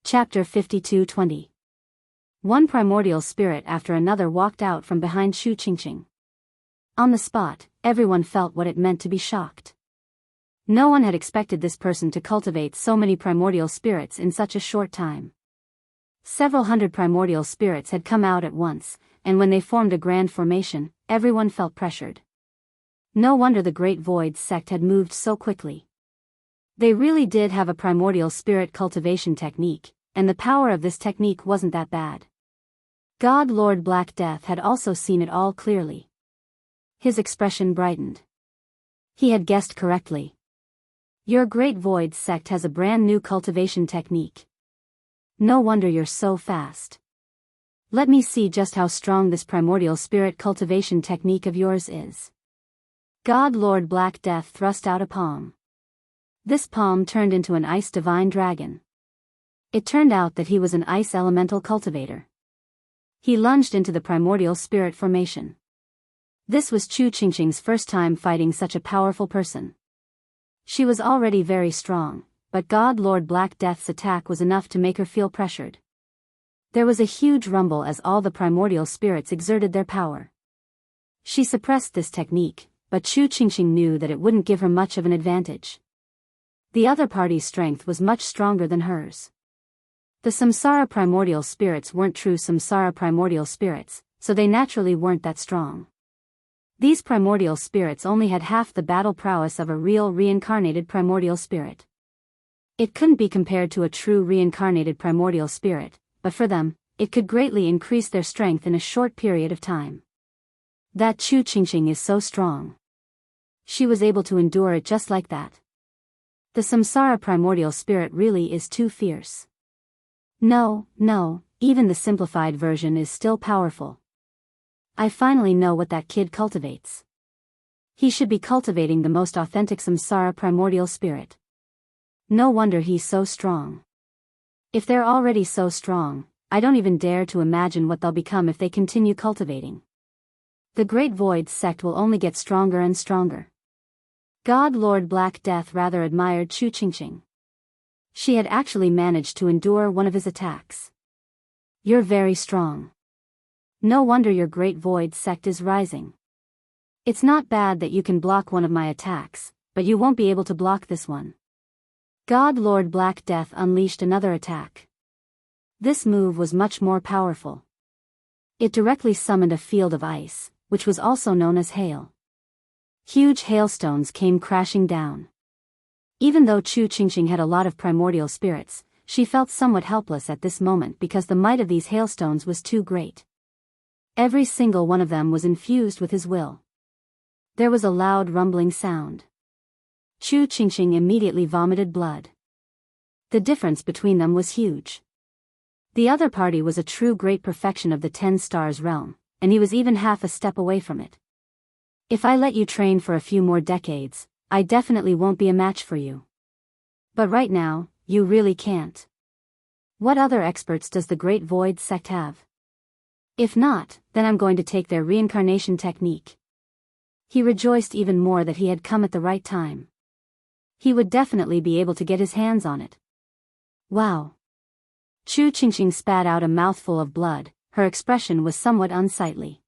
Chapter 52-20. One primordial spirit after another walked out from behind Xianxia. On the spot, everyone felt what it meant to be shocked. No one had expected this person to cultivate so many primordial spirits in such a short time. Several hundred primordial spirits had come out at once, and when they formed a grand formation, everyone felt pressured. No wonder the Great Void sect had moved so quickly. They really did have a primordial spirit cultivation technique, and the power of this technique wasn't that bad. God Lord Black Death had also seen it all clearly. His expression brightened. He had guessed correctly. Your Great Void sect has a brand new cultivation technique. No wonder you're so fast. Let me see just how strong this primordial spirit cultivation technique of yours is. God Lord Black Death thrust out a palm. This palm turned into an ice divine dragon. It turned out that he was an ice elemental cultivator. He lunged into the primordial spirit formation. This was Xianxia's first time fighting such a powerful person. She was already very strong, but God Lord Black Death's attack was enough to make her feel pressured. There was a huge rumble as all the primordial spirits exerted their power. She suppressed this technique, but Xianxia knew that it wouldn't give her much of an advantage. The other party's strength was much stronger than hers. The Samsara primordial spirits weren't true Samsara primordial spirits, so they naturally weren't that strong. These primordial spirits only had half the battle prowess of a real reincarnated primordial spirit. It couldn't be compared to a true reincarnated primordial spirit, but for them, it could greatly increase their strength in a short period of time. That Xianxia is so strong. She was able to endure it just like that. The Samsara primordial spirit really is too fierce. No, even the simplified version is still powerful. I finally know what that kid cultivates. He should be cultivating the most authentic Samsara primordial spirit. No wonder he's so strong. If they're already so strong, I don't even dare to imagine what they'll become if they continue cultivating. The Great Void sect will only get stronger and stronger. God Lord Black Death rather admired Xianxia. She had actually managed to endure one of his attacks. You're very strong. No wonder your Great Void sect is rising. It's not bad that you can block one of my attacks, but you won't be able to block this one. God Lord Black Death unleashed another attack. This move was much more powerful. It directly summoned a field of ice, which was also known as hail. Huge hailstones came crashing down. Even though Xianxia had a lot of primordial spirits, she felt somewhat helpless at this moment because the might of these hailstones was too great. Every single one of them was infused with his will. There was a loud rumbling sound. Xianxia immediately vomited blood. The difference between them was huge. The other party was a true great perfection of the 10 stars realm, and he was even half a step away from it. If I let you train for a few more decades, I definitely won't be a match for you. But right now, you really can't. What other experts does the Great Void sect have? If not, then I'm going to take their reincarnation technique. He rejoiced even more that he had come at the right time. He would definitely be able to get his hands on it. Wow. Xianxia spat out a mouthful of blood, her expression was somewhat unsightly.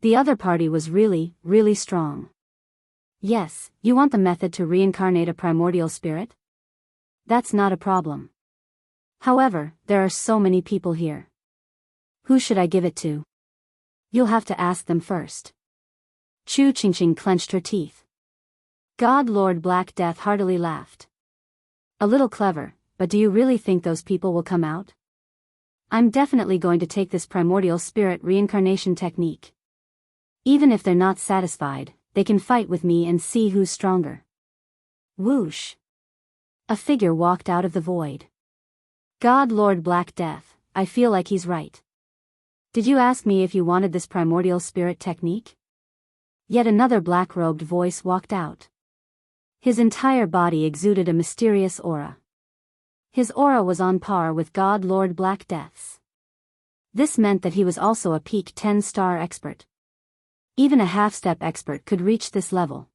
The other party was really strong. Yes, you want the method to reincarnate a primordial spirit? That's not a problem. However, there are so many people here. Who should I give it to? You'll have to ask them first. Xianxia clenched her teeth. God Lord Black Death heartily laughed. A little clever, but do you really think those people will come out? I'm definitely going to take this primordial spirit reincarnation technique. Even if they're not satisfied, they can fight with me and see who's stronger. Whoosh. A figure walked out of the void. God Lord Black Death, I feel like he's right. Did you ask me if you wanted this primordial spirit technique? Yet another black-robed voice walked out. His entire body exuded a mysterious aura. His aura was on par with God Lord Black Death's. This meant that he was also a peak 10-star expert. Even a half-step expert could reach this level.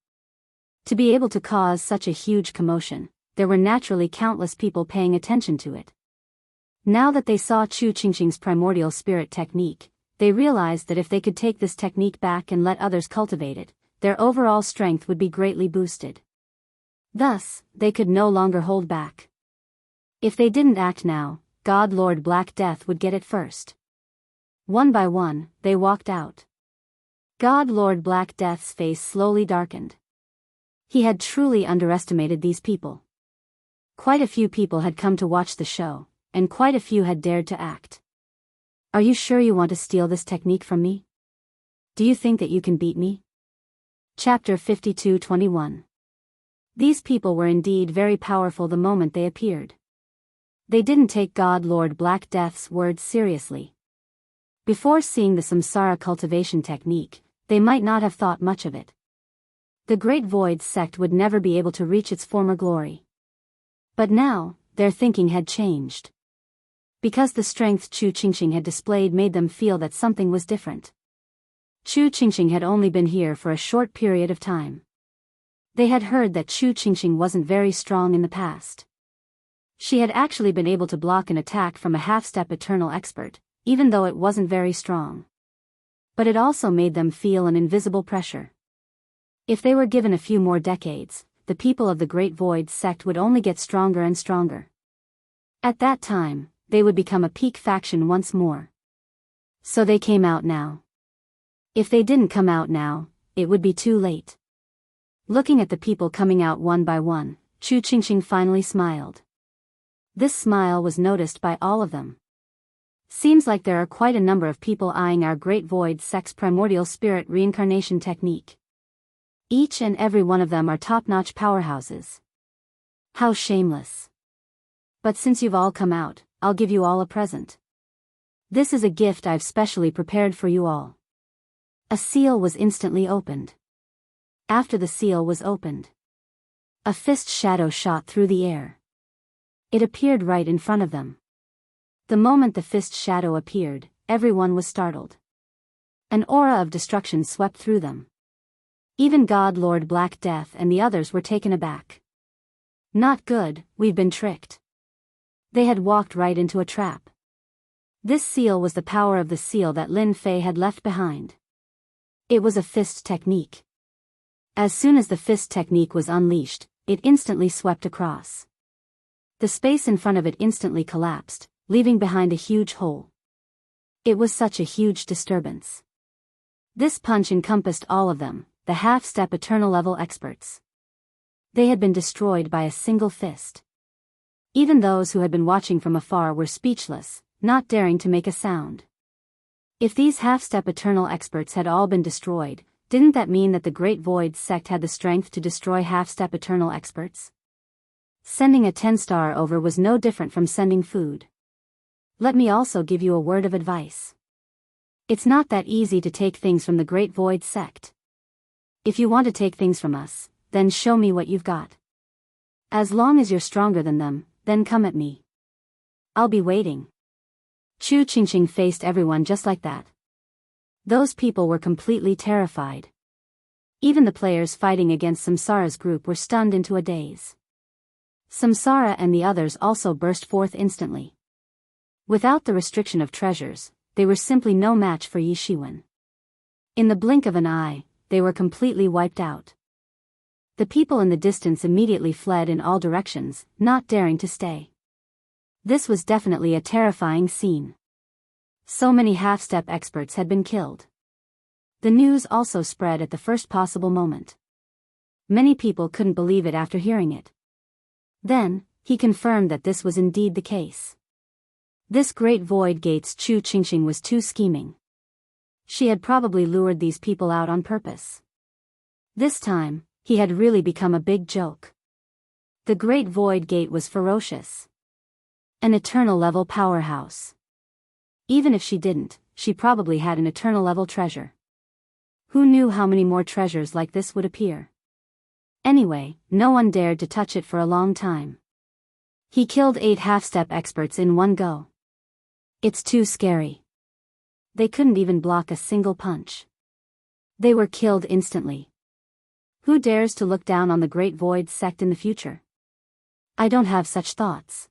To be able to cause such a huge commotion, there were naturally countless people paying attention to it. Now that they saw Chu Qingqing's primordial spirit technique, they realized that if they could take this technique back and let others cultivate it, their overall strength would be greatly boosted. Thus, they could no longer hold back. If they didn't act now, God Lord Black Death would get it first. One by one, they walked out. God Lord Black Death's face slowly darkened. He had truly underestimated these people. Quite a few people had come to watch the show, and quite a few had dared to act. Are you sure you want to steal this technique from me? Do you think that you can beat me? Chapter 52:21. These people were indeed very powerful the moment they appeared. They didn't take God Lord Black Death's words seriously. Before seeing the Samsara cultivation technique, they might not have thought much of it. The Great Void sect would never be able to reach its former glory. But now, their thinking had changed. Because the strength Chu Qingqing had displayed made them feel that something was different. Chu Qingqing had only been here for a short period of time. They had heard that Chu Qingqing wasn't very strong in the past. She had actually been able to block an attack from a half-step eternal expert, even though it wasn't very strong. But it also made them feel an invisible pressure. If they were given a few more decades, the people of the Great Void sect would only get stronger and stronger. At that time, they would become a peak faction once more. So they came out now. If they didn't come out now, it would be too late. Looking at the people coming out one by one, Chu Qingqing finally smiled. This smile was noticed by all of them. Seems like there are quite a number of people eyeing our Great Void sect's primordial spirit reincarnation technique. Each and every one of them are top-notch powerhouses. How shameless. But since you've all come out, I'll give you all a present. This is a gift I've specially prepared for you all. A seal was instantly opened. After the seal was opened, a fist shadow shot through the air. It appeared right in front of them. The moment the fist shadow appeared, everyone was startled. An aura of destruction swept through them. Even God Lord Black Death and the others were taken aback. Not good, we've been tricked. They had walked right into a trap. This seal was the power of the seal that Lin Fei had left behind. It was a fist technique. As soon as the fist technique was unleashed, it instantly swept across. The space in front of it instantly collapsed, leaving behind a huge hole. It was such a huge disturbance. This punch encompassed all of them, the half-step eternal level experts. They had been destroyed by a single fist. Even those who had been watching from afar were speechless, not daring to make a sound. If these half-step eternal experts had all been destroyed, didn't that mean that the Great Void sect had the strength to destroy half-step eternal experts? Sending a 10-star over was no different from sending food. Let me also give you a word of advice. It's not that easy to take things from the Great Void sect. If you want to take things from us, then show me what you've got. As long as you're stronger than them, then come at me. I'll be waiting. Chu Qingqing faced everyone just like that. Those people were completely terrified. Even the players fighting against Samsara's group were stunned into a daze. Samsara and the others also burst forth instantly. Without the restriction of treasures, they were simply no match for Yi Shiwen. In the blink of an eye, they were completely wiped out. The people in the distance immediately fled in all directions, not daring to stay. This was definitely a terrifying scene. So many half-step experts had been killed. The news also spread at the first possible moment. Many people couldn't believe it after hearing it. Then, he confirmed that this was indeed the case. This Great Void Gate's Chu Qingqing was too scheming. She had probably lured these people out on purpose. This time, he had really become a big joke. The Great Void Gate was ferocious. An eternal level powerhouse. Even if she didn't, she probably had an eternal level treasure. Who knew how many more treasures like this would appear? Anyway, no one dared to touch it for a long time. He killed 8 half-step experts in one go. It's too scary. They couldn't even block a single punch. They were killed instantly. Who dares to look down on the Great Void sect in the future? I don't have such thoughts.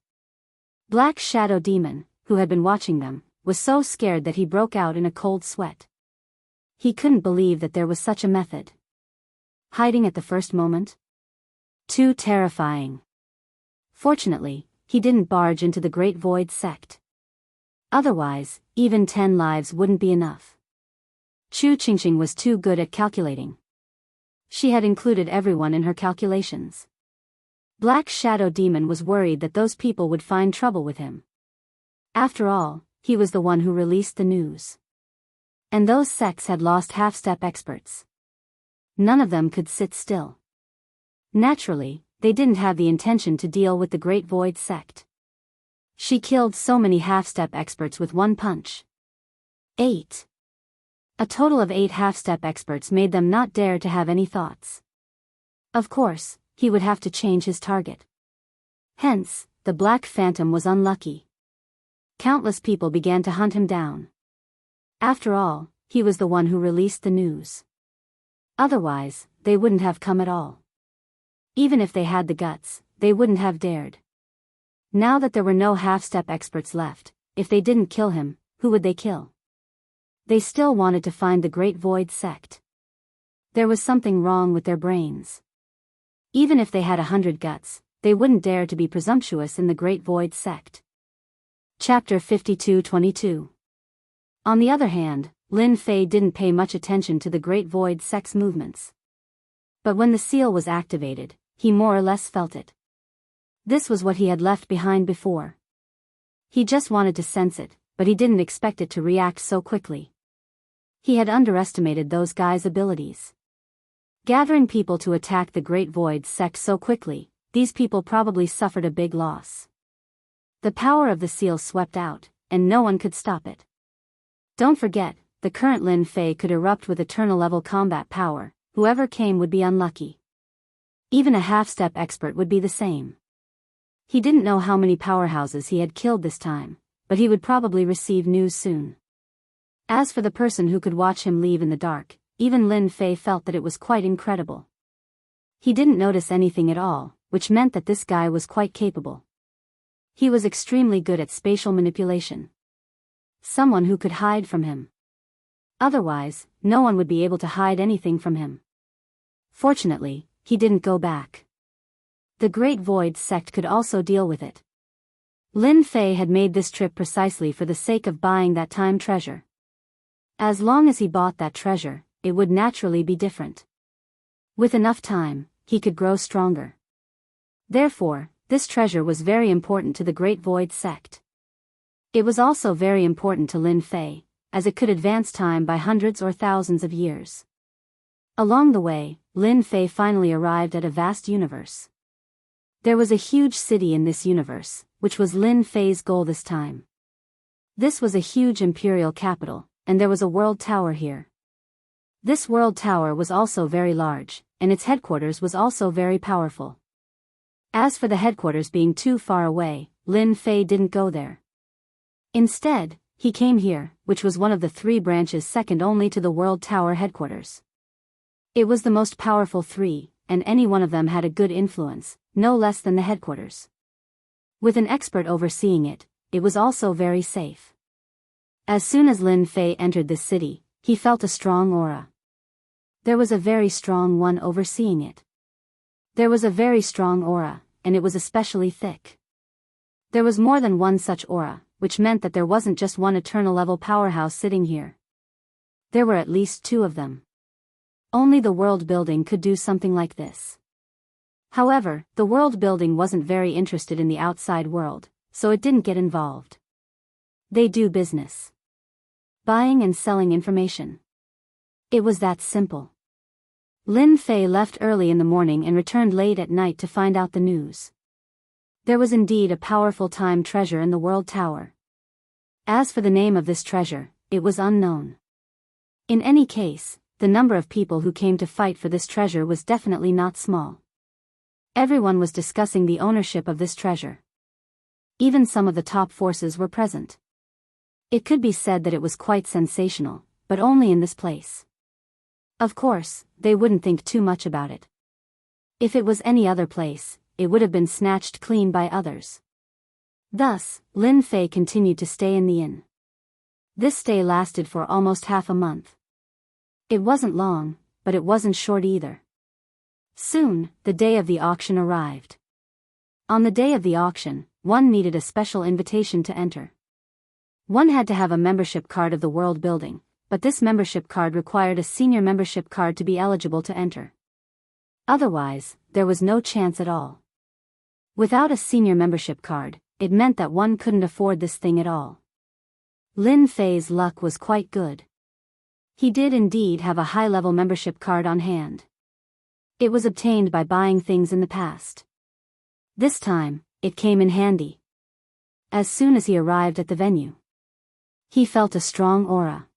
Black Shadow Demon, who had been watching them, was so scared that he broke out in a cold sweat. He couldn't believe that there was such a method. Hiding at the first moment? Too terrifying. Fortunately, he didn't barge into the Great Void sect. Otherwise, even 10 lives wouldn't be enough. Xianxia was too good at calculating. She had included everyone in her calculations. Black Shadow Demon was worried that those people would find trouble with him. After all, he was the one who released the news. And those sects had lost half-step experts. None of them could sit still. Naturally, they didn't have the intention to deal with the Great Void sect. She killed so many half-step experts with one punch. 8. A total of 8 half-step experts made them not dare to have any thoughts. Of course, he would have to change his target. Hence, the Black Phantom was unlucky. Countless people began to hunt him down. After all, he was the one who released the news. Otherwise, they wouldn't have come at all. Even if they had the guts, they wouldn't have dared. Now that there were no half-step experts left, if they didn't kill him, who would they kill? They still wanted to find the Great Void sect. There was something wrong with their brains. Even if they had 100 guts, they wouldn't dare to be presumptuous in the Great Void sect. Chapter 52-22. On the other hand, Lin Fei didn't pay much attention to the Great Void sect's movements. But when the seal was activated, he more or less felt it. This was what he had left behind before. He just wanted to sense it, but he didn't expect it to react so quickly. He had underestimated those guys' abilities. Gathering people to attack the Great Void sect so quickly, these people probably suffered a big loss. The power of the seal swept out, and no one could stop it. Don't forget, the current Lin Fei could erupt with eternal-level combat power. Whoever came would be unlucky. Even a half-step expert would be the same. He didn't know how many powerhouses he had killed this time, but he would probably receive news soon. As for the person who could watch him leave in the dark, even Lin Fei felt that it was quite incredible. He didn't notice anything at all, which meant that this guy was quite capable. He was extremely good at spatial manipulation. Someone who could hide from him. Otherwise, no one would be able to hide anything from him. Fortunately, he didn't go back. The Great Void sect could also deal with it. Lin Fei had made this trip precisely for the sake of buying that time treasure. As long as he bought that treasure, it would naturally be different. With enough time, he could grow stronger. Therefore, this treasure was very important to the Great Void sect. It was also very important to Lin Fei, as it could advance time by hundreds or thousands of years. Along the way, Lin Fei finally arrived at a vast universe. There was a huge city in this universe, which was Lin Fei's goal this time. This was a huge imperial capital, and there was a world tower here. This world tower was also very large, and its headquarters was also very powerful. As for the headquarters being too far away, Lin Fei didn't go there. Instead, he came here, which was one of the 3 branches second only to the World Tower headquarters. It was the most powerful 3, and any one of them had a good influence, no less than the headquarters. With an expert overseeing it, it was also very safe. As soon as Lin Fei entered this city, he felt a strong aura. There was a very strong one overseeing it. There was a very strong aura, and it was especially thick. There was more than one such aura, which meant that there wasn't just one eternal-level powerhouse sitting here. There were at least 2 of them. Only the world building could do something like this. However, the world building wasn't very interested in the outside world, so it didn't get involved. They do business. Buying and selling information. It was that simple. Lin Fei left early in the morning and returned late at night to find out the news. There was indeed a powerful time treasure in the World Tower. As for the name of this treasure, it was unknown. In any case, the number of people who came to fight for this treasure was definitely not small. Everyone was discussing the ownership of this treasure. Even some of the top forces were present. It could be said that it was quite sensational, but only in this place. Of course, they wouldn't think too much about it. If it was any other place, it would have been snatched clean by others. Thus, Lin Fei continued to stay in the inn. This stay lasted for almost half a month. It wasn't long, but it wasn't short either. Soon, the day of the auction arrived. On the day of the auction, one needed a special invitation to enter. One had to have a membership card of the world building, but this membership card required a senior membership card to be eligible to enter. Otherwise, there was no chance at all. Without a senior membership card, it meant that one couldn't afford this thing at all. Lin Fei's luck was quite good. He did indeed have a high-level membership card on hand. It was obtained by buying things in the past. This time, it came in handy. As soon as he arrived at the venue, he felt a strong aura.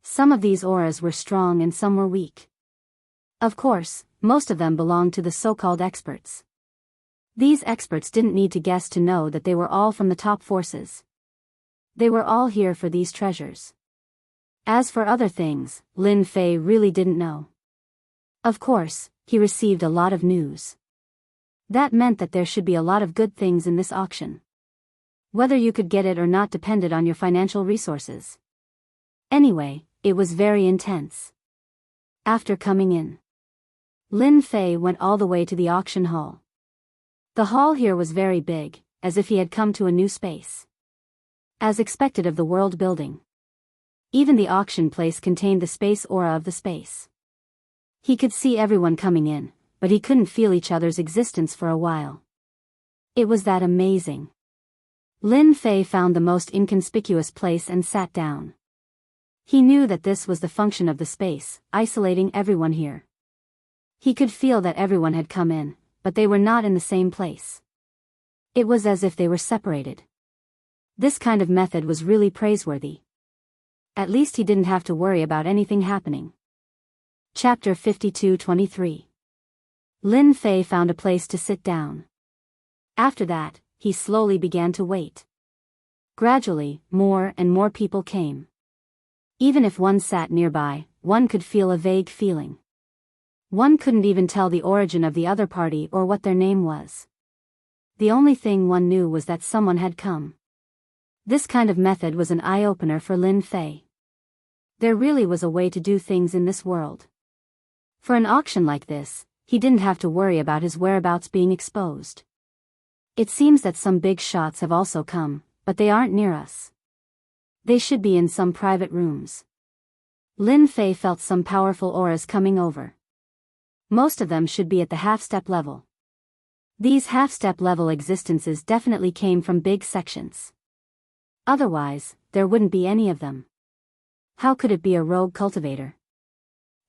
Some of these auras were strong and some were weak. Of course, most of them belonged to the so-called experts. These experts didn't need to guess to know that they were all from the top forces. They were all here for these treasures. As for other things, Lin Fei really didn't know. Of course, he received a lot of news. That meant that there should be a lot of good things in this auction. Whether you could get it or not depended on your financial resources. Anyway, it was very intense. After coming in, Lin Fei went all the way to the auction hall. The hall here was very big, as if he had come to a new space. As expected of the world building. Even the auction place contained the space aura of the space. He could see everyone coming in, but he couldn't feel each other's existence for a while. It was that amazing. Lin Fei found the most inconspicuous place and sat down. He knew that this was the function of the space, isolating everyone here. He could feel that everyone had come in, but they were not in the same place. It was as if they were separated. This kind of method was really praiseworthy. At least he didn't have to worry about anything happening. Chapter 52-23. Lin Fei found a place to sit down. After that, he slowly began to wait. Gradually, more and more people came. Even if one sat nearby, one could feel a vague feeling. One couldn't even tell the origin of the other party or what their name was. The only thing one knew was that someone had come. This kind of method was an eye-opener for Lin Fei. There really was a way to do things in this world. For an auction like this, he didn't have to worry about his whereabouts being exposed. It seems that some big shots have also come, but they aren't near us. They should be in some private rooms. Lin Fei felt some powerful auras coming over. Most of them should be at the half-step level. These half-step level existences definitely came from big sections. Otherwise, there wouldn't be any of them. How could it be a rogue cultivator?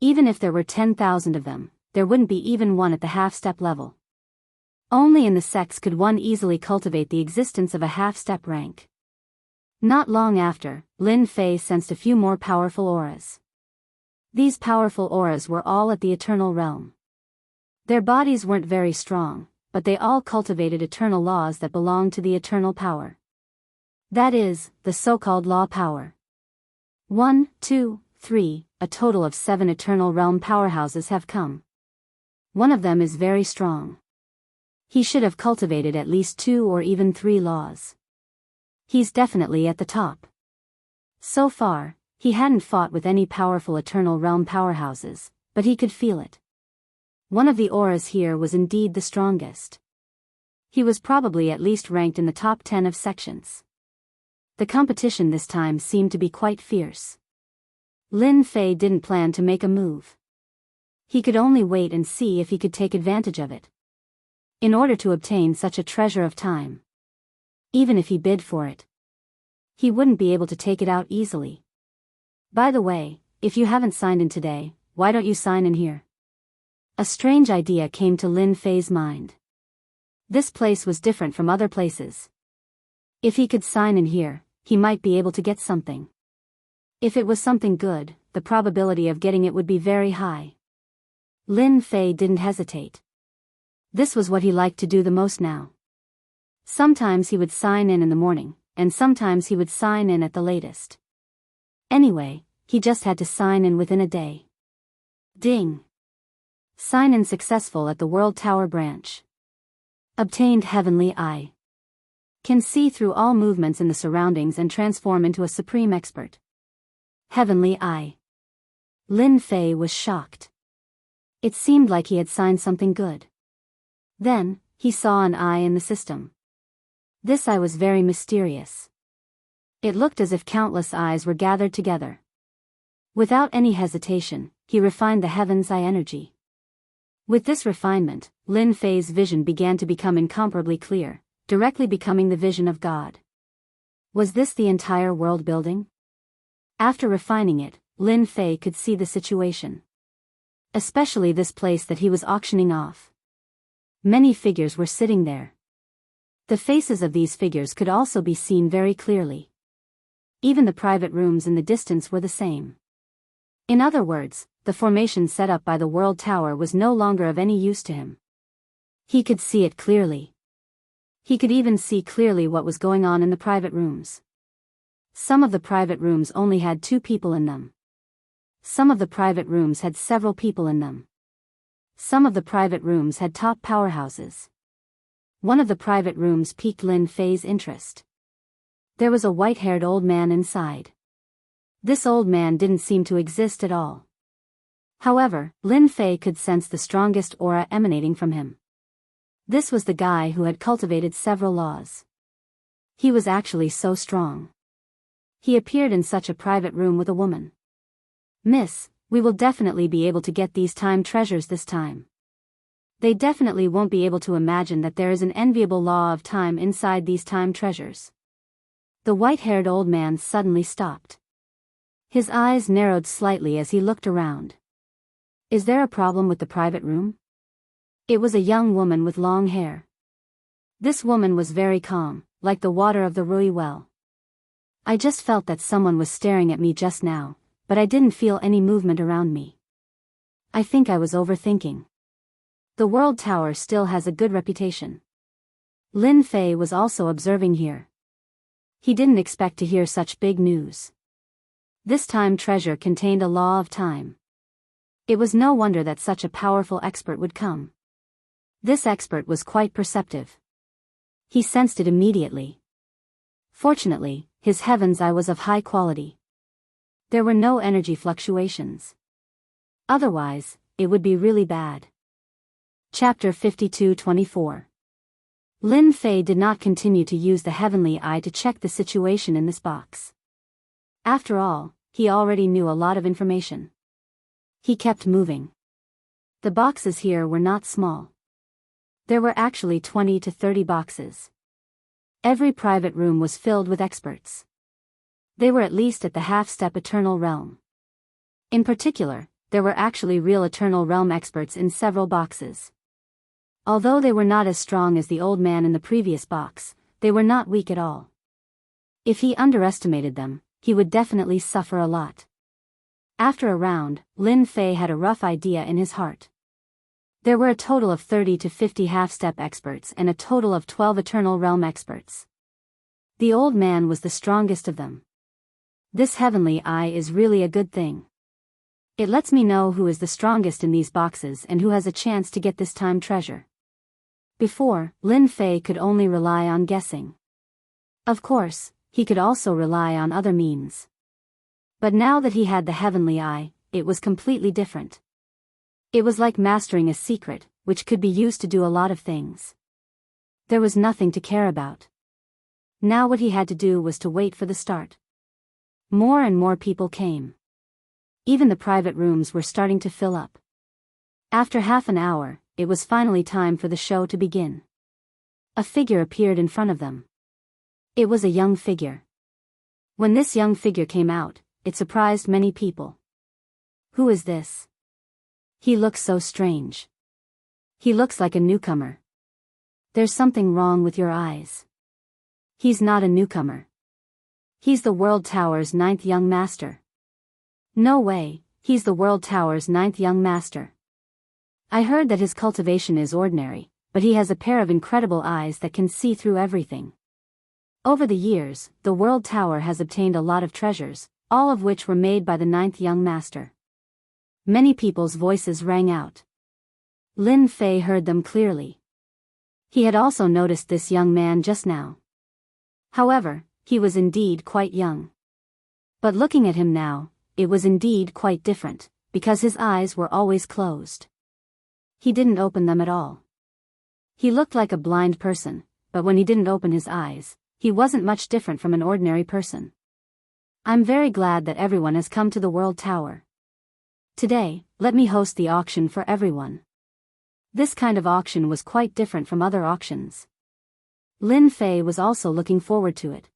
Even if there were 10,000 of them, there wouldn't be even one at the half-step level. Only in the sects could one easily cultivate the existence of a half-step rank. Not long after, Lin Fei sensed a few more powerful auras. These powerful auras were all at the eternal realm. Their bodies weren't very strong, but they all cultivated eternal laws that belonged to the eternal power. That is, the so-called law power. 1, 2, 3, a total of 7 eternal realm powerhouses have come. One of them is very strong. He should have cultivated at least 2 or even 3 laws. He's definitely at the top. So far, he hadn't fought with any powerful eternal realm powerhouses, but he could feel it. One of the auras here was indeed the strongest. He was probably at least ranked in the top 10 of sections. The competition this time seemed to be quite fierce. Lin Fei didn't plan to make a move. He could only wait and see if he could take advantage of it. In order to obtain such a treasure of time. Even if he bid for it, he wouldn't be able to take it out easily. By the way, if you haven't signed in today, why don't you sign in here? A strange idea came to Lin Fei's mind. This place was different from other places. If he could sign in here, he might be able to get something. If it was something good, the probability of getting it would be very high. Lin Fei didn't hesitate. This was what he liked to do the most now. Sometimes he would sign in the morning, and sometimes he would sign in at the latest. Anyway, he just had to sign in within a day. Ding! Sign in successful at the World Tower branch. Obtained Heavenly Eye. Can see through all movements in the surroundings and transform into a supreme expert. Heavenly Eye. Lin Fei was shocked. It seemed like he had signed something good. Then, he saw an eye in the system. This eye was very mysterious. It looked as if countless eyes were gathered together. Without any hesitation, he refined the Heaven's Eye energy. With this refinement, Lin Fei's vision began to become incomparably clear, directly becoming the vision of God. Was this the entire world building? After refining it, Lin Fei could see the situation. Especially this place that he was auctioning off. Many figures were sitting there. The faces of these figures could also be seen very clearly. Even the private rooms in the distance were the same. In other words, the formation set up by the World Tower was no longer of any use to him. He could see it clearly. He could even see clearly what was going on in the private rooms. Some of the private rooms only had 2 people in them. Some of the private rooms had several people in them. Some of the private rooms had top powerhouses. One of the private rooms piqued Lin Fei's interest. There was a white-haired old man inside. This old man didn't seem to exist at all. However, Lin Fei could sense the strongest aura emanating from him. This was the guy who had cultivated several laws. He was actually so strong. He appeared in such a private room with a woman. "Miss, we will definitely be able to get these time treasures this time. They definitely won't be able to imagine that there is an enviable law of time inside these time treasures." The white-haired old man suddenly stopped. His eyes narrowed slightly as he looked around. "Is there a problem with the private room?" It was a young woman with long hair. This woman was very calm, like the water of the Rui well. "I just felt that someone was staring at me just now, but I didn't feel any movement around me. I think I was overthinking. The World Tower still has a good reputation." Lin Fei was also observing here. He didn't expect to hear such big news. This time treasure contained a law of time. It was no wonder that such a powerful expert would come. This expert was quite perceptive. He sensed it immediately. Fortunately, his Heaven's Eye was of high quality. There were no energy fluctuations. Otherwise, it would be really bad. Chapter 52-24. Lin Fei did not continue to use the Heavenly Eye to check the situation in this box. After all, he already knew a lot of information. He kept moving. The boxes here were not small. There were actually 20 to 30 boxes. Every private room was filled with experts. They were at least at the half-step Eternal Realm. In particular, there were actually real Eternal Realm experts in several boxes. Although they were not as strong as the old man in the previous box, they were not weak at all. If he underestimated them, he would definitely suffer a lot. After a round, Lin Fei had a rough idea in his heart. There were a total of 30 to 50 half-step experts and a total of 12 Eternal Realm experts. The old man was the strongest of them. This Heavenly Eye is really a good thing. It lets me know who is the strongest in these boxes and who has a chance to get this time treasure. Before, Lin Fei could only rely on guessing. Of course, he could also rely on other means. But now that he had the Heavenly Eye, it was completely different. It was like mastering a secret, which could be used to do a lot of things. There was nothing to care about. Now what he had to do was to wait for the start. More and more people came. Even the private rooms were starting to fill up. After half an hour, it was finally time for the show to begin. A figure appeared in front of them. It was a young figure. When this young figure came out, it surprised many people. Who is this? He looks so strange. He looks like a newcomer. There's something wrong with your eyes. He's not a newcomer. He's the World Tower's 9th young master. No way, he's the World Tower's 9th young master. I heard that his cultivation is ordinary, but he has a pair of incredible eyes that can see through everything. Over the years, the World Tower has obtained a lot of treasures, all of which were made by the 9th young master. Many people's voices rang out. Lin Fei heard them clearly. He had also noticed this young man just now. However, he was indeed quite young. But looking at him now, it was indeed quite different, because his eyes were always closed. He didn't open them at all. He looked like a blind person, but when he didn't open his eyes, he wasn't much different from an ordinary person. I'm very glad that everyone has come to the World Tower. Today, let me host the auction for everyone. This kind of auction was quite different from other auctions. Lin Fei was also looking forward to it.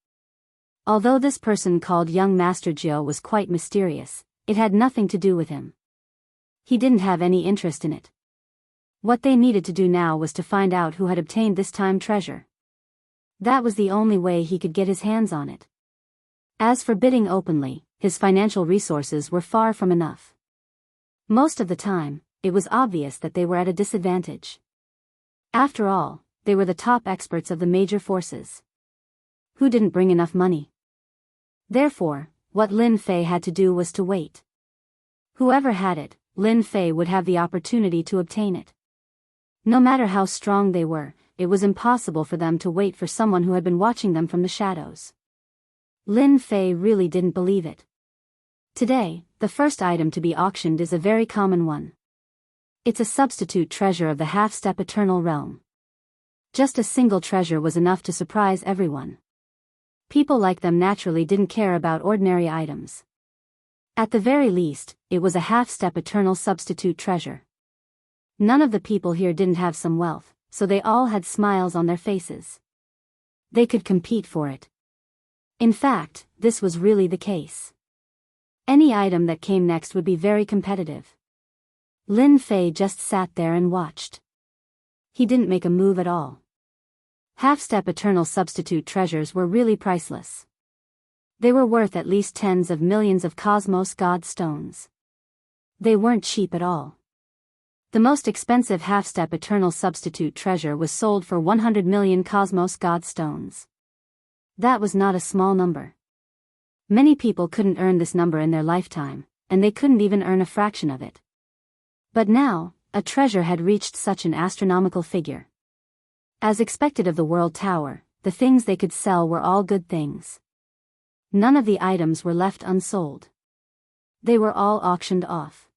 Although this person called young Master Jiu was quite mysterious, it had nothing to do with him. He didn't have any interest in it. What they needed to do now was to find out who had obtained this time treasure. That was the only way he could get his hands on it. As for bidding openly, his financial resources were far from enough. Most of the time, it was obvious that they were at a disadvantage. After all, they were the top experts of the major forces. Who didn't bring enough money? Therefore, what Lin Fei had to do was to wait. Whoever had it, Lin Fei would have the opportunity to obtain it. No matter how strong they were, it was impossible for them to wait for someone who had been watching them from the shadows. Lin Fei really didn't believe it. Today, the first item to be auctioned is a very common one. It's a substitute treasure of the half-step eternal realm. Just a single treasure was enough to surprise everyone. People like them naturally didn't care about ordinary items. At the very least, it was a half-step eternal substitute treasure. None of the people here didn't have some wealth, so they all had smiles on their faces. They could compete for it. In fact, this was really the case. Any item that came next would be very competitive. Lin Fei just sat there and watched. He didn't make a move at all. Half-step eternal substitute treasures were really priceless. They were worth at least tens of millions of cosmos god stones. They weren't cheap at all. The most expensive half-step eternal substitute treasure was sold for 100 million cosmos god stones. That was not a small number. Many people couldn't earn this number in their lifetime, and they couldn't even earn a fraction of it. But now, a treasure had reached such an astronomical figure. As expected of the World Tower, the things they could sell were all good things. None of the items were left unsold. They were all auctioned off.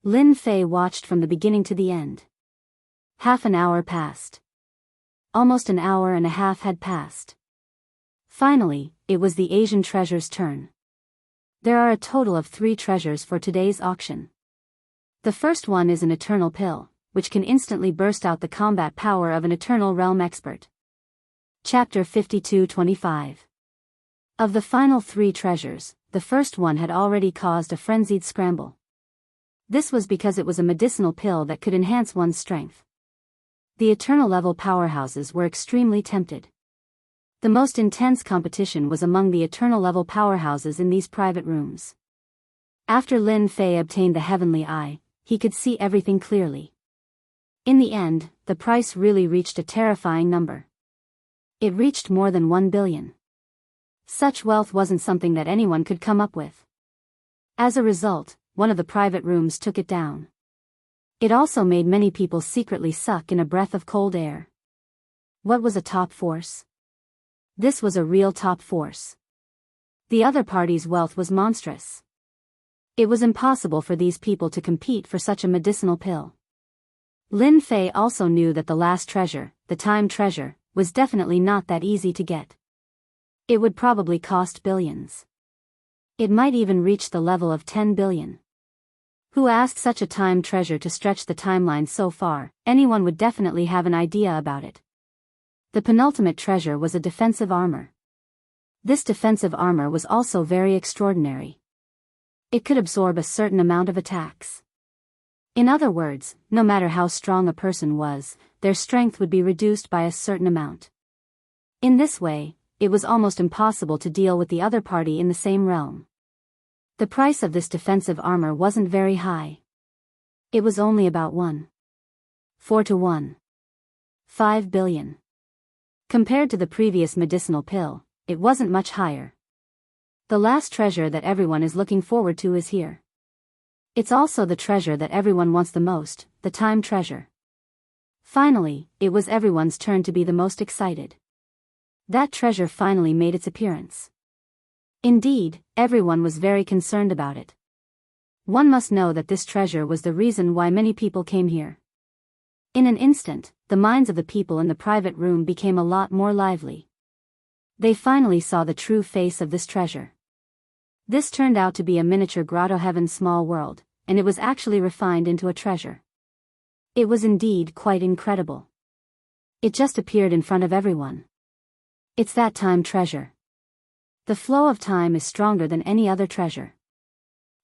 Lin Fei watched from the beginning to the end. Half an hour passed. Almost an hour and a half had passed. Finally, it was the Asian treasure's turn. There are a total of 3 treasures for today's auction. The first one is an eternal pill, which can instantly burst out the combat power of an eternal realm expert. Chapter 52-25. Of the final 3 treasures, the first one had already caused a frenzied scramble. This was because it was a medicinal pill that could enhance one's strength. The eternal level powerhouses were extremely tempted. The most intense competition was among the eternal level powerhouses in these private rooms. After Lin Fei obtained the heavenly eye, he could see everything clearly. In the end, the price really reached a terrifying number. It reached more than 1 billion. Such wealth wasn't something that anyone could come up with. As a result, one of the private rooms took it down. It also made many people secretly suck in a breath of cold air. What was a top force? This was a real top force. The other party's wealth was monstrous. It was impossible for these people to compete for such a medicinal pill. Lin Fei also knew that the last treasure, the time treasure, was definitely not that easy to get. It would probably cost billions. It might even reach the level of 10 billion. Who asked such a time treasure to stretch the timeline so far? Anyone would definitely have an idea about it. The penultimate treasure was a defensive armor. This defensive armor was also very extraordinary. It could absorb a certain amount of attacks. In other words, no matter how strong a person was, their strength would be reduced by a certain amount. In this way, it was almost impossible to deal with the other party in the same realm. The price of this defensive armor wasn't very high. It was only about 1.4 to 1.5 billion. Compared to the previous medicinal pill, it wasn't much higher. The last treasure that everyone is looking forward to is here. It's also the treasure that everyone wants the most, the time treasure. Finally, it was everyone's turn to be the most excited. That treasure finally made its appearance. Indeed, everyone was very concerned about it. One must know that this treasure was the reason why many people came here. In an instant, the minds of the people in the private room became a lot more lively. They finally saw the true face of this treasure. This turned out to be a miniature grotto heaven small world, and it was actually refined into a treasure. It was indeed quite incredible. It just appeared in front of everyone. It's that time treasure. The flow of time is stronger than any other treasure.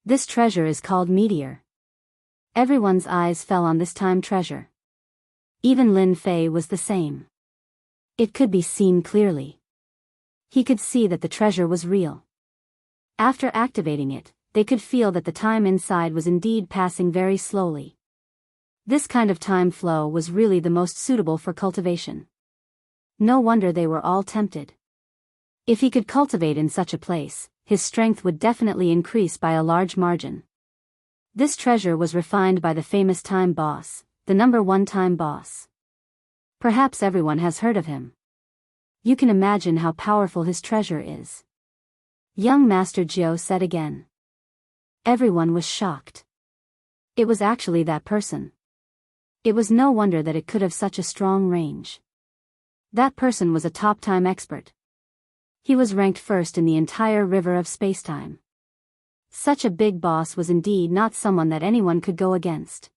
This treasure is called meteor. Everyone's eyes fell on this time treasure. Even Lin Fei was the same. It could be seen clearly. He could see that the treasure was real. After activating it, they could feel that the time inside was indeed passing very slowly. This kind of time flow was really the most suitable for cultivation. No wonder they were all tempted. If he could cultivate in such a place, his strength would definitely increase by a large margin. This treasure was refined by the famous time boss, the #1 time boss. Perhaps everyone has heard of him. You can imagine how powerful his treasure is. Young Master Jiao said again. Everyone was shocked. It was actually that person. It was no wonder that it could have such a strong range. That person was a top time expert. He was ranked first in the entire river of spacetime. Such a big boss was indeed not someone that anyone could go against.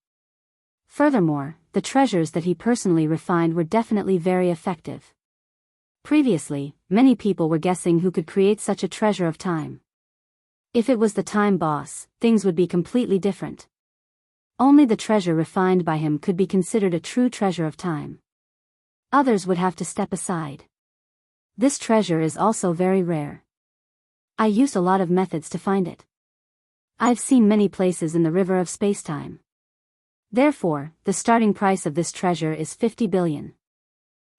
Furthermore, the treasures that he personally refined were definitely very effective. Previously, many people were guessing who could create such a treasure of time. If it was the time boss, things would be completely different. Only the treasure refined by him could be considered a true treasure of time. Others would have to step aside. This treasure is also very rare. I use a lot of methods to find it. I've seen many places in the river of spacetime. Therefore, the starting price of this treasure is 50 billion.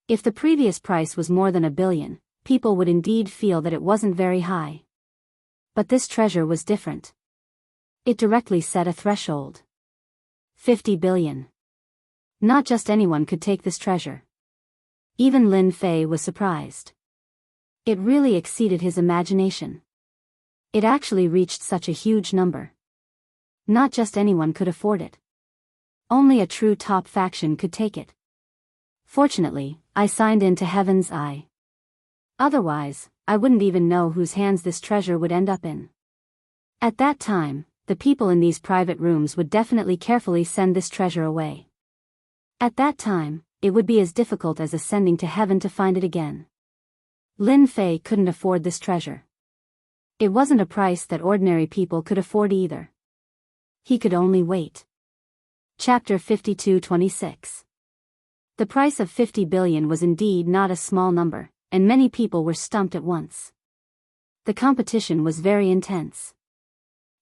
If the previous price was more than 1 billion, people would indeed feel that it wasn't very high. But this treasure was different. It directly set a threshold. 50 billion. Not just anyone could take this treasure. Even Lin Fei was surprised. It really exceeded his imagination. It actually reached such a huge number. Not just anyone could afford it. Only a true top faction could take it. Fortunately, I signed in to Heaven's Eye. Otherwise, I wouldn't even know whose hands this treasure would end up in. At that time, the people in these private rooms would definitely carefully send this treasure away. At that time, it would be as difficult as ascending to heaven to find it again. Lin Fei couldn't afford this treasure. It wasn't a price that ordinary people could afford either. He could only wait. Chapter 52-26. The price of 50 billion was indeed not a small number, and many people were stumped at once. The competition was very intense.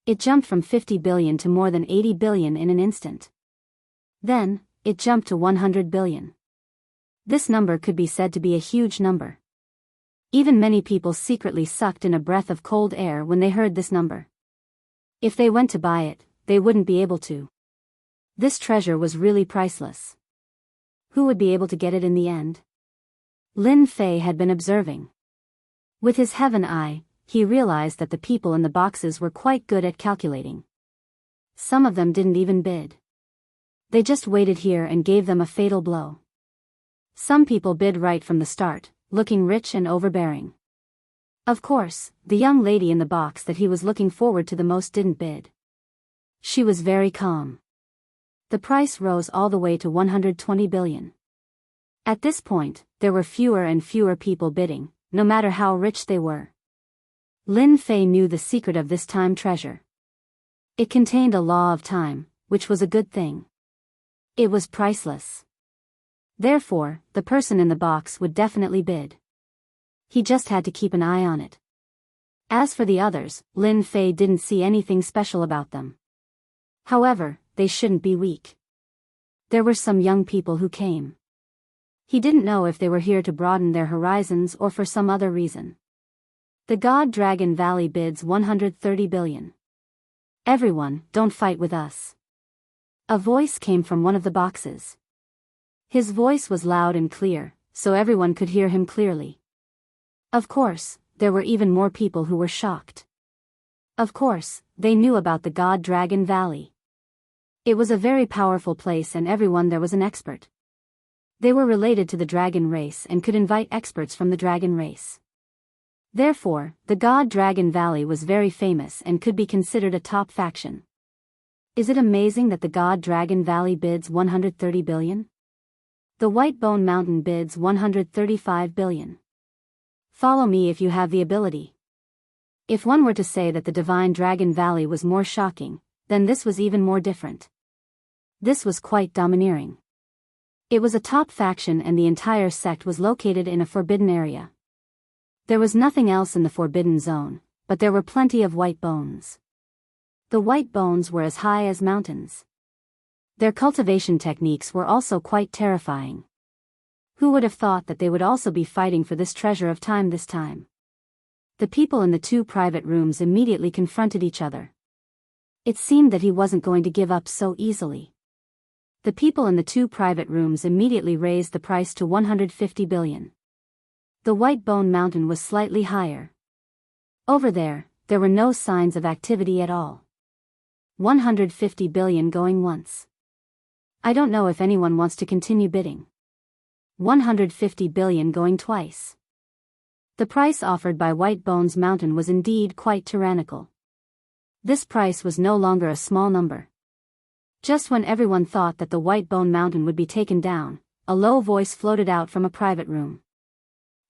It jumped from 50 billion to more than 80 billion in an instant. Then, it jumped to 100 billion. This number could be said to be a huge number. Even many people secretly sucked in a breath of cold air when they heard this number. If they went to buy it, they wouldn't be able to. This treasure was really priceless. Who would be able to get it in the end? Lin Fei had been observing. With his heaven eye, he realized that the people in the boxes were quite good at calculating. Some of them didn't even bid. They just waited here and gave them a fatal blow. Some people bid right from the start, looking rich and overbearing. Of course, the young lady in the box that he was looking forward to the most didn't bid. She was very calm. The price rose all the way to 120 billion. At this point, there were fewer and fewer people bidding, no matter how rich they were. Lin Fei knew the secret of this time treasure. It contained a law of time, which was a good thing. It was priceless. Therefore, the person in the box would definitely bid. He just had to keep an eye on it. As for the others, Lin Fei didn't see anything special about them. However, they shouldn't be weak. There were some young people who came. He didn't know if they were here to broaden their horizons or for some other reason. The God Dragon Valley bids 130 billion. Everyone, don't fight with us. A voice came from one of the boxes. His voice was loud and clear, so everyone could hear him clearly. Of course, there were even more people who were shocked. Of course, they knew about the God Dragon Valley. It was a very powerful place and everyone there was an expert. They were related to the dragon race and could invite experts from the dragon race. Therefore, the God Dragon Valley was very famous and could be considered a top faction. Is it amazing that the God Dragon Valley bids 130 billion? The White Bone Mountain bids 135 billion. Follow me if you have the ability. If one were to say that the Divine Dragon Valley was more shocking, then this was even more different. This was quite domineering. It was a top faction and the entire sect was located in a forbidden area. There was nothing else in the forbidden zone, but there were plenty of white bones. The white bones were as high as mountains. Their cultivation techniques were also quite terrifying. Who would have thought that they would also be fighting for this treasure of time this time? The people in the two private rooms immediately confronted each other. It seemed that he wasn't going to give up so easily. The people in the two private rooms immediately raised the price to 150 billion. The White Bone Mountain was slightly higher. Over there were no signs of activity at all. 150 billion going once. I don't know if anyone wants to continue bidding. 150 billion going twice. The price offered by White Bones Mountain was indeed quite tyrannical. This price was no longer a small number. Just when everyone thought that the White Bone Mountain would be taken down, a low voice floated out from a private room.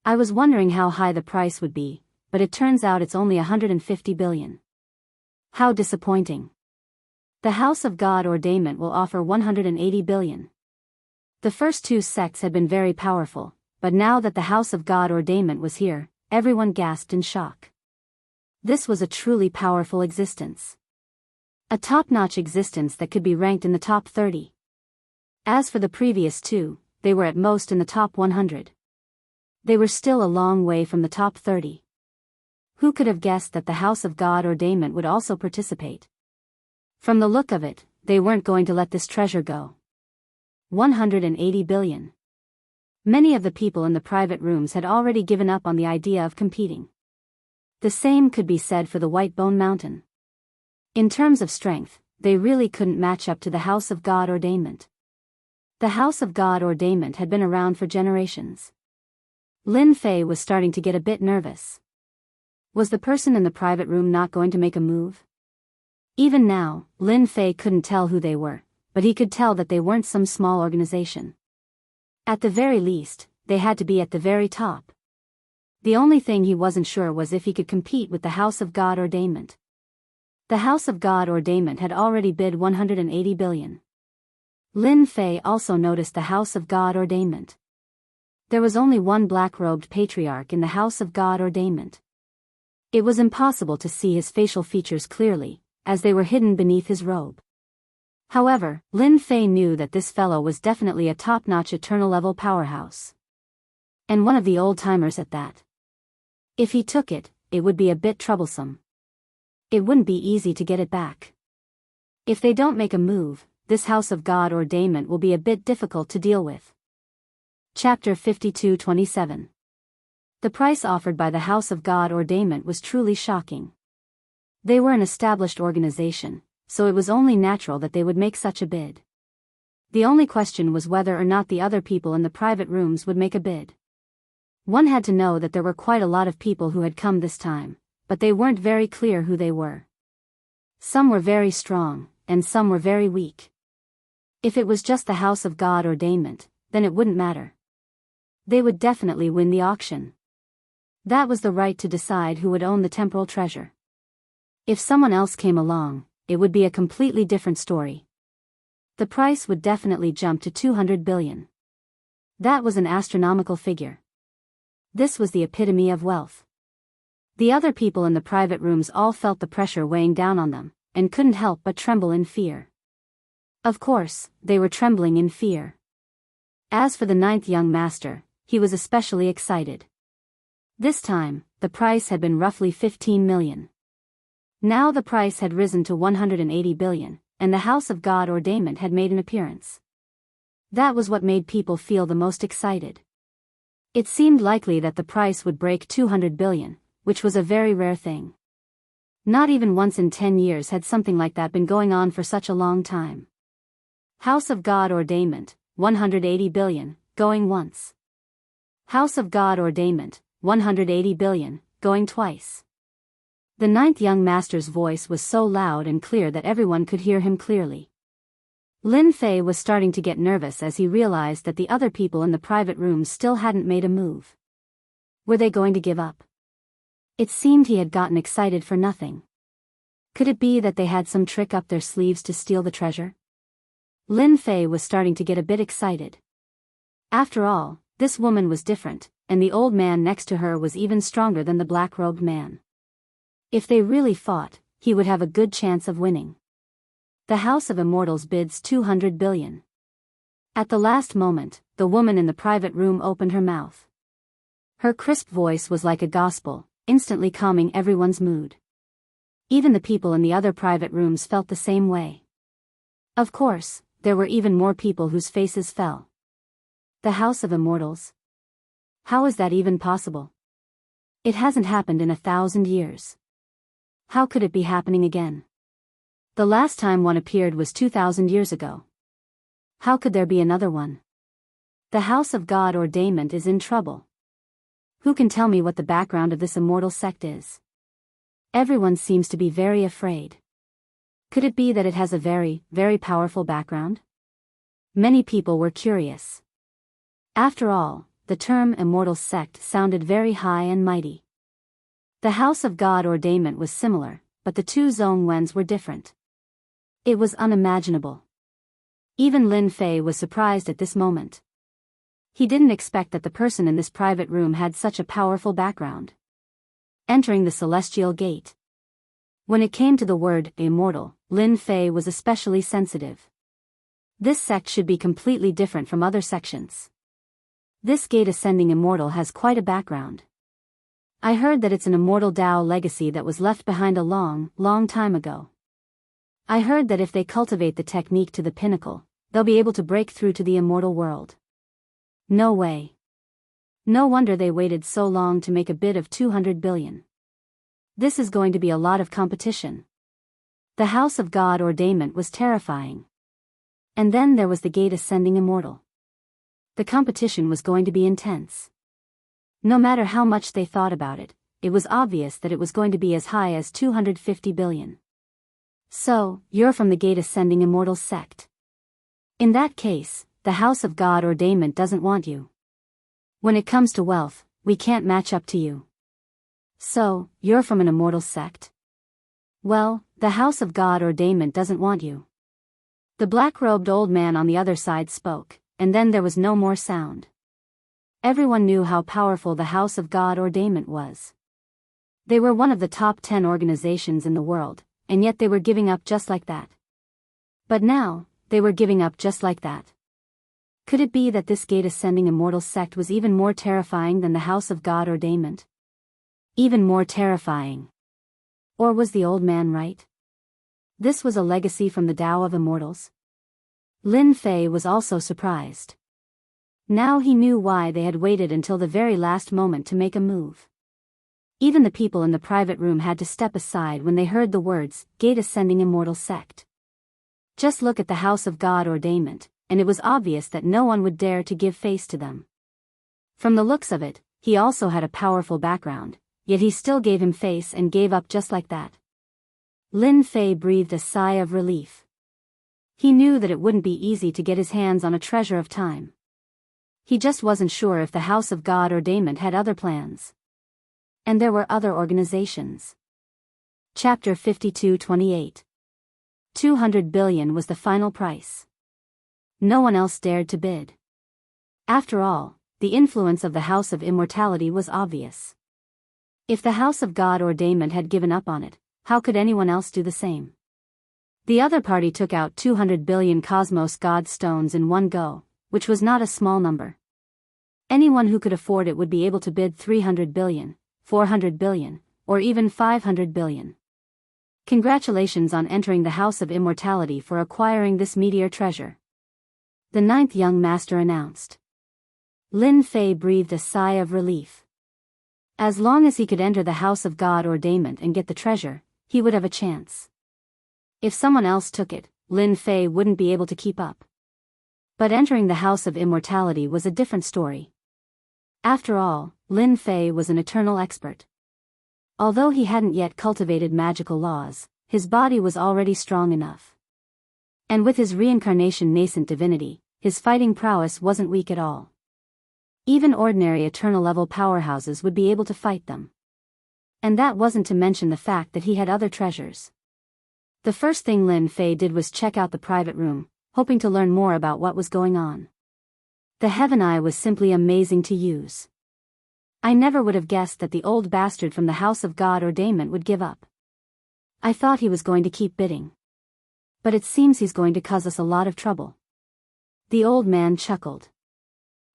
I was wondering how high the price would be, but it turns out it's only 150 billion. How disappointing. The House of God Ordainment will offer 180 billion. The first two sects had been very powerful, but now that the House of God Ordainment was here, everyone gasped in shock. This was a truly powerful existence. A top-notch existence that could be ranked in the top 30. As for the previous two, they were at most in the top 100. They were still a long way from the top 30. Who could have guessed that the House of God Ordainment would also participate? From the look of it, they weren't going to let this treasure go. 180 billion. Many of the people in the private rooms had already given up on the idea of competing. The same could be said for the White Bone Mountain. In terms of strength, they really couldn't match up to the House of God Ordainment. The House of God Ordainment had been around for generations. Lin Fei was starting to get a bit nervous. Was the person in the private room not going to make a move? Even now, Lin Fei couldn't tell who they were, but he could tell that they weren't some small organization. At the very least, they had to be at the very top. The only thing he wasn't sure was if he could compete with the House of God Ordainment. The House of God Ordainment had already bid 180 billion. Lin Fei also noticed the House of God Ordainment. There was only one black-robed patriarch in the House of God Ordainment. It was impossible to see his facial features clearly, as they were hidden beneath his robe. However, Lin Fei knew that this fellow was definitely a top-notch eternal-level powerhouse. And one of the old-timers at that. If he took it, it would be a bit troublesome. It wouldn't be easy to get it back. If they don't make a move, this House of God Ordainment will be a bit difficult to deal with. Chapter 52-27. The price offered by the House of God Ordainment was truly shocking. They were an established organization, so it was only natural that they would make such a bid. The only question was whether or not the other people in the private rooms would make a bid. One had to know that there were quite a lot of people who had come this time, but they weren't very clear who they were. Some were very strong, and some were very weak. If it was just the House of God Ordainment, then it wouldn't matter. They would definitely win the auction. That was the right to decide who would own the temporal treasure. If someone else came along, it would be a completely different story. The price would definitely jump to 200 billion. That was an astronomical figure. This was the epitome of wealth. The other people in the private rooms all felt the pressure weighing down on them, and couldn't help but tremble in fear. Of course, they were trembling in fear. As for the ninth young master, he was especially excited. This time, the price had been roughly 15 million. Now the price had risen to 180 billion, and the House of God Ordainment had made an appearance. That was what made people feel the most excited. It seemed likely that the price would break 200 billion, which was a very rare thing. Not even once in 10 years had something like that been going on for such a long time. House of God Ordainment, 180 billion, going once. House of God Ordainment, 180 billion, going twice. The ninth young master's voice was so loud and clear that everyone could hear him clearly. Lin Fei was starting to get nervous as he realized that the other people in the private rooms still hadn't made a move. Were they going to give up? It seemed he had gotten excited for nothing. Could it be that they had some trick up their sleeves to steal the treasure? Lin Fei was starting to get a bit excited. After all, this woman was different, and the old man next to her was even stronger than the black-robed man. If they really fought, he would have a good chance of winning. The House of Immortals bids 200 billion. At the last moment, the woman in the private room opened her mouth. Her crisp voice was like a gospel, instantly calming everyone's mood. Even the people in the other private rooms felt the same way. Of course, there were even more people whose faces fell. The House of Immortals? How is that even possible? It hasn't happened in 1,000 years. How could it be happening again? The last time one appeared was 2,000 years ago. How could there be another one? The House of God Ordainment is in trouble. Who can tell me what the background of this immortal sect is? Everyone seems to be very afraid. Could it be that it has a very, very powerful background? Many people were curious. After all, the term immortal sect sounded very high and mighty. The House of God Ordainment was similar, but the two Zhongwens were different. It was unimaginable. Even Lin Fei was surprised at this moment. He didn't expect that the person in this private room had such a powerful background. Entering the celestial gate. When it came to the word immortal, Lin Fei was especially sensitive. This sect should be completely different from other sections. This gate ascending immortal has quite a background. I heard that it's an immortal Tao legacy that was left behind a long, long time ago. I heard that if they cultivate the technique to the pinnacle, they'll be able to break through to the immortal world. No way. No wonder they waited so long to make a bid of 200 billion. This is going to be a lot of competition. The House of God Ordainment was terrifying. And then there was the gate ascending immortal. The competition was going to be intense. No matter how much they thought about it, it was obvious that it was going to be as high as 250 billion. So, you're from the Gate Ascending Immortal sect. In that case, the House of God Ordainment doesn't want you. When it comes to wealth, we can't match up to you. So, you're from an immortal sect? Well, the House of God Ordainment doesn't want you. The black-robed old man on the other side spoke, and then there was no more sound. Everyone knew how powerful the House of God Ordainment was. They were one of the top 10 organizations in the world, and yet they were giving up just like that. But now, they were giving up just like that. Could it be that this gate ascending immortal sect was even more terrifying than the House of God Ordainment? Even more terrifying. Or was the old man right? This was a legacy from the Tao of Immortals? Lin Fei was also surprised. Now he knew why they had waited until the very last moment to make a move. Even the people in the private room had to step aside when they heard the words, Gate Ascending Immortal Sect. Just look at the House of God Ordainment, and it was obvious that no one would dare to give face to them. From the looks of it, he also had a powerful background, yet he still gave him face and gave up just like that. Lin Fei breathed a sigh of relief. He knew that it wouldn't be easy to get his hands on a treasure of time. He just wasn't sure if the House of God Ordainment had other plans. And there were other organizations. Chapter 52-28. 200 billion was the final price. No one else dared to bid. After all, the influence of the House of Immortality was obvious. If the House of God Ordainment had given up on it, how could anyone else do the same? The other party took out 200 billion Cosmos God Stones in one go, which was not a small number. Anyone who could afford it would be able to bid 300 billion, 400 billion, or even 500 billion. Congratulations on entering the House of Immortality for acquiring this meteor treasure. The ninth young master announced. Lin Fei breathed a sigh of relief. As long as he could enter the House of God Ordainment and get the treasure, he would have a chance. If someone else took it, Lin Fei wouldn't be able to keep up. But entering the House of Immortality was a different story. After all, Lin Fei was an eternal expert. Although he hadn't yet cultivated magical laws, his body was already strong enough. And with his reincarnation nascent divinity, his fighting prowess wasn't weak at all. Even ordinary eternal-level powerhouses would be able to fight them. And that wasn't to mention the fact that he had other treasures. The first thing Lin Fei did was check out the private room, hoping to learn more about what was going on. The Heaven Eye was simply amazing to use. I never would have guessed that the old bastard from the House of God Ordainment would give up. I thought he was going to keep bidding. But it seems he's going to cause us a lot of trouble. The old man chuckled.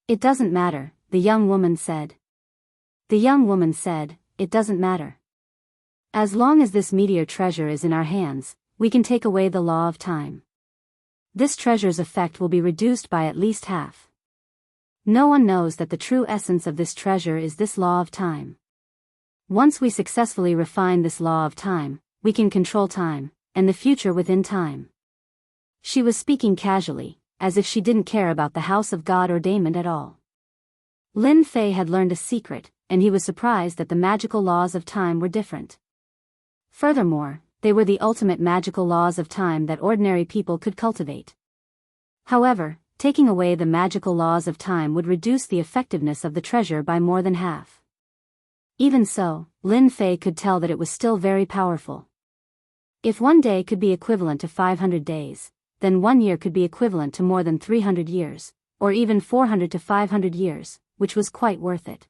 It doesn't matter, the young woman said. The young woman said, it doesn't matter. As long as this meteor treasure is in our hands, we can take away the law of time. This treasure's effect will be reduced by at least half. No one knows that the true essence of this treasure is this law of time. Once we successfully refine this law of time, we can control time, and the future within time. She was speaking casually, as if she didn't care about the House of God Ordainment at all. Lin Fei had learned a secret, and he was surprised that the magical laws of time were different. Furthermore, they were the ultimate magical laws of time that ordinary people could cultivate. However, taking away the magical laws of time would reduce the effectiveness of the treasure by more than half. Even so, Lin Fei could tell that it was still very powerful. If one day could be equivalent to 500 days, then 1 year could be equivalent to more than 300 years, or even 400 to 500 years, which was quite worth it.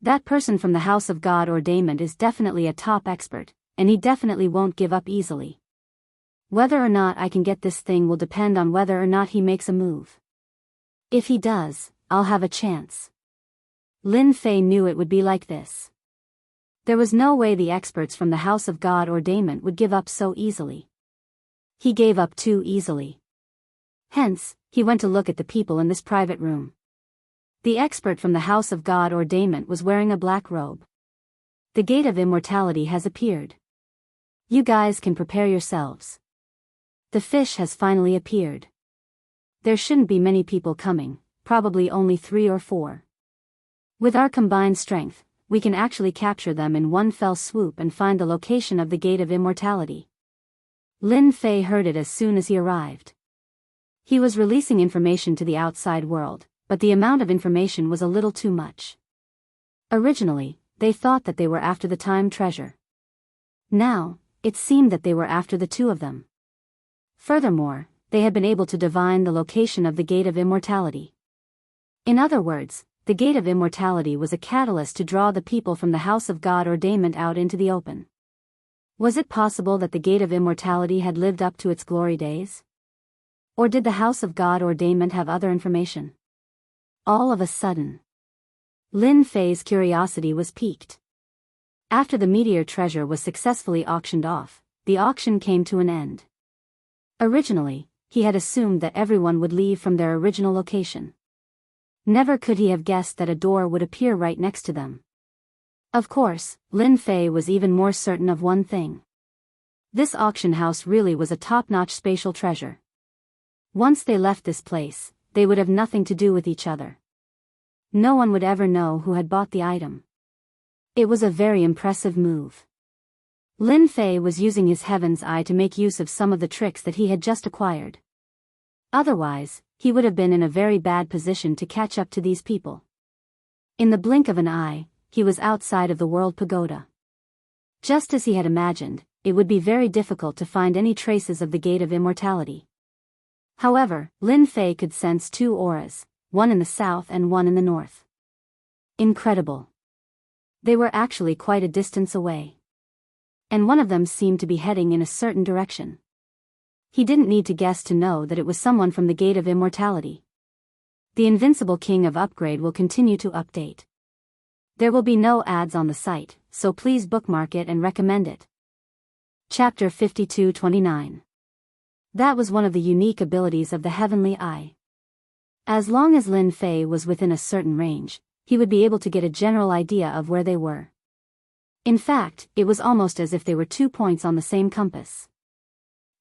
That person from the House of God Ordainment is definitely a top expert, and he definitely won't give up easily. Whether or not I can get this thing will depend on whether or not he makes a move. If he does, I'll have a chance. Lin Fei knew it would be like this. There was no way the experts from the House of God Ordainment would give up so easily. He gave up too easily. Hence, he went to look at the people in this private room. The expert from the House of God Ordainment was wearing a black robe. The gate of immortality has appeared. You guys can prepare yourselves. The fish has finally appeared. There shouldn't be many people coming, probably only 3 or 4. With our combined strength, we can actually capture them in one fell swoop and find the location of the gate of immortality. Lin Fei heard it as soon as he arrived. He was releasing information to the outside world, but the amount of information was a little too much. Originally, they thought that they were after the time treasure. Now, it seemed that they were after the 2 of them. Furthermore, they had been able to divine the location of the gate of immortality. In other words, the gate of immortality was a catalyst to draw the people from the House of God Ordainment out into the open. Was it possible that the gate of immortality had lived up to its glory days? Or did the House of God Ordainment have other information? All of a sudden, Lin Fei's curiosity was piqued. After the meteor treasure was successfully auctioned off, the auction came to an end. Originally, he had assumed that everyone would leave from their original location. Never could he have guessed that a door would appear right next to them. Of course, Lin Fei was even more certain of one thing. This auction house really was a top-notch spatial treasure. Once they left this place, they would have nothing to do with each other. No one would ever know who had bought the item. It was a very impressive move. Lin Fei was using his Heaven's Eye to make use of some of the tricks that he had just acquired. Otherwise, he would have been in a very bad position to catch up to these people. In the blink of an eye, he was outside of the World Pagoda. Just as he had imagined, it would be very difficult to find any traces of the Gate of Immortality. However, Lin Fei could sense 2 auras, one in the south and one in the north. Incredible. They were actually quite a distance away. And one of them seemed to be heading in a certain direction. He didn't need to guess to know that it was someone from the Gate of Immortality. The Invincible King of Upgrade will continue to update. There will be no ads on the site, so please bookmark it and recommend it. Chapter 52-29. That was one of the unique abilities of the Heavenly Eye. As long as Lin Fei was within a certain range, he would be able to get a general idea of where they were. In fact, it was almost as if they were 2 points on the same compass.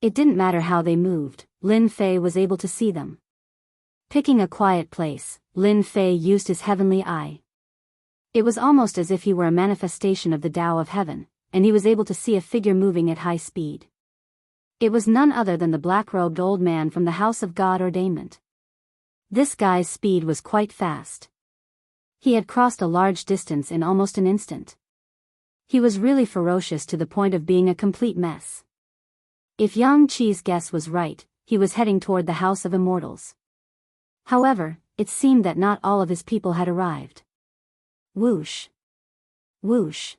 It didn't matter how they moved, Lin Fei was able to see them. Picking a quiet place, Lin Fei used his heavenly eye. It was almost as if he were a manifestation of the Tao of heaven, and he was able to see a figure moving at high speed. It was none other than the black-robed old man from the House of God Ordainment. This guy's speed was quite fast. He had crossed a large distance in almost an instant. He was really ferocious to the point of being a complete mess. If Xianxia's guess was right, he was heading toward the House of Immortals. However, it seemed that not all of his people had arrived. Whoosh! Whoosh!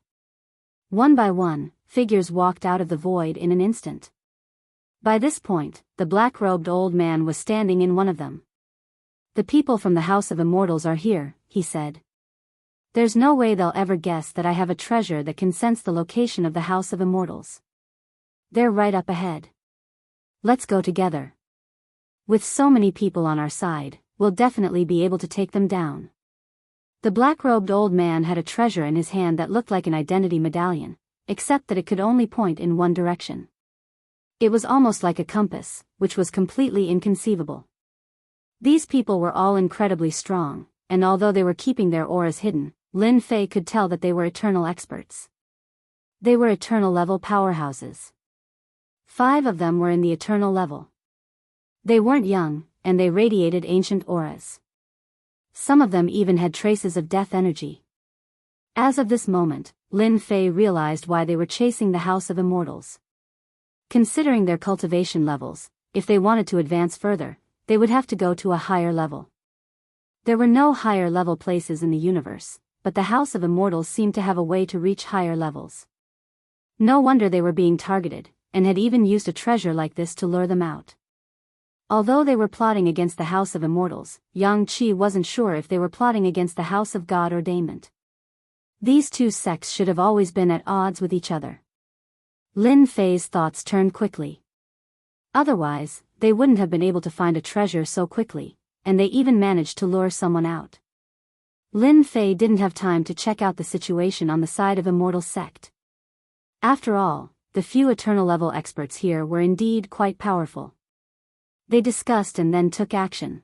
One by one, figures walked out of the void in an instant. By this point, the black-robed old man was standing in one of them. "The people from the House of Immortals are here," he said. "There's no way they'll ever guess that I have a treasure that can sense the location of the House of Immortals. They're right up ahead. Let's go together. With so many people on our side, we'll definitely be able to take them down." The black-robed old man had a treasure in his hand that looked like an identity medallion, except that it could only point in one direction. It was almost like a compass, which was completely inconceivable. These people were all incredibly strong, and although they were keeping their auras hidden, Lin Fei could tell that they were eternal experts. They were eternal level powerhouses. 5 of them were in the eternal level. They weren't young, and they radiated ancient auras. Some of them even had traces of death energy. As of this moment, Lin Fei realized why they were chasing the House of Immortals. Considering their cultivation levels, if they wanted to advance further, they would have to go to a higher level. There were no higher level places in the universe, but the House of Immortals seemed to have a way to reach higher levels. No wonder they were being targeted, and had even used a treasure like this to lure them out. Although they were plotting against the House of Immortals, Xianxia wasn't sure if they were plotting against the House of God Ordainment. These two sects should have always been at odds with each other. Lin Fei's thoughts turned quickly. Otherwise, they wouldn't have been able to find a treasure so quickly, and they even managed to lure someone out. Lin Fei didn't have time to check out the situation on the side of Immortal Sect. After all, the few eternal level experts here were indeed quite powerful. They discussed and then took action.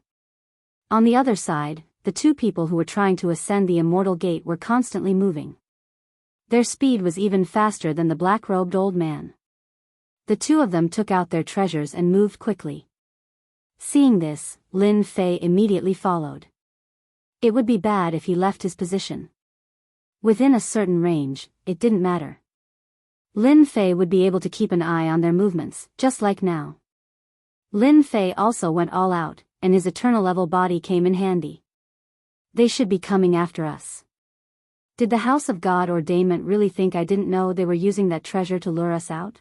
On the other side, the 2 people who were trying to ascend the Immortal Gate were constantly moving. Their speed was even faster than the black-robed old man. The 2 of them took out their treasures and moved quickly. Seeing this, Lin Fei immediately followed. It would be bad if he left his position. Within a certain range, it didn't matter. Lin Fei would be able to keep an eye on their movements, just like now. Lin Fei also went all out, and his eternal level body came in handy. They should be coming after us. Did the House of God Ordainment really think I didn't know they were using that treasure to lure us out?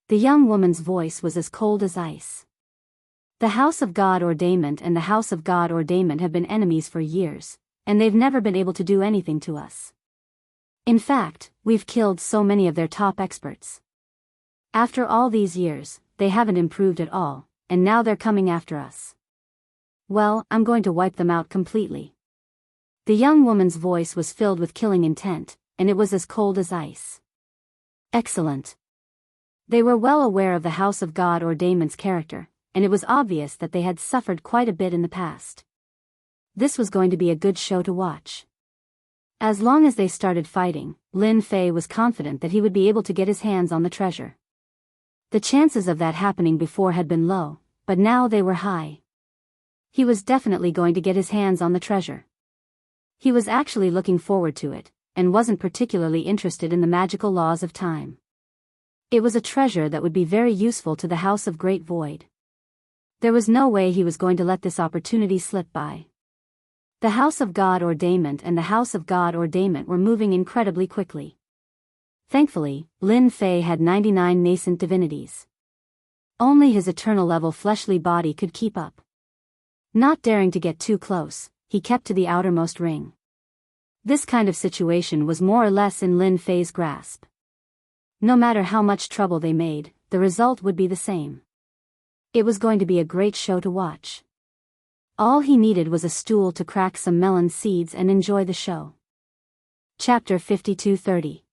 The young woman's voice was as cold as ice. The House of God Ordainment and the House of God Ordainment have been enemies for years, and they've never been able to do anything to us. In fact, we've killed so many of their top experts. After all these years, they haven't improved at all, and now they're coming after us. Well, I'm going to wipe them out completely. The young woman's voice was filled with killing intent, and it was as cold as ice. Excellent. They were well aware of the House of God Ordainment's character, and it was obvious that they had suffered quite a bit in the past. This was going to be a good show to watch. As long as they started fighting, Lin Fei was confident that he would be able to get his hands on the treasure. The chances of that happening before had been low, but now they were high. He was definitely going to get his hands on the treasure. He was actually looking forward to it, and wasn't particularly interested in the magical laws of time. It was a treasure that would be very useful to the House of Great Void. There was no way he was going to let this opportunity slip by. The House of God Ordainment and the House of God Ordainment were moving incredibly quickly. Thankfully, Lin Fei had 99 nascent divinities. Only his eternal level fleshly body could keep up. Not daring to get too close, he kept to the outermost ring. This kind of situation was more or less in Lin Fei's grasp. No matter how much trouble they made, the result would be the same. It was going to be a great show to watch. All he needed was a stool to crack some melon seeds and enjoy the show. Chapter 52:30.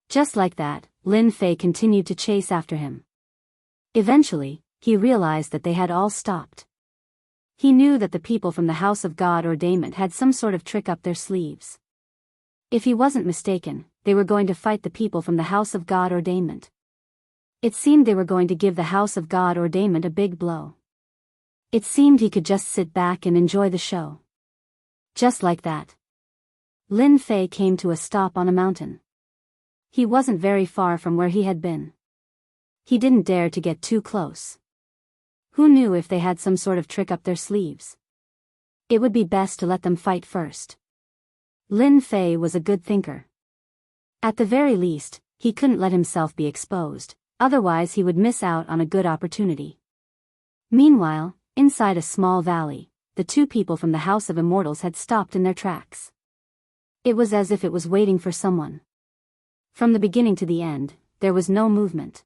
Just like that, Lin Fei continued to chase after him. Eventually, he realized that they had all stopped. He knew that the people from the House of God Ordainment had some sort of trick up their sleeves. If he wasn't mistaken, they were going to fight the people from the House of God Ordainment. It seemed they were going to give the House of God Ordainment a big blow. It seemed he could just sit back and enjoy the show. Just like that, Lin Fei came to a stop on a mountain. He wasn't very far from where he had been. He didn't dare to get too close. Who knew if they had some sort of trick up their sleeves? It would be best to let them fight first. Lin Fei was a good thinker. At the very least, he couldn't let himself be exposed, otherwise he would miss out on a good opportunity. Meanwhile, inside a small valley, the two people from the House of Immortals had stopped in their tracks. It was as if it was waiting for someone. From the beginning to the end, there was no movement.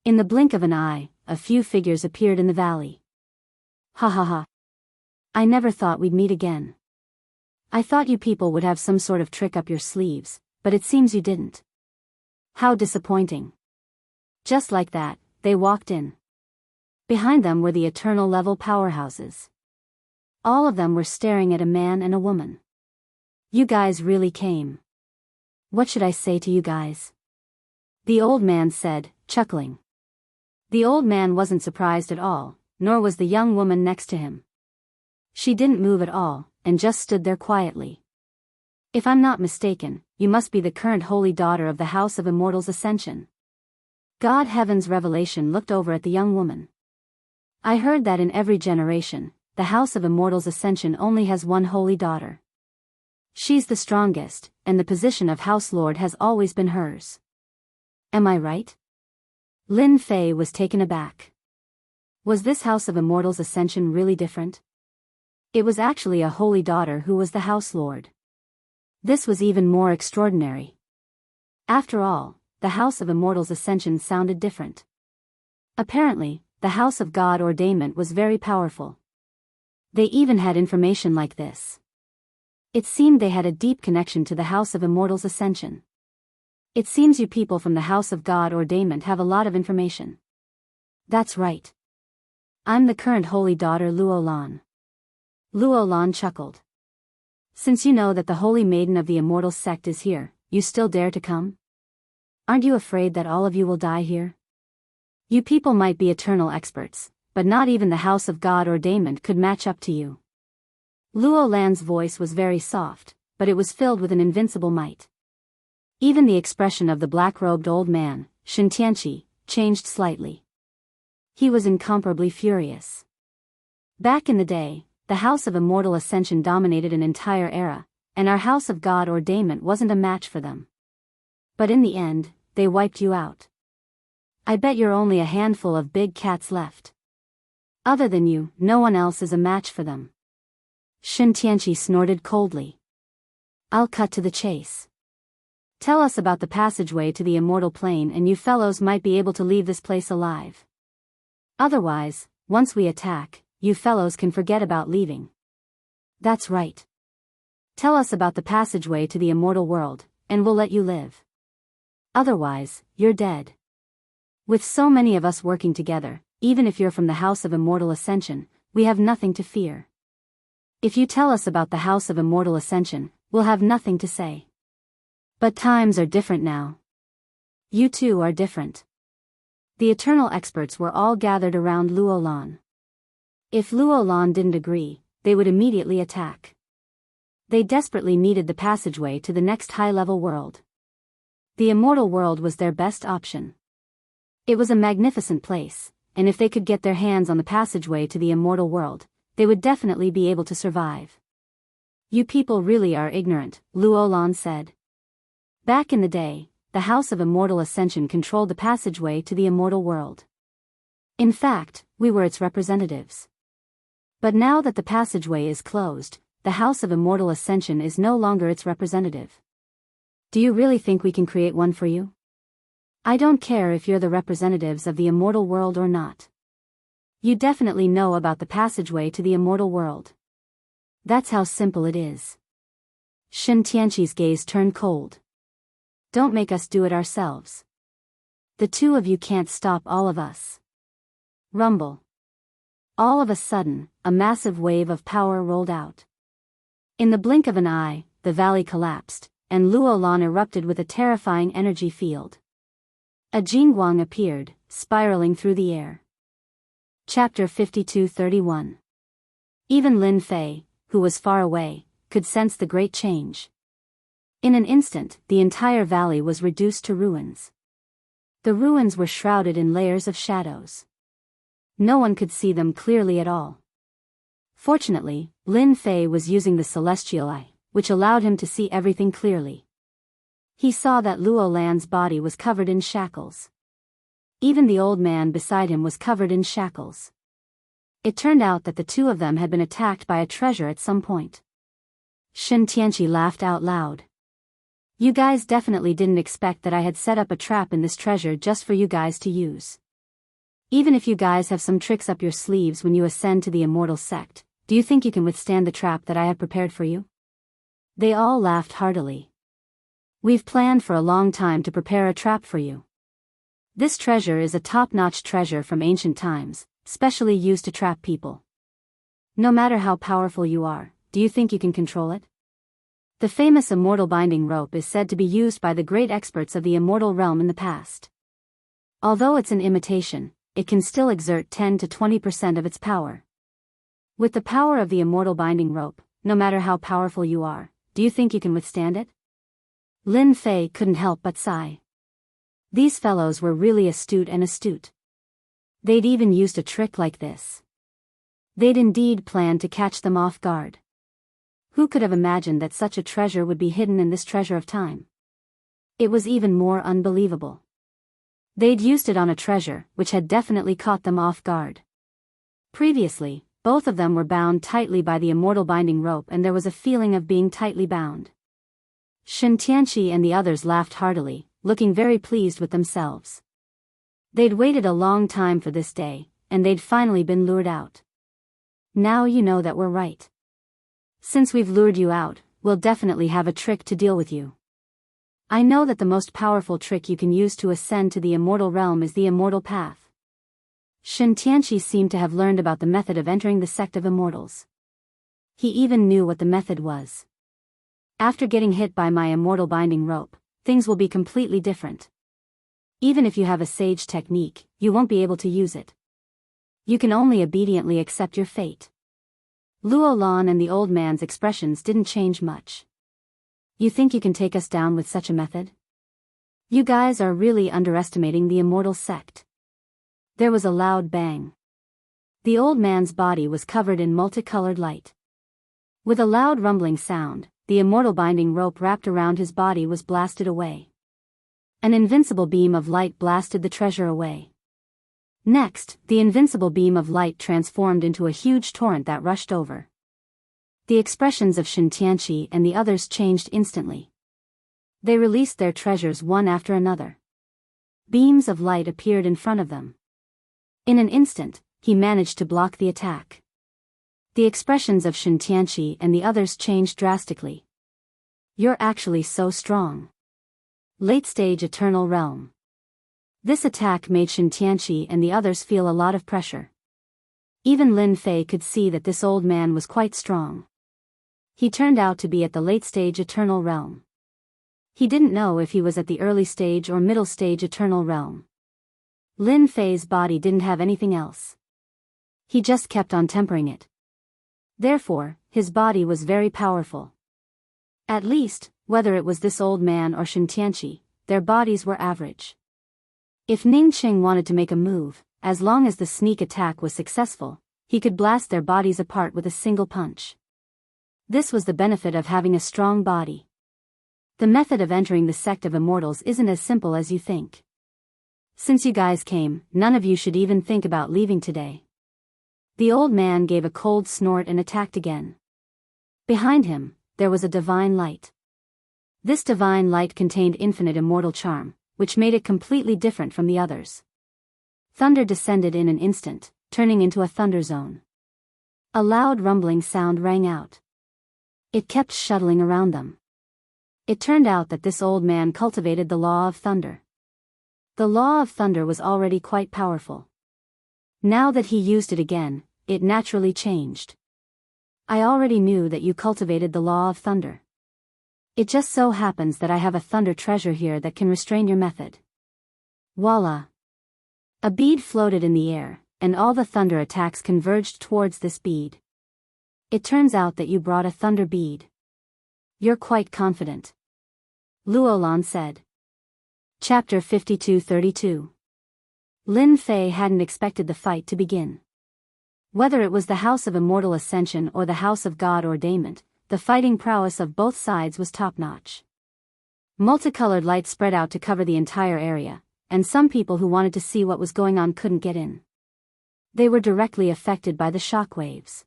In the blink of an eye, a few figures appeared in the valley. Ha ha ha. I never thought we'd meet again. I thought you people would have some sort of trick up your sleeves, but it seems you didn't. How disappointing. Just like that, they walked in. Behind them were the eternal level powerhouses. All of them were staring at a man and a woman. You guys really came. What should I say to you guys? The old man said, chuckling. The old man wasn't surprised at all, nor was the young woman next to him. She didn't move at all, and just stood there quietly. If I'm not mistaken, you must be the current holy daughter of the House of Immortals Ascension. God Heaven's Revelation looked over at the young woman. I heard that in every generation, the House of Immortals Ascension only has one holy daughter. She's the strongest, and the position of House Lord has always been hers. Am I right? Lin Fei was taken aback. Was this House of Immortals Ascension really different? It was actually a holy daughter who was the House Lord. This was even more extraordinary. After all, the House of Immortals Ascension sounded different. Apparently, the House of God Ordainment was very powerful. They even had information like this. It seemed they had a deep connection to the House of Immortals Ascension. It seems you people from the House of God Ordainment have a lot of information. That's right. I'm the current holy daughter Luolan. Luolan chuckled. Since you know that the holy maiden of the Immortal sect is here, you still dare to come? Aren't you afraid that all of you will die here? You people might be eternal experts, but not even the House of God Ordainment could match up to you. Luolan's voice was very soft, but it was filled with an invincible might. Even the expression of the black-robed old man, Xianxia, changed slightly. He was incomparably furious. Back in the day, the House of Immortal Ascension dominated an entire era, and our House of God Ordainment wasn't a match for them. But in the end, they wiped you out. I bet you're only a handful of big cats left. Other than you, no one else is a match for them. Xianxia snorted coldly. I'll cut to the chase. Tell us about the passageway to the immortal plane and you fellows might be able to leave this place alive. Otherwise, once we attack, you fellows can forget about leaving. That's right. Tell us about the passageway to the immortal world, and we'll let you live. Otherwise, you're dead. With so many of us working together, even if you're from the House of Immortal Ascension, we have nothing to fear. If you tell us about the House of Immortal Ascension, we'll have nothing to say. But times are different now. You two are different. The eternal experts were all gathered around Luolan. If Luolan didn't agree, they would immediately attack. They desperately needed the passageway to the next high-level world. The immortal world was their best option. It was a magnificent place, and if they could get their hands on the passageway to the immortal world, they would definitely be able to survive. You people really are ignorant, Luolan said. Back in the day, the House of Immortal Ascension controlled the passageway to the immortal world. In fact, we were its representatives. But now that the passageway is closed, the House of Immortal Ascension is no longer its representative. Do you really think we can create one for you? I don't care if you're the representatives of the immortal world or not. You definitely know about the passageway to the immortal world. That's how simple it is. Xianxia's gaze turned cold. Don't make us do it ourselves. The two of you can't stop all of us. Rumble. All of a sudden, a massive wave of power rolled out. In the blink of an eye, the valley collapsed, and Luolan erupted with a terrifying energy field. A Jingguang appeared, spiraling through the air. Chapter 52-31. Even Lin Fei, who was far away, could sense the great change. In an instant, the entire valley was reduced to ruins. The ruins were shrouded in layers of shadows. No one could see them clearly at all. Fortunately, Lin Fei was using the celestial eye, which allowed him to see everything clearly. He saw that Luolan's body was covered in shackles. Even the old man beside him was covered in shackles. It turned out that the two of them had been attacked by a treasure at some point. Xianxia laughed out loud. You guys definitely didn't expect that I had set up a trap in this treasure just for you guys to use. Even if you guys have some tricks up your sleeves when you ascend to the immortal sect, do you think you can withstand the trap that I have prepared for you? They all laughed heartily. We've planned for a long time to prepare a trap for you. This treasure is a top-notch treasure from ancient times, specially used to trap people. No matter how powerful you are, do you think you can control it? The famous immortal binding rope is said to be used by the great experts of the immortal realm in the past. Although it's an imitation, it can still exert 10 to 20% of its power. With the power of the immortal binding rope, no matter how powerful you are, do you think you can withstand it? Lin Fei couldn't help but sigh. These fellows were really astute. They'd even used a trick like this. They'd indeed planned to catch them off guard. Who could have imagined that such a treasure would be hidden in this treasure of time? It was even more unbelievable. They'd used it on a treasure which had definitely caught them off guard. Previously, both of them were bound tightly by the immortal binding rope, and there was a feeling of being tightly bound. Xianxia and the others laughed heartily, looking very pleased with themselves. They'd waited a long time for this day, and they'd finally been lured out. Now you know that we're right. Since we've lured you out, we'll definitely have a trick to deal with you. I know that the most powerful trick you can use to ascend to the immortal realm is the immortal path. Xianxia seemed to have learned about the method of entering the sect of immortals. He even knew what the method was. After getting hit by my immortal binding rope, things will be completely different. Even if you have a sage technique, you won't be able to use it. You can only obediently accept your fate. Luolan and the old man's expressions didn't change much. You think you can take us down with such a method? You guys are really underestimating the immortal sect. There was a loud bang. The old man's body was covered in multicolored light. With a loud rumbling sound, the immortal binding rope wrapped around his body was blasted away. An invincible beam of light blasted the treasure away. Next, the invincible beam of light transformed into a huge torrent that rushed over. The expressions of Xianxia and the others changed instantly. They released their treasures one after another. Beams of light appeared in front of them. In an instant, he managed to block the attack. The expressions of Xianxia and the others changed drastically. You're actually so strong. Late-stage Eternal Realm. This attack made Xianxia and the others feel a lot of pressure. Even Lin Fei could see that this old man was quite strong. He turned out to be at the late-stage Eternal Realm. He didn't know if he was at the early stage or middle stage Eternal Realm. Lin Fei's body didn't have anything else. He just kept on tempering it. Therefore, his body was very powerful. At least, whether it was this old man or Xianxia, their bodies were average. If Ningqing wanted to make a move, as long as the sneak attack was successful, he could blast their bodies apart with a single punch. This was the benefit of having a strong body. The method of entering the sect of immortals isn't as simple as you think. Since you guys came, none of you should even think about leaving today. The old man gave a cold snort and attacked again. Behind him, there was a divine light. This divine light contained infinite immortal charm, which made it completely different from the others. Thunder descended in an instant, turning into a thunder zone. A loud rumbling sound rang out. It kept shuttling around them. It turned out that this old man cultivated the law of thunder. The law of thunder was already quite powerful. Now that he used it again, it naturally changed. I already knew that you cultivated the law of thunder. It just so happens that I have a thunder treasure here that can restrain your method. Voila! A bead floated in the air, and all the thunder attacks converged towards this bead. It turns out that you brought a thunder bead. You're quite confident. Luolan said. Chapter 52-32. Lin Fei hadn't expected the fight to begin. Whether it was the House of Immortal Ascension or the House of God Ordainment, the fighting prowess of both sides was top-notch. Multicolored light spread out to cover the entire area, and some people who wanted to see what was going on couldn't get in. They were directly affected by the shock waves.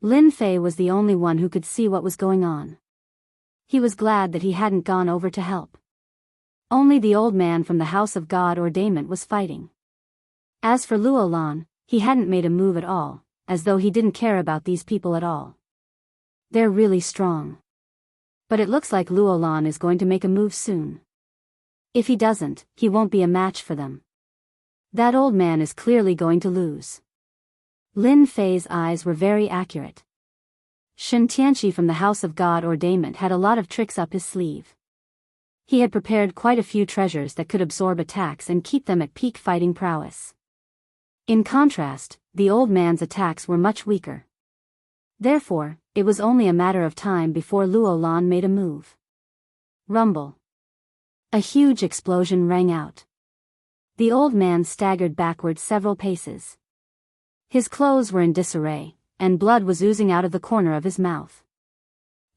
Lin Fei was the only one who could see what was going on. He was glad that he hadn't gone over to help. Only the old man from the House of God Ordainment was fighting. As for Luolan, he hadn't made a move at all, as though he didn't care about these people at all. They're really strong. But it looks like Luolan is going to make a move soon. If he doesn't, he won't be a match for them. That old man is clearly going to lose. Lin Fei's eyes were very accurate. Xianxia from the House of God Ordainment had a lot of tricks up his sleeve. He had prepared quite a few treasures that could absorb attacks and keep them at peak fighting prowess. In contrast, the old man's attacks were much weaker. Therefore, it was only a matter of time before Luolan made a move. Rumble. A huge explosion rang out. The old man staggered backward several paces. His clothes were in disarray, and blood was oozing out of the corner of his mouth.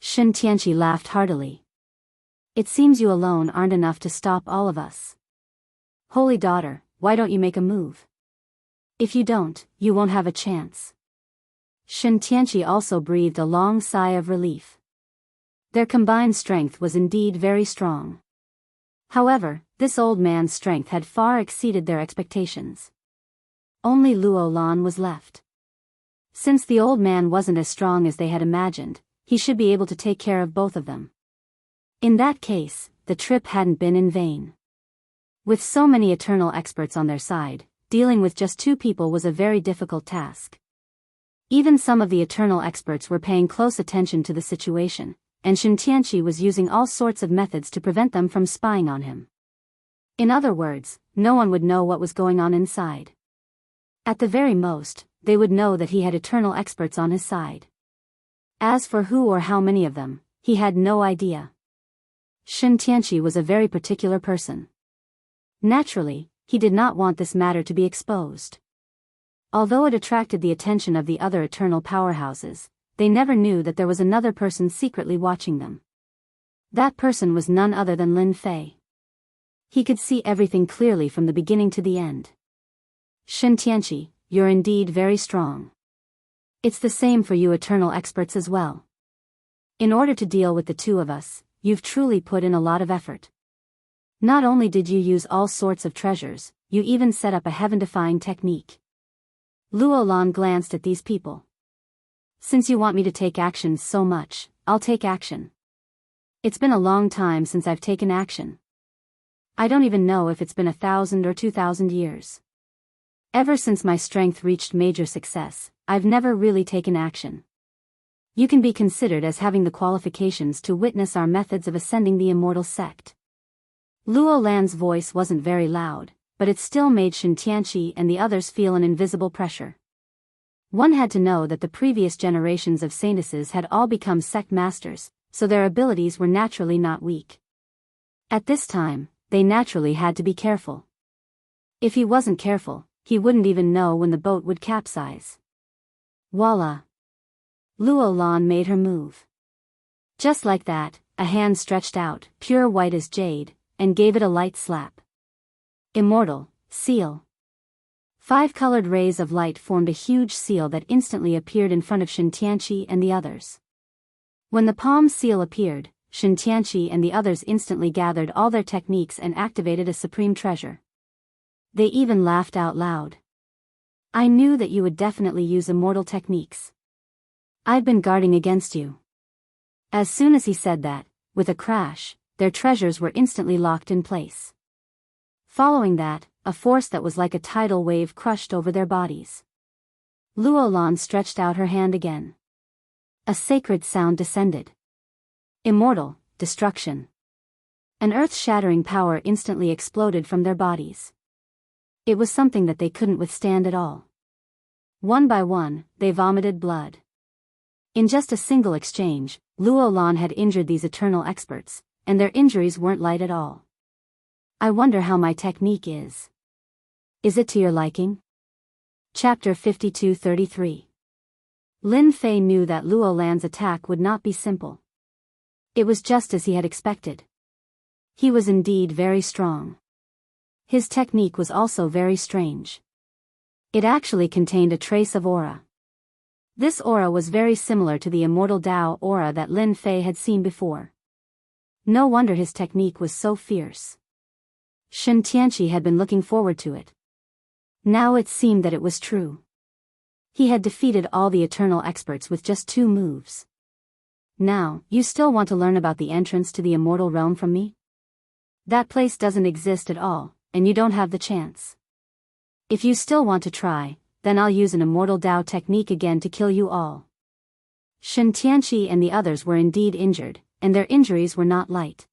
Xianxia laughed heartily. It seems you alone aren't enough to stop all of us. Holy daughter, why don't you make a move? If you don't, you won't have a chance. Xianxia also breathed a long sigh of relief. Their combined strength was indeed very strong. However, this old man's strength had far exceeded their expectations. Only Luolan was left. Since the old man wasn't as strong as they had imagined, he should be able to take care of both of them. In that case, the trip hadn't been in vain. With so many eternal experts on their side, dealing with just two people was a very difficult task. Even some of the eternal experts were paying close attention to the situation, and Xianxia was using all sorts of methods to prevent them from spying on him. In other words, no one would know what was going on inside. At the very most, they would know that he had eternal experts on his side. As for who or how many of them, he had no idea. Xianxia was a very particular person. Naturally, he did not want this matter to be exposed. Although it attracted the attention of the other eternal powerhouses, they never knew that there was another person secretly watching them. That person was none other than Lin Fei. He could see everything clearly from the beginning to the end. Xianxia, you're indeed very strong. It's the same for you eternal experts as well. In order to deal with the two of us, you've truly put in a lot of effort. Not only did you use all sorts of treasures, you even set up a heaven-defying technique. Luolan glanced at these people. Since you want me to take action so much, I'll take action. It's been a long time since I've taken action. I don't even know if it's been 1,000 or 2,000 years. Ever since my strength reached major success, I've never really taken action. You can be considered as having the qualifications to witness our methods of ascending the immortal sect. Luolan's voice wasn't very loud, but it still made Xianxia and the others feel an invisible pressure. One had to know that the previous generations of saintesses had all become sect masters, so their abilities were naturally not weak. At this time, they naturally had to be careful. If he wasn't careful, he wouldn't even know when the boat would capsize. Voila! Luolan made her move. Just like that, a hand stretched out, pure white as jade, and gave it a light slap. Immortal, seal. 5 colored rays of light formed a huge seal that instantly appeared in front of Xianxia and the others. When the palm seal appeared, Xianxia and the others instantly gathered all their techniques and activated a supreme treasure. They even laughed out loud. I knew that you would definitely use immortal techniques. I've been guarding against you. As soon as he said that, with a crash, their treasures were instantly locked in place. Following that, a force that was like a tidal wave crushed over their bodies. Luolan stretched out her hand again. A sacred sound descended. Immortal, destruction. An earth-shattering power instantly exploded from their bodies. It was something that they couldn't withstand at all. One by one, they vomited blood. In just a single exchange, Luolan had injured these eternal experts, and their injuries weren't light at all. I wonder how my technique is. Is it to your liking? Chapter 52-33. Lin Fei knew that Luolan's attack would not be simple. It was just as he had expected. He was indeed very strong. His technique was also very strange. It actually contained a trace of aura. This aura was very similar to the immortal Dao aura that Lin Fei had seen before. No wonder his technique was so fierce. Xianxia had been looking forward to it. Now it seemed that it was true. He had defeated all the eternal experts with just 2 moves. Now, you still want to learn about the entrance to the immortal realm from me? That place doesn't exist at all, and you don't have the chance. If you still want to try, then I'll use an immortal Dao technique again to kill you all. Xianxia and the others were indeed injured, and their injuries were not light.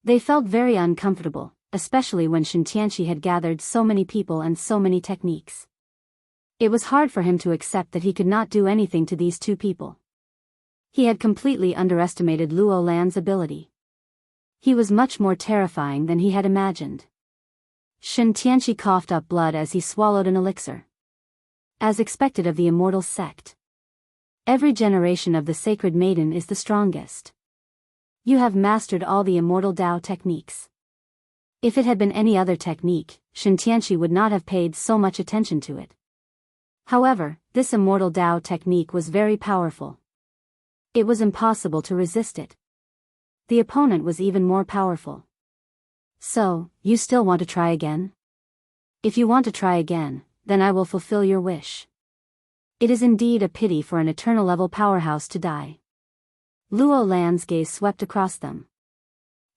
They felt very uncomfortable, especially when Xianxia had gathered so many people and so many techniques. It was hard for him to accept that he could not do anything to these 2 people. He had completely underestimated Luolan's ability. He was much more terrifying than he had imagined. Xianxia coughed up blood as he swallowed an elixir. As expected of the immortal sect. Every generation of the sacred maiden is the strongest. You have mastered all the immortal Dao techniques. If it had been any other technique, Xianxia would not have paid so much attention to it. However, this immortal Dao technique was very powerful. It was impossible to resist it. The opponent was even more powerful. So, you still want to try again? If you want to try again, then I will fulfill your wish. It is indeed a pity for an eternal level powerhouse to die. Luolan's gaze swept across them.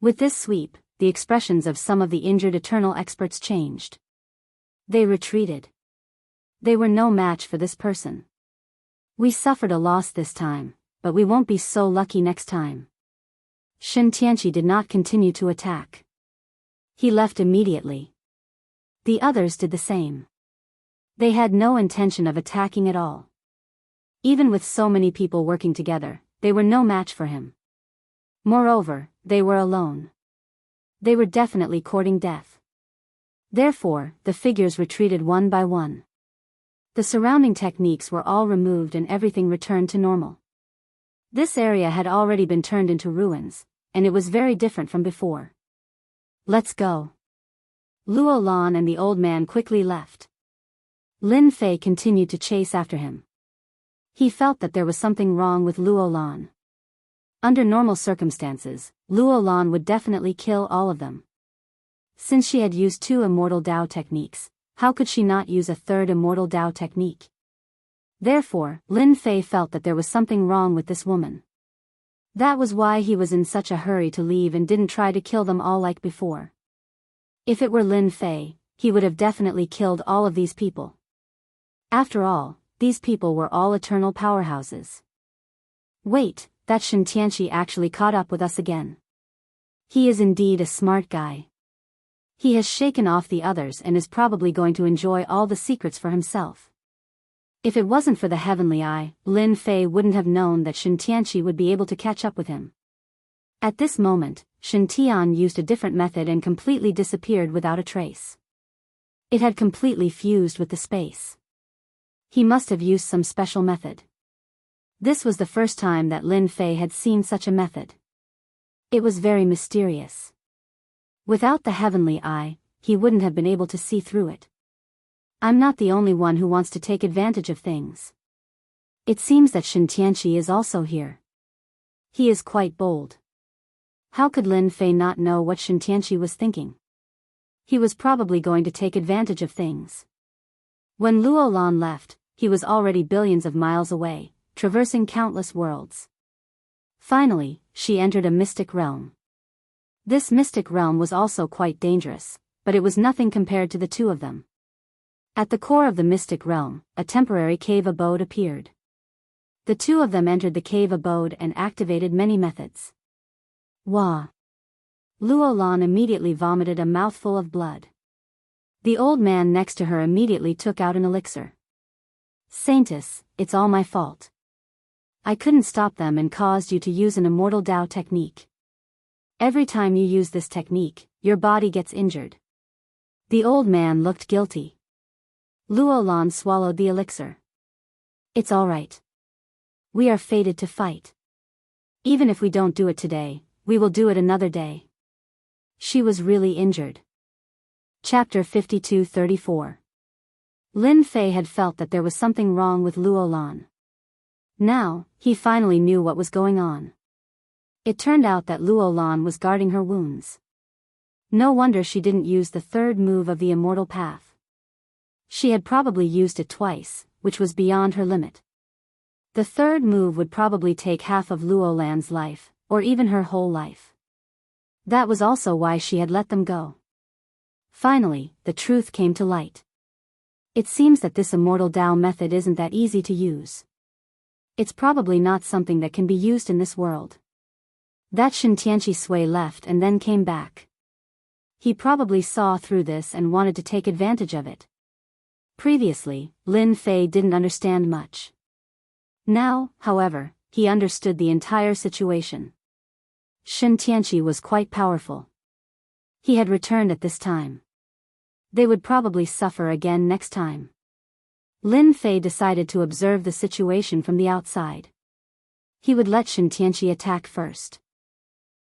With this sweep, the expressions of some of the injured eternal experts changed. They retreated. They were no match for this person. We suffered a loss this time, but we won't be so lucky next time. Xianxia did not continue to attack. He left immediately. The others did the same. They had no intention of attacking at all. Even with so many people working together, they were no match for him. Moreover, they were alone. They were definitely courting death. Therefore, the figures retreated one by one. The surrounding techniques were all removed and everything returned to normal. This area had already been turned into ruins, and it was very different from before. Let's go. Luolan and the old man quickly left. Lin Fei continued to chase after him. He felt that there was something wrong with Luolan. Under normal circumstances, Luolan would definitely kill all of them. Since she had used 2 immortal Dao techniques, how could she not use a 3rd immortal Dao technique? Therefore, Lin Fei felt that there was something wrong with this woman. That was why he was in such a hurry to leave and didn't try to kill them all like before. If it were Lin Fei, he would have definitely killed all of these people. After all, these people were all eternal powerhouses. Wait, that Xianxia actually caught up with us again. He is indeed a smart guy. He has shaken off the others and is probably going to enjoy all the secrets for himself. If it wasn't for the heavenly eye, Lin Fei wouldn't have known that Xianxia would be able to catch up with him. At this moment, Xiantian used a different method and completely disappeared without a trace. It had completely fused with the space. He must have used some special method. This was the first time that Lin Fei had seen such a method. It was very mysterious. Without the heavenly eye, he wouldn't have been able to see through it. I'm not the only one who wants to take advantage of things. It seems that Xianxia is also here. He is quite bold. How could Lin Fei not know what Xianxia was thinking? He was probably going to take advantage of things. When Luo Lan left, he was already billions of miles away, traversing countless worlds. Finally, she entered a mystic realm. This mystic realm was also quite dangerous, but it was nothing compared to the two of them. At the core of the mystic realm, a temporary cave abode appeared. The two of them entered the cave abode and activated many methods. Wah! Luo Lan immediately vomited a mouthful of blood. The old man next to her immediately took out an elixir. Saintess, it's all my fault. I couldn't stop them and caused you to use an immortal Dao technique. Every time you use this technique, your body gets injured. The old man looked guilty. Luo Lan swallowed the elixir. It's all right. We are fated to fight. Even if we don't do it today, we will do it another day. She was really injured. Chapter 52-34. Lin Fei had felt that there was something wrong with Luo Lan. Now, he finally knew what was going on. It turned out that Luo Lan was guarding her wounds. No wonder she didn't use the third move of the immortal path. She had probably used it twice, which was beyond her limit. The third move would probably take half of Luo Lan's life, or even her whole life. That was also why she had let them go. Finally, the truth came to light. It seems that this immortal Dao method isn't that easy to use. It's probably not something that can be used in this world. That Xianxia Sui left and then came back. He probably saw through this and wanted to take advantage of it. Previously, Lin Fei didn't understand much. Now, however, he understood the entire situation. Xianxia was quite powerful. He had returned at this time. They would probably suffer again next time. Lin Fei decided to observe the situation from the outside. He would let Xianxia attack first.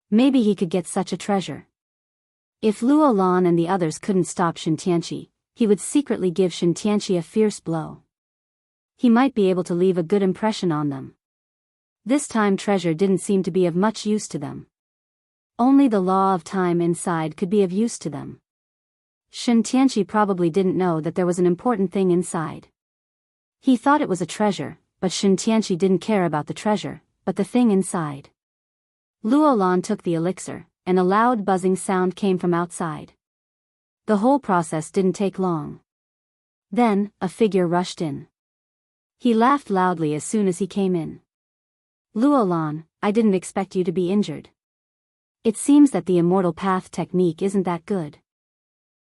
Maybe he could get such a treasure. If Luo Lan and the others couldn't stop Xianxia, he would secretly give Xianxia a fierce blow. He might be able to leave a good impression on them. This time treasure didn't seem to be of much use to them. Only the law of time inside could be of use to them. Xianxia probably didn't know that there was an important thing inside. He thought it was a treasure, but Xianxia didn't care about the treasure, but the thing inside. Luo Lan took the elixir, and a loud buzzing sound came from outside. The whole process didn't take long. Then, a figure rushed in. He laughed loudly as soon as he came in. Luo Lan, I didn't expect you to be injured. It seems that the immortal path technique isn't that good.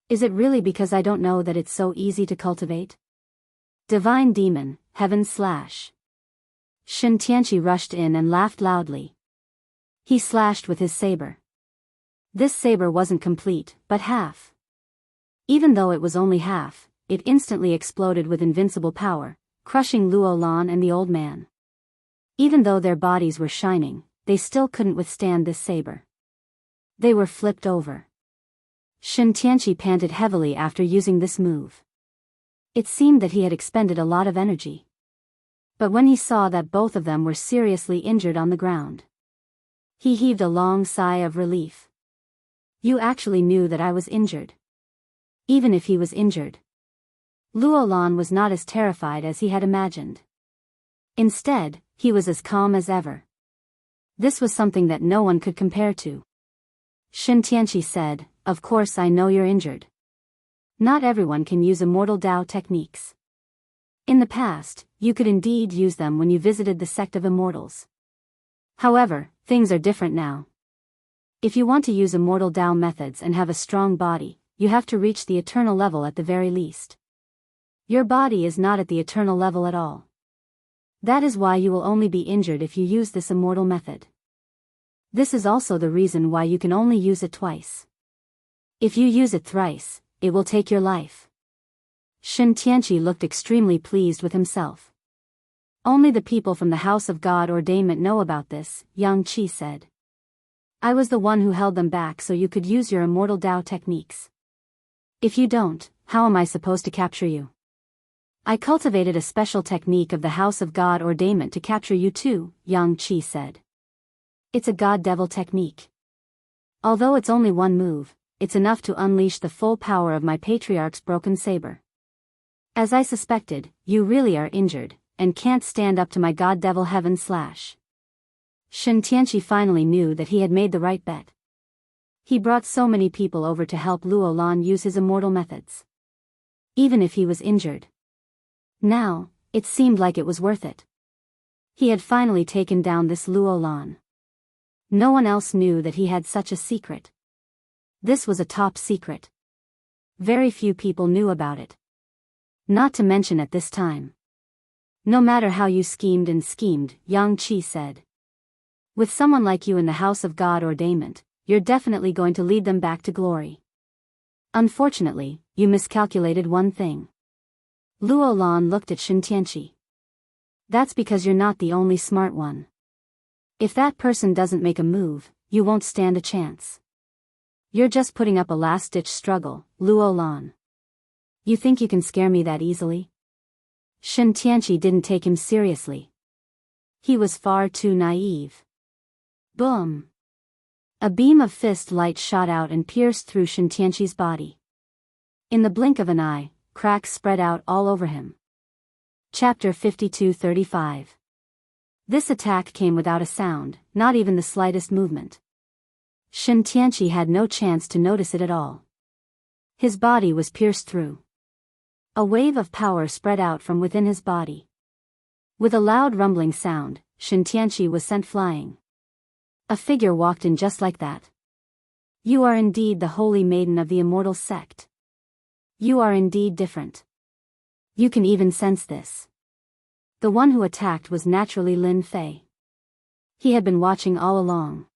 Is it really because I don't know that it's so easy to cultivate? Divine Demon, Heaven Slash. Xianxia rushed in and laughed loudly. He slashed with his saber. This saber wasn't complete, but half. Even though it was only half, it instantly exploded with invincible power, crushing Luo Lan and the old man. Even though their bodies were shining, they still couldn't withstand this saber. They were flipped over. Xianxia panted heavily after using this move. It seemed that he had expended a lot of energy. But when he saw that both of them were seriously injured on the ground, he heaved a long sigh of relief. You actually knew that I was injured. Even if he was injured, Luo Lan was not as terrified as he had imagined. Instead, he was as calm as ever. This was something that no one could compare to. Xianxia said, Of course I know you're injured. Not everyone can use immortal Dao techniques. In the past, you could indeed use them when you visited the sect of immortals. However, things are different now. If you want to use immortal Dao methods and have a strong body, you have to reach the eternal level at the very least. Your body is not at the eternal level at all. That is why you will only be injured if you use this immortal method. This is also the reason why you can only use it twice. If you use it thrice, it will take your life. Xianxia looked extremely pleased with himself. Only the people from the House of God Ordainment know about this, Jianghu said. I was the one who held them back so you could use your immortal Dao techniques. If you don't, how am I supposed to capture you? I cultivated a special technique of the House of God Ordainment to capture you too, Jianghu said. It's a God-Devil technique. Although it's only one move, it's enough to unleash the full power of my patriarch's broken saber. As I suspected, you really are injured, and can't stand up to my god devil heaven slash. Xianxia finally knew that he had made the right bet. He brought so many people over to help Luo Lan use his immortal methods. Even if he was injured. Now, it seemed like it was worth it. He had finally taken down this Luo Lan. No one else knew that he had such a secret. This was a top secret. Very few people knew about it. Not to mention at this time. No matter how you schemed and schemed, Xianxia said. With someone like you in the house of God ordainment, you're definitely going to lead them back to glory. Unfortunately, you miscalculated one thing. Luo Lan looked at Xianxia. That's because you're not the only smart one. If that person doesn't make a move, you won't stand a chance. You're just putting up a last-ditch struggle, Luo Lan. You think you can scare me that easily? Xianxia didn't take him seriously. He was far too naive. Boom! A beam of fist light shot out and pierced through Xianxia's body. In the blink of an eye, cracks spread out all over him. Chapter 52-35. This attack came without a sound, not even the slightest movement. Xianxia had no chance to notice it at all. His body was pierced through. A wave of power spread out from within his body. With a loud rumbling sound, Xianxia was sent flying. A figure walked in just like that. You are indeed the holy maiden of the immortal sect. You are indeed different. You can even sense this. The one who attacked was naturally Lin Fei. He had been watching all along.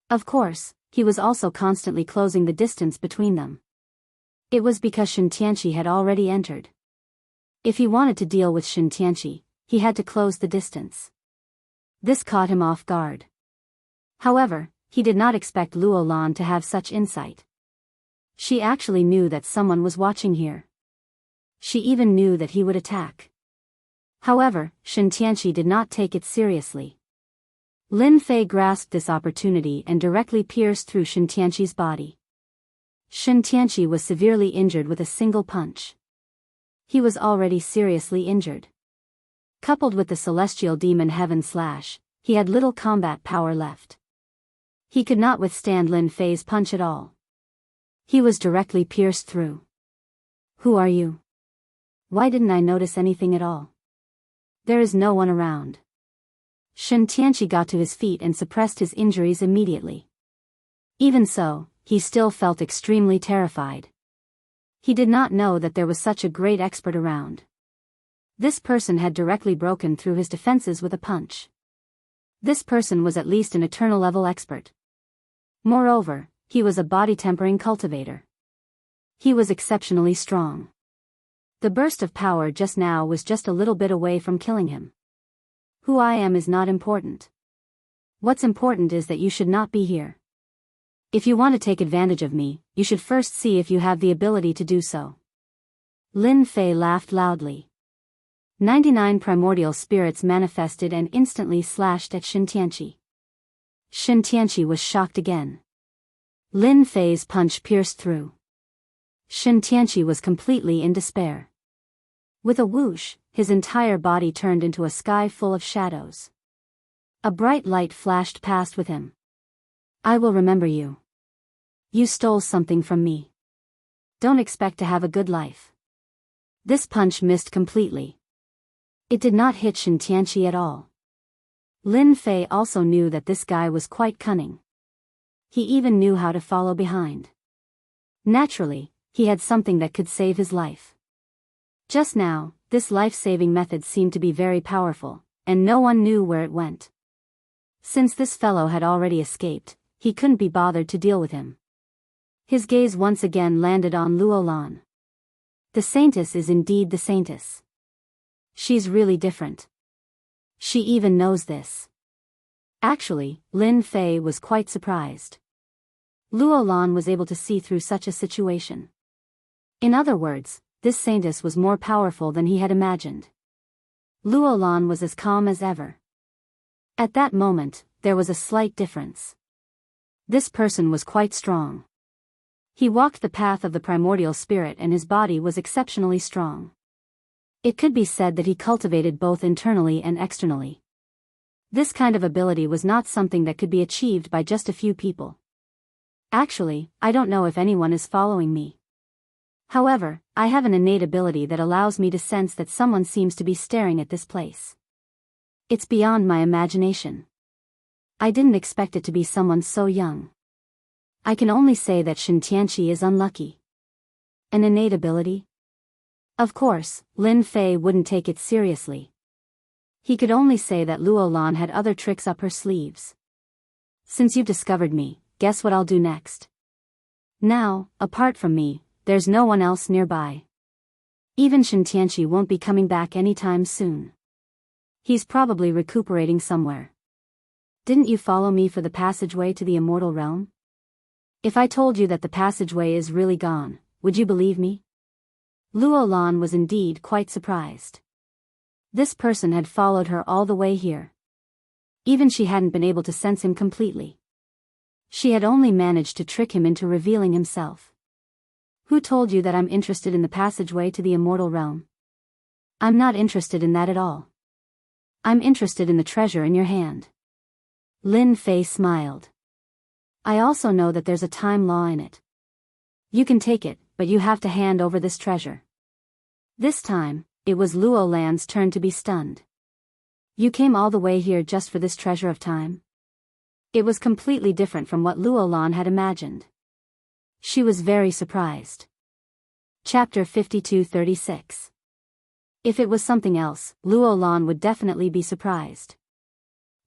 Of course, he was also constantly closing the distance between them. It was because Xianxia had already entered. If he wanted to deal with Xianxia, he had to close the distance. This caught him off guard. However, he did not expect Luo Lan to have such insight. She actually knew that someone was watching here. She even knew that he would attack. However, Xianxia did not take it seriously. Lin Fei grasped this opportunity and directly pierced through Xianxia's body. Xianxia was severely injured with a single punch. He was already seriously injured. Coupled with the celestial demon heaven slash, he had little combat power left. He could not withstand Lin Fei's punch at all. He was directly pierced through. Who are you? Why didn't I notice anything at all? There is no one around. Xianxia got to his feet and suppressed his injuries immediately. Even so, he still felt extremely terrified. He did not know that there was such a great expert around. This person had directly broken through his defenses with a punch. This person was at least an eternal level expert. Moreover, he was a body-tempering cultivator. He was exceptionally strong. The burst of power just now was just a little bit away from killing him. Who I am is not important. What's important is that you should not be here. If you want to take advantage of me, you should first see if you have the ability to do so. Lin Fei laughed loudly. 99 primordial spirits manifested and instantly slashed at Xianxia. Xianxia was shocked again. Lin Fei's punch pierced through. Xianxia was completely in despair. With a whoosh, his entire body turned into a sky full of shadows. A bright light flashed past with him. I will remember you. You stole something from me. Don't expect to have a good life. This punch missed completely. It did not hit Xianxia at all. Lin Fei also knew that this guy was quite cunning. He even knew how to follow behind. Naturally, he had something that could save his life. Just now, this life-saving method seemed to be very powerful, and no one knew where it went. Since this fellow had already escaped, he couldn't be bothered to deal with him. His gaze once again landed on Luo Lan. The Saintess is indeed the Saintess. She's really different. She even knows this. Actually, Lin Fei was quite surprised. Luo Lan was able to see through such a situation. In other words, this Saintess was more powerful than he had imagined. Luo Lan was as calm as ever. At that moment, there was a slight difference. This person was quite strong. He walked the path of the primordial spirit and his body was exceptionally strong. It could be said that he cultivated both internally and externally. This kind of ability was not something that could be achieved by just a few people. Actually, I don't know if anyone is following me. However, I have an innate ability that allows me to sense that someone seems to be staring at this place. It's beyond my imagination. I didn't expect it to be someone so young. I can only say that Xianxia is unlucky. An innate ability? Of course, Lin Fei wouldn't take it seriously. He could only say that Luo Lan had other tricks up her sleeves. Since you've discovered me, guess what I'll do next? Now, apart from me, there's no one else nearby. Even Xianxia won't be coming back anytime soon. He's probably recuperating somewhere. Didn't you follow me for the passageway to the immortal realm? If I told you that the passageway is really gone, would you believe me? Luo Lan was indeed quite surprised. This person had followed her all the way here. Even she hadn't been able to sense him completely. She had only managed to trick him into revealing himself. Who told you that I'm interested in the passageway to the immortal realm? I'm not interested in that at all. I'm interested in the treasure in your hand. Lin Fei smiled. I also know that there's a time law in it. You can take it, but you have to hand over this treasure. This time, it was Luo Lan's turn to be stunned. You came all the way here just for this treasure of time? It was completely different from what Luo Lan had imagined. She was very surprised. Chapter 52-36. If it was something else, Luo Lan would definitely be surprised.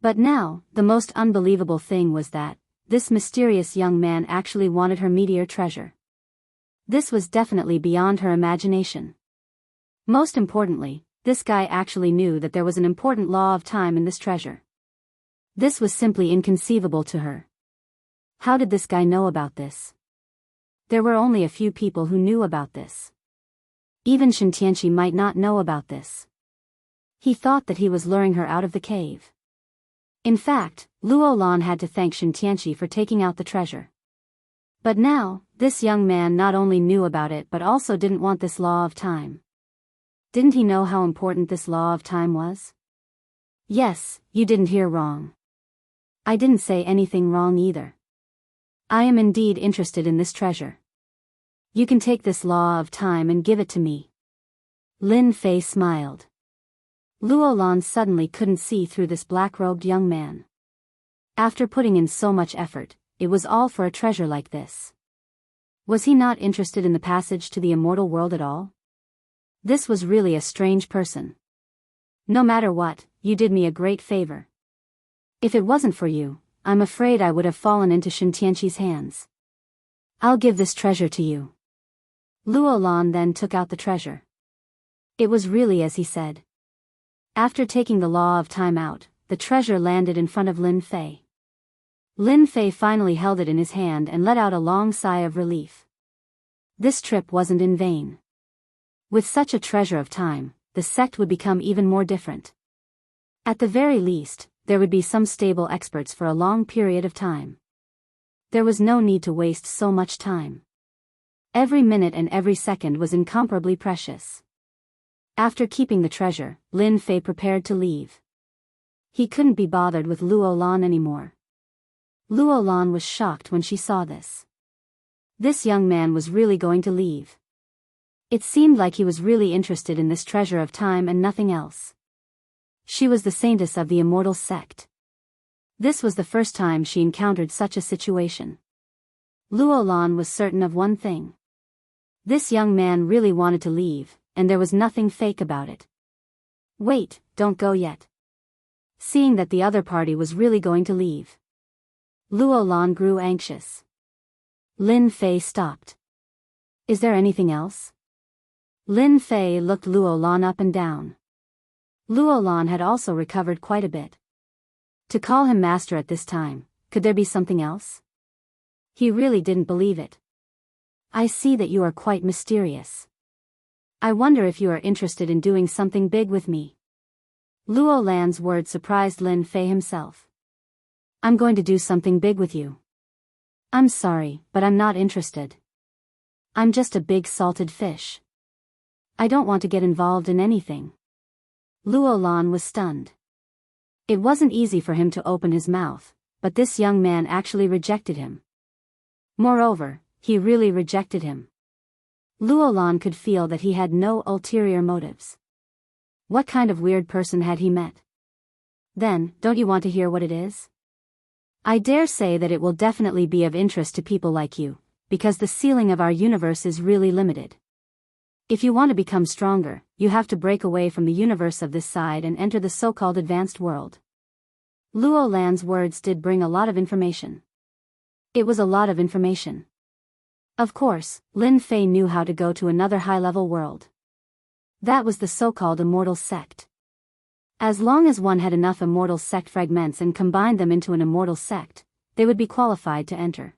But now, the most unbelievable thing was that this mysterious young man actually wanted her meteor treasure. This was definitely beyond her imagination. Most importantly, this guy actually knew that there was an important law of time in this treasure. This was simply inconceivable to her. How did this guy know about this? There were only a few people who knew about this. Even Xianxia might not know about this. He thought that he was luring her out of the cave. In fact, Luo Lan had to thank Xianxia for taking out the treasure. But now, this young man not only knew about it but also didn't want this law of time. Didn't he know how important this law of time was? Yes, you didn't hear wrong. I didn't say anything wrong either. I am indeed interested in this treasure. You can take this law of time and give it to me. Lin Fei smiled. Luo Lan suddenly couldn't see through this black-robed young man. After putting in so much effort, it was all for a treasure like this. Was he not interested in the passage to the immortal world at all? This was really a strange person. No matter what, you did me a great favor. If it wasn't for you, I'm afraid I would have fallen into Xianxia's hands. I'll give this treasure to you. Luo Lan then took out the treasure. It was really as he said. After taking the law of time out, the treasure landed in front of Lin Fei. Lin Fei finally held it in his hand and let out a long sigh of relief. This trip wasn't in vain. With such a treasure of time, the sect would become even more different. At the very least, there would be some stable experts for a long period of time. There was no need to waste so much time. Every minute and every second was incomparably precious. After keeping the treasure, Lin Fei prepared to leave. He couldn't be bothered with Luo Lan anymore. Luo Lan was shocked when she saw this. This young man was really going to leave. It seemed like he was really interested in this treasure of time and nothing else. She was the saintess of the immortal sect. This was the first time she encountered such a situation. Luo Lan was certain of one thing. This young man really wanted to leave, and there was nothing fake about it. Wait, don't go yet. Seeing that the other party was really going to leave, Luo Lan grew anxious. Lin Fei stopped. Is there anything else? Lin Fei looked Luo Lan up and down. Luo Lan had also recovered quite a bit. To call him master at this time, could there be something else? He really didn't believe it. I see that you are quite mysterious. I wonder if you are interested in doing something big with me. Luo Lan's words surprised Lin Fei himself. I'm going to do something big with you. I'm sorry, but I'm not interested. I'm just a big salted fish. I don't want to get involved in anything. Luo Lan was stunned. It wasn't easy for him to open his mouth, but this young man actually rejected him. Moreover, he really rejected him. Luo Lan could feel that he had no ulterior motives. What kind of weird person had he met? Then, don't you want to hear what it is? I dare say that it will definitely be of interest to people like you, because the ceiling of our universe is really limited. If you want to become stronger, you have to break away from the universe of this side and enter the so-called advanced world. Luo Lan's words did bring a lot of information. It was a lot of information. Of course, Lin Fei knew how to go to another high-level world. That was the so-called immortal sect. As long as one had enough immortal sect fragments and combined them into an immortal sect, they would be qualified to enter.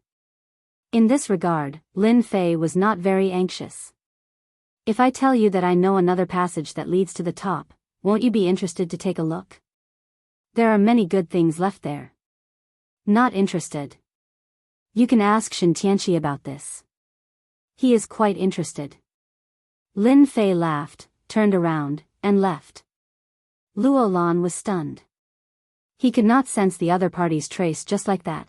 In this regard, Lin Fei was not very anxious. If I tell you that I know another passage that leads to the top, won't you be interested to take a look? There are many good things left there. Not interested. You can ask Xianxia about this. He is quite interested. Lin Fei laughed, turned around, and left. Luo Lan was stunned. He could not sense the other party's trace just like that.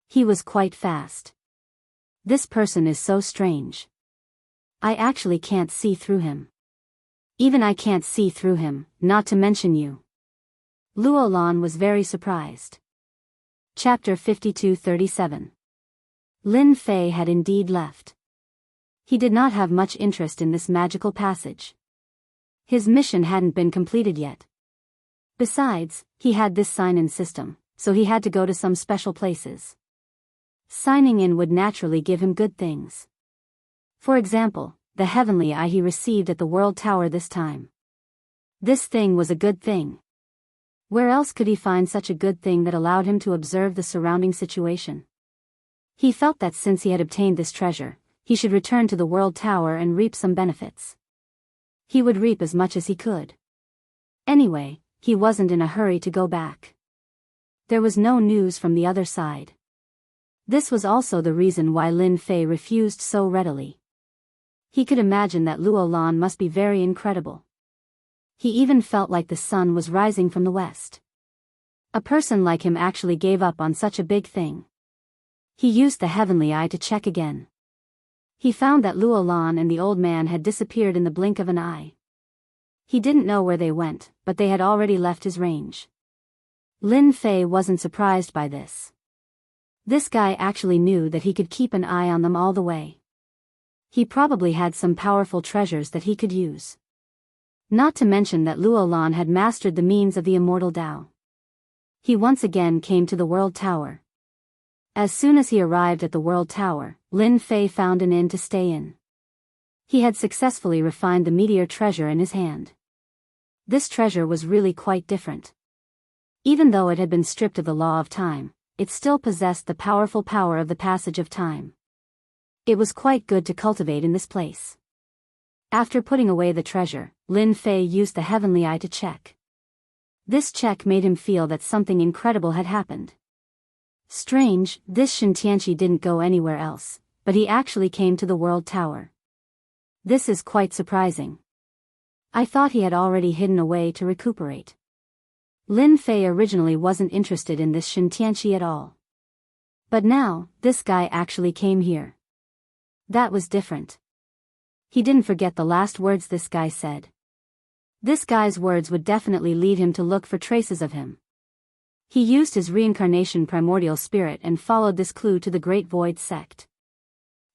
He was quite fast. This person is so strange. I actually can't see through him. Even I can't see through him, not to mention you. Luo Lan was very surprised. Chapter 52-37. Lin Fei had indeed left. He did not have much interest in this magical passage. His mission hadn't been completed yet. Besides, he had this sign-in system, so he had to go to some special places. Signing in would naturally give him good things. For example, the heavenly eye he received at the World Tower this time. This thing was a good thing. Where else could he find such a good thing that allowed him to observe the surrounding situation? He felt that since he had obtained this treasure, he should return to the World Tower and reap some benefits. He would reap as much as he could. Anyway, he wasn't in a hurry to go back. There was no news from the other side. This was also the reason why Lin Fei refused so readily. He could imagine that Luo Lan must be very incredible. He even felt like the sun was rising from the west. A person like him actually gave up on such a big thing. He used the heavenly eye to check again. He found that Luo Lan and the old man had disappeared in the blink of an eye. He didn't know where they went, but they had already left his range. Lin Fei wasn't surprised by this. This guy actually knew that he could keep an eye on them all the way. He probably had some powerful treasures that he could use. Not to mention that Luo Lan had mastered the means of the immortal Tao. He once again came to the World Tower. As soon as he arrived at the World Tower, Lin Fei found an inn to stay in. He had successfully refined the meteor treasure in his hand. This treasure was really quite different. Even though it had been stripped of the law of time, it still possessed the powerful power of the passage of time. It was quite good to cultivate in this place. After putting away the treasure, Lin Fei used the heavenly eye to check. This check made him feel that something incredible had happened. Strange, this Xianxia didn't go anywhere else, but he actually came to the World Tower. This is quite surprising. I thought he had already hidden away to recuperate. Lin Fei originally wasn't interested in this Xianxia at all. But now, this guy actually came here. That was different. He didn't forget the last words this guy said. This guy's words would definitely lead him to look for traces of him. He used his reincarnation primordial spirit and followed this clue to the Great Void sect.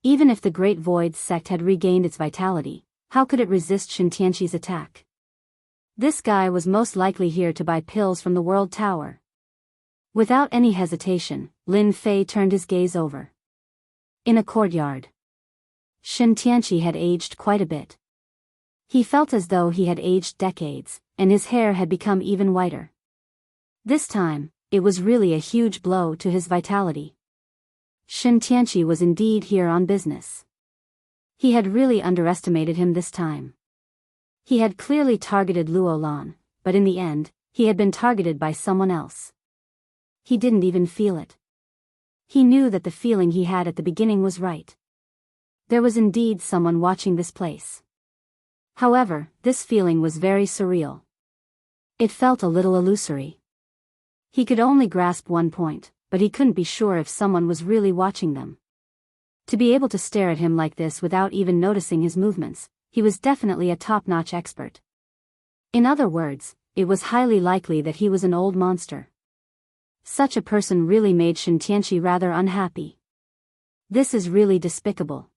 Even if the Great Void sect had regained its vitality, how could it resist Xianxia's attack? This guy was most likely here to buy pills from the World Tower. Without any hesitation, Lin Fei turned his gaze over. In a courtyard. Xianxia had aged quite a bit. He felt as though he had aged decades, and his hair had become even whiter. This time, it was really a huge blow to his vitality. Xianxia was indeed here on business. He had really underestimated him this time. He had clearly targeted Luo Lan, but in the end, he had been targeted by someone else. He didn't even feel it. He knew that the feeling he had at the beginning was right. There was indeed someone watching this place. However, this feeling was very surreal. It felt a little illusory. He could only grasp one point, but he couldn't be sure if someone was really watching them. To be able to stare at him like this without even noticing his movements, he was definitely a top-notch expert. In other words, it was highly likely that he was an old monster. Such a person really made Xianxia rather unhappy. This is really despicable.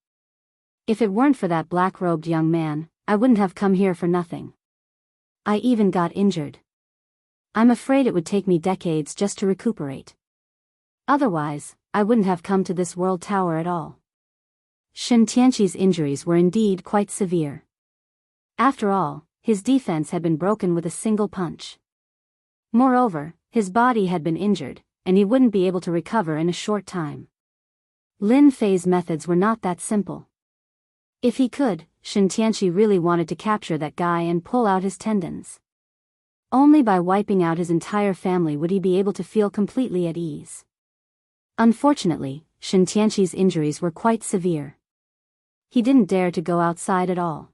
If it weren't for that black-robed young man, I wouldn't have come here for nothing. I even got injured. I'm afraid it would take me decades just to recuperate. Otherwise, I wouldn't have come to this world tower at all. Xianxia's injuries were indeed quite severe. After all, his defense had been broken with a single punch. Moreover, his body had been injured, and he wouldn't be able to recover in a short time. Lin Fei's methods were not that simple. If he could, Xianxia really wanted to capture that guy and pull out his tendons. Only by wiping out his entire family would he be able to feel completely at ease. Unfortunately, Xianxia's injuries were quite severe. He didn't dare to go outside at all.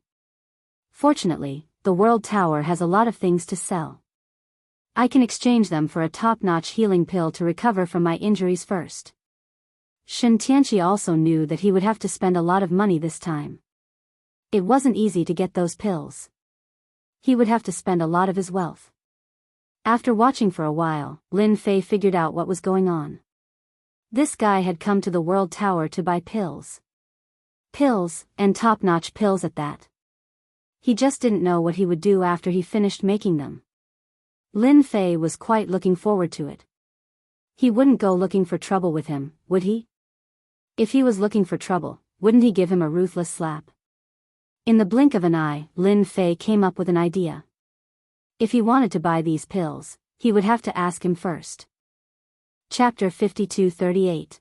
Fortunately, the World Tower has a lot of things to sell. I can exchange them for a top-notch healing pill to recover from my injuries first. Xianxia also knew that he would have to spend a lot of money this time. It wasn't easy to get those pills. He would have to spend a lot of his wealth. After watching for a while, Lin Fei figured out what was going on. This guy had come to the World Tower to buy pills. Pills, and top-notch pills at that. He just didn't know what he would do after he finished making them. Lin Fei was quite looking forward to it. He wouldn't go looking for trouble with him, would he? If he was looking for trouble, wouldn't he give him a ruthless slap? In the blink of an eye, Lin Fei came up with an idea. If he wanted to buy these pills, he would have to ask him first. Chapter 52:38.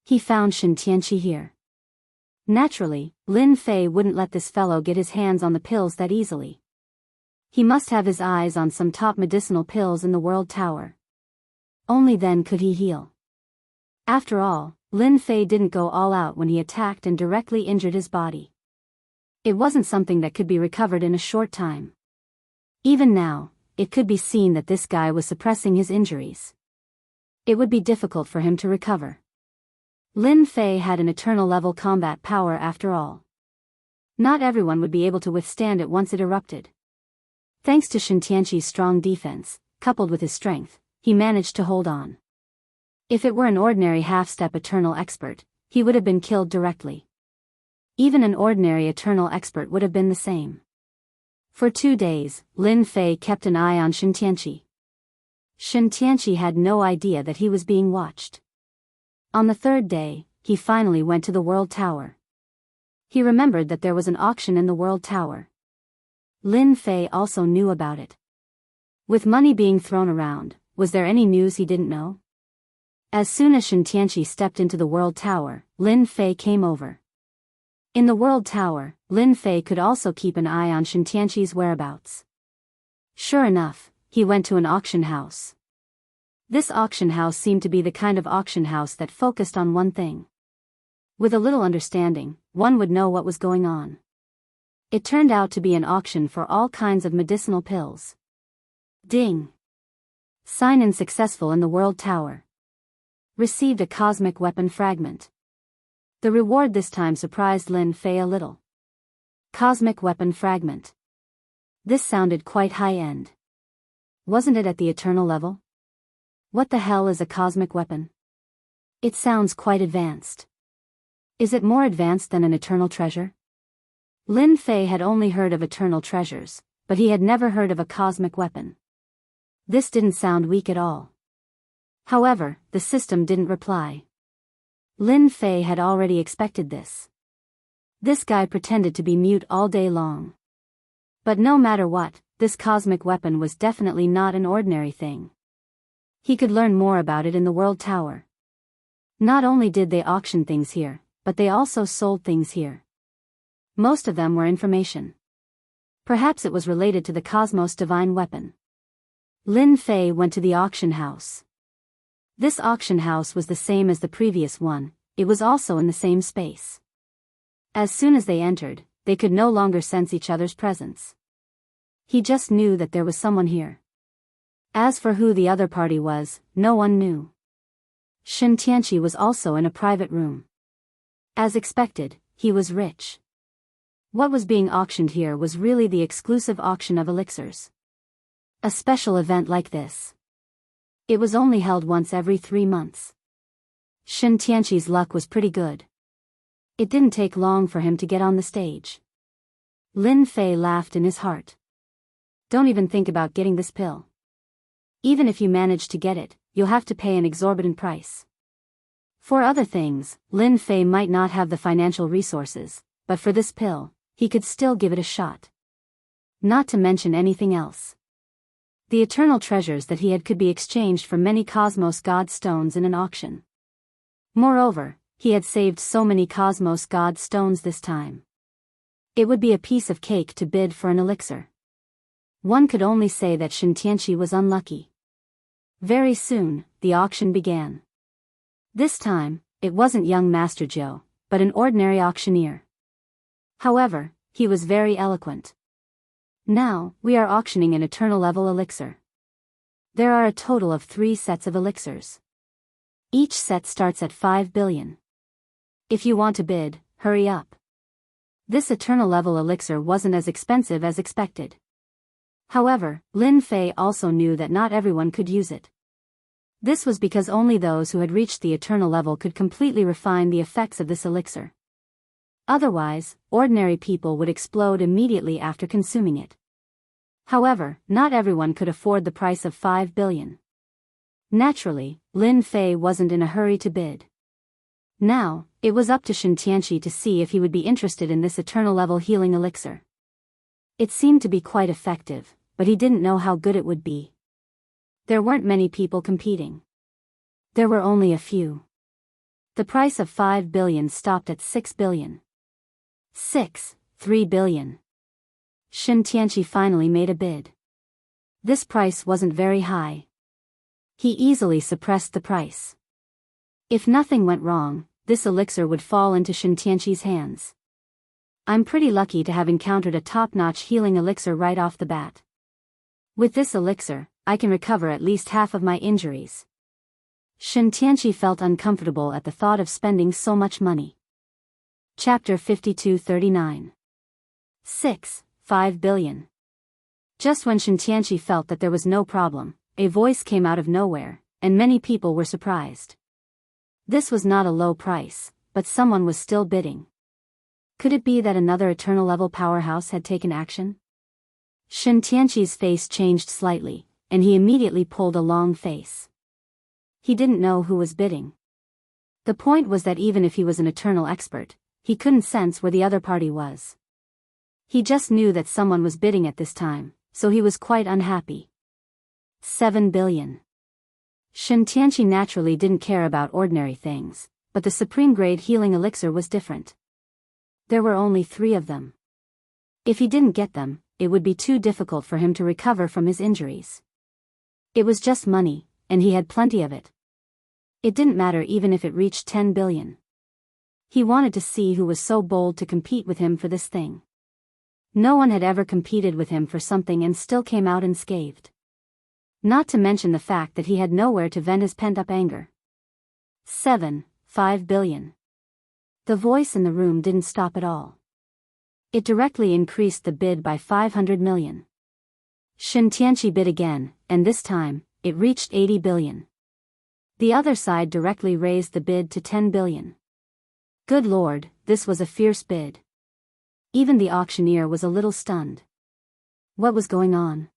He found Xianxia here. Naturally, Lin Fei wouldn't let this fellow get his hands on the pills that easily. He must have his eyes on some top medicinal pills in the World Tower. Only then could he heal. After all, Lin Fei didn't go all out when he attacked and directly injured his body. It wasn't something that could be recovered in a short time. Even now, it could be seen that this guy was suppressing his injuries. It would be difficult for him to recover. Lin Fei had an eternal level combat power after all. Not everyone would be able to withstand it once it erupted. Thanks to Xianxia's strong defense, coupled with his strength, he managed to hold on. If it were an ordinary half-step eternal expert, he would have been killed directly. Even an ordinary eternal expert would have been the same. For 2 days, Lin Fei kept an eye on Xianxia. Xianxia had no idea that he was being watched. On the 3rd day, he finally went to the World Tower. He remembered that there was an auction in the World Tower. Lin Fei also knew about it. With money being thrown around, was there any news he didn't know? As soon as Xianxia stepped into the World Tower, Lin Fei came over. In the World Tower, Lin Fei could also keep an eye on Xianxia's whereabouts. Sure enough, he went to an auction house. This auction house seemed to be the kind of auction house that focused on one thing. With a little understanding, one would know what was going on. It turned out to be an auction for all kinds of medicinal pills. Ding! Sign-in successful in the World Tower. Received a cosmic weapon fragment. The reward this time surprised Lin Fei a little. Cosmic weapon fragment. This sounded quite high-end. Wasn't it at the eternal level? What the hell is a cosmic weapon? It sounds quite advanced. Is it more advanced than an eternal treasure? Lin Fei had only heard of eternal treasures, but he had never heard of a cosmic weapon. This didn't sound weak at all. However, the system didn't reply. Lin Fei had already expected this. This guy pretended to be mute all day long. But no matter what, this cosmic weapon was definitely not an ordinary thing. He could learn more about it in the World Tower. Not only did they auction things here, but they also sold things here. Most of them were information. Perhaps it was related to the Cosmos Divine Weapon. Lin Fei went to the auction house. This auction house was the same as the previous one, it was also in the same space. As soon as they entered, they could no longer sense each other's presence. He just knew that there was someone here. As for who the other party was, no one knew. Xianxia was also in a private room. As expected, he was rich. What was being auctioned here was really the exclusive auction of elixirs. A special event like this. It was only held once every 3 months. Xianxia's luck was pretty good. It didn't take long for him to get on the stage. Lin Fei laughed in his heart. Don't even think about getting this pill. Even if you manage to get it, you'll have to pay an exorbitant price. For other things, Lin Fei might not have the financial resources, but for this pill, he could still give it a shot. Not to mention anything else. The eternal treasures that he had could be exchanged for many Cosmos God Stones in an auction. Moreover, he had saved so many Cosmos God Stones this time. It would be a piece of cake to bid for an elixir. One could only say that Xianxia was unlucky. Very soon, the auction began. This time, it wasn't young Master Zhou, but an ordinary auctioneer. However, he was very eloquent. Now, we are auctioning an eternal level elixir. There are a total of 3 sets of elixirs. Each set starts at 5 billion. If you want to bid, hurry up. This eternal level elixir wasn't as expensive as expected. However, Lin Fei also knew that not everyone could use it. This was because only those who had reached the eternal level could completely refine the effects of this elixir. Otherwise, ordinary people would explode immediately after consuming it. However, not everyone could afford the price of 5 billion. Naturally, Lin Fei wasn't in a hurry to bid. Now, it was up to Xianxia to see if he would be interested in this eternal level healing elixir. It seemed to be quite effective, but he didn't know how good it would be. There weren't many people competing. There were only a few. The price of 5 billion stopped at 6 billion. 3 billion. Xianxia finally made a bid. This price wasn't very high. He easily suppressed the price. If nothing went wrong, this elixir would fall into Xianxia's hands. I'm pretty lucky to have encountered a top-notch healing elixir right off the bat. With this elixir, I can recover at least half of my injuries. Xianxia felt uncomfortable at the thought of spending so much money. Chapter 52-39. 5 billion. Just when Xianxia felt that there was no problem, a voice came out of nowhere, and many people were surprised. This was not a low price, but someone was still bidding. Could it be that another eternal level powerhouse had taken action? Xianxia's face changed slightly, and he immediately pulled a long face. He didn't know who was bidding. The point was that even if he was an eternal expert, he couldn't sense where the other party was. He just knew that someone was bidding at this time, so he was quite unhappy. 7 billion. Xianxia naturally didn't care about ordinary things, but the supreme grade healing elixir was different. There were only 3 of them. If he didn't get them, it would be too difficult for him to recover from his injuries. It was just money, and he had plenty of it. It didn't matter even if it reached 10 billion. He wanted to see who was so bold to compete with him for this thing. No one had ever competed with him for something and still came out unscathed. Not to mention the fact that he had nowhere to vent his pent-up anger. 5 billion. The voice in the room didn't stop at all. It directly increased the bid by 500 million. Xianxia bid again, and this time, it reached 80 billion. The other side directly raised the bid to 10 billion. Good lord, this was a fierce bid. Even the auctioneer was a little stunned. What was going on?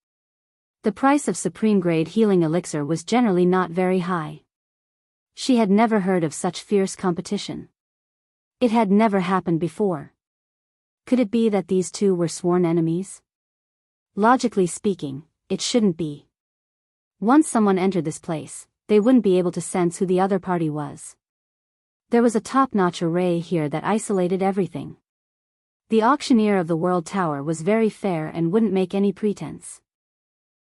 The price of supreme grade healing elixir was generally not very high. She had never heard of such fierce competition. It had never happened before. Could it be that these two were sworn enemies? Logically speaking, it shouldn't be. Once someone entered this place, they wouldn't be able to sense who the other party was. There was a top-notch array here that isolated everything. The auctioneer of the World Tower was very fair and wouldn't make any pretense.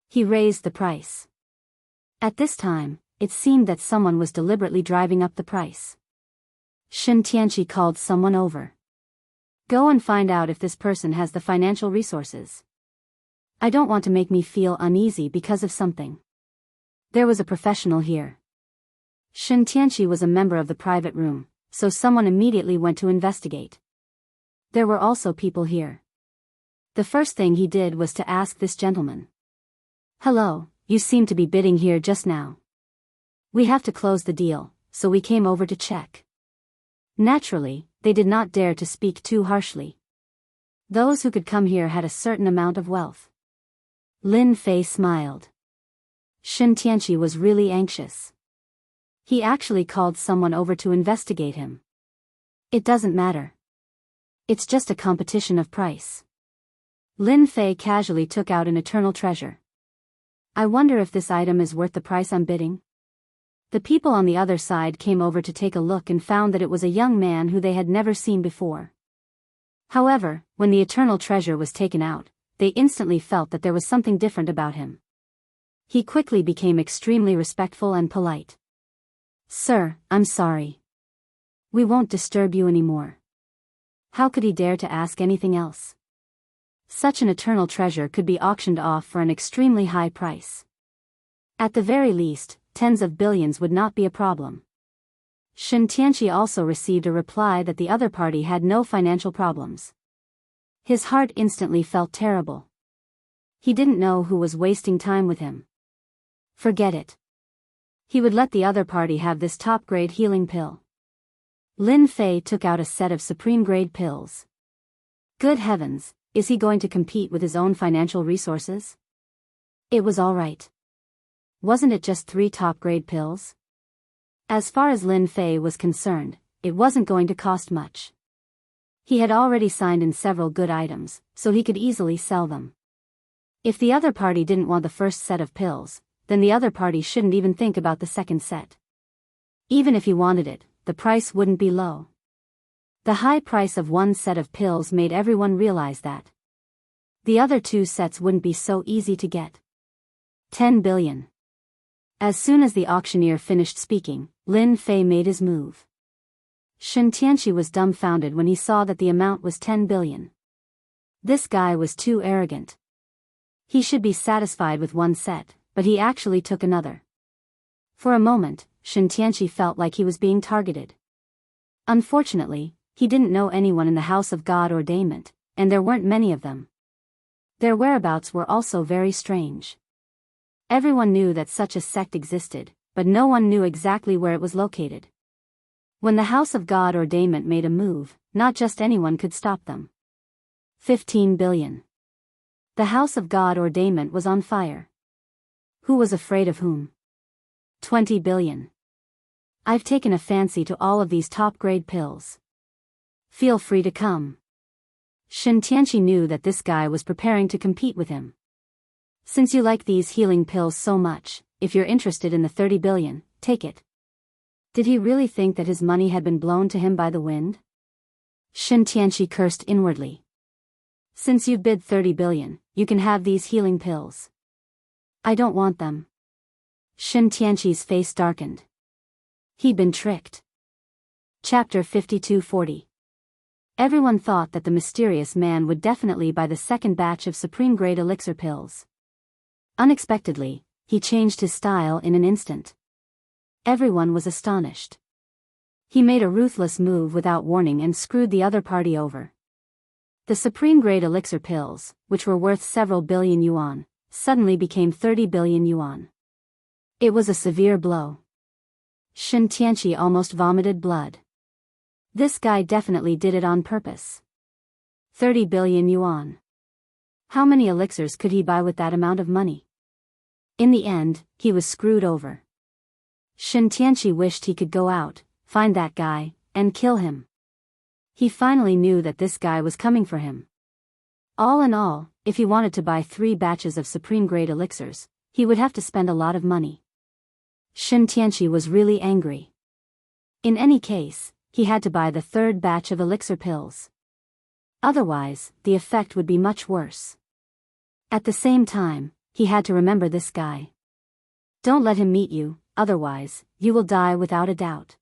He raised the price. At this time, it seemed that someone was deliberately driving up the price. Xianxia called someone over. Go and find out if this person has the financial resources. I don't want to make me feel uneasy because of something. There was a professional here. Xianxia was a member of the private room, so someone immediately went to investigate. There were also people here. The first thing he did was to ask this gentleman. Hello, you seem to be bidding here just now. We have to close the deal, so we came over to check. Naturally, they did not dare to speak too harshly. Those who could come here had a certain amount of wealth. Lin Fei smiled. Xianxia was really anxious. He actually called someone over to investigate him. It doesn't matter. It's just a competition of price. Lin Fei casually took out an eternal treasure. I wonder if this item is worth the price I'm bidding? The people on the other side came over to take a look and found that it was a young man who they had never seen before. However, when the eternal treasure was taken out, they instantly felt that there was something different about him. He quickly became extremely respectful and polite. Sir, I'm sorry. We won't disturb you anymore. How could he dare to ask anything else? Such an eternal treasure could be auctioned off for an extremely high price. At the very least, tens of billions would not be a problem. Xianxia also received a reply that the other party had no financial problems. His heart instantly felt terrible. He didn't know who was wasting time with him. Forget it. He would let the other party have this top-grade healing pill. Lin Fei took out a set of supreme-grade pills. Good heavens, is he going to compete with his own financial resources? It was all right. Wasn't it just 3 top-grade pills? As far as Lin Fei was concerned, it wasn't going to cost much. He had already signed in several good items, so he could easily sell them. If the other party didn't want the first set of pills, then the other party shouldn't even think about the second set. Even if he wanted it, the price wouldn't be low. The high price of one set of pills made everyone realize that the other 2 sets wouldn't be so easy to get. 10 billion. As soon as the auctioneer finished speaking, Lin Fei made his move. Xianxia was dumbfounded when he saw that the amount was 10 billion. This guy was too arrogant. He should be satisfied with one set, but he actually took another. For a moment, Xianxia felt like he was being targeted. Unfortunately, he didn't know anyone in the House of God Ordainment, and there weren't many of them. Their whereabouts were also very strange. Everyone knew that such a sect existed, but no one knew exactly where it was located. When the House of God Ordainment made a move, not just anyone could stop them. 15 billion. The House of God Ordainment was on fire. Who was afraid of whom? 20 billion. I've taken a fancy to all of these top-grade pills. Feel free to come. Xianxia knew that this guy was preparing to compete with him. Since you like these healing pills so much, if you're interested in the 30 billion, take it. Did he really think that his money had been blown to him by the wind? Xianxia cursed inwardly. Since you bid 30 billion, you can have these healing pills. I don't want them. Xianxia's face darkened. He'd been tricked. Chapter 5240. Everyone thought that the mysterious man would definitely buy the second batch of supreme-grade elixir pills. Unexpectedly, he changed his style in an instant. Everyone was astonished. He made a ruthless move without warning and screwed the other party over. The supreme-grade elixir pills, which were worth several billion yuan, suddenly became 30 billion yuan. It was a severe blow. Xianxia almost vomited blood. This guy definitely did it on purpose. 30 billion yuan. How many elixirs could he buy with that amount of money? In the end, he was screwed over. Xianxia wished he could go out, find that guy, and kill him. He finally knew that this guy was coming for him. All in all, if he wanted to buy 3 batches of supreme-grade elixirs, he would have to spend a lot of money. Xianxia was really angry. In any case, he had to buy the 3rd batch of elixir pills. Otherwise, the effect would be much worse. At the same time, he had to remember this guy. Don't let him meet you, otherwise, you will die without a doubt.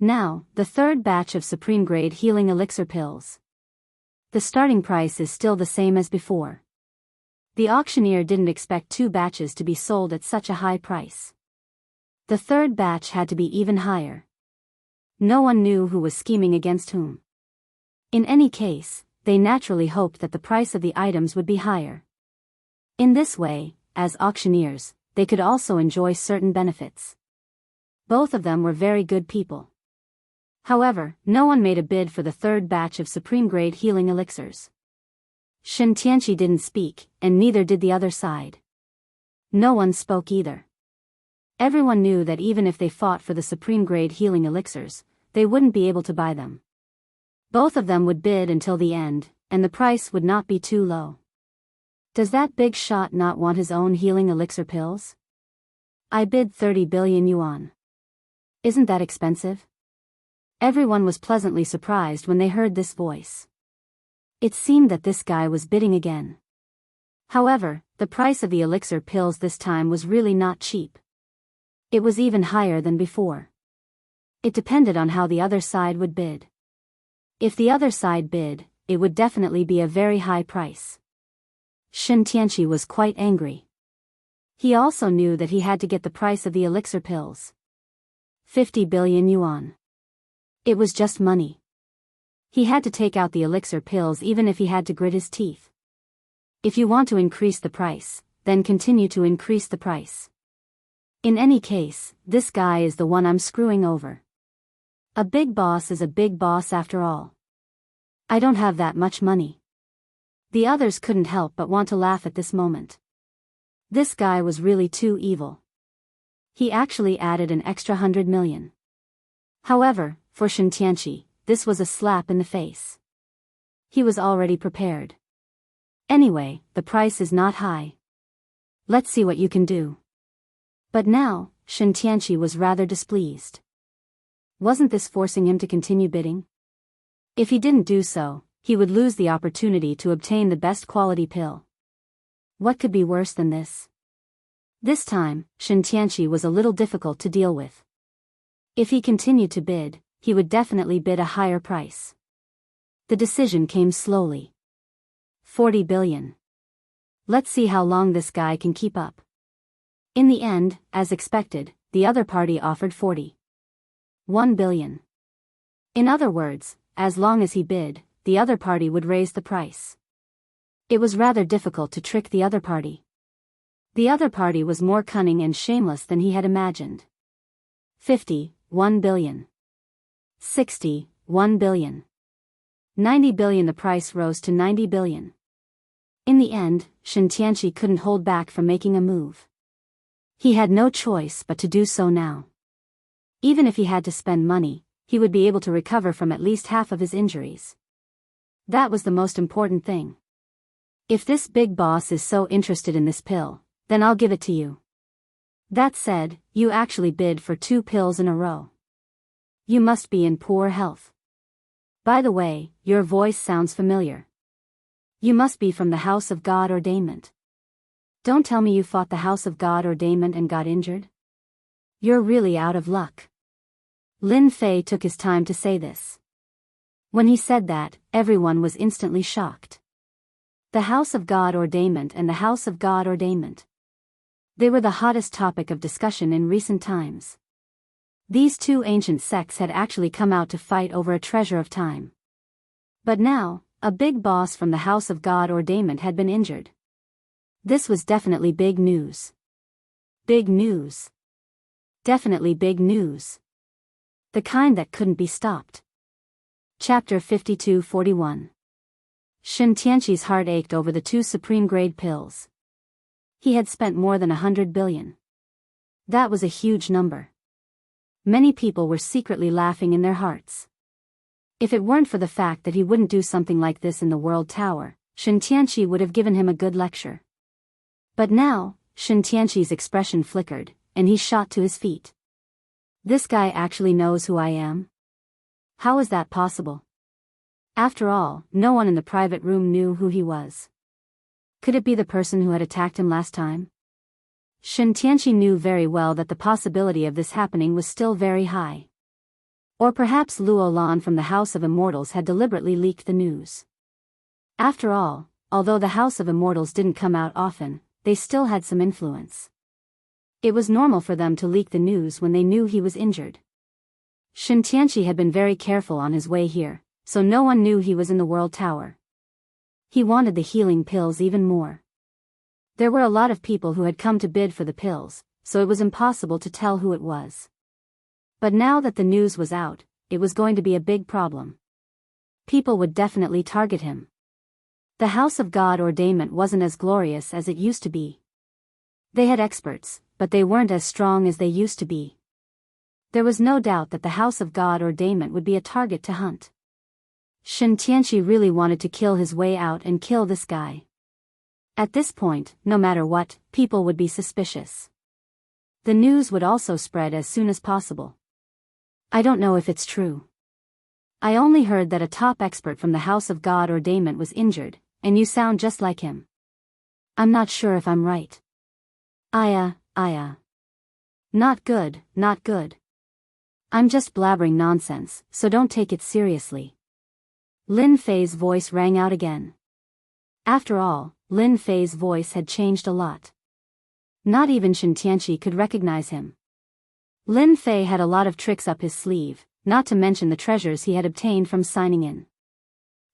Now, the 3rd batch of supreme-grade healing elixir pills. The starting price is still the same as before. The auctioneer didn't expect 2 batches to be sold at such a high price. The third batch had to be even higher. No one knew who was scheming against whom. In any case, they naturally hoped that the price of the items would be higher. In this way, as auctioneers, they could also enjoy certain benefits. Both of them were very good people. However, no one made a bid for the third batch of supreme-grade healing elixirs. Xianxia didn't speak, and neither did the other side. No one spoke either. Everyone knew that even if they fought for the supreme-grade healing elixirs, they wouldn't be able to buy them. Both of them would bid until the end, and the price would not be too low. Does that big shot not want his own healing elixir pills? I bid 30 billion yuan. Isn't that expensive? Everyone was pleasantly surprised when they heard this voice. It seemed that this guy was bidding again. However, the price of the elixir pills this time was really not cheap. It was even higher than before. It depended on how the other side would bid. If the other side bid, it would definitely be a very high price. Xianxia was quite angry. He also knew that he had to get the price of the elixir pills. 50 billion yuan. It was just money. He had to take out the elixir pills even if he had to grit his teeth. If you want to increase the price, then continue to increase the price. In any case, this guy is the one I'm screwing over. A big boss is a big boss after all. I don't have that much money. The others couldn't help but want to laugh at this moment. This guy was really too evil. He actually added an extra 100 million. However, for Xianxia, this was a slap in the face. He was already prepared. Anyway, the price is not high. Let's see what you can do. But now, Xianxia was rather displeased. Wasn't this forcing him to continue bidding? If he didn't do so, he would lose the opportunity to obtain the best quality pill. What could be worse than this? This time, Xianxia was a little difficult to deal with. If he continued to bid, he would definitely bid a higher price. The decision came slowly. 40 billion. Let's see how long this guy can keep up. In the end, as expected, the other party offered 41 billion. In other words, as long as he bid, the other party would raise the price. It was rather difficult to trick the other party. The other party was more cunning and shameless than he had imagined. 51 billion. 61 billion. 90 billion. The price rose to 90 billion. In the end, Xianxia couldn't hold back from making a move. He had no choice but to do so now. Even if he had to spend money, he would be able to recover from at least half of his injuries. That was the most important thing. If this big boss is so interested in this pill, then I'll give it to you. That said, you actually bid for 2 pills in a row. You must be in poor health. By the way, your voice sounds familiar. You must be from the House of God Ordainment. Don't tell me you fought the House of God Ordainment and got injured. You're really out of luck. Lin Fei took his time to say this. When he said that, everyone was instantly shocked. The House of God Ordainment and the House of God Ordainment. They were the hottest topic of discussion in recent times. These two ancient sects had actually come out to fight over a treasure of time. But now, a big boss from the House of God Ordainment had been injured. This was definitely big news. Big news. Definitely big news. The kind that couldn't be stopped. Chapter 52-41. Xianxia's heart ached over the 2 supreme-grade pills. He had spent more than 100 billion. That was a huge number. Many people were secretly laughing in their hearts. If it weren't for the fact that he wouldn't do something like this in the World Tower, Xianxia would have given him a good lecture. But now, Xianxia's expression flickered, and he shot to his feet. This guy actually knows who I am? How is that possible? After all, no one in the private room knew who he was. Could it be the person who had attacked him last time? Xianxia knew very well that the possibility of this happening was still very high. Or perhaps Luo Lan from the House of Immortals had deliberately leaked the news. After all, although the House of Immortals didn't come out often, they still had some influence. It was normal for them to leak the news when they knew he was injured. Xianxia had been very careful on his way here, so no one knew he was in the World Tower. He wanted the healing pills even more. There were a lot of people who had come to bid for the pills, so it was impossible to tell who it was. But now that the news was out, it was going to be a big problem. People would definitely target him. The House of God ordainment wasn't as glorious as it used to be. They had experts, but they weren't as strong as they used to be. There was no doubt that the House of God ordainment would be a target to hunt. Xianxia really wanted to kill his way out and kill this guy. At this point, no matter what, people would be suspicious. The news would also spread as soon as possible. I don't know if it's true. I only heard that a top expert from the House of God ordainment was injured, and you sound just like him. I'm not sure if I'm right. Aya. Not good, not good. I'm just blabbering nonsense, so don't take it seriously. Lin Fei's voice rang out again. After all, Lin Fei's voice had changed a lot. Not even Xianxia could recognize him. Lin Fei had a lot of tricks up his sleeve, not to mention the treasures he had obtained from signing in.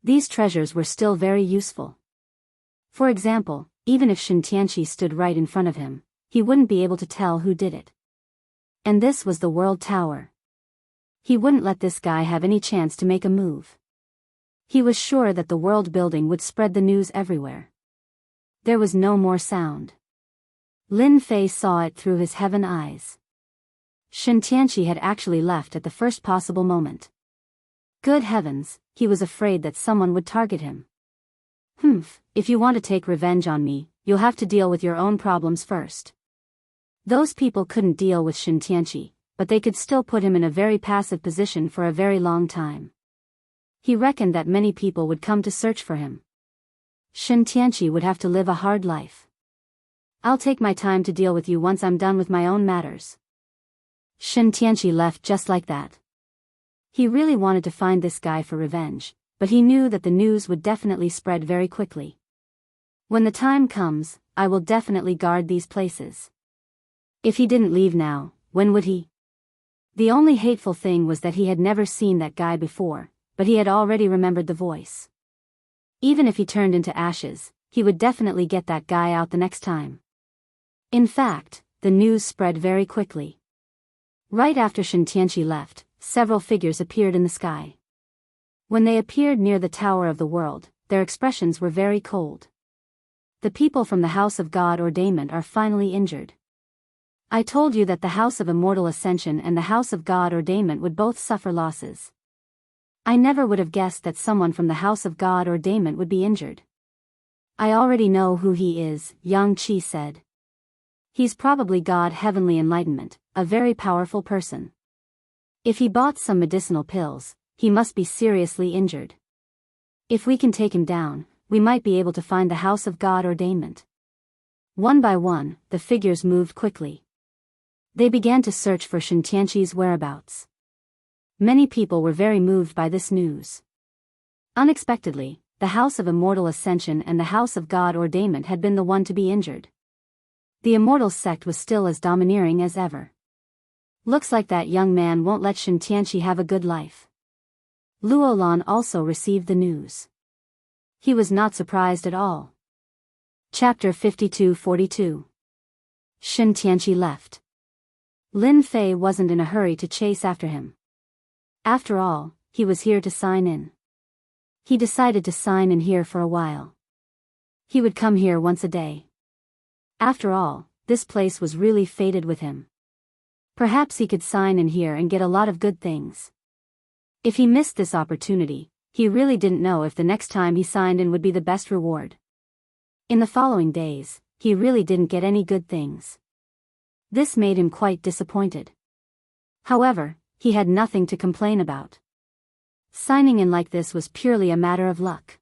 These treasures were still very useful. For example, even if Xianxia stood right in front of him, he wouldn't be able to tell who did it. And this was the World Tower. He wouldn't let this guy have any chance to make a move. He was sure that the world building would spread the news everywhere. There was no more sound. Lin Fei saw it through his heaven eyes. Xianxia had actually left at the first possible moment. Good heavens, he was afraid that someone would target him. If you want to take revenge on me, you'll have to deal with your own problems first. Those people couldn't deal with Xianxia, but they could still put him in a very passive position for a very long time. He reckoned that many people would come to search for him. Xianxia would have to live a hard life. I'll take my time to deal with you once I'm done with my own matters. Xianxia left just like that. He really wanted to find this guy for revenge, but he knew that the news would definitely spread very quickly. When the time comes, I will definitely guard these places. If he didn't leave now, when would he? The only hateful thing was that he had never seen that guy before, but he had already remembered the voice. Even if he turned into ashes, he would definitely get that guy out the next time. In fact, the news spread very quickly. Right after Xianxia left, several figures appeared in the sky. When they appeared near the Tower of the World, their expressions were very cold. The people from the House of God ordainment are finally injured. I told you that the House of Immortal Ascension and the House of God ordainment would both suffer losses. I never would have guessed that someone from the House of God ordainment would be injured. I already know who he is, Yang Qi said. He's probably God Heavenly Enlightenment, a very powerful person. If he bought some medicinal pills, he must be seriously injured. If we can take him down, we might be able to find the House of God ordainment. One by one, the figures moved quickly. They began to search for Xianxia's whereabouts. Many people were very moved by this news. Unexpectedly, the House of Immortal Ascension and the House of God ordainment had been the one to be injured. The Immortal sect was still as domineering as ever. Looks like that young man won't let Xianxia have a good life. Luolan also received the news. He was not surprised at all. Chapter 52-42. Xianxia left. Lin Fei wasn't in a hurry to chase after him. After all, he was here to sign in. He decided to sign in here for a while. He would come here once a day. After all, this place was really fated with him. Perhaps he could sign in here and get a lot of good things. If he missed this opportunity, he really didn't know if the next time he signed in would be the best reward. In the following days, he really didn't get any good things. This made him quite disappointed. However, he had nothing to complain about. Signing in like this was purely a matter of luck.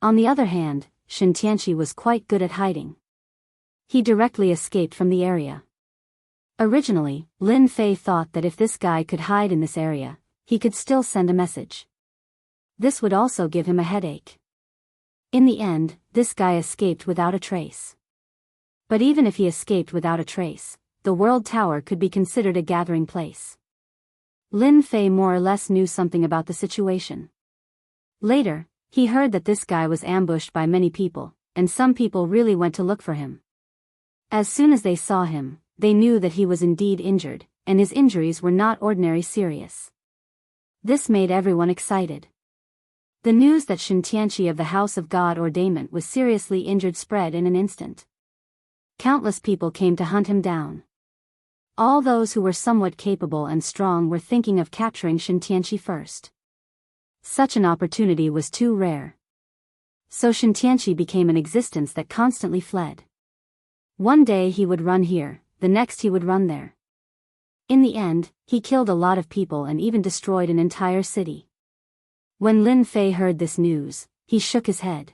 On the other hand, Xianxia was quite good at hiding. He directly escaped from the area. Originally, Lin Fei thought that if this guy could hide in this area, he could still send a message. This would also give him a headache. In the end, this guy escaped without a trace. But even if he escaped without a trace, the World Tower could be considered a gathering place. Lin Fei more or less knew something about the situation. Later, he heard that this guy was ambushed by many people, and some people really went to look for him. As soon as they saw him, they knew that he was indeed injured, and his injuries were not ordinary serious. This made everyone excited. The news that Xianxia of the House of God Ordainment was seriously injured spread in an instant. Countless people came to hunt him down. All those who were somewhat capable and strong were thinking of capturing Xianxia first. Such an opportunity was too rare. So Xianxia became an existence that constantly fled. One day he would run here, the next he would run there. In the end, he killed a lot of people and even destroyed an entire city. When Lin Fei heard this news, he shook his head.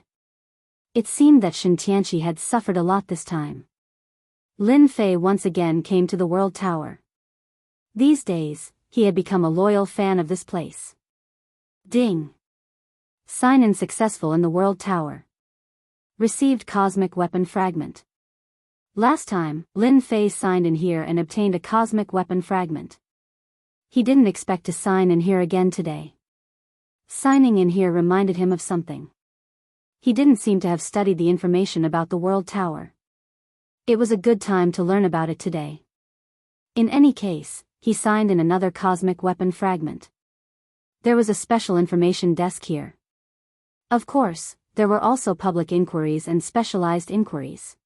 It seemed that Xianxia had suffered a lot this time. Lin Fei once again came to the World Tower. These days, he had become a loyal fan of this place. Ding! Sign-in successful in the World Tower. Received Cosmic Weapon Fragment. Last time, Lin Fei signed in here and obtained a Cosmic Weapon Fragment. He didn't expect to sign in here again today. Signing in here reminded him of something. He didn't seem to have studied the information about the World Tower. It was a good time to learn about it today. In any case, he signed in another Cosmic Weapon Fragment. There was a special information desk here. Of course, there were also public inquiries and specialized inquiries.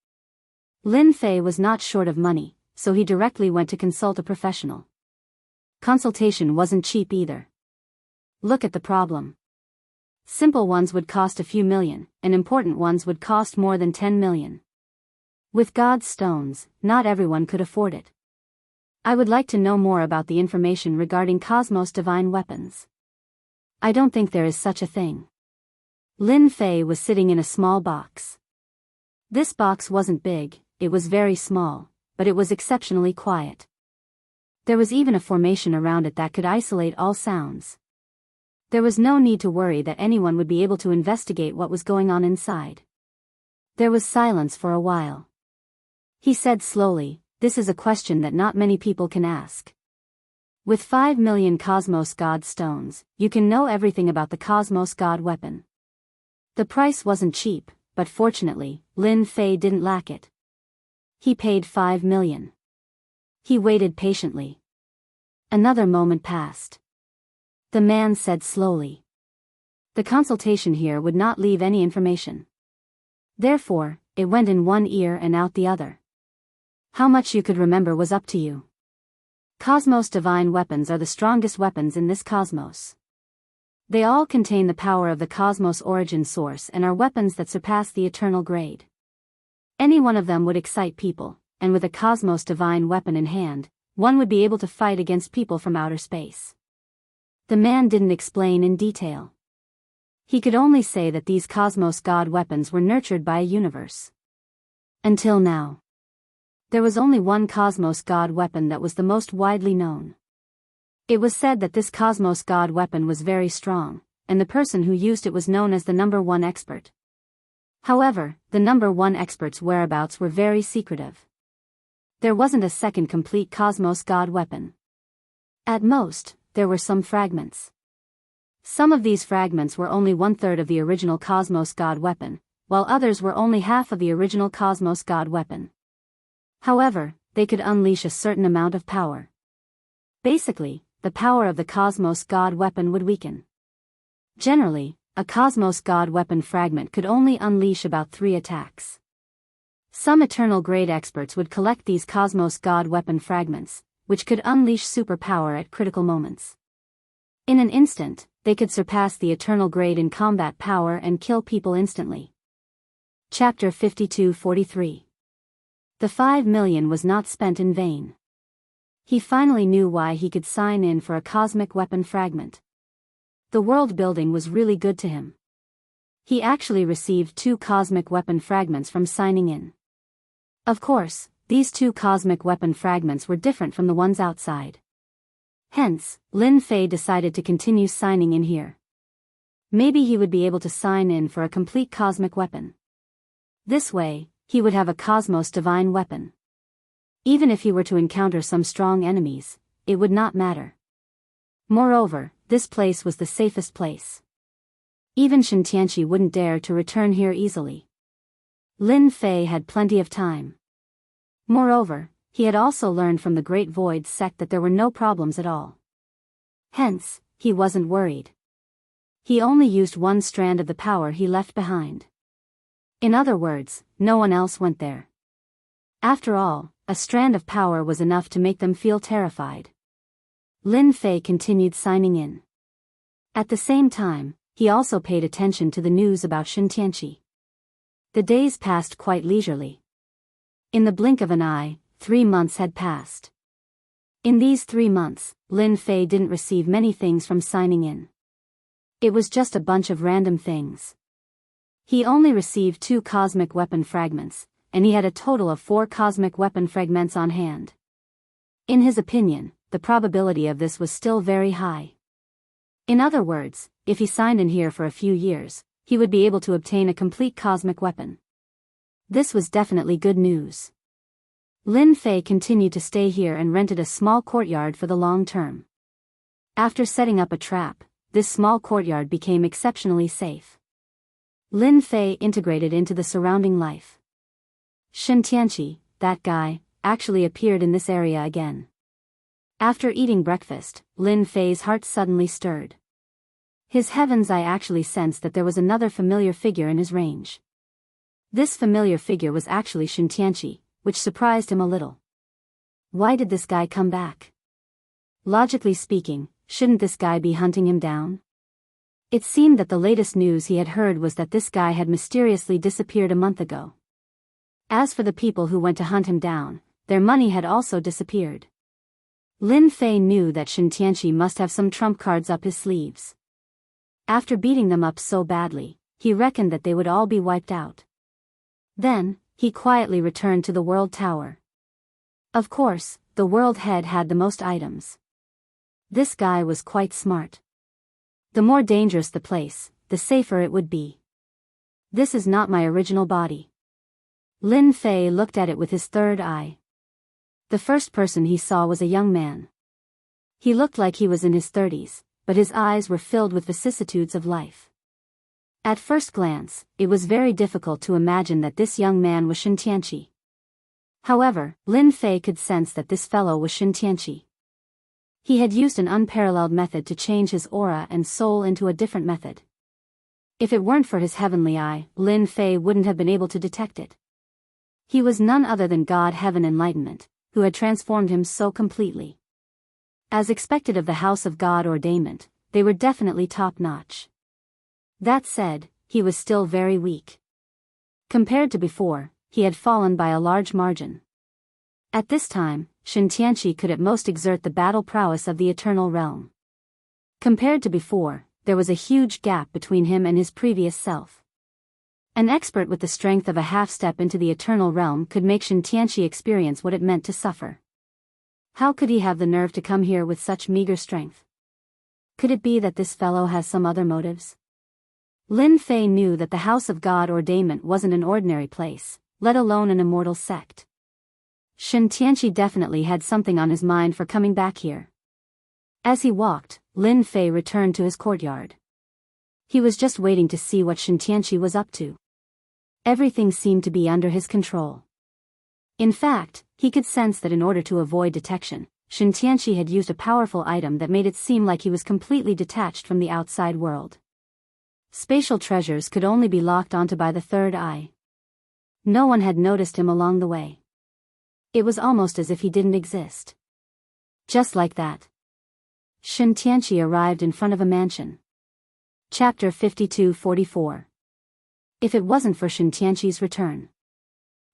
Lin Fei was not short of money, so he directly went to consult a professional. Consultation wasn't cheap either. Look at the problem. Simple ones would cost a few million, and important ones would cost more than 10 million. With God's stones, not everyone could afford it. I would like to know more about the information regarding Cosmos Divine Weapons. I don't think there is such a thing. Lin Fei was sitting in a small box. This box wasn't big, it was very small, but it was exceptionally quiet. There was even a formation around it that could isolate all sounds. There was no need to worry that anyone would be able to investigate what was going on inside. There was silence for a while. He said slowly, "This is a question that not many people can ask. With 5 million Cosmos God stones, you can know everything about the Cosmos God weapon." The price wasn't cheap, but fortunately, Lin Fei didn't lack it. He paid 5 million. He waited patiently. Another moment passed. The man said slowly. The consultation here would not leave any information. Therefore, it went in one ear and out the other. How much you could remember was up to you. Cosmos Divine Weapons are the strongest weapons in this cosmos. They all contain the power of the cosmos origin source and are weapons that surpass the eternal grade. Any one of them would excite people, and with a Cosmos Divine Weapon in hand, one would be able to fight against people from outer space. The man didn't explain in detail. He could only say that these Cosmos God weapons were nurtured by a universe. Until now, there was only one Cosmos God weapon that was the most widely known. It was said that this Cosmos God weapon was very strong, and the person who used it was known as the number one expert. However, the number one expert's whereabouts were very secretive. There wasn't a second complete Cosmos God weapon. At most, there were some fragments. Some of these fragments were only 1/3 of the original Cosmos God weapon, while others were only half of the original Cosmos God weapon. However, they could unleash a certain amount of power. Basically, the power of the Cosmos God weapon would weaken. Generally, a Cosmos God weapon fragment could only unleash about 3 attacks. Some eternal grade experts would collect these Cosmos God weapon fragments, which could unleash superpower at critical moments. In an instant, they could surpass the eternal grade in combat power and kill people instantly. Chapter 52-43. The 5 million was not spent in vain. He finally knew why he could sign in for a cosmic weapon fragment. The world building was really good to him. He actually received 2 cosmic weapon fragments from signing in. Of course, these 2 cosmic weapon fragments were different from the ones outside. Hence, Lin Fei decided to continue signing in here. Maybe he would be able to sign in for a complete cosmic weapon. This way, he would have a cosmos divine weapon. Even if he were to encounter some strong enemies, it would not matter. Moreover, this place was the safest place. Even Xianxia wouldn't dare to return here easily. Lin Fei had plenty of time. Moreover, he had also learned from the Great Void sect that there were no problems at all. Hence, he wasn't worried. He only used one strand of the power he left behind. In other words, no one else went there. After all, a strand of power was enough to make them feel terrified. Lin Fei continued signing in. At the same time, he also paid attention to the news about Xianxia. The days passed quite leisurely. In the blink of an eye, 3 months had passed. In these 3 months, Lin Fei didn't receive many things from signing in. It was just a bunch of random things. He only received 2 cosmic weapon fragments, and he had a total of 4 cosmic weapon fragments on hand. In his opinion, the probability of this was still very high. In other words, if he signed in here for a few years, he would be able to obtain a complete cosmic weapon. This was definitely good news. Lin Fei continued to stay here and rented a small courtyard for the long term. After setting up a trap, this small courtyard became exceptionally safe. Lin Fei integrated into the surrounding life. Xianxia, that guy, actually appeared in this area again. After eating breakfast, Lin Fei's heart suddenly stirred. His heaven's eye actually sensed that there was another familiar figure in his range. This familiar figure was actually Xianxia, which surprised him a little. Why did this guy come back? Logically speaking, shouldn't this guy be hunting him down? It seemed that the latest news he had heard was that this guy had mysteriously disappeared a month ago. As for the people who went to hunt him down, their money had also disappeared. Lin Fei knew that Xianxia must have some trump cards up his sleeves. After beating them up so badly, he reckoned that they would all be wiped out. Then, he quietly returned to the World Tower. Of course, the World Head had the most items. This guy was quite smart. The more dangerous the place, the safer it would be. This is not my original body. Lin Fei looked at it with his third eye. The first person he saw was a young man. He looked like he was in his 30s, but his eyes were filled with vicissitudes of life. At first glance, it was very difficult to imagine that this young man was Xianxia. However, Lin Fei could sense that this fellow was Xianxia. He had used an unparalleled method to change his aura and soul into a different method. If it weren't for his heavenly eye, Lin Fei wouldn't have been able to detect it. He was none other than God Heaven Enlightenment, who had transformed him so completely. As expected of the House of God Ordainment, they were definitely top-notch. That said, he was still very weak. Compared to before, he had fallen by a large margin. At this time, Xianxia could at most exert the battle prowess of the Eternal Realm. Compared to before, there was a huge gap between him and his previous self. An expert with the strength of a half-step into the Eternal Realm could make Xianxia experience what it meant to suffer. How could he have the nerve to come here with such meager strength? Could it be that this fellow has some other motives? Lin Fei knew that the House of God Ordainment wasn't an ordinary place, let alone an immortal sect. Xianxia definitely had something on his mind for coming back here. As he walked, Lin Fei returned to his courtyard. He was just waiting to see what Xianxia was up to. Everything seemed to be under his control. In fact, he could sense that in order to avoid detection, Xianxia had used a powerful item that made it seem like he was completely detached from the outside world. Spatial treasures could only be locked onto by the third eye. No one had noticed him along the way. It was almost as if he didn't exist. Just like that, Xianxia arrived in front of a mansion. Chapter 52-44. If it wasn't for Xianxia's return,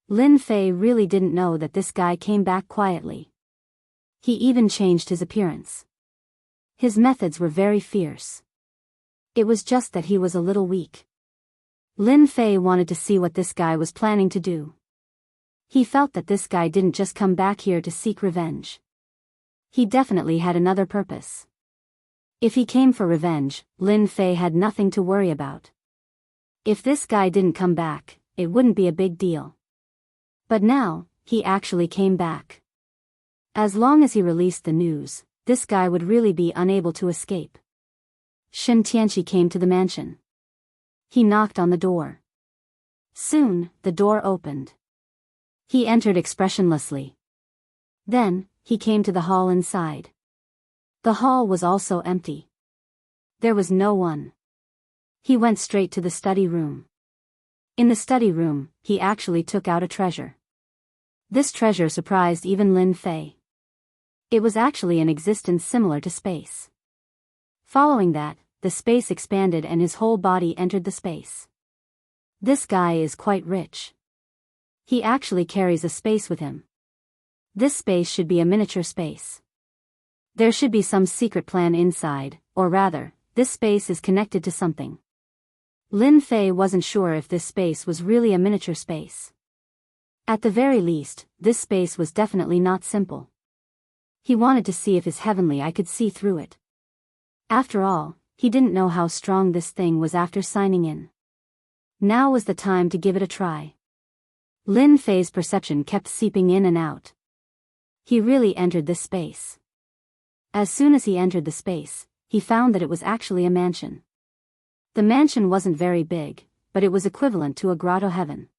Lin Fei really didn't know that this guy came back quietly. He even changed his appearance. His methods were very fierce. It was just that he was a little weak. Lin Fei wanted to see what this guy was planning to do. He felt that this guy didn't just come back here to seek revenge. He definitely had another purpose. If he came for revenge, Lin Fei had nothing to worry about. If this guy didn't come back, it wouldn't be a big deal. But now, he actually came back. As long as he released the news, this guy would really be unable to escape. Xianxia came to the mansion. He knocked on the door. Soon, the door opened. He entered expressionlessly. Then, he came to the hall inside. The hall was also empty. There was no one. He went straight to the study room. In the study room, he actually took out a treasure. This treasure surprised even Lin Fei. It was actually an existence similar to space. Following that, the space expanded and his whole body entered the space. This guy is quite rich. He actually carries a space with him. This space should be a miniature space. There should be some secret plan inside, or rather, this space is connected to something. Lin Fei wasn't sure if this space was really a miniature space. At the very least, this space was definitely not simple. He wanted to see if his heavenly eye could see through it. After all, he didn't know how strong this thing was after signing in. Now was the time to give it a try. Lin Fei's perception kept seeping in and out. He really entered this space. As soon as he entered the space, he found that it was actually a mansion. The mansion wasn't very big, but it was equivalent to a grotto heaven.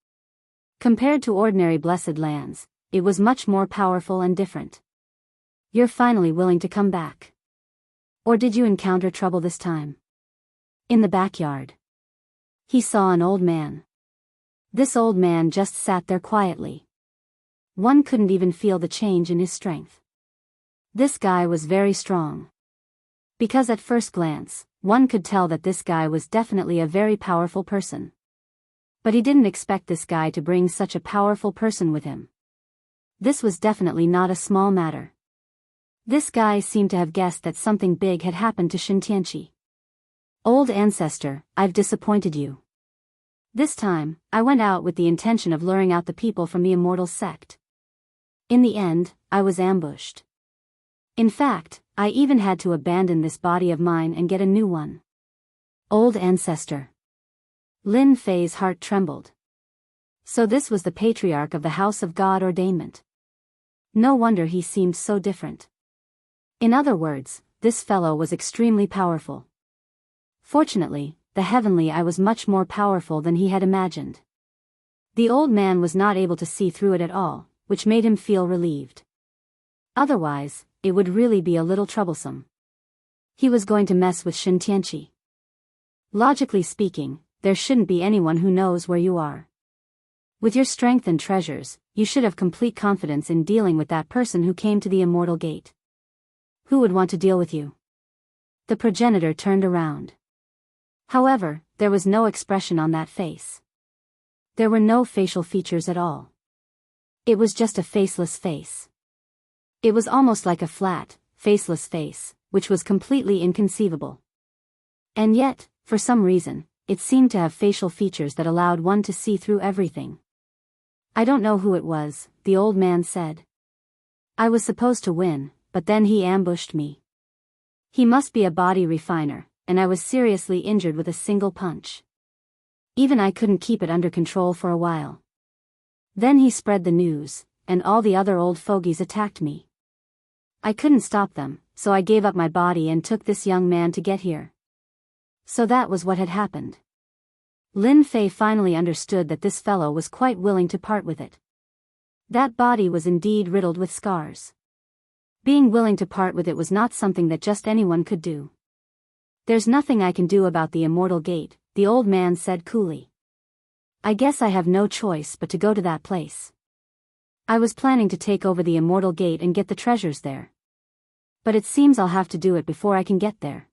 Compared to ordinary blessed lands, it was much more powerful and different. You're finally willing to come back. Or did you encounter trouble this time? In the backyard, he saw an old man. This old man just sat there quietly. One couldn't even feel the change in his strength. This guy was very strong. Because at first glance, one could tell that this guy was definitely a very powerful person. But he didn't expect this guy to bring such a powerful person with him. This was definitely not a small matter. This guy seemed to have guessed that something big had happened to Xianxia. Old ancestor, I've disappointed you. This time, I went out with the intention of luring out the people from the immortal sect. In the end, I was ambushed. In fact, I even had to abandon this body of mine and get a new one. Old ancestor. Lin Fei's heart trembled. So this was the patriarch of the House of God ordainment. No wonder he seemed so different. In other words, this fellow was extremely powerful. Fortunately, the heavenly eye was much more powerful than he had imagined. The old man was not able to see through it at all, which made him feel relieved. Otherwise, it would really be a little troublesome. He was going to mess with Xianxia. Logically speaking, there shouldn't be anyone who knows where you are. With your strength and treasures, you should have complete confidence in dealing with that person who came to the immortal gate. Who would want to deal with you? The progenitor turned around. However, there was no expression on that face. There were no facial features at all. It was just a faceless face. It was almost like a flat, faceless face, which was completely inconceivable. And yet, for some reason, it seemed to have facial features that allowed one to see through everything. I don't know who it was, the old man said. I was supposed to win, but then he ambushed me. He must be a body refiner, and I was seriously injured with a single punch. Even I couldn't keep it under control for a while. Then he spread the news, and all the other old fogies attacked me. I couldn't stop them, so I gave up my body and took this young man to get here. So that was what had happened. Lin Fei finally understood that this fellow was quite willing to part with it. That body was indeed riddled with scars. Being willing to part with it was not something that just anyone could do. There's nothing I can do about the immortal gate, the old man said coolly. I guess I have no choice but to go to that place. I was planning to take over the immortal gate and get the treasures there. But it seems I'll have to do it before I can get there.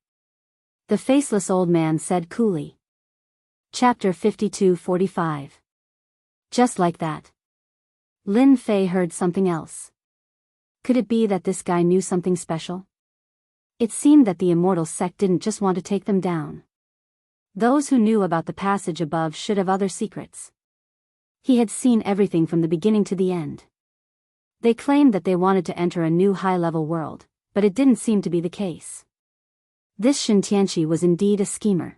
The faceless old man said coolly. Chapter 52:45. Just like that. Lin Fei heard something else. Could it be that this guy knew something special? It seemed that the immortal sect didn't just want to take them down. Those who knew about the passage above should have other secrets. He had seen everything from the beginning to the end. They claimed that they wanted to enter a new high-level world, but it didn't seem to be the case. This Xianxia was indeed a schemer.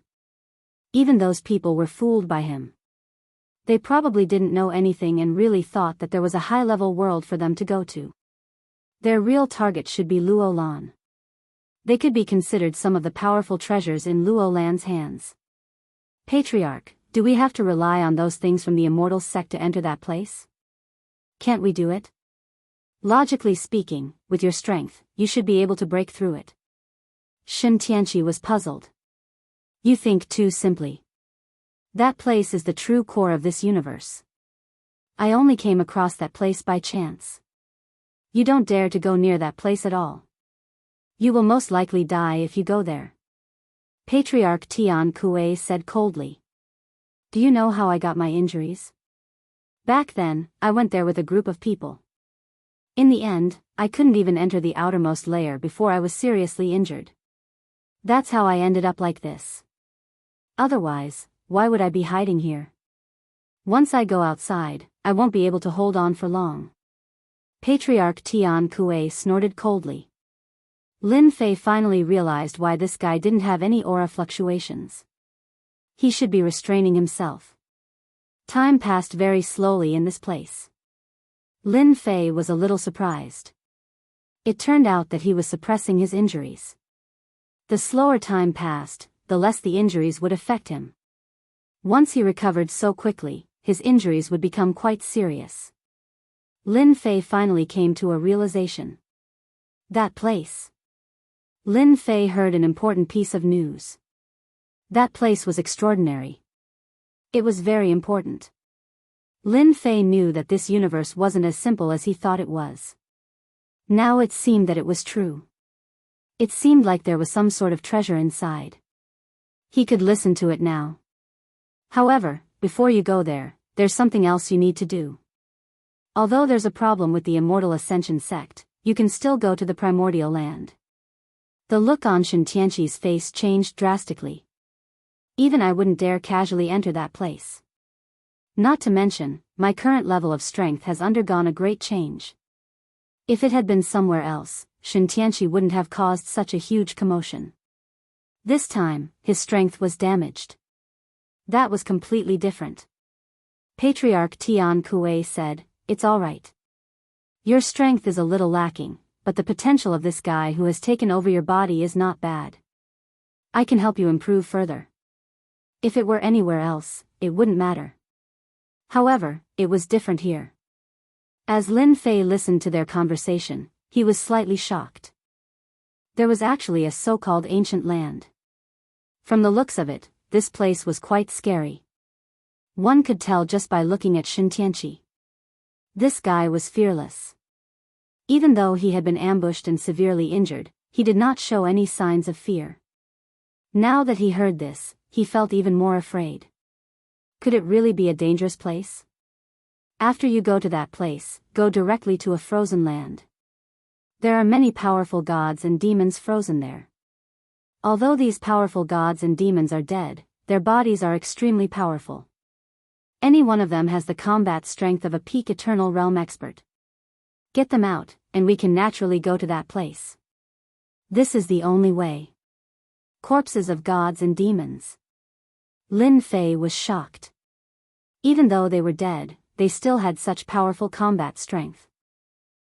Even those people were fooled by him. They probably didn't know anything and really thought that there was a high-level world for them to go to. Their real target should be Luolan. They could be considered some of the powerful treasures in Luolan's hands. Patriarch, do we have to rely on those things from the immortal sect to enter that place? Can't we do it? Logically speaking, with your strength, you should be able to break through it. Xianxia was puzzled. You think too simply. That place is the true core of this universe. I only came across that place by chance. You don't dare to go near that place at all. You will most likely die if you go there. Patriarch Tian Kuei said coldly. Do you know how I got my injuries? Back then, I went there with a group of people. In the end, I couldn't even enter the outermost layer before I was seriously injured. That's how I ended up like this. Otherwise, why would I be hiding here? Once I go outside, I won't be able to hold on for long. Patriarch Tian Kuei snorted coldly. Lin Fei finally realized why this guy didn't have any aura fluctuations. He should be restraining himself. Time passed very slowly in this place. Lin Fei was a little surprised. It turned out that he was suppressing his injuries. The slower time passed, the less the injuries would affect him. Once he recovered so quickly, his injuries would become quite serious. Lin Fei finally came to a realization. That place. Lin Fei heard an important piece of news. That place was extraordinary. It was very important. Lin Fei knew that this universe wasn't as simple as he thought it was. Now it seemed that it was true. It seemed like there was some sort of treasure inside. He could listen to it now. However, before you go there, there's something else you need to do. Although there's a problem with the Immortal Ascension sect, you can still go to the primordial land. The look on Xianxia's face changed drastically. Even I wouldn't dare casually enter that place. Not to mention, my current level of strength has undergone a great change. If it had been somewhere else, Xianxia wouldn't have caused such a huge commotion. This time, his strength was damaged. That was completely different. Patriarch Tian Kuei said, "It's all right. Your strength is a little lacking, but the potential of this guy who has taken over your body is not bad. I can help you improve further. If it were anywhere else, it wouldn't matter." However, it was different here. As Lin Fei listened to their conversation, he was slightly shocked. There was actually a so-called ancient land. From the looks of it, this place was quite scary. One could tell just by looking at Xianxia. This guy was fearless. Even though he had been ambushed and severely injured, he did not show any signs of fear. Now that he heard this, he felt even more afraid. Could it really be a dangerous place? After you go to that place, go directly to a frozen land. There are many powerful gods and demons frozen there. Although these powerful gods and demons are dead, their bodies are extremely powerful. Any one of them has the combat strength of a peak Eternal Realm expert. Get them out, and we can naturally go to that place. This is the only way. Corpses of gods and demons. Lin Fei was shocked. Even though they were dead, they still had such powerful combat strength.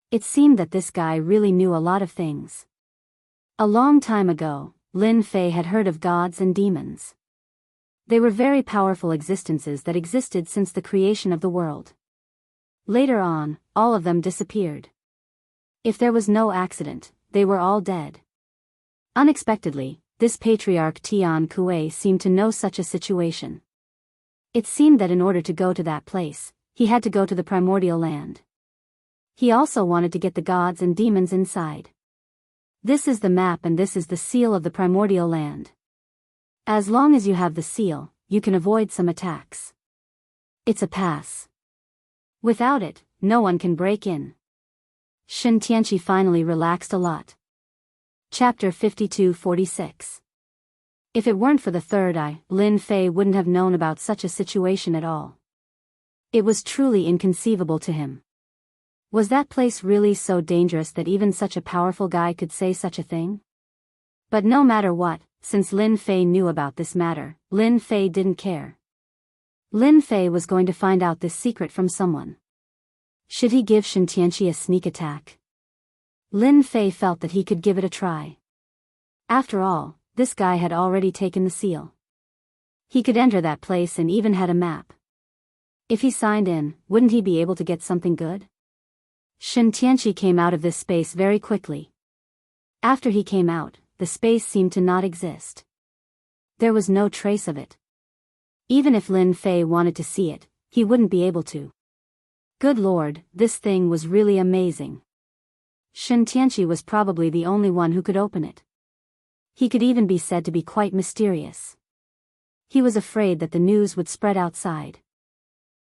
It seemed that this guy really knew a lot of things. A long time ago, Lin Fei had heard of gods and demons. They were very powerful existences that existed since the creation of the world. Later on, all of them disappeared. If there was no accident, they were all dead. Unexpectedly, this Patriarch Tian Kuei seemed to know such a situation. It seemed that in order to go to that place, he had to go to the primordial land. He also wanted to get the gods and demons inside. This is the map and this is the seal of the primordial land. As long as you have the seal, you can avoid some attacks. It's a pass. Without it, no one can break in. Xianxia finally relaxed a lot. Chapter 52-46. If it weren't for the third eye, Lin Fei wouldn't have known about such a situation at all. It was truly inconceivable to him. Was that place really so dangerous that even such a powerful guy could say such a thing? But no matter what, since Lin Fei knew about this matter, Lin Fei didn't care. Lin Fei was going to find out this secret from someone. Should he give Xianxia a sneak attack? Lin Fei felt that he could give it a try. After all, this guy had already taken the seal. He could enter that place and even had a map. If he signed in, wouldn't he be able to get something good? Xianxia came out of this space very quickly. After he came out, the space seemed to not exist. There was no trace of it. Even if Lin Fei wanted to see it, he wouldn't be able to. Good lord, this thing was really amazing. Xianxia was probably the only one who could open it. He could even be said to be quite mysterious. He was afraid that the news would spread outside.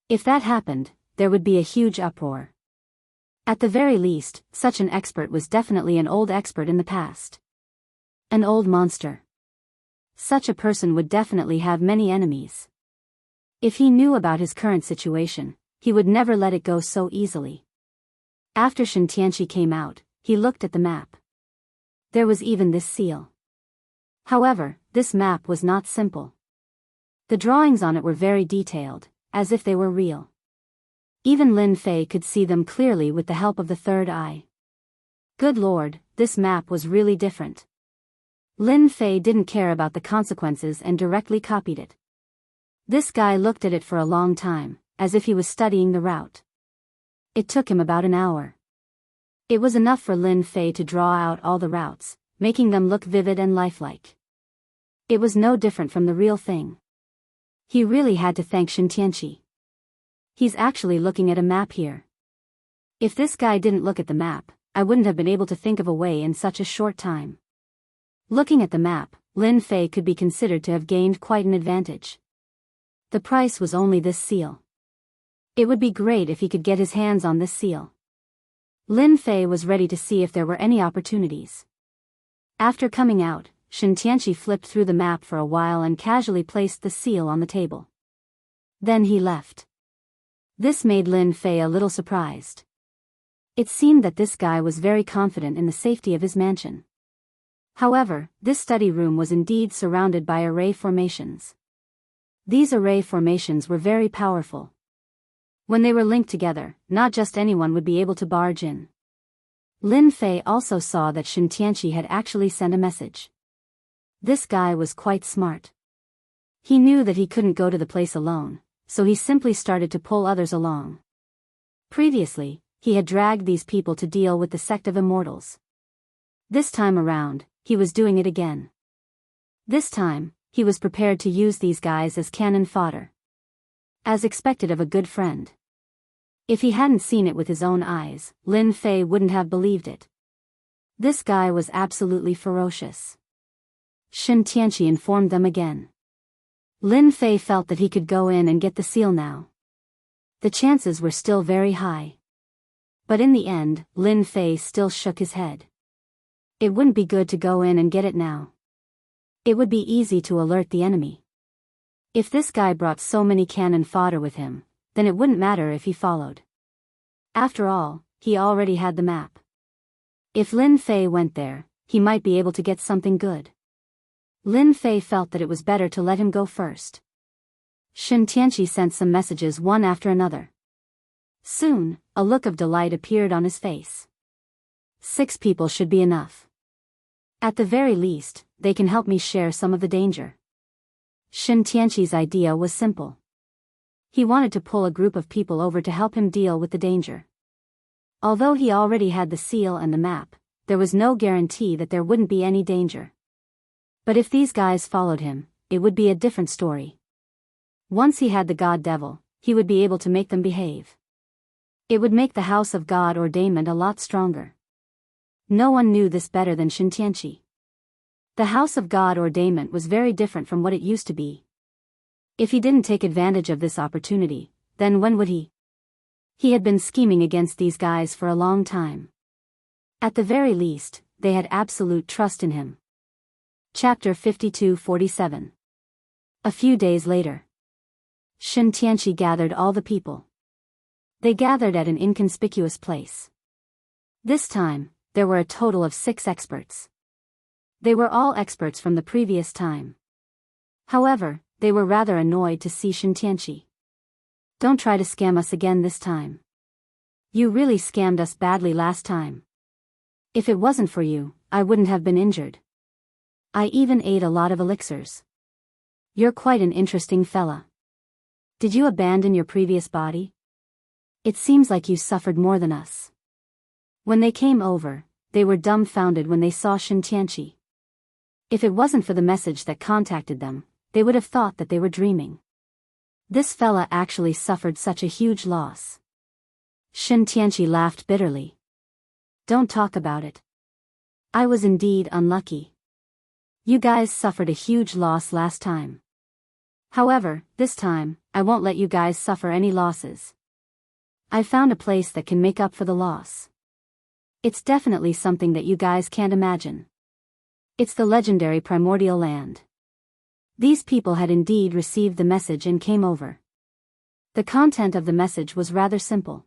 If that happened, there would be a huge uproar. At the very least, such an expert was definitely an old expert in the past. An old monster. Such a person would definitely have many enemies. If he knew about his current situation, he would never let it go so easily. After Xianxia came out, he looked at the map. There was even this seal. However, this map was not simple. The drawings on it were very detailed, as if they were real. Even Lin Fei could see them clearly with the help of the third eye. Good lord, this map was really different. Lin Fei didn't care about the consequences and directly copied it. This guy looked at it for a long time, as if he was studying the route. It took him about an hour. It was enough for Lin Fei to draw out all the routes, making them look vivid and lifelike. It was no different from the real thing. He really had to thank Xianxia. He's actually looking at a map here. If this guy didn't look at the map, I wouldn't have been able to think of a way in such a short time. Looking at the map, Lin Fei could be considered to have gained quite an advantage. The price was only this seal. It would be great if he could get his hands on this seal. Lin Fei was ready to see if there were any opportunities. After coming out, Xianxia flipped through the map for a while and casually placed the seal on the table. Then he left. This made Lin Fei a little surprised. It seemed that this guy was very confident in the safety of his mansion. However, this study room was indeed surrounded by array formations. These array formations were very powerful. When they were linked together, not just anyone would be able to barge in. Lin Fei also saw that Xianxia had actually sent a message. This guy was quite smart. He knew that he couldn't go to the place alone, so he simply started to pull others along. Previously, he had dragged these people to deal with the sect of immortals. This time around, he was doing it again. This time, he was prepared to use these guys as cannon fodder. As expected of a good friend. If he hadn't seen it with his own eyes, Lin Fei wouldn't have believed it. This guy was absolutely ferocious. Xianxia informed them again. Lin Fei felt that he could go in and get the seal now. The chances were still very high. But in the end, Lin Fei still shook his head. It wouldn't be good to go in and get it now. It would be easy to alert the enemy. If this guy brought so many cannon fodder with him, then it wouldn't matter if he followed. After all, he already had the map. If Lin Fei went there, he might be able to get something good. Lin Fei felt that it was better to let him go first. Xianxia sent some messages one after another. Soon, a look of delight appeared on his face. 6 people should be enough. At the very least, they can help me share some of the danger. Xianxia's idea was simple. He wanted to pull a group of people over to help him deal with the danger. Although he already had the seal and the map, there was no guarantee that there wouldn't be any danger. But if these guys followed him, it would be a different story. Once he had the God Devil, he would be able to make them behave. It would make the House of God ordainment a lot stronger. No one knew this better than Xianxia. The House of God ordainment was very different from what it used to be. If he didn't take advantage of this opportunity, then when would he? He had been scheming against these guys for a long time. At the very least, they had absolute trust in him. Chapter 52-47. A few days later. Xianxia gathered all the people. They gathered at an inconspicuous place. This time, there were a total of 6 experts. They were all experts from the previous time. However, they were rather annoyed to see Xianxia. Don't try to scam us again this time. You really scammed us badly last time. If it wasn't for you, I wouldn't have been injured. I even ate a lot of elixirs. You're quite an interesting fella. Did you abandon your previous body? It seems like you suffered more than us. When they came over, they were dumbfounded when they saw Xianxia. If it wasn't for the message that contacted them, they would have thought that they were dreaming. This fella actually suffered such a huge loss. Xianxia laughed bitterly. Don't talk about it. I was indeed unlucky. You guys suffered a huge loss last time. However, this time, I won't let you guys suffer any losses. I found a place that can make up for the loss. It's definitely something that you guys can't imagine. It's the legendary primordial land. These people had indeed received the message and came over. The content of the message was rather simple.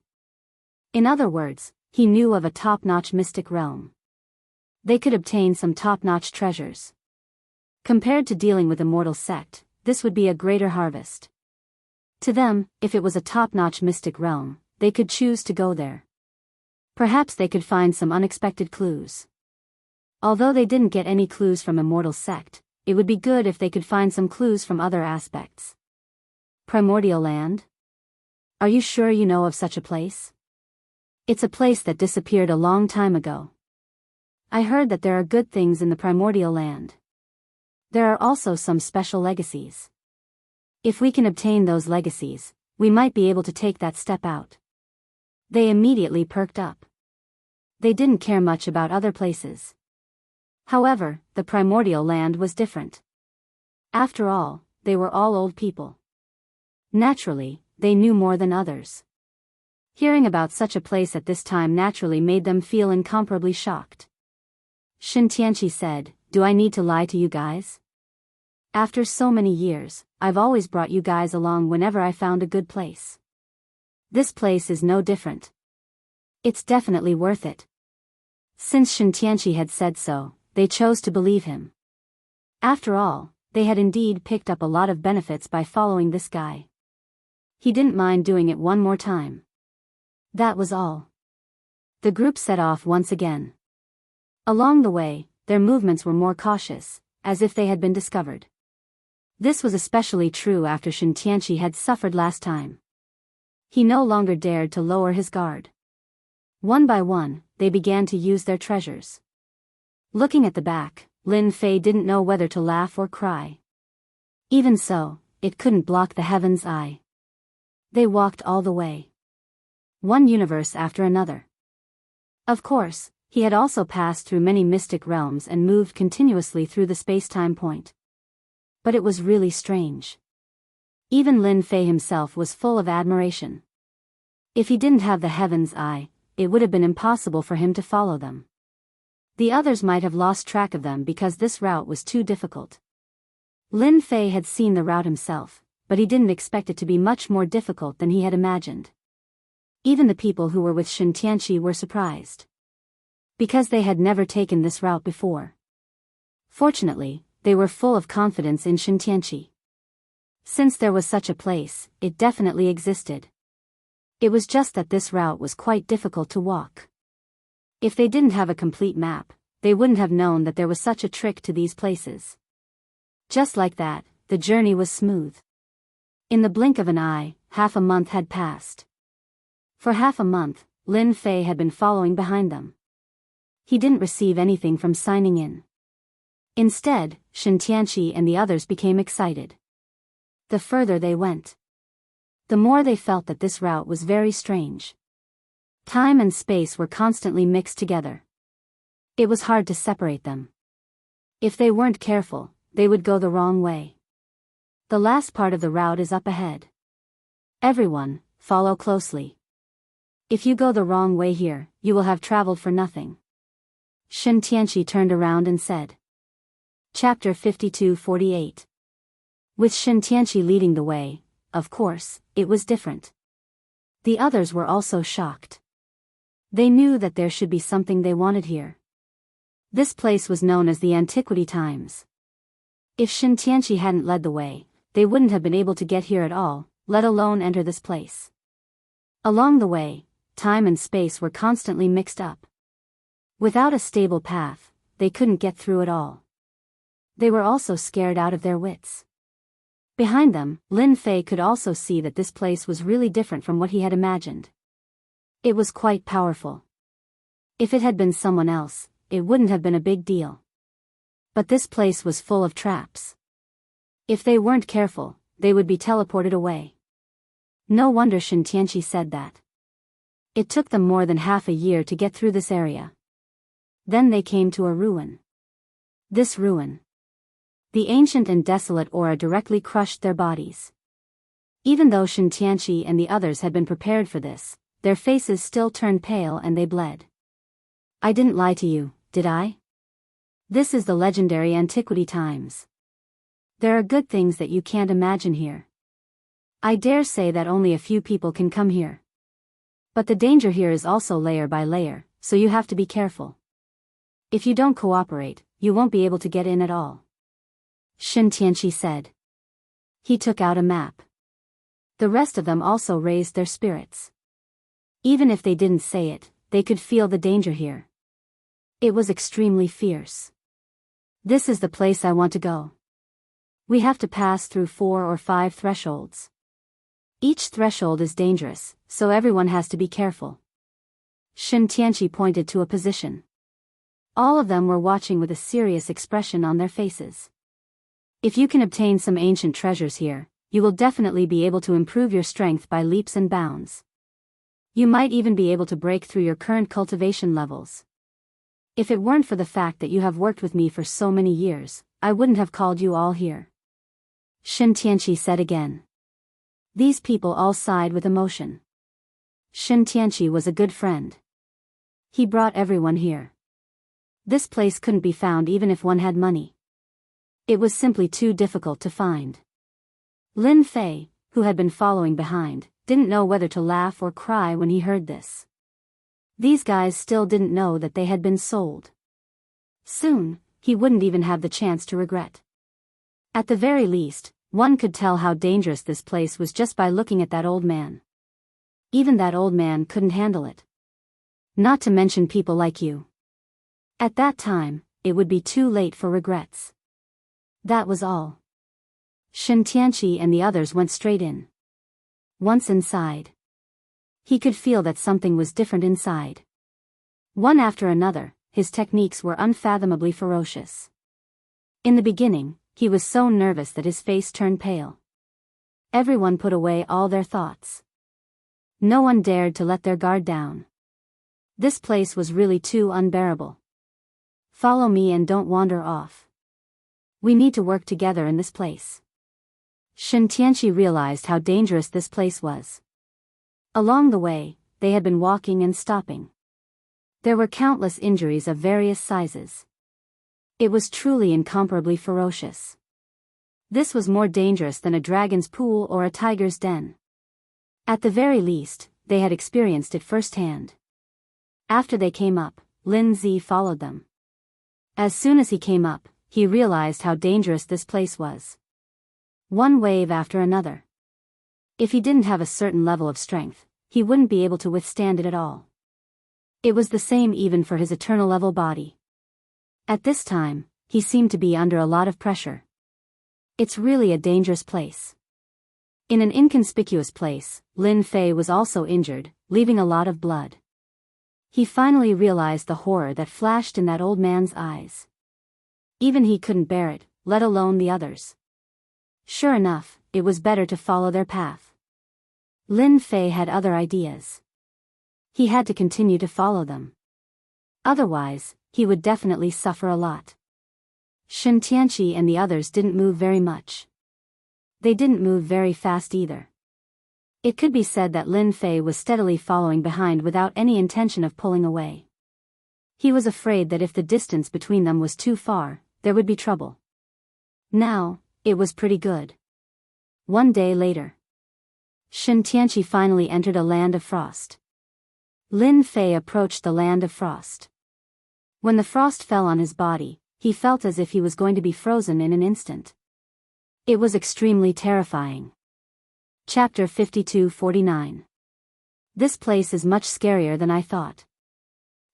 In other words, he knew of a top-notch mystic realm. They could obtain some top-notch treasures. Compared to dealing with a mortal sect, this would be a greater harvest. To them, if it was a top-notch mystic realm, they could choose to go there. Perhaps they could find some unexpected clues. Although they didn't get any clues from a mortal sect, it would be good if they could find some clues from other aspects. Primordial land? Are you sure you know of such a place? It's a place that disappeared a long time ago. I heard that there are good things in the primordial land. There are also some special legacies. If we can obtain those legacies, we might be able to take that step out. They immediately perked up. They didn't care much about other places. However, the primordial land was different. After all, they were all old people. Naturally, they knew more than others. Hearing about such a place at this time naturally made them feel incomparably shocked. Xianxia said, "Do I need to lie to you guys? After so many years, I've always brought you guys along whenever I found a good place. This place is no different. It's definitely worth it." Since Xianxia had said so, they chose to believe him. After all, they had indeed picked up a lot of benefits by following this guy. He didn't mind doing it one more time. That was all. The group set off once again. Along the way, their movements were more cautious, as if they had been discovered. This was especially true after Xianxia had suffered last time. He no longer dared to lower his guard. One by one, they began to use their treasures. Looking at the back, Lin Fei didn't know whether to laugh or cry. Even so, it couldn't block the heaven's eye. They walked all the way. One universe after another. Of course, he had also passed through many mystic realms and moved continuously through the space-time point. But it was really strange. Even Lin Fei himself was full of admiration. If he didn't have the heaven's eye, it would have been impossible for him to follow them. The others might have lost track of them because this route was too difficult. Lin Fei had seen the route himself, but he didn't expect it to be much more difficult than he had imagined. Even the people who were with Xianxia were surprised. Because they had never taken this route before. Fortunately, they were full of confidence in Xianxia. Since there was such a place, it definitely existed. It was just that this route was quite difficult to walk. If they didn't have a complete map, they wouldn't have known that there was such a trick to these places. Just like that, the journey was smooth. In the blink of an eye, half a month had passed. For half a month, Lin Fei had been following behind them. He didn't receive anything from signing in. Instead, Xianxia and the others became excited. The further they went, the more they felt that this route was very strange. Time and space were constantly mixed together. It was hard to separate them. If they weren't careful, they would go the wrong way. The last part of the route is up ahead. Everyone, follow closely. If you go the wrong way here, you will have traveled for nothing. Xianxia turned around and said. Chapter 52-48. With Xianxia leading the way, of course, it was different. The others were also shocked. They knew that there should be something they wanted here. This place was known as the Antiquity Times. If Xianxia hadn't led the way, they wouldn't have been able to get here at all, let alone enter this place. Along the way, time and space were constantly mixed up. Without a stable path, they couldn't get through at all. They were also scared out of their wits. Behind them, Lin Fei could also see that this place was really different from what he had imagined. It was quite powerful. If it had been someone else, it wouldn't have been a big deal. But this place was full of traps. If they weren't careful, they would be teleported away. No wonder Xianxia said that. It took them more than half a year to get through this area. Then they came to a ruin. This ruin. The ancient and desolate aura directly crushed their bodies. Even though Xianxia and the others had been prepared for this, their faces still turned pale and they bled. I didn't lie to you, did I? This is the legendary Antiquity Times. There are good things that you can't imagine here. I dare say that only a few people can come here. But the danger here is also layer by layer, so you have to be careful. If you don't cooperate, you won't be able to get in at all. Xianxia said. He took out a map. The rest of them also raised their spirits. Even if they didn't say it, they could feel the danger here. It was extremely fierce. This is the place I want to go. We have to pass through 4 or 5 thresholds. Each threshold is dangerous, so everyone has to be careful. Xianxia pointed to a position. All of them were watching with a serious expression on their faces. If you can obtain some ancient treasures here, you will definitely be able to improve your strength by leaps and bounds. You might even be able to break through your current cultivation levels. If it weren't for the fact that you have worked with me for so many years, I wouldn't have called you all here. Xianxia said again. These people all sighed with emotion. Xianxia was a good friend. He brought everyone here. This place couldn't be found even if one had money. It was simply too difficult to find. Lin Fei, who had been following behind, didn't know whether to laugh or cry when he heard this. These guys still didn't know that they had been sold. Soon, he wouldn't even have the chance to regret. At the very least, one could tell how dangerous this place was just by looking at that old man. Even that old man couldn't handle it. Not to mention people like you. At that time, it would be too late for regrets. That was all. Xianxia and the others went straight in. Once inside, he could feel that something was different inside. One after another, his techniques were unfathomably ferocious. In the beginning, he was so nervous that his face turned pale. Everyone put away all their thoughts. No one dared to let their guard down. This place was really too unbearable. Follow me and don't wander off. We need to work together in this place. Xianxia realized how dangerous this place was. Along the way, they had been walking and stopping. There were countless injuries of various sizes. It was truly incomparably ferocious. This was more dangerous than a dragon's pool or a tiger's den. At the very least, they had experienced it firsthand. After they came up, Lin Zi followed them. As soon as he came up, he realized how dangerous this place was. One wave after another. If he didn't have a certain level of strength, he wouldn't be able to withstand it at all. It was the same even for his eternal level body. At this time, he seemed to be under a lot of pressure. It's really a dangerous place. In an inconspicuous place, Lin Fei was also injured, leaving a lot of blood. He finally realized the horror that flashed in that old man's eyes. Even he couldn't bear it, let alone the others. Sure enough, it was better to follow their path. Lin Fei had other ideas. He had to continue to follow them. Otherwise, he would definitely suffer a lot. Xianxia and the others didn't move very much. They didn't move very fast either. It could be said that Lin Fei was steadily following behind without any intention of pulling away. He was afraid that if the distance between them was too far, there would be trouble. Now, it was pretty good. One day later, Xianxia finally entered a land of frost. Lin Fei approached the land of frost. When the frost fell on his body, he felt as if he was going to be frozen in an instant. It was extremely terrifying. Chapter 52-49. This place is much scarier than I thought.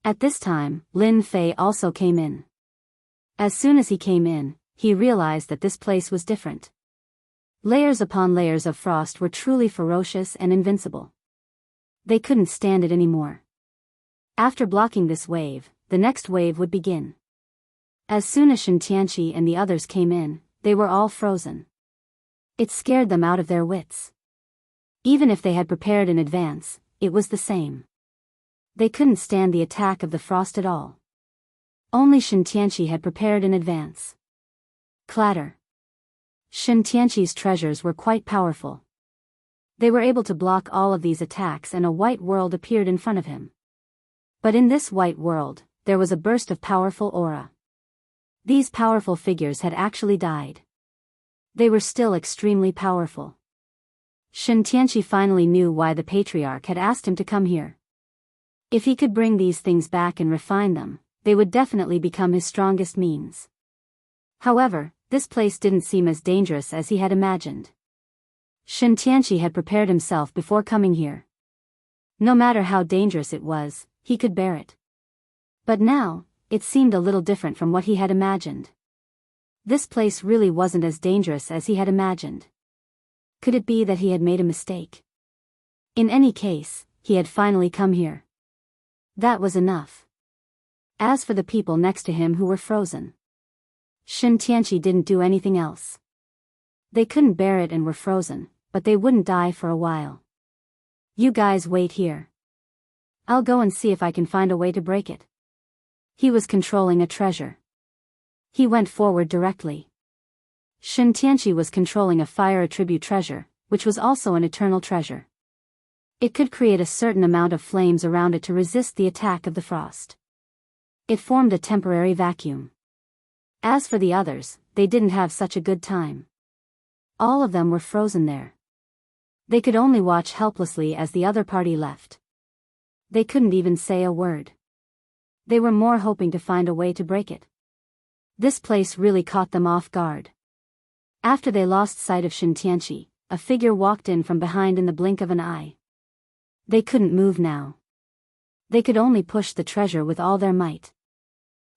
At this time, Lin Fei also came in. As soon as he came in, he realized that this place was different. Layers upon layers of frost were truly ferocious and invincible. They couldn't stand it anymore. After blocking this wave, the next wave would begin. As soon as Xianxia and the others came in, they were all frozen. It scared them out of their wits. Even if they had prepared in advance, it was the same. They couldn't stand the attack of the frost at all. Only Xianxia had prepared in advance. Clatter. Xianxia's treasures were quite powerful. They were able to block all of these attacks and a white world appeared in front of him. But in this white world, there was a burst of powerful aura. These powerful figures had actually died. They were still extremely powerful. Xianxia finally knew why the patriarch had asked him to come here. If he could bring these things back and refine them, they would definitely become his strongest means. However, this place didn't seem as dangerous as he had imagined. Xianxia had prepared himself before coming here. No matter how dangerous it was, he could bear it. But now, it seemed a little different from what he had imagined. This place really wasn't as dangerous as he had imagined. Could it be that he had made a mistake? In any case, he had finally come here. That was enough. As for the people next to him who were frozen, Xianxia didn't do anything else. They couldn't bear it and were frozen, but they wouldn't die for a while. You guys wait here. I'll go and see if I can find a way to break it. He was controlling a treasure. He went forward directly. Xianxia was controlling a fire attribute treasure, which was also an eternal treasure. It could create a certain amount of flames around it to resist the attack of the frost. It formed a temporary vacuum. As for the others, they didn't have such a good time. All of them were frozen there. They could only watch helplessly as the other party left. They couldn't even say a word. They were more hoping to find a way to break it. This place really caught them off guard. After they lost sight of Xianxia, a figure walked in from behind in the blink of an eye. They couldn't move now. They could only push the treasure with all their might.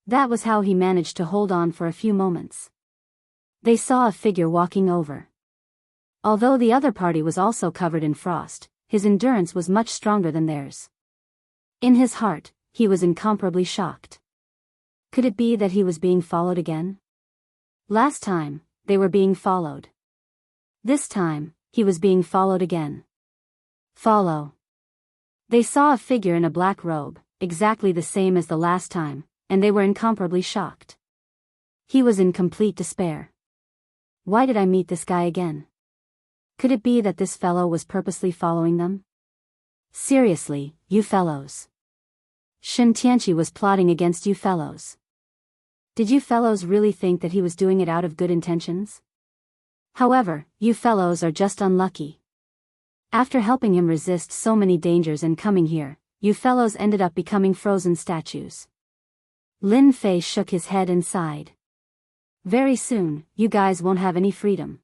That was how he managed to hold on for a few moments. They saw a figure walking over. Although the other party was also covered in frost, his endurance was much stronger than theirs. In his heart, he was incomparably shocked. Could it be that he was being followed again? Last time, they were being followed. This time, he was being followed again. Follow. They saw a figure in a black robe, exactly the same as the last time, and they were incomparably shocked. He was in complete despair. Why did I meet this guy again? Could it be that this fellow was purposely following them? Seriously, you fellows. Xianxia was plotting against you fellows. Did you fellows really think that he was doing it out of good intentions? However, you fellows are just unlucky. After helping him resist so many dangers and coming here, you fellows ended up becoming frozen statues. Lin Fei shook his head and sighed. Very soon, you guys won't have any freedom.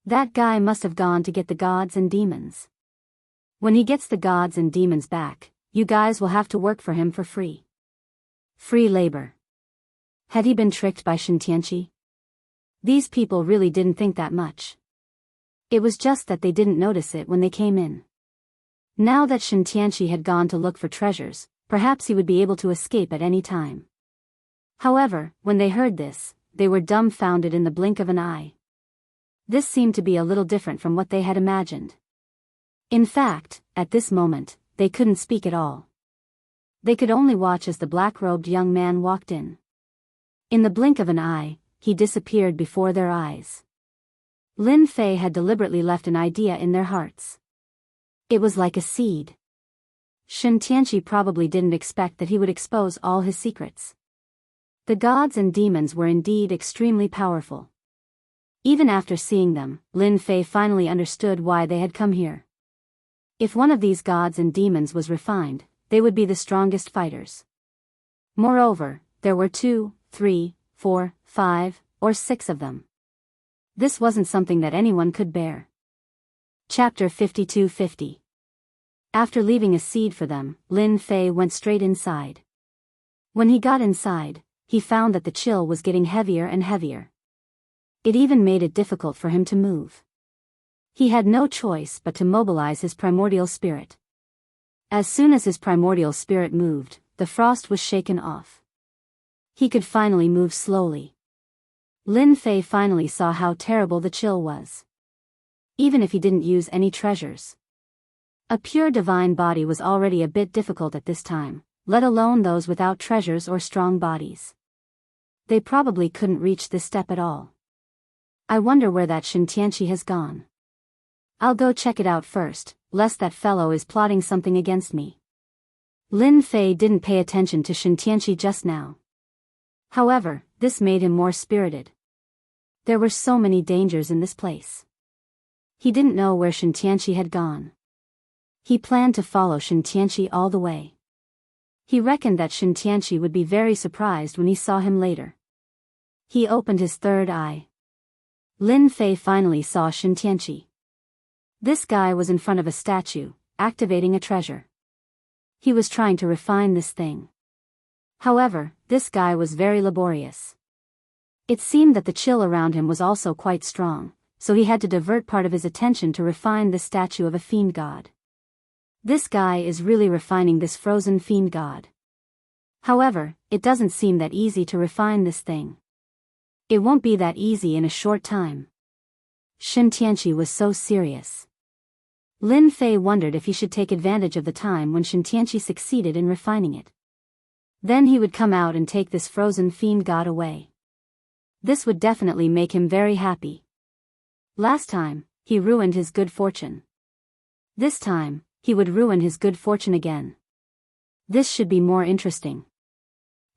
That guy must have gone to get the gods and demons. When he gets the gods and demons back, you guys will have to work for him for free. Free labor. Had he been tricked by Xianxia? These people really didn't think that much. It was just that they didn't notice it when they came in. Now that Xianxia had gone to look for treasures, perhaps he would be able to escape at any time. However, when they heard this, they were dumbfounded in the blink of an eye. This seemed to be a little different from what they had imagined. In fact, at this moment, they couldn't speak at all. They could only watch as the black-robed young man walked in. In the blink of an eye, he disappeared before their eyes. Lin Fei had deliberately left an idea in their hearts. It was like a seed. Xianxia probably didn't expect that he would expose all his secrets. The gods and demons were indeed extremely powerful. Even after seeing them, Lin Fei finally understood why they had come here. If one of these gods and demons was refined, they would be the strongest fighters. Moreover, there were 2, 3, 4, 5, or 6 of them. This wasn't something that anyone could bear. Chapter 52-50. After leaving a seed for them, Lin Fei went straight inside. When he got inside, he found that the chill was getting heavier and heavier. It even made it difficult for him to move. He had no choice but to mobilize his primordial spirit. As soon as his primordial spirit moved, the frost was shaken off. He could finally move slowly. Lin Fei finally saw how terrible the chill was. Even if he didn't use any treasures. A pure divine body was already a bit difficult at this time, let alone those without treasures or strong bodies. They probably couldn't reach this step at all. I wonder where that Xianxia has gone. I'll go check it out first, lest that fellow is plotting something against me. Lin Fei didn't pay attention to Xianxia just now. However, this made him more spirited. There were so many dangers in this place. He didn't know where Xianxia had gone. He planned to follow Xianxia all the way. He reckoned that Xianxia would be very surprised when he saw him later. He opened his third eye. Lin Fei finally saw Xianxia. This guy was in front of a statue, activating a treasure. He was trying to refine this thing. However, this guy was very laborious. It seemed that the chill around him was also quite strong, so he had to divert part of his attention to refine the statue of a fiend god. This guy is really refining this frozen fiend god. However, it doesn't seem that easy to refine this thing. It won't be that easy in a short time. Xianxia was so serious. Lin Fei wondered if he should take advantage of the time when Xianxia succeeded in refining it. Then he would come out and take this frozen fiend god away. This would definitely make him very happy. Last time, he ruined his good fortune. This time, he would ruin his good fortune again. This should be more interesting.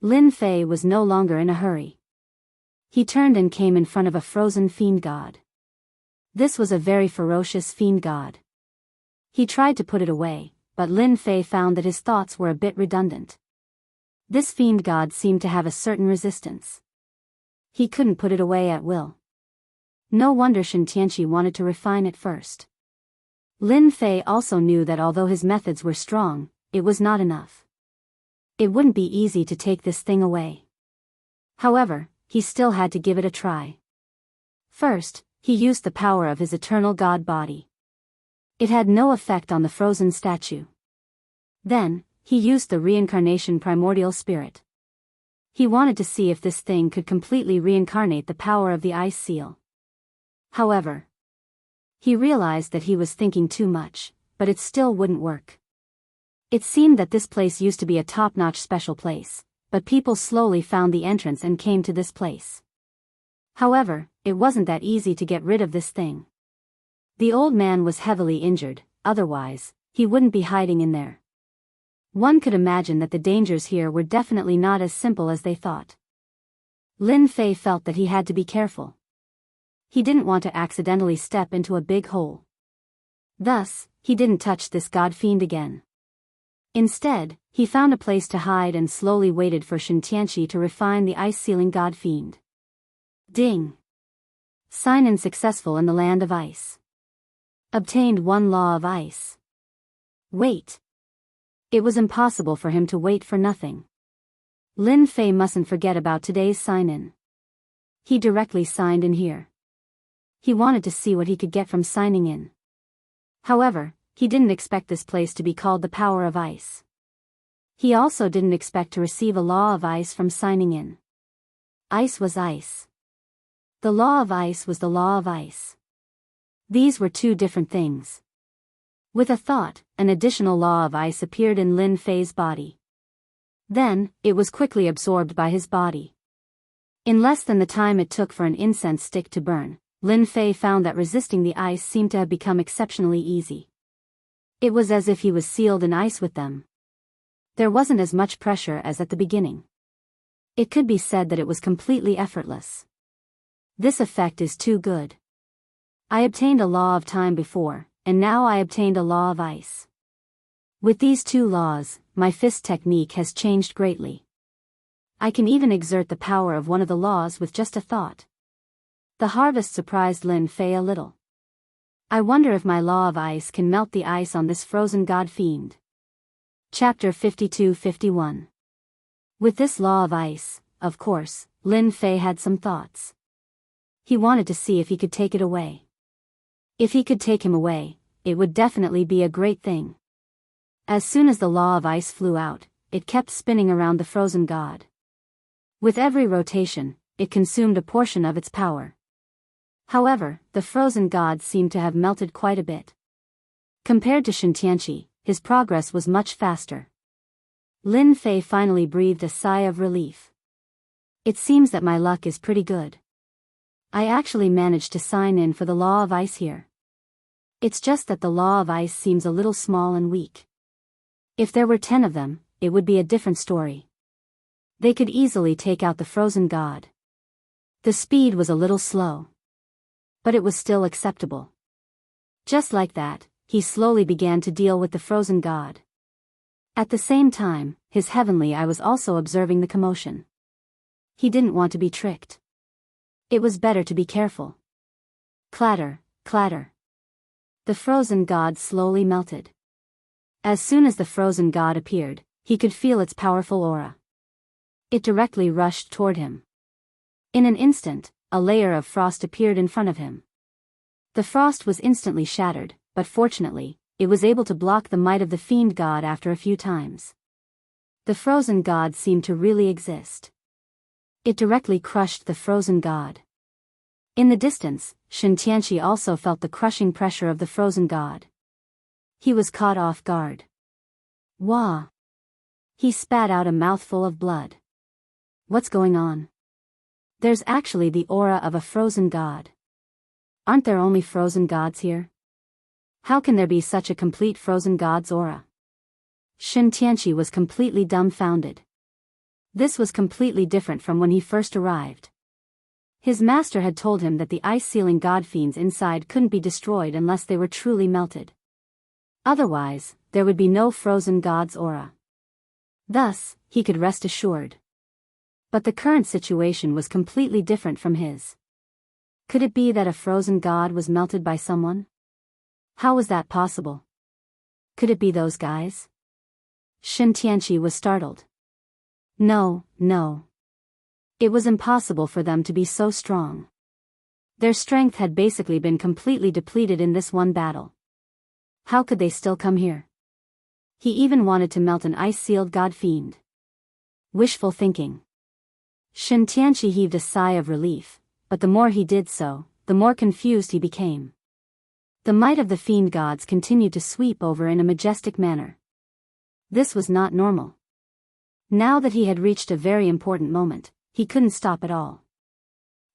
Lin Fei was no longer in a hurry. He turned and came in front of a frozen fiend god. This was a very ferocious fiend god. He tried to put it away, but Lin Fei found that his thoughts were a bit redundant. This fiend god seemed to have a certain resistance. He couldn't put it away at will. No wonder Xianxia wanted to refine it first. Lin Fei also knew that although his methods were strong, it was not enough. It wouldn't be easy to take this thing away. However, he still had to give it a try. First, he used the power of his eternal god body. It had no effect on the frozen statue. Then, he used the reincarnation primordial spirit. He wanted to see if this thing could completely reincarnate the power of the ice seal. However, he realized that he was thinking too much, but it still wouldn't work. It seemed that this place used to be a top-notch special place, but people slowly found the entrance and came to this place. However, it wasn't that easy to get rid of this thing. The old man was heavily injured, otherwise, he wouldn't be hiding in there. One could imagine that the dangers here were definitely not as simple as they thought. Lin Fei felt that he had to be careful. He didn't want to accidentally step into a big hole. Thus, he didn't touch this god fiend again. Instead, he found a place to hide and slowly waited for Xianxia to refine the ice-sealing god fiend. Ding! Sign-in successful in the land of ice. Obtained 1 law of ice. Wait. It was impossible for him to wait for nothing. Lin Fei mustn't forget about today's sign-in. He directly signed in here. He wanted to see what he could get from signing in. However, he didn't expect this place to be called the Power of Ice. He also didn't expect to receive a law of ice from signing in. Ice was ice. The law of ice was the law of ice. These were two different things. With a thought, an additional law of ice appeared in Lin Fei's body. Then, it was quickly absorbed by his body. In less than the time it took for an incense stick to burn, Lin Fei found that resisting the ice seemed to have become exceptionally easy. It was as if he was sealed in ice with them. There wasn't as much pressure as at the beginning. It could be said that it was completely effortless. This effect is too good. I obtained a law of time before, and now I obtained a law of ice. With these two laws, my fist technique has changed greatly. I can even exert the power of one of the laws with just a thought. The harvest surprised Lin Fei a little. I wonder if my law of ice can melt the ice on this frozen god fiend. Chapter 52-51. With this law of ice, of course, Lin Fei had some thoughts. He wanted to see if he could take it away. If he could take him away, it would definitely be a great thing. As soon as the law of ice flew out, it kept spinning around the frozen god. With every rotation, it consumed a portion of its power. However, the frozen god seemed to have melted quite a bit. Compared to Xianxia, his progress was much faster. Lin Fei finally breathed a sigh of relief. It seems that my luck is pretty good. I actually managed to sign in for the law of ice here. It's just that the law of ice seems a little small and weak. If there were 10 of them, it would be a different story. They could easily take out the frozen god. The speed was a little slow, but it was still acceptable. Just like that, he slowly began to deal with the frozen god. At the same time, his heavenly eye was also observing the commotion. He didn't want to be tricked. It was better to be careful. Clatter, clatter. The frozen god slowly melted. As soon as the frozen god appeared, he could feel its powerful aura. It directly rushed toward him. In an instant, a layer of frost appeared in front of him. The frost was instantly shattered, but fortunately, it was able to block the might of the fiend god after a few times. The frozen god seemed to really exist. It directly crushed the frozen god. In the distance, Xianxia also felt the crushing pressure of the frozen god. He was caught off guard. Wah! He spat out a mouthful of blood. What's going on? There's actually the aura of a frozen god. Aren't there only frozen gods here? How can there be such a complete frozen god's aura? Xianxia was completely dumbfounded. This was completely different from when he first arrived. His master had told him that the ice-sealing god fiends inside couldn't be destroyed unless they were truly melted. Otherwise, there would be no frozen god's aura. Thus, he could rest assured. But the current situation was completely different from his. Could it be that a frozen god was melted by someone? How was that possible? Could it be those guys? Xianxia was startled. No, no. It was impossible for them to be so strong. Their strength had basically been completely depleted in this one battle. How could they still come here? He even wanted to melt an ice-sealed god fiend. Wishful thinking. Xianxia heaved a sigh of relief, but the more he did so, the more confused he became. The might of the fiend gods continued to sweep over in a majestic manner. This was not normal. Now that he had reached a very important moment, he couldn't stop at all.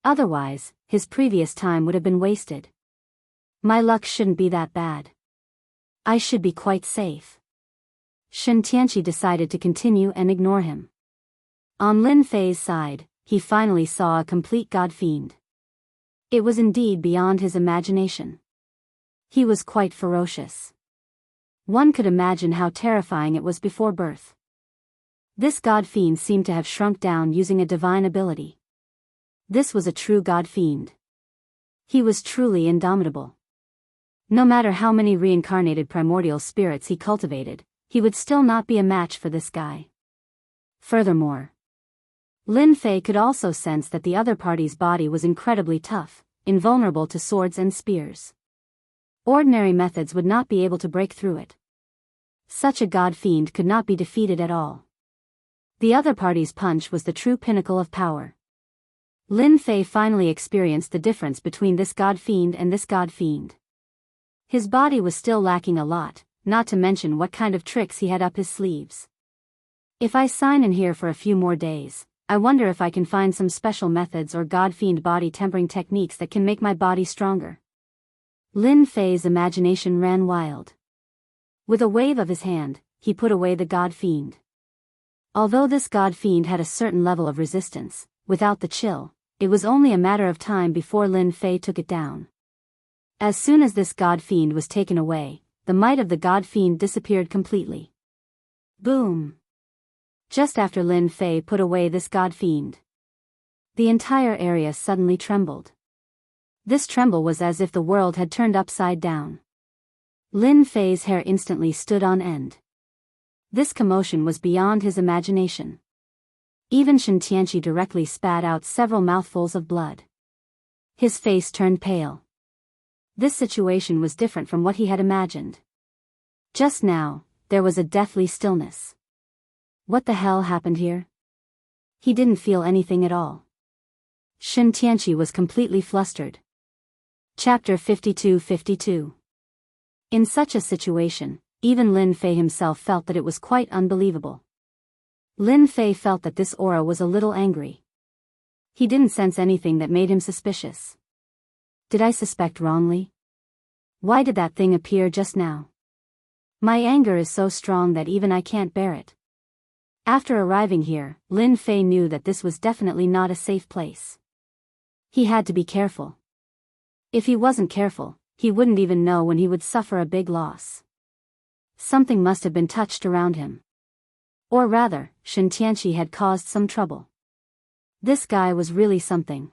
Otherwise, his previous time would have been wasted. My luck shouldn't be that bad. I should be quite safe. Xianxia decided to continue and ignore him. On Lin Fei's side, he finally saw a complete god fiend. It was indeed beyond his imagination. He was quite ferocious. One could imagine how terrifying it was before birth. This god fiend seemed to have shrunk down using a divine ability. This was a true god fiend. He was truly indomitable. No matter how many reincarnated primordial spirits he cultivated, he would still not be a match for this guy. Furthermore, Lin Fei could also sense that the other party's body was incredibly tough, invulnerable to swords and spears. Ordinary methods would not be able to break through it. Such a god fiend could not be defeated at all. The other party's punch was the true pinnacle of power. Lin Fei finally experienced the difference between this god fiend and this god fiend. His body was still lacking a lot, not to mention what kind of tricks he had up his sleeves. If I sign in here for a few more days, I wonder if I can find some special methods or god fiend body tempering techniques that can make my body stronger. Lin Fei's imagination ran wild. With a wave of his hand, he put away the god fiend. Although this god fiend had a certain level of resistance, without the chill, it was only a matter of time before Lin Fei took it down. As soon as this god fiend was taken away, the might of the god fiend disappeared completely. Boom! Just after Lin Fei put away this god fiend, the entire area suddenly trembled. This tremble was as if the world had turned upside down. Lin Fei's hair instantly stood on end. This commotion was beyond his imagination. Even Xianxia directly spat out several mouthfuls of blood. His face turned pale. This situation was different from what he had imagined. Just now, there was a deathly stillness. What the hell happened here? He didn't feel anything at all. Xianxia was completely flustered. Chapter 52-52. In such a situation, even Lin Fei himself felt that it was quite unbelievable. Lin Fei felt that this aura was a little angry. He didn't sense anything that made him suspicious. Did I suspect wrongly? Why did that thing appear just now? My anger is so strong that even I can't bear it. After arriving here, Lin Fei knew that this was definitely not a safe place. He had to be careful. If he wasn't careful, he wouldn't even know when he would suffer a big loss. Something must have been touched around him. Or rather, Xianxia had caused some trouble. This guy was really something.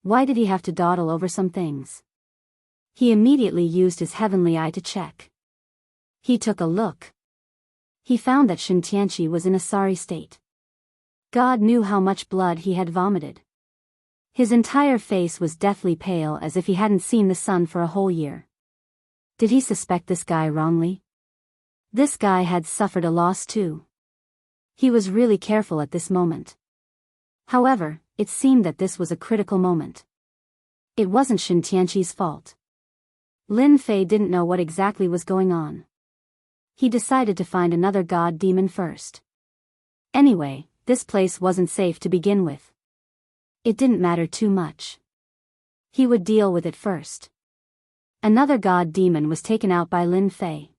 Why did he have to dawdle over some things? He immediately used his heavenly eye to check. He took a look. He found that Xianxia was in a sorry state. God knew how much blood he had vomited. His entire face was deathly pale as if he hadn't seen the sun for a whole year. Did he suspect this guy wrongly? This guy had suffered a loss too. He was really careful at this moment. However, it seemed that this was a critical moment. It wasn't Xianxia's fault. Lin Fei didn't know what exactly was going on. He decided to find another god demon first. Anyway, this place wasn't safe to begin with. It didn't matter too much. He would deal with it first. Another god demon was taken out by Lin Fei.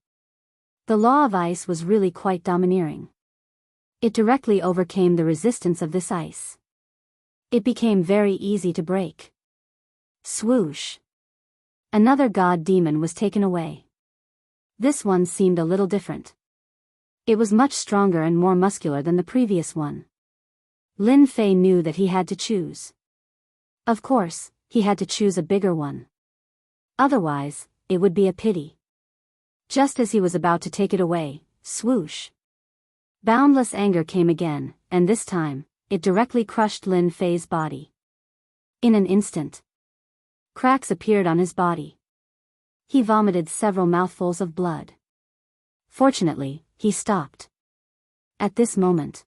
The law of ice was really quite domineering. It directly overcame the resistance of this ice. It became very easy to break. Swoosh! Another god demon was taken away. This one seemed a little different. It was much stronger and more muscular than the previous one. Lin Fei knew that he had to choose. Of course, he had to choose a bigger one. Otherwise, it would be a pity. Just as he was about to take it away, swoosh! Boundless anger came again, and this time, it directly crushed Lin Fei's body. In an instant, cracks appeared on his body. He vomited several mouthfuls of blood. Fortunately, he stopped. At this moment,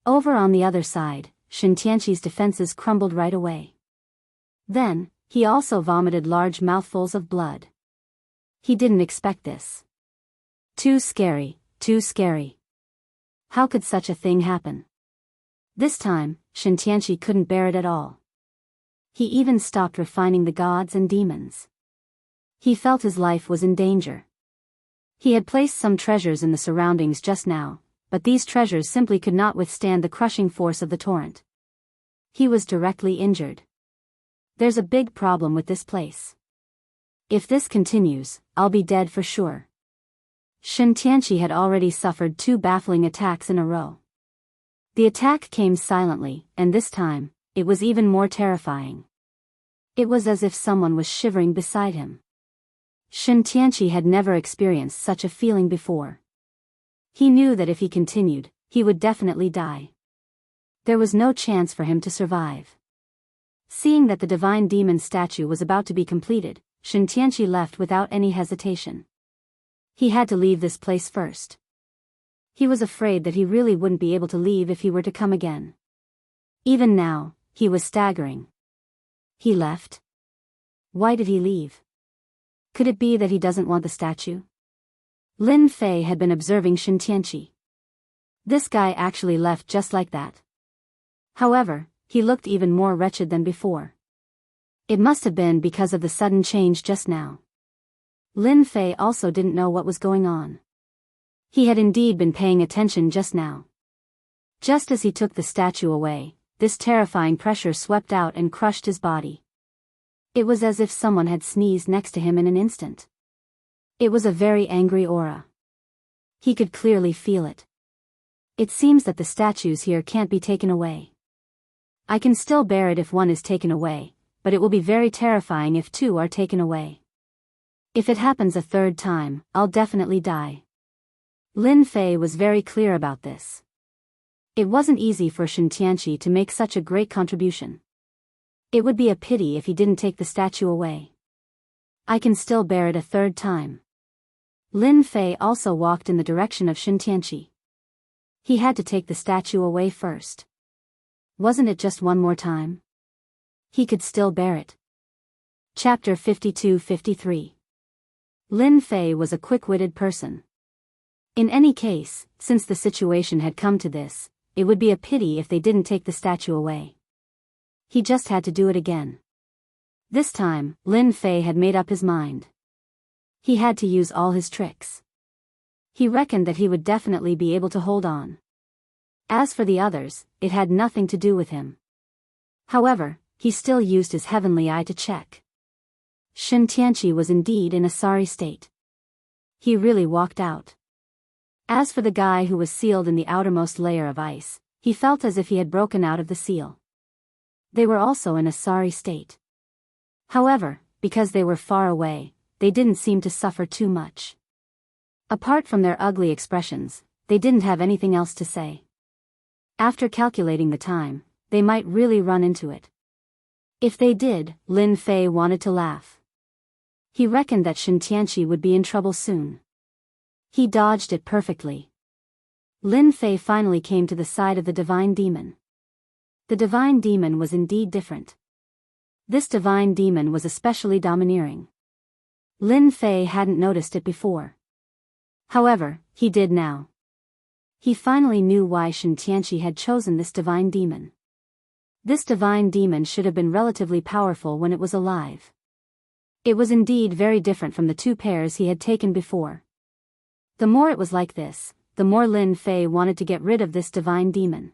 over on the other side, Xianxia's defenses crumbled right away. Then, he also vomited large mouthfuls of blood. He didn't expect this. Too scary, too scary. How could such a thing happen? This time, Xianxia couldn't bear it at all. He even stopped refining the gods and demons. He felt his life was in danger. He had placed some treasures in the surroundings just now, but these treasures simply could not withstand the crushing force of the torrent. He was directly injured. There's a big problem with this place. If this continues, I'll be dead for sure. Xianxia had already suffered 2 baffling attacks in a row. The attack came silently, and this time, it was even more terrifying. It was as if someone was shivering beside him. Xianxia had never experienced such a feeling before. He knew that if he continued, he would definitely die. There was no chance for him to survive. Seeing that the divine demon statue was about to be completed, Xianxia left without any hesitation. He had to leave this place first. He was afraid that he really wouldn't be able to leave if he were to come again. Even now, he was staggering. He left? Why did he leave? Could it be that he doesn't want the statue? Lin Fei had been observing Xianxia. This guy actually left just like that. However, he looked even more wretched than before. It must have been because of the sudden change just now. Lin Fei also didn't know what was going on. He had indeed been paying attention just now. Just as he took the statue away, this terrifying pressure swept out and crushed his body. It was as if someone had sneezed next to him in an instant. It was a very angry aura. He could clearly feel it. It seems that the statues here can't be taken away. I can still bear it if one is taken away, but it will be very terrifying if two are taken away. If it happens a third time, I'll definitely die. Lin Fei was very clear about this. It wasn't easy for Xianxia to make such a great contribution. It would be a pity if he didn't take the statue away. I can still bear it a third time. Lin Fei also walked in the direction of Xianxia. He had to take the statue away first. Wasn't it just one more time? He could still bear it. Chapter 52-53. Lin Fei was a quick-witted person. In any case, since the situation had come to this, it would be a pity if they didn't take the statue away. He just had to do it again. This time, Lin Fei had made up his mind. He had to use all his tricks. He reckoned that he would definitely be able to hold on. As for the others, it had nothing to do with him. However, he still used his heavenly eye to check. Xianxia was indeed in a sorry state. He really walked out. As for the guy who was sealed in the outermost layer of ice, he felt as if he had broken out of the seal. They were also in a sorry state. However, because they were far away, they didn't seem to suffer too much. Apart from their ugly expressions, they didn't have anything else to say. After calculating the time, they might really run into it. If they did, Lin Fei wanted to laugh. He reckoned that Xianxia would be in trouble soon. He dodged it perfectly. Lin Fei finally came to the side of the divine demon. The divine demon was indeed different. This divine demon was especially domineering. Lin Fei hadn't noticed it before. However, he did now. He finally knew why Xianxia had chosen this divine demon. This divine demon should have been relatively powerful when it was alive. It was indeed very different from the two pairs he had taken before. The more it was like this, the more Lin Fei wanted to get rid of this divine demon.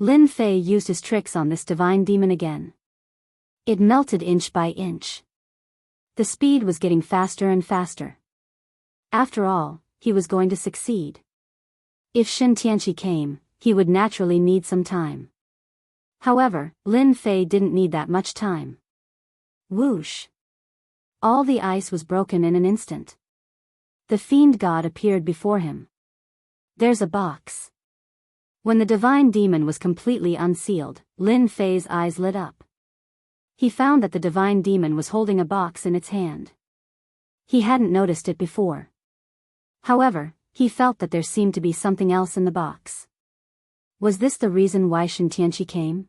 Lin Fei used his tricks on this divine demon again. It melted inch by inch. The speed was getting faster and faster. After all, he was going to succeed. If Xianxia came, he would naturally need some time. However, Lin Fei didn't need that much time. Whoosh! All the ice was broken in an instant. The fiend god appeared before him. There's a box. When the divine demon was completely unsealed, Lin Fei's eyes lit up. He found that the divine demon was holding a box in its hand. He hadn't noticed it before. However, he felt that there seemed to be something else in the box. Was this the reason why Xianxia came?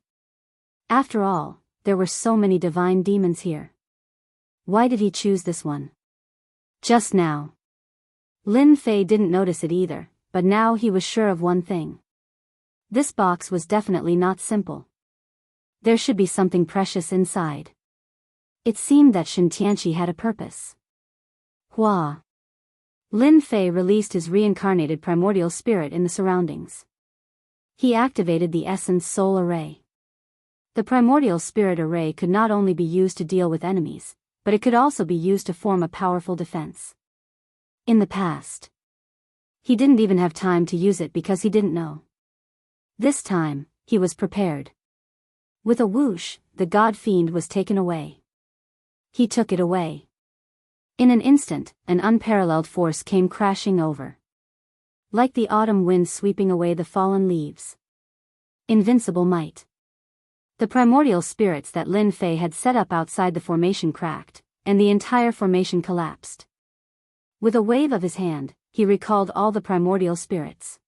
After all, there were so many divine demons here. Why did he choose this one? Just now. Lin Fei didn't notice it either, but now he was sure of one thing. This box was definitely not simple. There should be something precious inside. It seemed that Xianxia had a purpose. Hua! Lin Fei released his reincarnated primordial spirit in the surroundings. He activated the Essence Soul Array. The primordial spirit array could not only be used to deal with enemies, but it could also be used to form a powerful defense. In the past, he didn't even have time to use it because he didn't know. This time, he was prepared. With a whoosh, the god fiend was taken away. He took it away. In an instant, an unparalleled force came crashing over. Like the autumn wind sweeping away the fallen leaves. Invincible might. The primordial spirits that Lin Fei had set up outside the formation cracked, and the entire formation collapsed. With a wave of his hand, he recalled all the primordial spirits.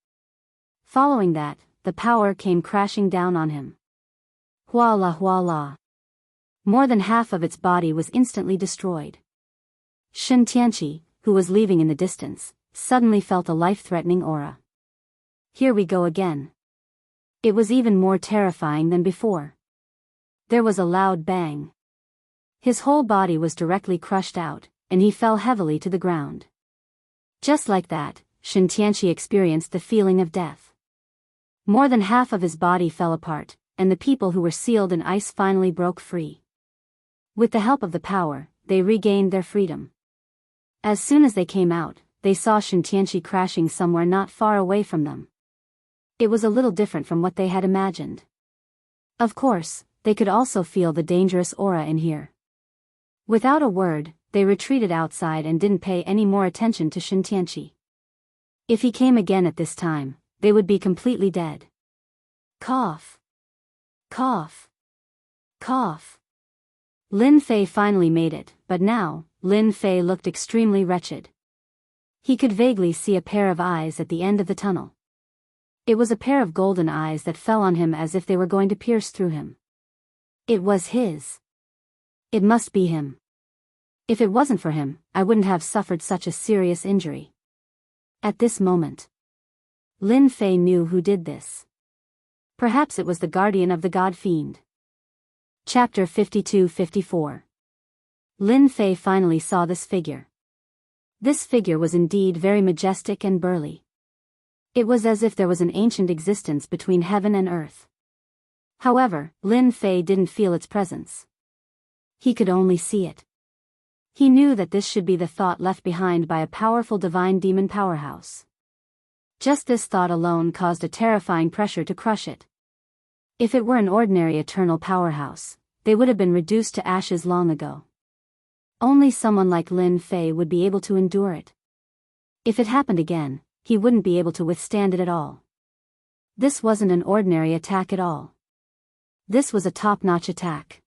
Following that, the power came crashing down on him. Huala huala. More than half of its body was instantly destroyed. Xianxia, who was leaving in the distance, suddenly felt a life-threatening aura. Here we go again. It was even more terrifying than before. There was a loud bang. His whole body was directly crushed out, and he fell heavily to the ground. Just like that, Xianxia experienced the feeling of death. More than half of his body fell apart, and the people who were sealed in ice finally broke free. With the help of the power, they regained their freedom. As soon as they came out, they saw Xianxia crashing somewhere not far away from them. It was a little different from what they had imagined. Of course, they could also feel the dangerous aura in here. Without a word, they retreated outside and didn't pay any more attention to Xianxia. If he came again at this time, they would be completely dead. Cough. Cough. Cough. Lin Fei finally made it, but now, Lin Fei looked extremely wretched. He could vaguely see a pair of eyes at the end of the tunnel. It was a pair of golden eyes that fell on him as if they were going to pierce through him. It was his. It must be him. If it wasn't for him, I wouldn't have suffered such a serious injury. At this moment, Lin Fei knew who did this. Perhaps it was the guardian of the god fiend. Chapter 52-54. Lin Fei finally saw this figure. This figure was indeed very majestic and burly. It was as if there was an ancient existence between heaven and earth. However, Lin Fei didn't feel its presence. He could only see it. He knew that this should be the thought left behind by a powerful divine demon powerhouse. Just this thought alone caused a terrifying pressure to crush it. If it were an ordinary eternal powerhouse, they would have been reduced to ashes long ago. Only someone like Lin Fei would be able to endure it. If it happened again, he wouldn't be able to withstand it at all. This wasn't an ordinary attack at all. This was a top-notch attack.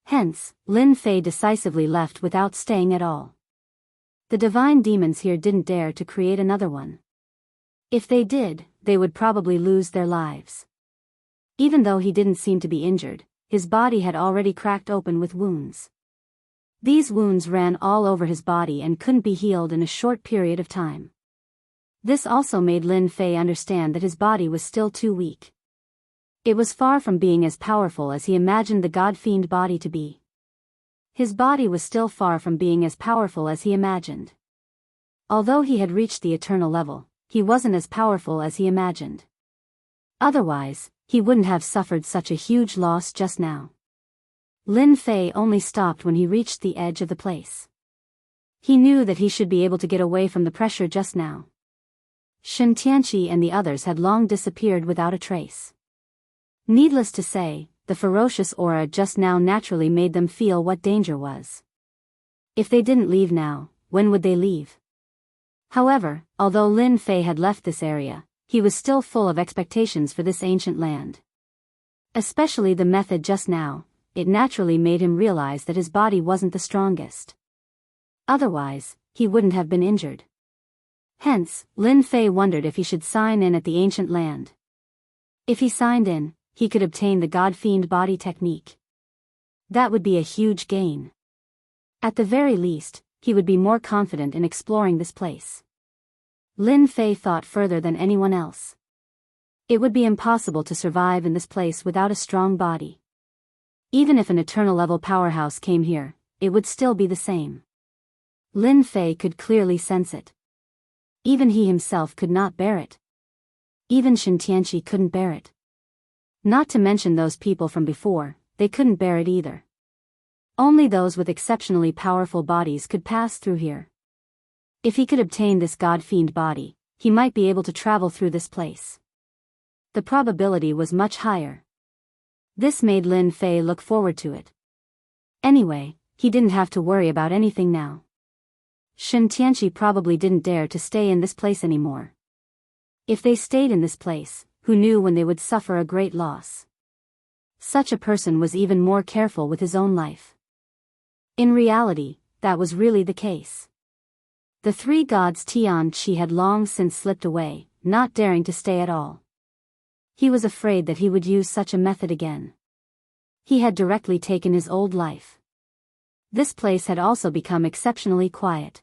Hence, Lin Fei decisively left without staying at all. The divine demons here didn't dare to create another one. If they did, they would probably lose their lives. Even though he didn't seem to be injured, his body had already cracked open with wounds. These wounds ran all over his body and couldn't be healed in a short period of time. This also made Lin Fei understand that his body was still too weak. It was far from being as powerful as he imagined the god-fiend body to be. His body was still far from being as powerful as he imagined. Although he had reached the eternal level, he wasn't as powerful as he imagined. Otherwise, he wouldn't have suffered such a huge loss just now. Lin Fei only stopped when he reached the edge of the place. He knew that he should be able to get away from the pressure just now. Xianxia and the others had long disappeared without a trace. Needless to say, the ferocious aura just now naturally made them feel what danger was. If they didn't leave now, when would they leave? However, although Lin Fei had left this area, he was still full of expectations for this ancient land. Especially the method just now, it naturally made him realize that his body wasn't the strongest. Otherwise, he wouldn't have been injured. Hence, Lin Fei wondered if he should sign in at the ancient land. If he signed in, he could obtain the god-fiend body technique. That would be a huge gain. At the very least, he would be more confident in exploring this place. Lin Fei thought further than anyone else. It would be impossible to survive in this place without a strong body. Even if an eternal-level powerhouse came here, it would still be the same. Lin Fei could clearly sense it. Even he himself could not bear it. Even Xianxia couldn't bear it. Not to mention those people from before, they couldn't bear it either. Only those with exceptionally powerful bodies could pass through here. If he could obtain this god-fiend body, he might be able to travel through this place. The probability was much higher. This made Lin Fei look forward to it. Anyway, he didn't have to worry about anything now. Xianxia probably didn't dare to stay in this place anymore. If they stayed in this place, who knew when they would suffer a great loss? Such a person was even more careful with his own life. In reality, that was really the case. The three gods Xianxia had long since slipped away, not daring to stay at all. He was afraid that he would use such a method again. He had directly taken his old life. This place had also become exceptionally quiet.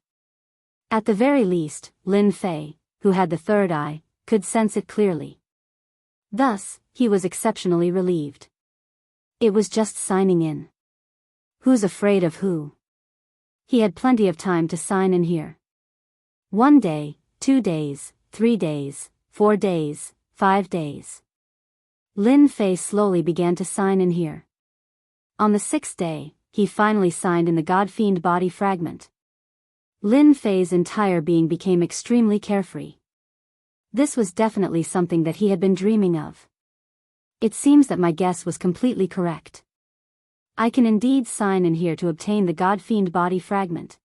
At the very least, Lin Fei, who had the third eye, could sense it clearly. Thus, he was exceptionally relieved. It was just signing in. Who's afraid of who? He had plenty of time to sign in here. 1 day, 2 days, 3 days, 4 days, 5 days. Lin Fei slowly began to sign in here. On the 6th day, he finally signed in the god-fiend body fragment. Lin Fei's entire being became extremely carefree. This was definitely something that he had been dreaming of. It seems that my guess was completely correct. I can indeed sign in here to obtain the God-Fiend body fragment.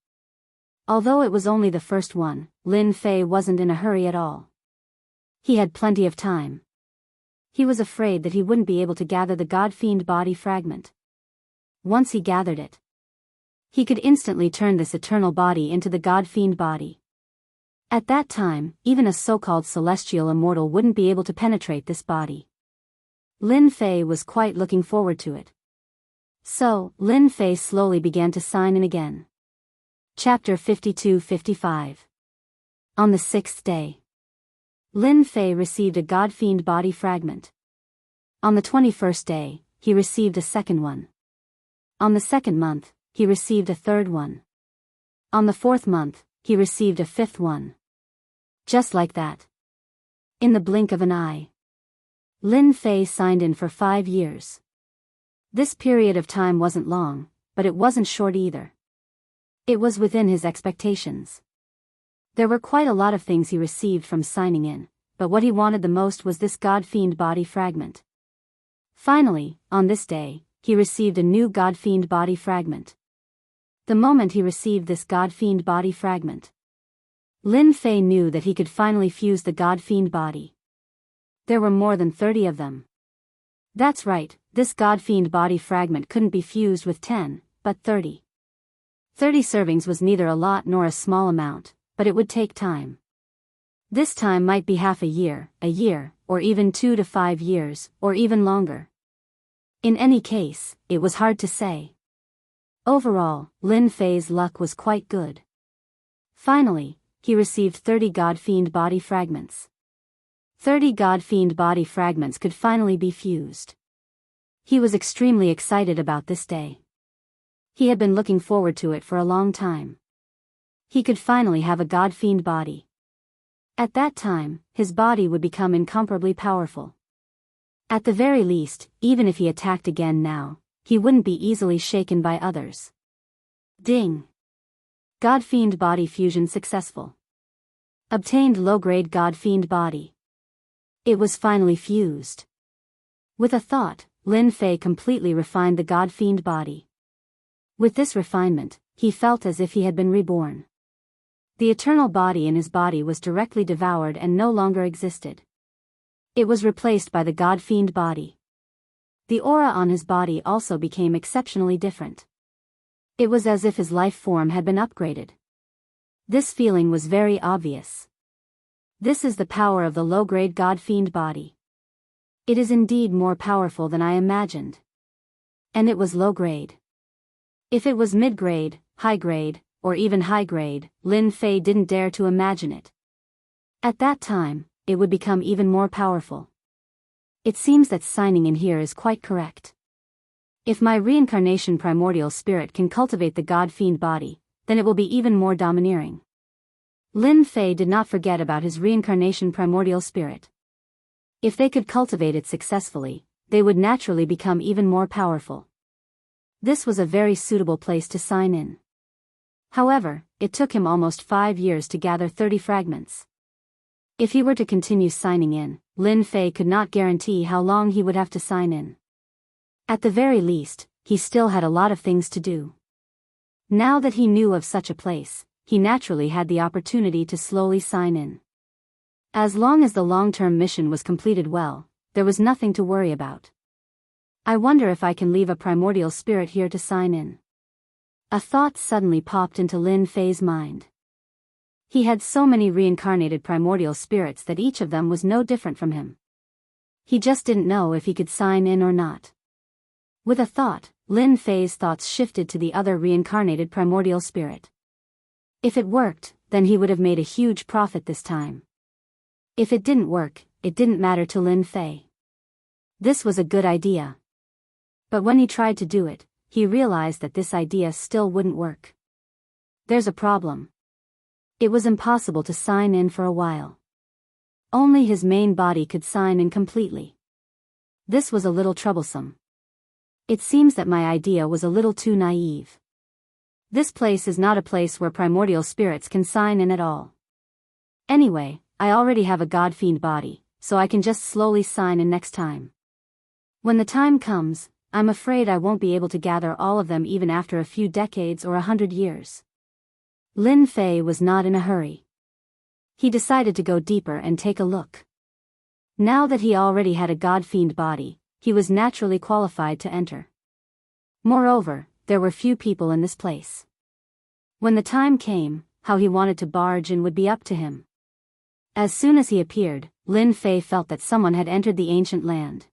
Although it was only the first one, Lin Fei wasn't in a hurry at all. He had plenty of time. He was afraid that he wouldn't be able to gather the God-Fiend body fragment. Once he gathered it, he could instantly turn this eternal body into the God-Fiend body. At that time, even a so-called celestial immortal wouldn't be able to penetrate this body. Lin Fei was quite looking forward to it. So, Lin Fei slowly began to sign in again. Chapter 52-55. On the 6th day, Lin Fei received a God-Fiend body fragment. On the 21st day, he received a second one. On the 2nd month, he received a third one. On the 4th month, he received a 5th one. Just like that. In the blink of an eye, Lin Fei signed in for 5 years. This period of time wasn't long, but it wasn't short either. It was within his expectations. There were quite a lot of things he received from signing in, but what he wanted the most was this God-Fiend body fragment. Finally, on this day, he received a new God-Fiend body fragment. The moment he received this God-Fiend body fragment, Lin Fei knew that he could finally fuse the God-Fiend body. There were more than 30 of them. That's right, this God-Fiend body fragment couldn't be fused with 10, but 30. 30 servings was neither a lot nor a small amount, but it would take time. This time might be half a year, or even 2 to 5 years, or even longer. In any case, it was hard to say. Overall, Lin Fei's luck was quite good. Finally, he received 30 God-Fiend body fragments. 30 God-Fiend body fragments could finally be fused. He was extremely excited about this day. He had been looking forward to it for a long time. He could finally have a God-Fiend body. At that time, his body would become incomparably powerful. At the very least, even if he attacked again now, he wouldn't be easily shaken by others. Ding! God-Fiend body fusion successful. Obtained low-grade God-Fiend body. It was finally fused. With a thought, Lin Fei completely refined the God-Fiend body. With this refinement, he felt as if he had been reborn. The eternal body in his body was directly devoured and no longer existed. It was replaced by the God-Fiend body. The aura on his body also became exceptionally different. It was as if his life form had been upgraded. This feeling was very obvious. This is the power of the low-grade God-Fiend body. It is indeed more powerful than I imagined. And it was low-grade. If it was mid-grade, high-grade, or even high-grade, Lin Fei didn't dare to imagine it. At that time, it would become even more powerful. It seems that signing in here is quite correct. If my reincarnation primordial spirit can cultivate the God-Fiend body, then it will be even more domineering. Lin Fei did not forget about his reincarnation primordial spirit. If they could cultivate it successfully, they would naturally become even more powerful. This was a very suitable place to sign in. However, it took him almost 5 years to gather 30 fragments. If he were to continue signing in, Lin Fei could not guarantee how long he would have to sign in. At the very least, he still had a lot of things to do. Now that he knew of such a place, he naturally had the opportunity to slowly sign in. As long as the long-term mission was completed well, there was nothing to worry about. I wonder if I can leave a primordial spirit here to sign in. A thought suddenly popped into Lin Fei's mind. He had so many reincarnated primordial spirits that each of them was no different from him. He just didn't know if he could sign in or not. With a thought, Lin Fei's thoughts shifted to the other reincarnated primordial spirit. If it worked, then he would have made a huge profit this time. If it didn't work, it didn't matter to Lin Fei. This was a good idea. But when he tried to do it, he realized that this idea still wouldn't work. There's a problem. It was impossible to sign in for a while. Only his main body could sign in completely. This was a little troublesome. It seems that my idea was a little too naive. This place is not a place where primordial spirits can sign in at all. Anyway, I already have a god-fiend body, so I can just slowly sign in next time. When the time comes, I'm afraid I won't be able to gather all of them even after a few decades or 100 years. Lin Fei was not in a hurry. He decided to go deeper and take a look. Now that he already had a god-fiend body, he was naturally qualified to enter. Moreover, there were few people in this place. When the time came, how he wanted to barge in would be up to him. As soon as he appeared, Lin Fei felt that someone had entered the ancient land.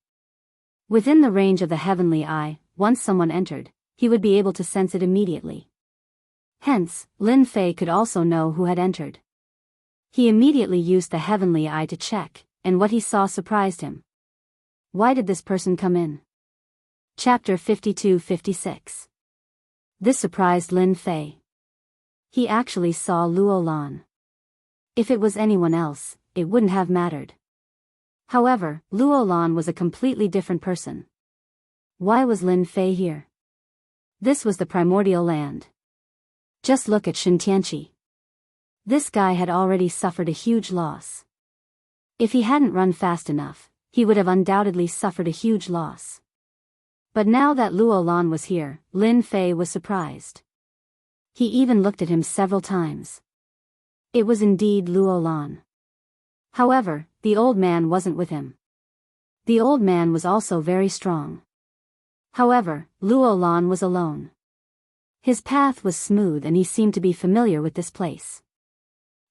Within the range of the heavenly eye, once someone entered, he would be able to sense it immediately. Hence, Lin Fei could also know who had entered. He immediately used the heavenly eye to check, and what he saw surprised him. Why did this person come in? Chapter 52-56. This surprised Lin Fei. He actually saw Luo Lan. If it was anyone else, it wouldn't have mattered. However, Luo Lan was a completely different person. Why was Lin Fei here? This was the primordial land. Just look at Xianxia. This guy had already suffered a huge loss. If he hadn't run fast enough, he would have undoubtedly suffered a huge loss. But now that Luo Lan was here, Lin Fei was surprised. He even looked at him several times. It was indeed Luo Lan. However, the old man wasn't with him. The old man was also very strong. However, Luo Lan was alone. His path was smooth and he seemed to be familiar with this place.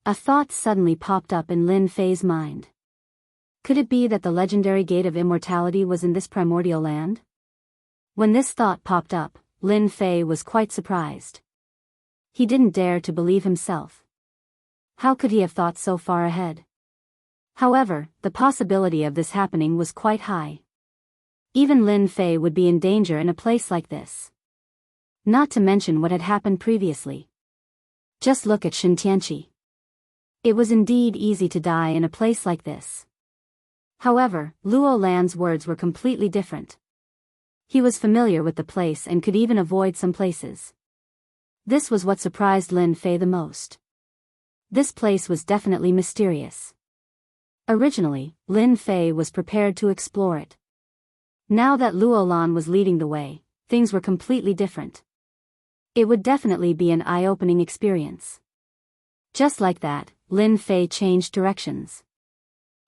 A thought suddenly popped up in Lin Fei's mind. Could it be that the legendary Gate of Immortality was in this primordial land? When this thought popped up, Lin Fei was quite surprised. He didn't dare to believe himself. How could he have thought so far ahead? However, the possibility of this happening was quite high. Even Lin Fei would be in danger in a place like this. Not to mention what had happened previously. Just look at Xianxia. It was indeed easy to die in a place like this. However, Luo Lan's words were completely different. He was familiar with the place and could even avoid some places. This was what surprised Lin Fei the most. This place was definitely mysterious. Originally, Lin Fei was prepared to explore it. Now that Luo Lan was leading the way, things were completely different. It would definitely be an eye-opening experience. Just like that, Lin Fei changed directions.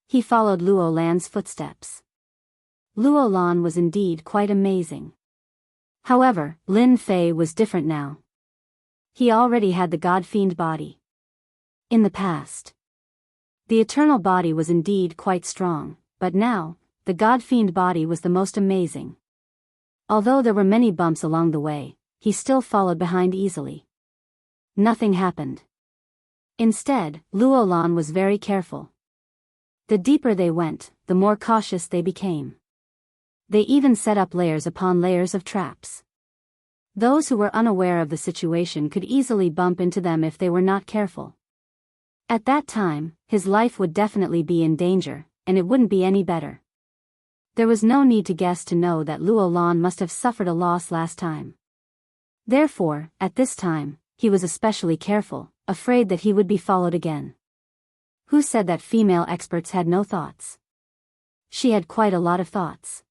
He followed Luo Lan's footsteps. Luo Lan was indeed quite amazing. However, Lin Fei was different now. He already had the god-fiend body. In the past, the eternal body was indeed quite strong, but now, the god-fiend body was the most amazing. Although there were many bumps along the way, he still followed behind easily. Nothing happened. Instead, Luo Lan was very careful. The deeper they went, the more cautious they became. They even set up layers upon layers of traps. Those who were unaware of the situation could easily bump into them if they were not careful. At that time, his life would definitely be in danger, and it wouldn't be any better. There was no need to guess to know that Luo Lan must have suffered a loss last time. Therefore, at this time, he was especially careful, afraid that he would be followed again. Who said that female experts had no thoughts? She had quite a lot of thoughts.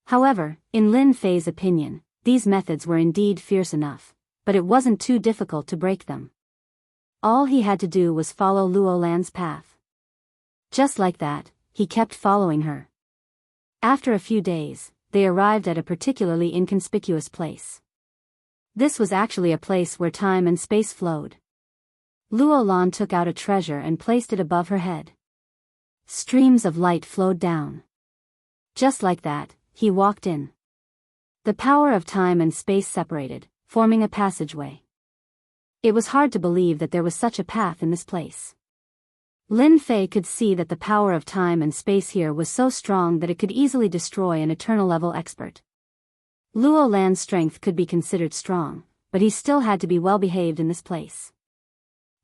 However, in Lin Fei's opinion, these methods were indeed fierce enough, but it wasn't too difficult to break them. All he had to do was follow Luo Lan's path. Just like that, he kept following her. After a few days, they arrived at a particularly inconspicuous place. This was actually a place where time and space flowed. Luo Lan took out a treasure and placed it above her head. Streams of light flowed down. Just like that, he walked in. The power of time and space separated, forming a passageway. It was hard to believe that there was such a path in this place. Lin Fei could see that the power of time and space here was so strong that it could easily destroy an eternal-level expert. Luo Lan's strength could be considered strong, but he still had to be well-behaved in this place.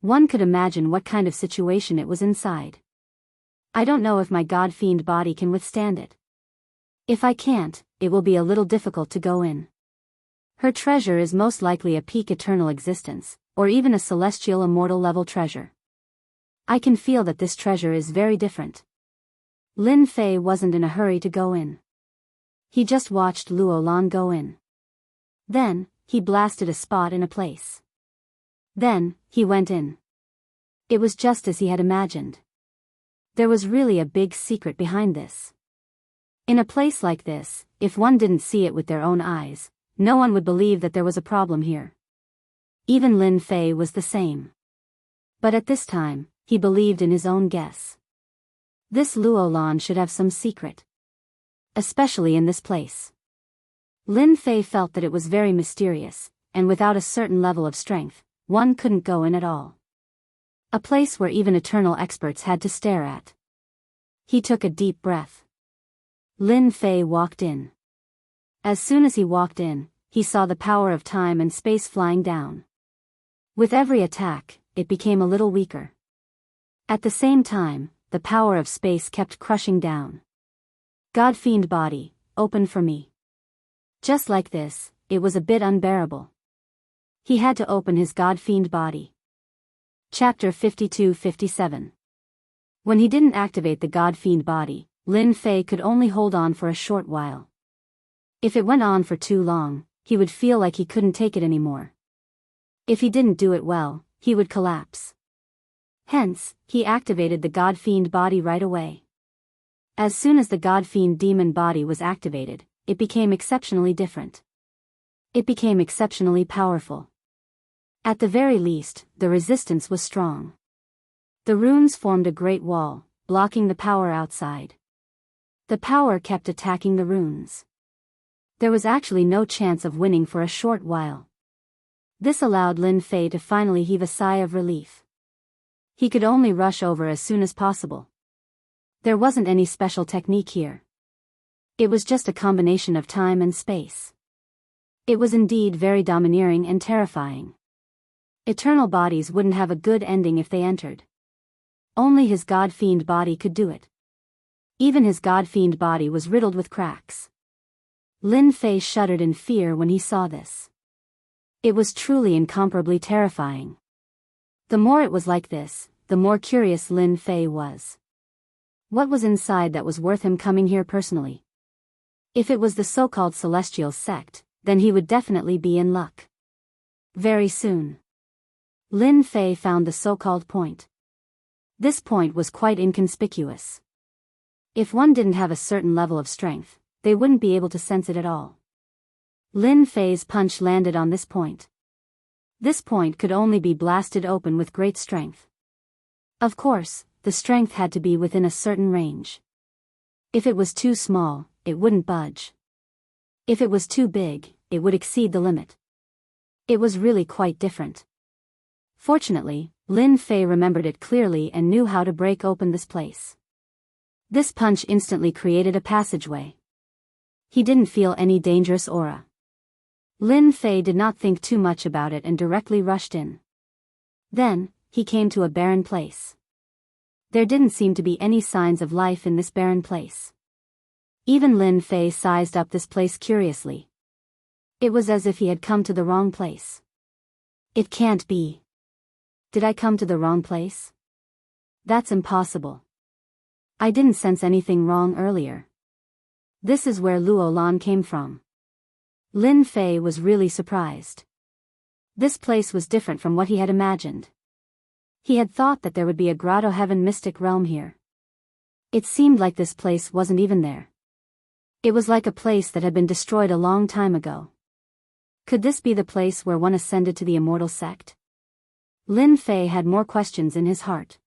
One could imagine what kind of situation it was inside. I don't know if my god-fiend body can withstand it. If I can't, it will be a little difficult to go in. Her treasure is most likely a peak eternal existence, or even a celestial immortal level treasure. I can feel that this treasure is very different. Lin Fei wasn't in a hurry to go in. He just watched Luo Lan go in. Then, he blasted a spot in a place. Then, he went in. It was just as he had imagined. There was really a big secret behind this. In a place like this, if one didn't see it with their own eyes, no one would believe that there was a problem here. Even Lin Fei was the same. But at this time, he believed in his own guess. This Luo Lan should have some secret. Especially in this place. Lin Fei felt that it was very mysterious, and without a certain level of strength, one couldn't go in at all. A place where even eternal experts had to stare at. He took a deep breath. Lin Fei walked in. As soon as he walked in, he saw the power of time and space flying down. With every attack, it became a little weaker. At the same time, the power of space kept crushing down. God-fiend body, open for me. Just like this, it was a bit unbearable. He had to open his God-fiend body. Chapter 52-57. When he didn't activate the God-fiend body, Lin Fei could only hold on for a short while. If it went on for too long, he would feel like he couldn't take it anymore. If he didn't do it well, he would collapse. Hence, he activated the God-fiend body right away. As soon as the God-fiend demon body was activated, it became exceptionally different. It became exceptionally powerful. At the very least, the resistance was strong. The runes formed a great wall, blocking the power outside. The power kept attacking the runes. There was actually no chance of winning for a short while. This allowed Lin Fei to finally heave a sigh of relief. He could only rush over as soon as possible. There wasn't any special technique here. It was just a combination of time and space. It was indeed very domineering and terrifying. Eternal bodies wouldn't have a good ending if they entered. Only his God-fiend body could do it. Even his God-fiend body was riddled with cracks. Lin Fei shuddered in fear when he saw this. It was truly incomparably terrifying. The more it was like this, the more curious Lin Fei was. What was inside that was worth him coming here personally? If it was the so-called celestial sect, then he would definitely be in luck. Very soon. Lin Fei found the so-called point. This point was quite inconspicuous. If one didn't have a certain level of strength, they wouldn't be able to sense it at all. Lin Fei's punch landed on this point. This point could only be blasted open with great strength. Of course, the strength had to be within a certain range. If it was too small, it wouldn't budge. If it was too big, it would exceed the limit. It was really quite different. Fortunately, Lin Fei remembered it clearly and knew how to break open this place. This punch instantly created a passageway. He didn't feel any dangerous aura. Lin Fei did not think too much about it and directly rushed in. Then, he came to a barren place. There didn't seem to be any signs of life in this barren place. Even Lin Fei sized up this place curiously. It was as if he had come to the wrong place. It can't be. Did I come to the wrong place? That's impossible. I didn't sense anything wrong earlier. This is where Luo Lan came from. Lin Fei was really surprised. This place was different from what he had imagined. He had thought that there would be a grotto heaven mystic realm here. It seemed like this place wasn't even there. It was like a place that had been destroyed a long time ago. Could this be the place where one ascended to the immortal sect? Lin Fei had more questions in his heart.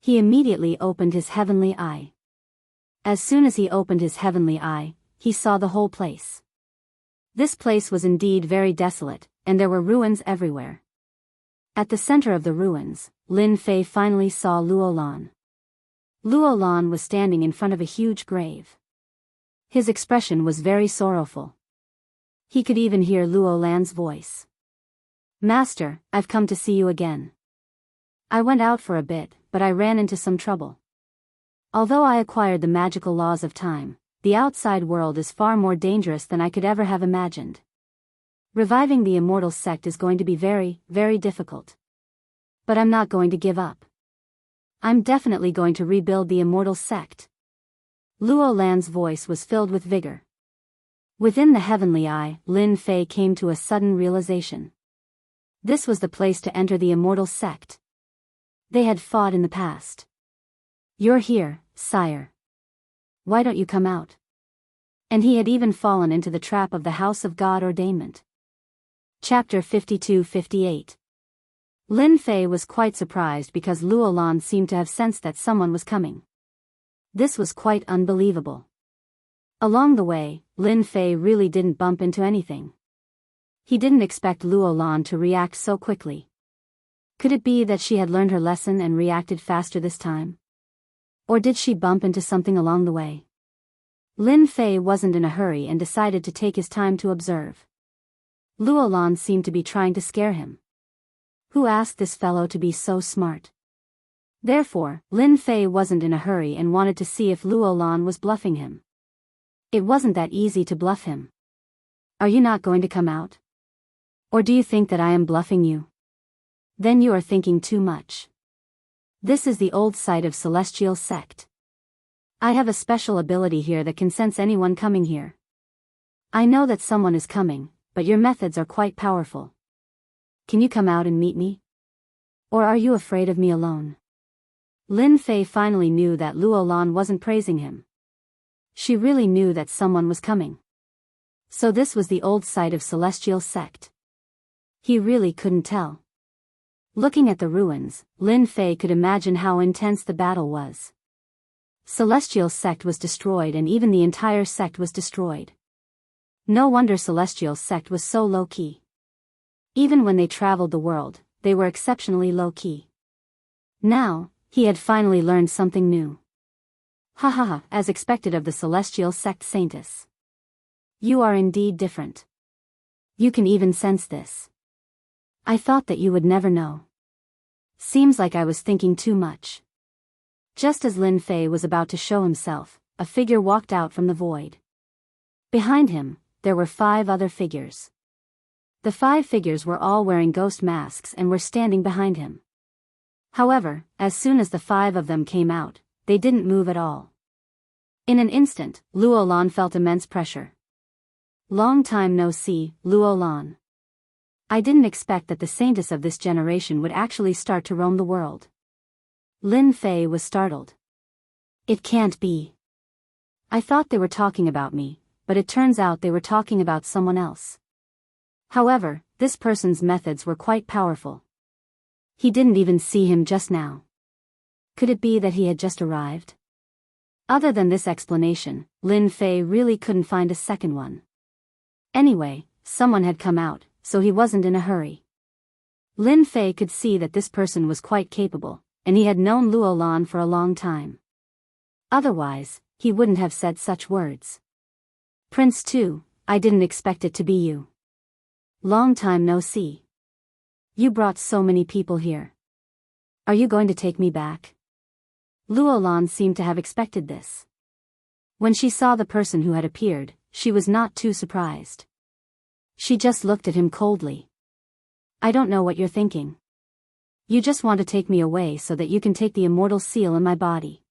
He immediately opened his heavenly eye. As soon as he opened his heavenly eye, he saw the whole place. This place was indeed very desolate, and there were ruins everywhere. At the center of the ruins, Lin Fei finally saw Luo Lan. Luo Lan was standing in front of a huge grave. His expression was very sorrowful. He could even hear Luo Lan's voice. "Master, I've come to see you again. I went out for a bit, but I ran into some trouble. Although I acquired the magical laws of time, the outside world is far more dangerous than I could ever have imagined. Reviving the immortal sect is going to be very, very difficult. But I'm not going to give up. I'm definitely going to rebuild the immortal sect. Luo Lan's voice was filled with vigor. Within the heavenly eye, Lin Fei came to a sudden realization. This was the place to enter the immortal sect. They had fought in the past. You're here, sire. Why don't you come out? And he had even fallen into the trap of the House of God ordainment. Chapter 52-58. Lin Fei was quite surprised because Luo Lan seemed to have sensed that someone was coming. This was quite unbelievable. Along the way, Lin Fei really didn't bump into anything. He didn't expect Luo Lan to react so quickly. Could it be that she had learned her lesson and reacted faster this time? Or did she bump into something along the way? Lin Fei wasn't in a hurry and decided to take his time to observe. Luo Lan seemed to be trying to scare him. Who asked this fellow to be so smart? Therefore, Lin Fei wasn't in a hurry and wanted to see if Luo Lan was bluffing him. It wasn't that easy to bluff him. Are you not going to come out? Or do you think that I am bluffing you? Then you are thinking too much. This is the old site of Celestial Sect. I have a special ability here that can sense anyone coming here. I know that someone is coming, but your methods are quite powerful. Can you come out and meet me? Or are you afraid of me alone? Lin Fei finally knew that Luo Lan wasn't praising him. She really knew that someone was coming. So this was the old site of Celestial Sect. He really couldn't tell. Looking at the ruins, Lin Fei could imagine how intense the battle was. Celestial Sect was destroyed and even the entire sect was destroyed. No wonder Celestial Sect was so low-key. Even when they traveled the world, they were exceptionally low-key. Now, he had finally learned something new. Ha ha ha, as expected of the Celestial Sect Saintess. You are indeed different. You can even sense this. I thought that you would never know. Seems like I was thinking too much. Just as Lin Fei was about to show himself, a figure walked out from the void. Behind him, there were 5 other figures. The 5 figures were all wearing ghost masks and were standing behind him. However, as soon as the 5 of them came out, they didn't move at all. In an instant, Luo Lan felt immense pressure. Long time no see, Luo Lan. I didn't expect that the saintess of this generation would actually start to roam the world. Lin Fei was startled. It can't be. I thought they were talking about me, but it turns out they were talking about someone else. However, this person's methods were quite powerful. He didn't even see him just now. Could it be that he had just arrived? Other than this explanation, Lin Fei really couldn't find a second one. Anyway, someone had come out, so he wasn't in a hurry. Lin Fei could see that this person was quite capable, and he had known Luo Lan for a long time. Otherwise, he wouldn't have said such words. Prince 2, I didn't expect it to be you. Long time no see. You brought so many people here. Are you going to take me back? Luo Lan seemed to have expected this. When she saw the person who had appeared, she was not too surprised. She just looked at him coldly. I don't know what you're thinking. You just want to take me away so that you can take the immortal seal in my body.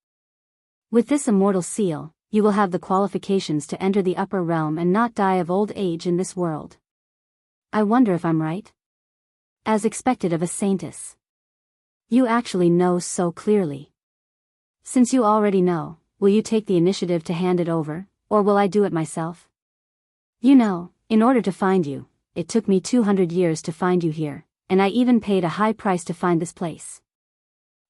With this immortal seal, you will have the qualifications to enter the upper realm and not die of old age in this world. I wonder if I'm right? As expected of a saintess. You actually know so clearly. Since you already know, will you take the initiative to hand it over, or will I do it myself? You know, in order to find you, it took me 200 years to find you here, and I even paid a high price to find this place.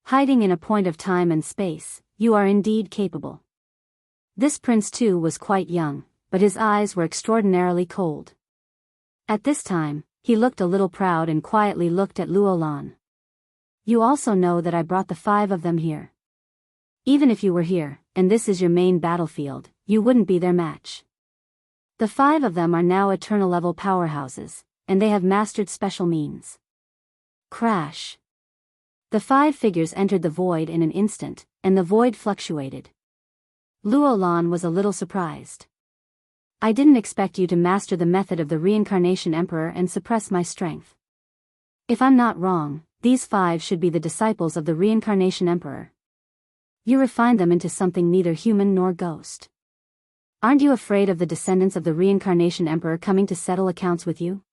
Hiding in a point of time and space, you are indeed capable. This prince too was quite young, but his eyes were extraordinarily cold. At this time, he looked a little proud and quietly looked at Luo Lan. You also know that I brought the 5 of them here. Even if you were here, and this is your main battlefield, you wouldn't be their match. The 5 of them are now eternal level powerhouses, and they have mastered special means. Crash. The 5 figures entered the void in an instant, and the void fluctuated. Luo Lan was a little surprised. I didn't expect you to master the method of the reincarnation emperor and suppress my strength. If I'm not wrong, these 5 should be the disciples of the Reincarnation Emperor. You refined them into something neither human nor ghost. Aren't you afraid of the descendants of the Reincarnation Emperor coming to settle accounts with you?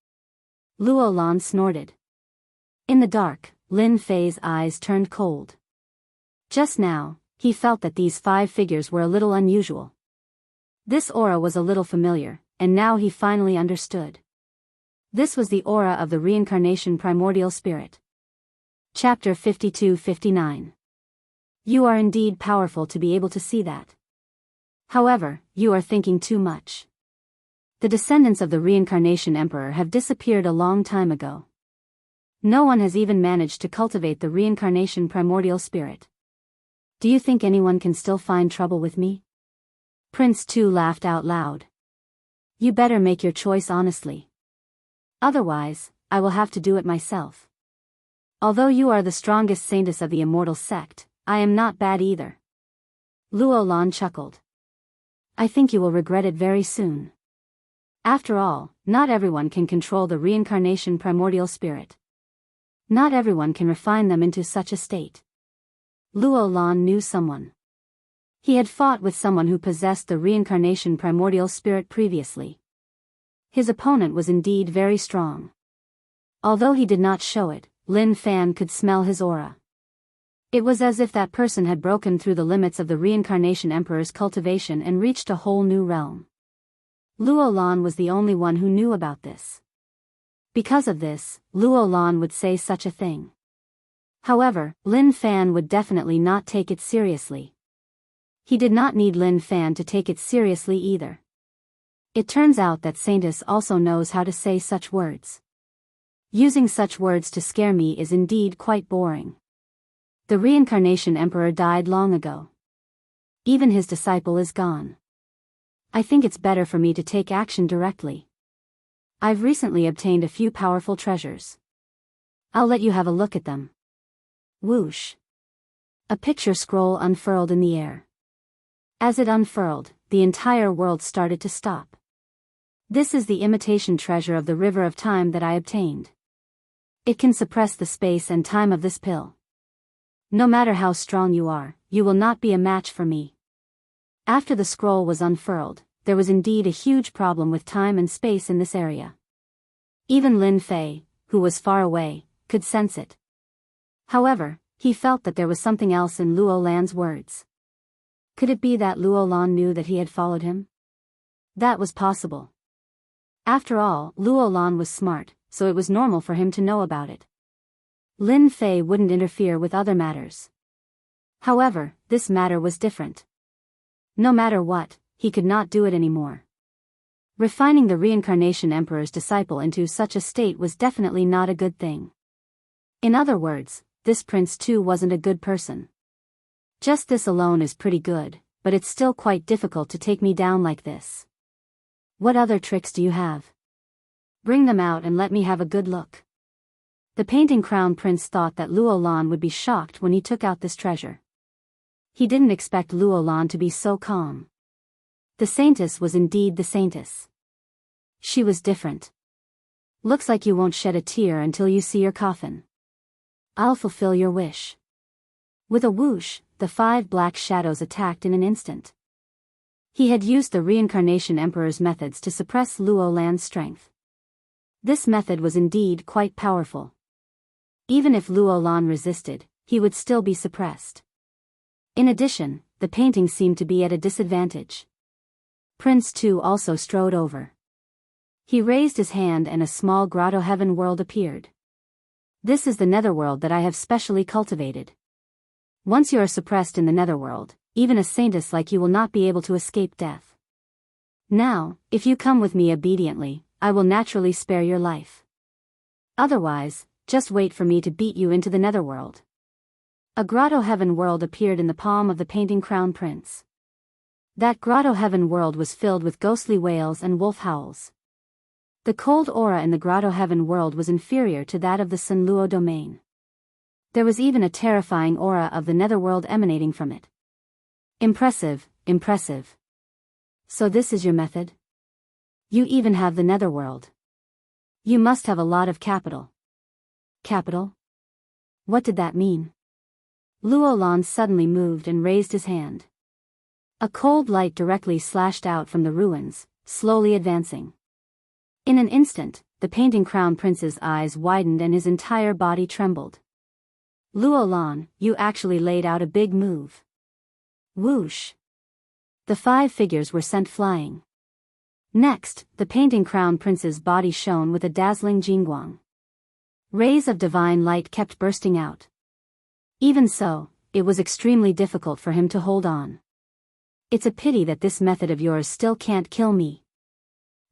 Luo Lan snorted. In the dark, Lin Fei's eyes turned cold. Just now, he felt that these 5 figures were a little unusual. This aura was a little familiar, and now he finally understood. This was the aura of the Reincarnation Primordial Spirit. Chapter 52-59. You are indeed powerful to be able to see that. However, you are thinking too much. The descendants of the Reincarnation Emperor have disappeared a long time ago. No one has even managed to cultivate the Reincarnation Primordial Spirit. Do you think anyone can still find trouble with me? Prince Tu laughed out loud. You better make your choice honestly. Otherwise, I will have to do it myself. Although you are the strongest saintess of the immortal sect, I am not bad either. Luo Lan chuckled. I think you will regret it very soon. After all, not everyone can control the Reincarnation Primordial Spirit. Not everyone can refine them into such a state. Luo Lan knew someone. He had fought with someone who possessed the Reincarnation Primordial Spirit previously. His opponent was indeed very strong. Although he did not show it, Lin Fan could smell his aura. It was as if that person had broken through the limits of the Reincarnation Emperor's cultivation and reached a whole new realm. Luo Lan was the only one who knew about this. Because of this, Luo Lan would say such a thing. However, Lin Fan would definitely not take it seriously. He did not need Lin Fan to take it seriously either. It turns out that Saintess also knows how to say such words. Using such words to scare me is indeed quite boring. The Reincarnation Emperor died long ago. Even his disciple is gone. I think it's better for me to take action directly. I've recently obtained a few powerful treasures. I'll let you have a look at them. Whoosh. A picture scroll unfurled in the air. As it unfurled, the entire world started to stop. This is the imitation treasure of the River of Time that I obtained. It can suppress the space and time of this pill. No matter how strong you are, you will not be a match for me. After the scroll was unfurled, there was indeed a huge problem with time and space in this area. Even Lin Fei, who was far away, could sense it. However, he felt that there was something else in Luo Lan's words. Could it be that Luo Lan knew that he had followed him? That was possible. After all, Luo Lan was smart, so it was normal for him to know about it. Lin Fei wouldn't interfere with other matters. However, this matter was different. No matter what, he could not do it anymore. Refining the Reincarnation Emperor's disciple into such a state was definitely not a good thing. In other words, this Prince Tu wasn't a good person. Just this alone is pretty good, but it's still quite difficult to take me down like this. What other tricks do you have? Bring them out and let me have a good look. The painting crown prince thought that Luo Lan would be shocked when he took out this treasure. He didn't expect Luo Lan to be so calm. The saintess was indeed the saintess. She was different. Looks like you won't shed a tear until you see your coffin. I'll fulfill your wish. With a whoosh, the 5 black shadows attacked in an instant. He had used the Reincarnation Emperor's methods to suppress Luo Lan's strength. This method was indeed quite powerful. Even if Luo Lan resisted, he would still be suppressed. In addition, the painting seemed to be at a disadvantage. Prince Tu also strode over. He raised his hand and a small grotto heaven world appeared. This is the netherworld that I have specially cultivated. Once you are suppressed in the netherworld, even a saintess like you will not be able to escape death. Now, if you come with me obediently, I will naturally spare your life. Otherwise, just wait for me to beat you into the netherworld. A grotto heaven world appeared in the palm of the painting crown prince. That grotto heaven world was filled with ghostly wails and wolf howls. The cold aura in the grotto heaven world was inferior to that of the Sun Luo domain. There was even a terrifying aura of the netherworld emanating from it. Impressive, impressive. So this is your method? You even have the netherworld. You must have a lot of capital. Capital? What did that mean? Luolan suddenly moved and raised his hand. A cold light directly slashed out from the ruins, slowly advancing. In an instant, the painting crown prince's eyes widened and his entire body trembled. Luolan, you actually laid out a big move. Whoosh! The 5 figures were sent flying. Next, the painting crown prince's body shone with a dazzling jingguang. Rays of divine light kept bursting out. Even so, it was extremely difficult for him to hold on. It's a pity that this method of yours still can't kill me.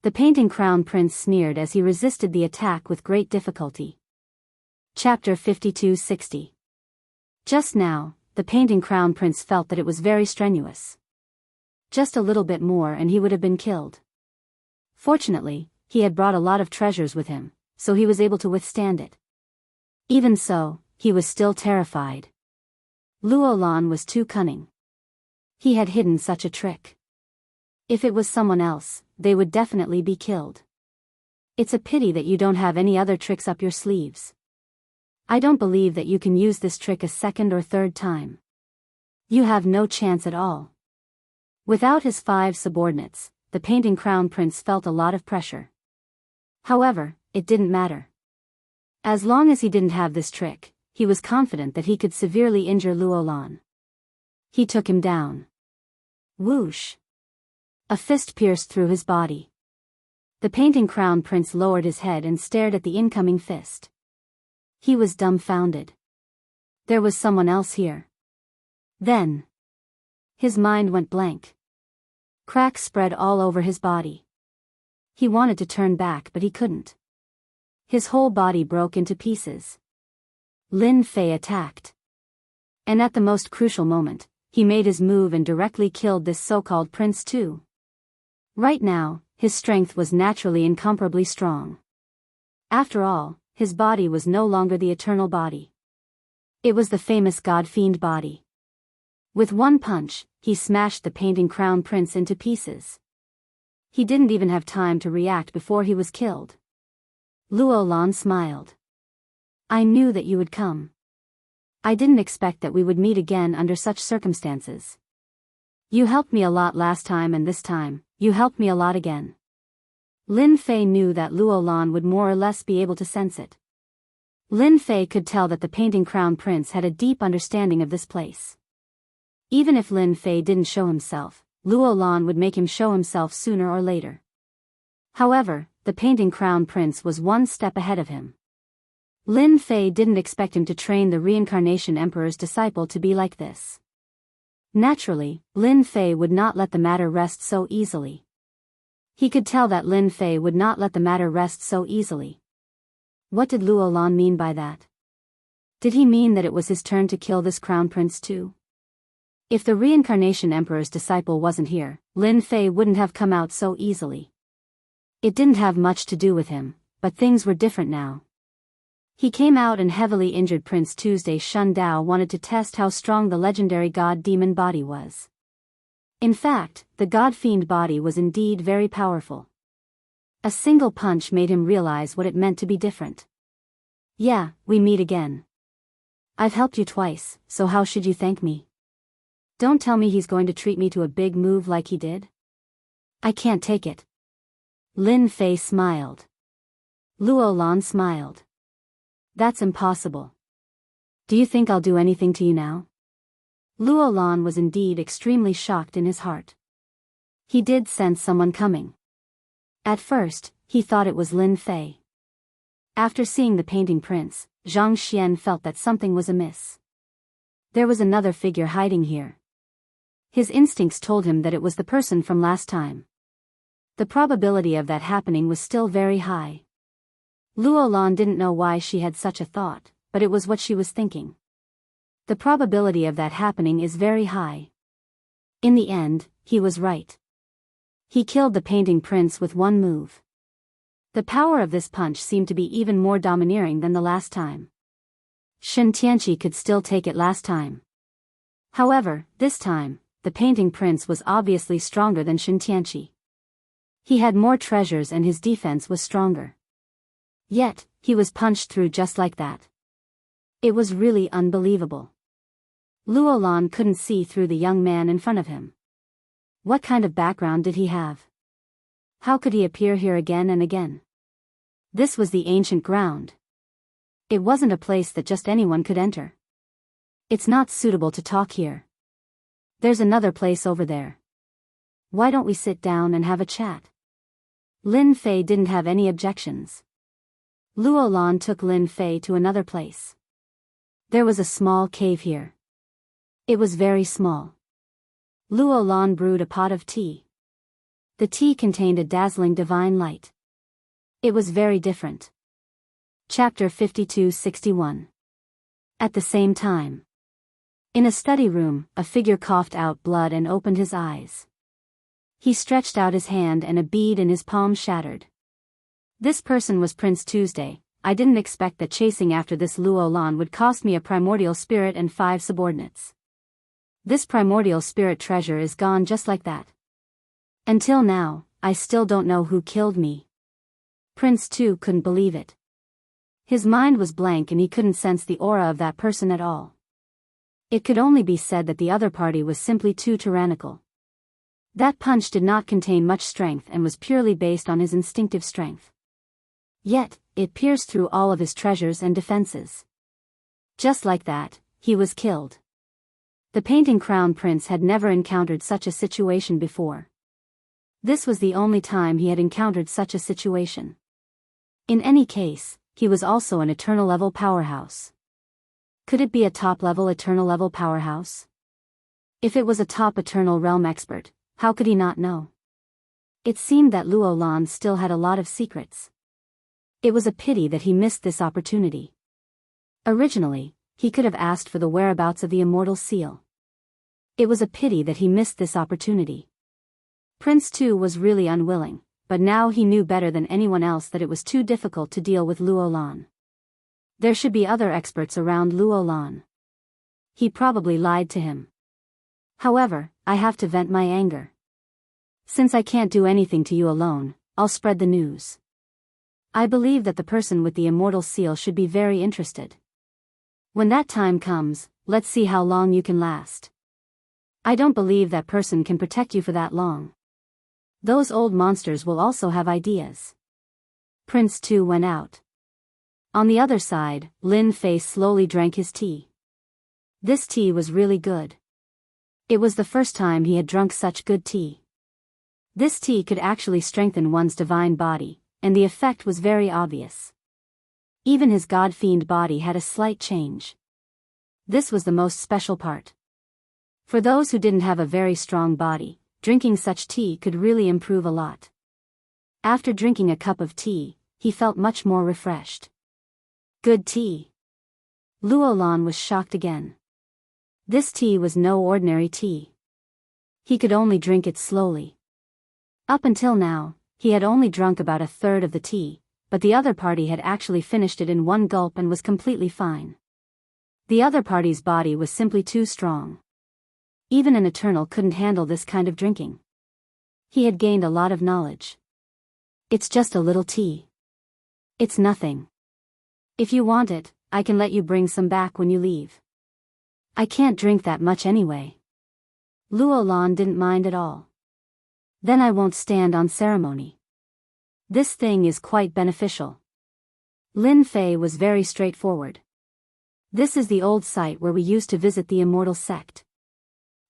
The painting crown prince sneered as he resisted the attack with great difficulty. Chapter 5260. Just now, the painting crown prince felt that it was very strenuous. Just a little bit more and he would have been killed. Fortunately, he had brought a lot of treasures with him, so he was able to withstand it. Even so, he was still terrified. Luolan was too cunning. He had hidden such a trick. If it was someone else, they would definitely be killed. It's a pity that you don't have any other tricks up your sleeves. I don't believe that you can use this trick a second or third time. You have no chance at all. Without his 5 subordinates, the painting crown prince felt a lot of pressure. However, it didn't matter. As long as he didn't have this trick, he was confident that he could severely injure Luolan. He took him down. Whoosh! A fist pierced through his body. The painting crown prince lowered his head and stared at the incoming fist. He was dumbfounded. There was someone else here. Then, his mind went blank. Cracks spread all over his body. He wanted to turn back but he couldn't. His whole body broke into pieces. Lin Fei attacked. And at the most crucial moment, he made his move and directly killed this so-called prince too. Right now, his strength was naturally incomparably strong. After all, his body was no longer the eternal body. It was the famous god-fiend body. With one punch, he smashed the painting crown prince into pieces. He didn't even have time to react before he was killed. Luolan smiled. I knew that you would come. I didn't expect that we would meet again under such circumstances. You helped me a lot last time and this time, you helped me a lot again. Lin Fei knew that Luolan would more or less be able to sense it. Lin Fei could tell that the painting crown prince had a deep understanding of this place. Even if Lin Fei didn't show himself, Luolan would make him show himself sooner or later. However, the painting crown prince was one step ahead of him. Lin Fei didn't expect him to train the reincarnation emperor's disciple to be like this. Naturally, Lin Fei would not let the matter rest so easily. He could tell that Lin Fei would not let the matter rest so easily. What did Luolan mean by that? Did he mean that it was his turn to kill this crown prince too? If the reincarnation emperor's disciple wasn't here, Lin Fei wouldn't have come out so easily. It didn't have much to do with him, but things were different now. He came out and heavily injured Prince Tuesday. Shun Dao wanted to test how strong the legendary god-demon body was. In fact, the god-fiend body was indeed very powerful. A single punch made him realize what it meant to be different. Yeah, we meet again. I've helped you twice, so how should you thank me? Don't tell me he's going to treat me to a big move like he did. I can't take it. Lin Fei smiled. Luolan smiled. That's impossible. Do you think I'll do anything to you now? Luolan was indeed extremely shocked in his heart. He did sense someone coming. At first, he thought it was Lin Fei. After seeing the painting prince, Xianxia felt that something was amiss. There was another figure hiding here. His instincts told him that it was the person from last time. The probability of that happening was still very high. Luolan didn't know why she had such a thought, but it was what she was thinking. The probability of that happening is very high. In the end, he was right. He killed the painting prince with one move. The power of this punch seemed to be even more domineering than the last time. Xianxia could still take it last time. However, this time, the painting prince was obviously stronger than Xianxia. He had more treasures and his defense was stronger. Yet, he was punched through just like that. It was really unbelievable. Luolan couldn't see through the young man in front of him. What kind of background did he have? How could he appear here again and again? This was the ancient ground. It wasn't a place that just anyone could enter. It's not suitable to talk here. There's another place over there. Why don't we sit down and have a chat? Lin Fei didn't have any objections. Luolan took Lin Fei to another place. There was a small cave here. It was very small. Luolan brewed a pot of tea. The tea contained a dazzling divine light. It was very different. Chapter 52-61. At the same time. In a study room, a figure coughed out blood and opened his eyes. He stretched out his hand and a bead in his palm shattered. This person was Prince Tuesday. I didn't expect that chasing after this Luolan would cost me a primordial spirit and 5 subordinates. This primordial spirit treasure is gone just like that. Until now, I still don't know who killed me. Prince Tu couldn't believe it. His mind was blank and he couldn't sense the aura of that person at all. It could only be said that the other party was simply too tyrannical. That punch did not contain much strength and was purely based on his instinctive strength. Yet, it pierced through all of his treasures and defenses. Just like that, he was killed. The painting crown prince had never encountered such a situation before. This was the only time he had encountered such a situation. In any case, he was also an eternal level powerhouse. Could it be a top-level eternal level powerhouse? If it was a top eternal realm expert, how could he not know? It seemed that Luolan still had a lot of secrets. It was a pity that he missed this opportunity. Originally, he could have asked for the whereabouts of the immortal seal. It was a pity that he missed this opportunity. Prince Tu was really unwilling, but now he knew better than anyone else that it was too difficult to deal with Luolan. There should be other experts around Luolan. He probably lied to him. However, I have to vent my anger. Since I can't do anything to you alone, I'll spread the news. I believe that the person with the immortal seal should be very interested. When that time comes, let's see how long you can last. I don't believe that person can protect you for that long. Those old monsters will also have ideas. Prince Tu went out. On the other side, Lin Fei slowly drank his tea. This tea was really good. It was the first time he had drunk such good tea. This tea could actually strengthen one's divine body, and the effect was very obvious. Even his god-fiend body had a slight change. This was the most special part. For those who didn't have a very strong body, drinking such tea could really improve a lot. After drinking a cup of tea, he felt much more refreshed. Good tea. Luolan was shocked again. This tea was no ordinary tea. He could only drink it slowly. Up until now, he had only drunk about a third of the tea, but the other party had actually finished it in one gulp and was completely fine. The other party's body was simply too strong. Even an eternal couldn't handle this kind of drinking. He had gained a lot of knowledge. It's just a little tea. It's nothing. If you want it, I can let you bring some back when you leave. I can't drink that much anyway. Luolan didn't mind at all. Then I won't stand on ceremony. This thing is quite beneficial. Lin Fei was very straightforward. This is the old site where we used to visit the immortal sect.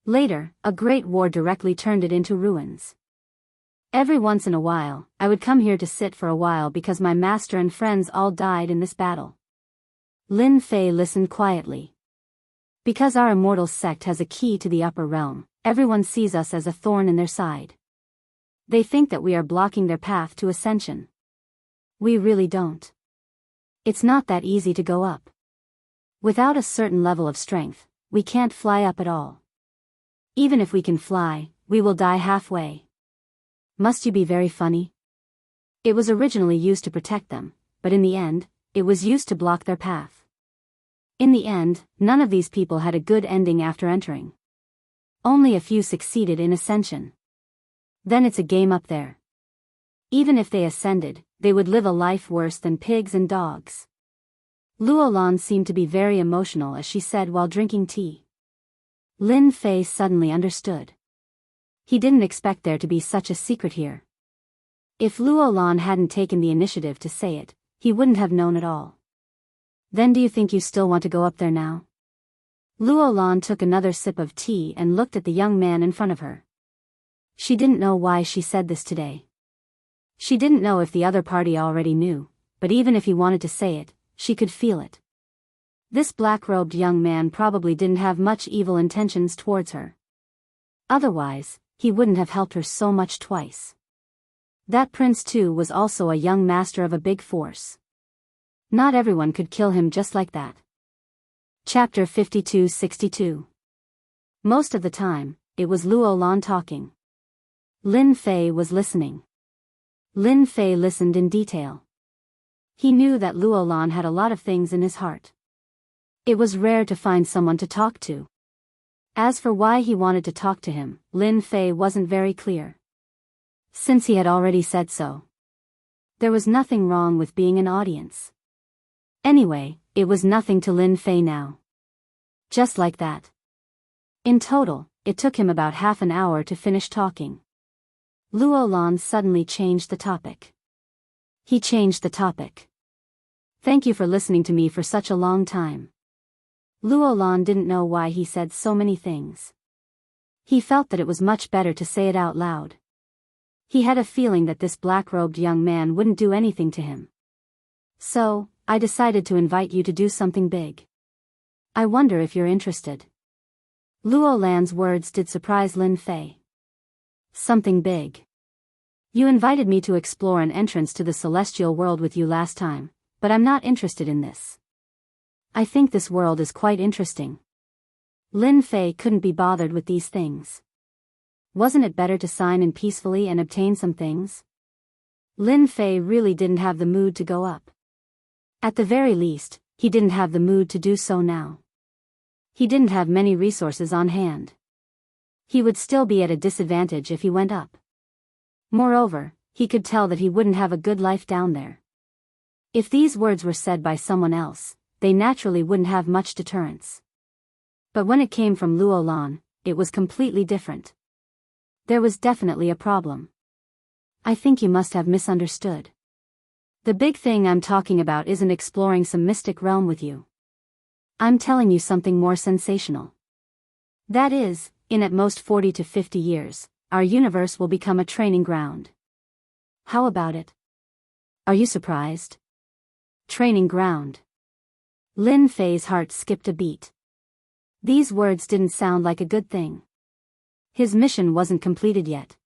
Later, a great war directly turned it into ruins. Every once in a while, I would come here to sit for a while because my master and friends all died in this battle. Lin Fei listened quietly. Because our immortal sect has a key to the upper realm, everyone sees us as a thorn in their side. They think that we are blocking their path to ascension. We really don't. It's not that easy to go up. Without a certain level of strength, we can't fly up at all. Even if we can fly, we will die halfway. Must you be very funny? It was originally used to protect them, but in the end, it was used to block their path. In the end, none of these people had a good ending after entering. Only a few succeeded in ascension. Then it's a game up there. Even if they ascended, they would live a life worse than pigs and dogs. Luolan seemed to be very emotional as she said while drinking tea. Lin Fei suddenly understood. He didn't expect there to be such a secret here. If Luolan hadn't taken the initiative to say it, he wouldn't have known at all. Then do you think you still want to go up there now? Luolan took another sip of tea and looked at the young man in front of her. She didn't know why she said this today. She didn't know if the other party already knew, but even if he wanted to say it, she could feel it. This black-robed young man probably didn't have much evil intentions towards her. Otherwise, he wouldn't have helped her so much twice. That prince too was also a young master of a big force. Not everyone could kill him just like that. Chapter 52-62. Most of the time, it was Luolan talking. Lin Fei was listening. Lin Fei listened in detail. He knew that Luolan had a lot of things in his heart. It was rare to find someone to talk to. As for why he wanted to talk to him, Lin Fei wasn't very clear. Since he had already said so. There was nothing wrong with being an audience. Anyway, it was nothing to Lin Fei now. Just like that. In total, it took him about half an hour to finish talking. Luolan suddenly changed the topic. He changed the topic. Thank you for listening to me for such a long time. Luolan didn't know why he said so many things. He felt that it was much better to say it out loud. He had a feeling that this black-robed young man wouldn't do anything to him. So, I decided to invite you to do something big. I wonder if you're interested. Luolan's words did surprise Lin Fei. Something big. You invited me to explore an entrance to the celestial world with you last time, but I'm not interested in this. I think this world is quite interesting. Lin Fei couldn't be bothered with these things. Wasn't it better to sign in peacefully and obtain some things? Lin Fei really didn't have the mood to go up. At the very least, he didn't have the mood to do so now. He didn't have many resources on hand. He would still be at a disadvantage if he went up. Moreover, he could tell that he wouldn't have a good life down there. If these words were said by someone else, they naturally wouldn't have much deterrence. But when it came from Luolan, it was completely different. There was definitely a problem. I think you must have misunderstood. The big thing I'm talking about isn't exploring some mystic realm with you. I'm telling you something more sensational. That is, in at most 40 to 50 years, our universe will become a training ground. How about it? Are you surprised? Training ground. Lin Fei's heart skipped a beat. These words didn't sound like a good thing. His mission wasn't completed yet.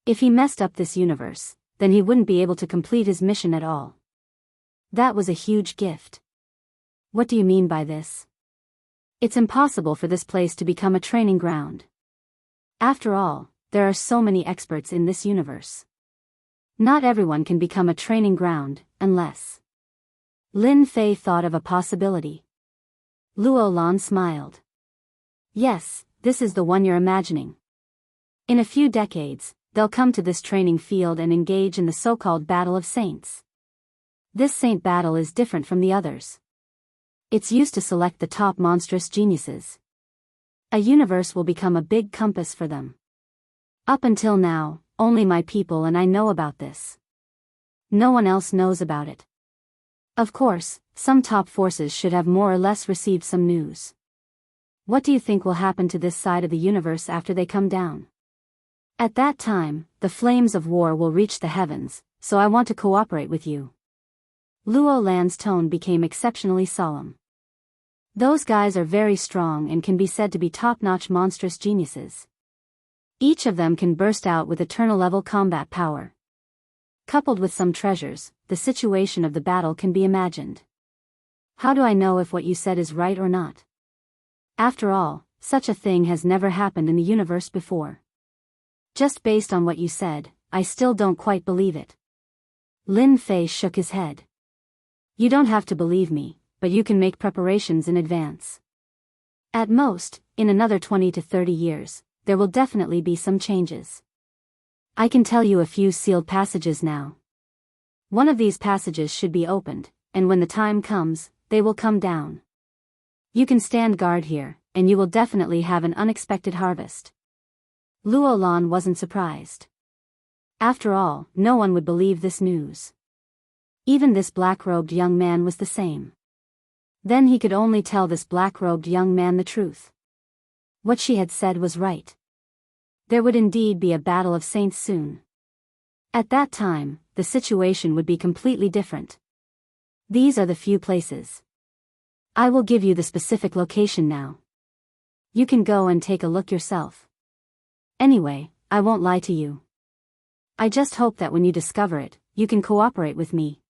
If he messed up this universe, then he wouldn't be able to complete his mission at all. That was a huge gift. What do you mean by this? It's impossible for this place to become a training ground. After all, there are so many experts in this universe. Not everyone can become a training ground, unless... Lin Fei thought of a possibility. Luolan smiled. Yes, this is the one you're imagining. In a few decades, they'll come to this training field and engage in the so-called Battle of Saints. This saint battle is different from the others. It's used to select the top monstrous geniuses. A universe will become a big compass for them. Up until now, only my people and I know about this. No one else knows about it. Of course, some top forces should have more or less received some news. What do you think will happen to this side of the universe after they come down? At that time, the flames of war will reach the heavens, so I want to cooperate with you. Luolan's tone became exceptionally solemn. Those guys are very strong and can be said to be top-notch monstrous geniuses. Each of them can burst out with eternal-level combat power. Coupled with some treasures, the situation of the battle can be imagined. How do I know if what you said is right or not? After all, such a thing has never happened in the universe before. Just based on what you said, I still don't quite believe it. Lin Fei shook his head. You don't have to believe me, but you can make preparations in advance. At most, in another 20 to 30 years, there will definitely be some changes. I can tell you a few sealed passages now. One of these passages should be opened, and when the time comes, they will come down. You can stand guard here, and you will definitely have an unexpected harvest. Luolan wasn't surprised. After all, no one would believe this news. Even this black-robed young man was the same. Then he could only tell this black-robed young man the truth. What she had said was right. There would indeed be a battle of saints soon. At that time, the situation would be completely different. These are the few places. I will give you the specific location now. You can go and take a look yourself. Anyway, I won't lie to you. I just hope that when you discover it, you can cooperate with me.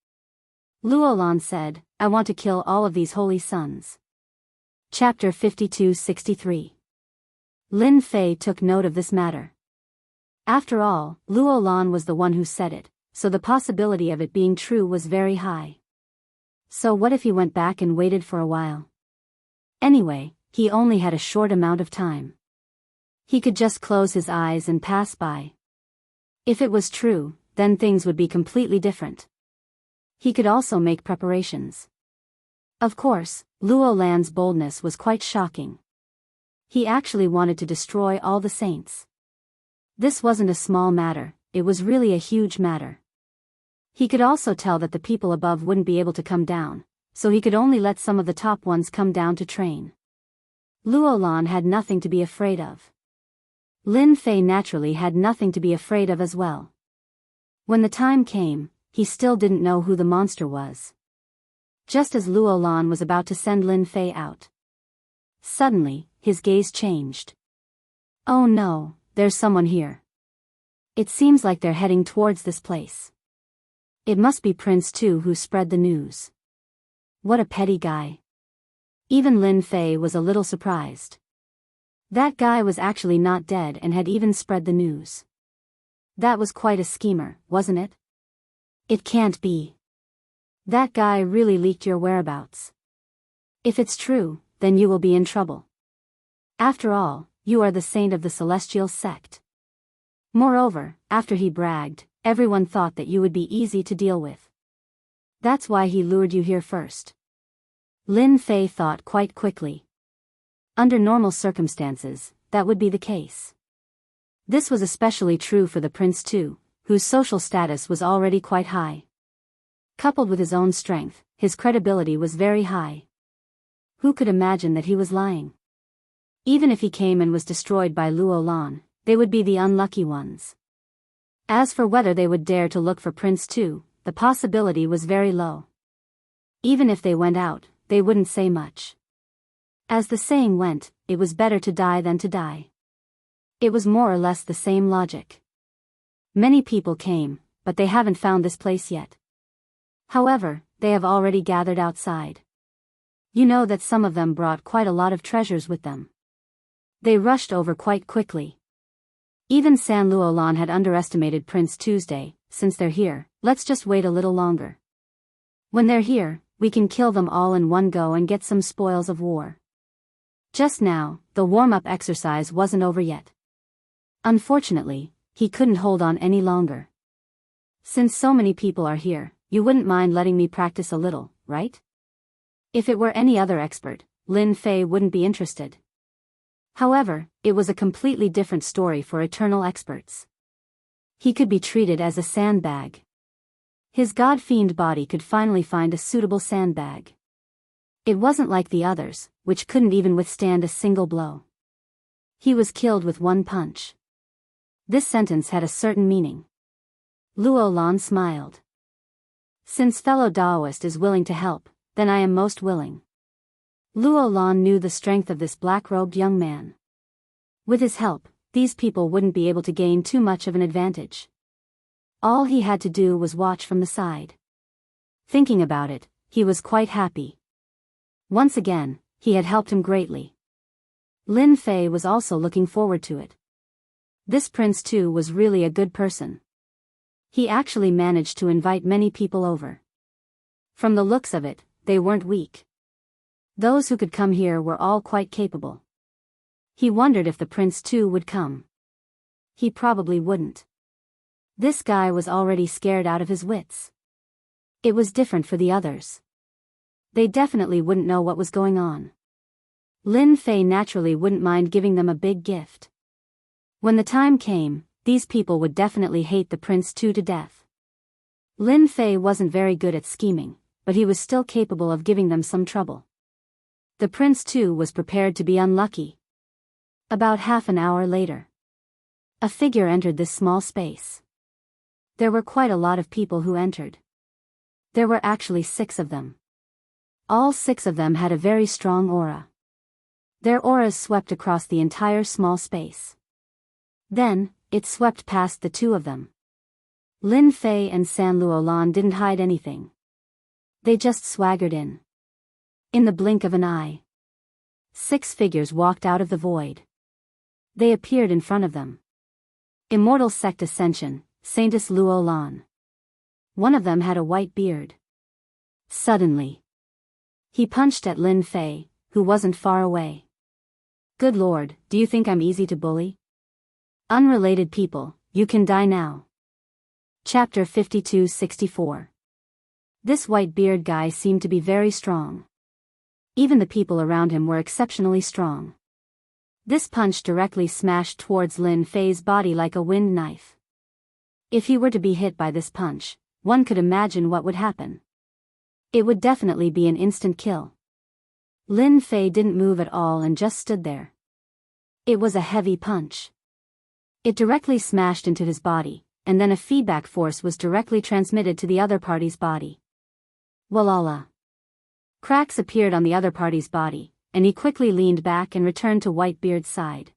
Luolan said, I want to kill all of these holy sons. Chapter 52-63. Lin Fei took note of this matter. After all, Luolan was the one who said it, so the possibility of it being true was very high. So what if he went back and waited for a while? Anyway, he only had a short amount of time. He could just close his eyes and pass by. If it was true, then things would be completely different. He could also make preparations. Of course, Luolan's boldness was quite shocking. He actually wanted to destroy all the saints. This wasn't a small matter, it was really a huge matter. He could also tell that the people above wouldn't be able to come down, so he could only let some of the top ones come down to train. Luolan had nothing to be afraid of. Lin Fei naturally had nothing to be afraid of as well. When the time came, he still didn't know who the monster was. Just as Luolan was about to send Lin Fei out. Suddenly, his gaze changed. Oh no, there's someone here. It seems like they're heading towards this place. It must be Prince Tu who spread the news. What a petty guy. Even Lin Fei was a little surprised. That guy was actually not dead and had even spread the news. That was quite a schemer, wasn't it? It can't be. That guy really leaked your whereabouts. If it's true, then you will be in trouble. After all, you are the saint of the celestial sect. Moreover, after he bragged, everyone thought that you would be easy to deal with. That's why he lured you here first. Lin Fei thought quite quickly. Under normal circumstances, that would be the case. This was especially true for the Prince Tu, whose social status was already quite high. Coupled with his own strength, his credibility was very high. Who could imagine that he was lying? Even if he came and was destroyed by Luolan, they would be the unlucky ones. As for whether they would dare to look for Prince Tu, the possibility was very low. Even if they went out, they wouldn't say much. As the saying went, it was better to die than to die. It was more or less the same logic. Many people came, but they haven't found this place yet. However, they have already gathered outside. You know that some of them brought quite a lot of treasures with them. They rushed over quite quickly. Even San Luolan had underestimated Prince Tuesday. Since they're here, let's just wait a little longer. When they're here, we can kill them all in one go and get some spoils of war. Just now, the warm-up exercise wasn't over yet. Unfortunately, he couldn't hold on any longer. Since so many people are here, you wouldn't mind letting me practice a little, right? If it were any other expert, Lin Fei wouldn't be interested. However, it was a completely different story for eternal experts. He could be treated as a sandbag. His god-fiend body could finally find a suitable sandbag. It wasn't like the others, which couldn't even withstand a single blow. He was killed with one punch. This sentence had a certain meaning. Luolan smiled. Since fellow Taoist is willing to help, then I am most willing. Luolan knew the strength of this black-robed young man. With his help, these people wouldn't be able to gain too much of an advantage. All he had to do was watch from the side. Thinking about it, he was quite happy. Once again, he had helped him greatly. Lin Fei was also looking forward to it. This Prince Tu was really a good person. He actually managed to invite many people over. From the looks of it, they weren't weak. Those who could come here were all quite capable. He wondered if the Prince Tu would come. He probably wouldn't. This guy was already scared out of his wits. It was different for the others. They definitely wouldn't know what was going on. Lin Fei naturally wouldn't mind giving them a big gift. When the time came, these people would definitely hate the prince too to death. Lin Fei wasn't very good at scheming, but he was still capable of giving them some trouble. The prince too was prepared to be unlucky. About half an hour later, a figure entered this small space. There were quite a lot of people who entered. There were actually 6 of them. All 6 of them had a very strong aura. Their auras swept across the entire small space. Then, it swept past the 2 of them. Lin Fei and San Luolan didn't hide anything. They just swaggered in. In the blink of an eye, 6 figures walked out of the void. They appeared in front of them. Immortal Sect Ascension, Saintess Luolan. One of them had a white beard. Suddenly, he punched at Lin Fei, who wasn't far away. Good lord, do you think I'm easy to bully? Unrelated people, you can die now. Chapter 52-64. This white beard guy seemed to be very strong. Even the people around him were exceptionally strong. This punch directly smashed towards Lin Fei's body like a wind knife. If he were to be hit by this punch, one could imagine what would happen. It would definitely be an instant kill. Lin Fei didn't move at all and just stood there. It was a heavy punch. It directly smashed into his body, and then a feedback force was directly transmitted to the other party's body. Walala. Cracks appeared on the other party's body, and he quickly leaned back and returned to Whitebeard's side.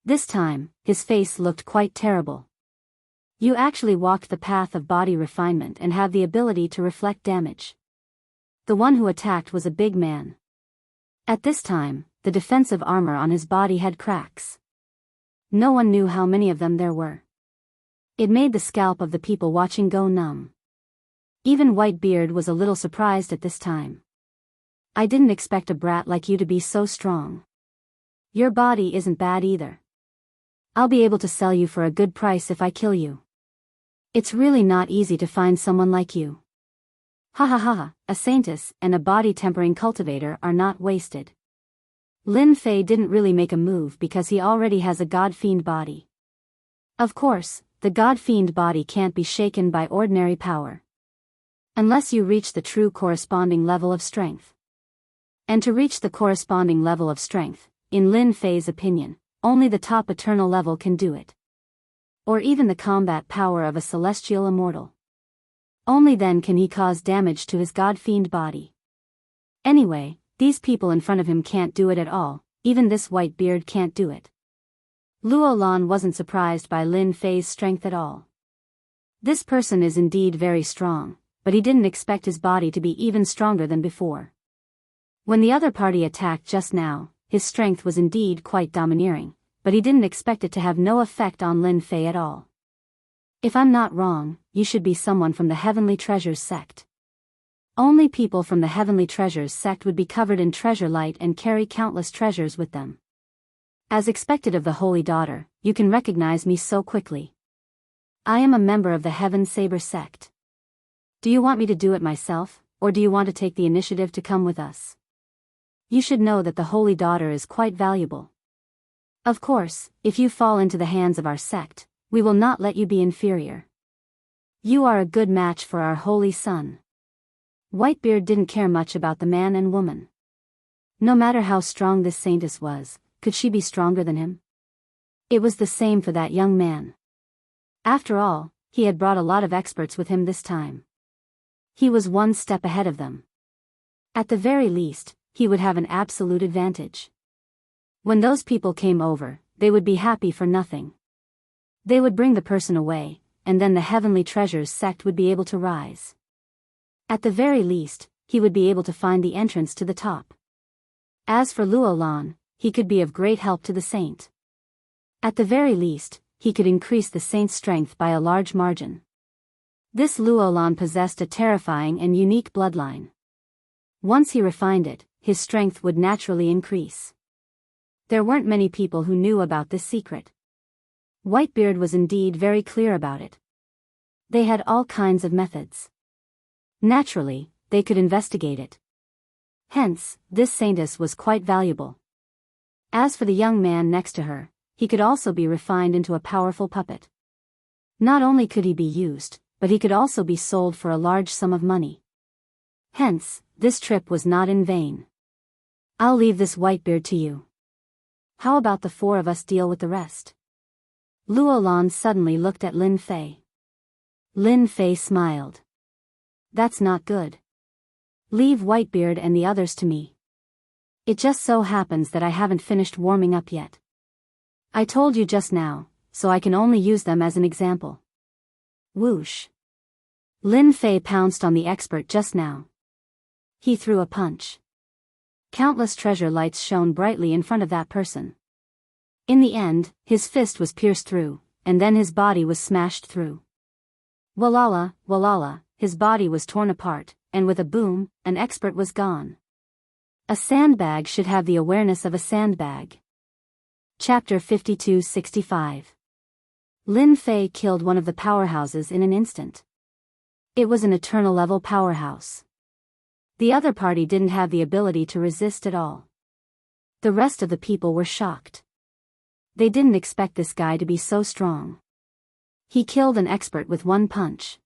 This time, his face looked quite terrible. You actually walked the path of body refinement and have the ability to reflect damage. The one who attacked was a big man. At this time, the defensive armor on his body had cracks. No one knew how many of them there were. It made the scalp of the people watching go numb. Even Whitebeard was a little surprised at this time. I didn't expect a brat like you to be so strong. Your body isn't bad either. I'll be able to sell you for a good price if I kill you. It's really not easy to find someone like you. Ha ha ha, a saintess and a body-tempering cultivator are not wasted. Lin Fei didn't really make a move because he already has a god-fiend body. Of course, the god-fiend body can't be shaken by ordinary power. Unless you reach the true corresponding level of strength. And to reach the corresponding level of strength, in Lin Fei's opinion, only the top eternal level can do it. Or even the combat power of a celestial immortal. Only then can he cause damage to his god-fiend body. Anyway, these people in front of him can't do it at all, even this white beard can't do it. Luo Lan wasn't surprised by Lin Fei's strength at all. This person is indeed very strong, but he didn't expect his body to be even stronger than before. When the other party attacked just now, his strength was indeed quite domineering, but he didn't expect it to have no effect on Lin Fei at all. If I'm not wrong, you should be someone from the Heavenly Treasures sect. Only people from the Heavenly Treasures sect would be covered in treasure light and carry countless treasures with them. As expected of the Holy Daughter, you can recognize me so quickly. I am a member of the Heaven Saber sect. Do you want me to do it myself, or do you want to take the initiative to come with us? You should know that the Holy Daughter is quite valuable. Of course, if you fall into the hands of our sect, we will not let you be inferior. You are a good match for our holy son. Whitebeard didn't care much about the man and woman. No matter how strong this saintess was, could she be stronger than him? It was the same for that young man. After all, he had brought a lot of experts with him this time. He was one step ahead of them. At the very least, he would have an absolute advantage. When those people came over, they would be happy for nothing. They would bring the person away, and then the Heavenly Treasures sect would be able to rise. At the very least, he would be able to find the entrance to the top. As for Luo Lan, he could be of great help to the saint. At the very least, he could increase the saint's strength by a large margin. This Luo Lan possessed a terrifying and unique bloodline. Once he refined it, his strength would naturally increase. There weren't many people who knew about this secret. Whitebeard was indeed very clear about it. They had all kinds of methods. Naturally, they could investigate it, Hence, this saintess was quite valuable. As for the young man next to her, he could also be refined into a powerful puppet. Not only could he be used, but he could also be sold for a large sum of money. Hence, this trip was not in vain. I'll leave this Whitebeard to you. How about the four of us deal with the rest? Luo Lan suddenly looked at Lin Fei. Lin Fei smiled. That's not good. Leave Whitebeard and the others to me. It just so happens that I haven't finished warming up yet. I told you just now, so I can only use them as an example. Whoosh. Lin Fei pounced on the expert just now. He threw a punch. Countless treasure lights shone brightly in front of that person. In the end, his fist was pierced through, and then his body was smashed through. Walala, walala, his body was torn apart, and with a boom, an expert was gone. A sandbag should have the awareness of a sandbag. Chapter 52-65. Lin Fei killed one of the powerhouses in an instant. It was an eternal level powerhouse. The other party didn't have the ability to resist at all. The rest of the people were shocked. They didn't expect this guy to be so strong. He killed an expert with one punch.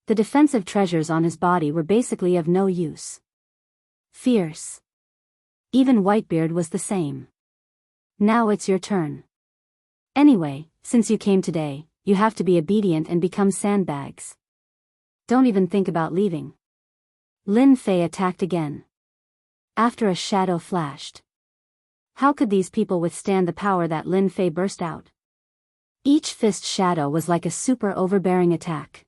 The defensive treasures on his body were basically of no use. Fierce. Even Whitebeard was the same. Now it's your turn. Anyway, since you came today, you have to be obedient and become sandbags. Don't even think about leaving. Lin Fei attacked again. After a shadow flashed. How could these people withstand the power that Lin Fei burst out? Each fist shadow was like a super overbearing attack.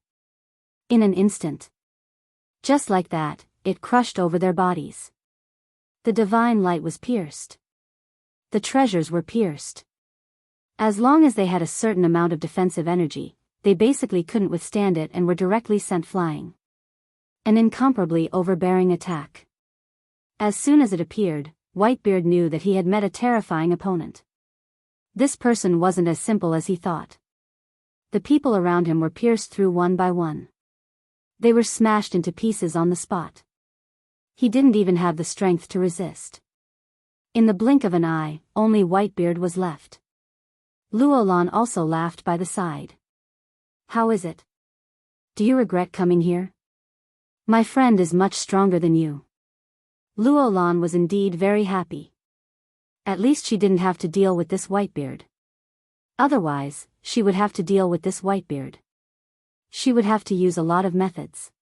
In an instant. Just like that, it crushed over their bodies. The divine light was pierced. The treasures were pierced. As long as they had a certain amount of defensive energy, they basically couldn't withstand it and were directly sent flying. An incomparably overbearing attack. As soon as it appeared, Whitebeard knew that he had met a terrifying opponent. This person wasn't as simple as he thought. The people around him were pierced through one by one. They were smashed into pieces on the spot. He didn't even have the strength to resist. In the blink of an eye, only Whitebeard was left. Luo Lan also laughed by the side. How is it? Do you regret coming here? My friend is much stronger than you. Luo Lan was indeed very happy. At least she didn't have to deal with this Whitebeard. Otherwise, she would have to deal with this Whitebeard. She would have to use a lot of methods.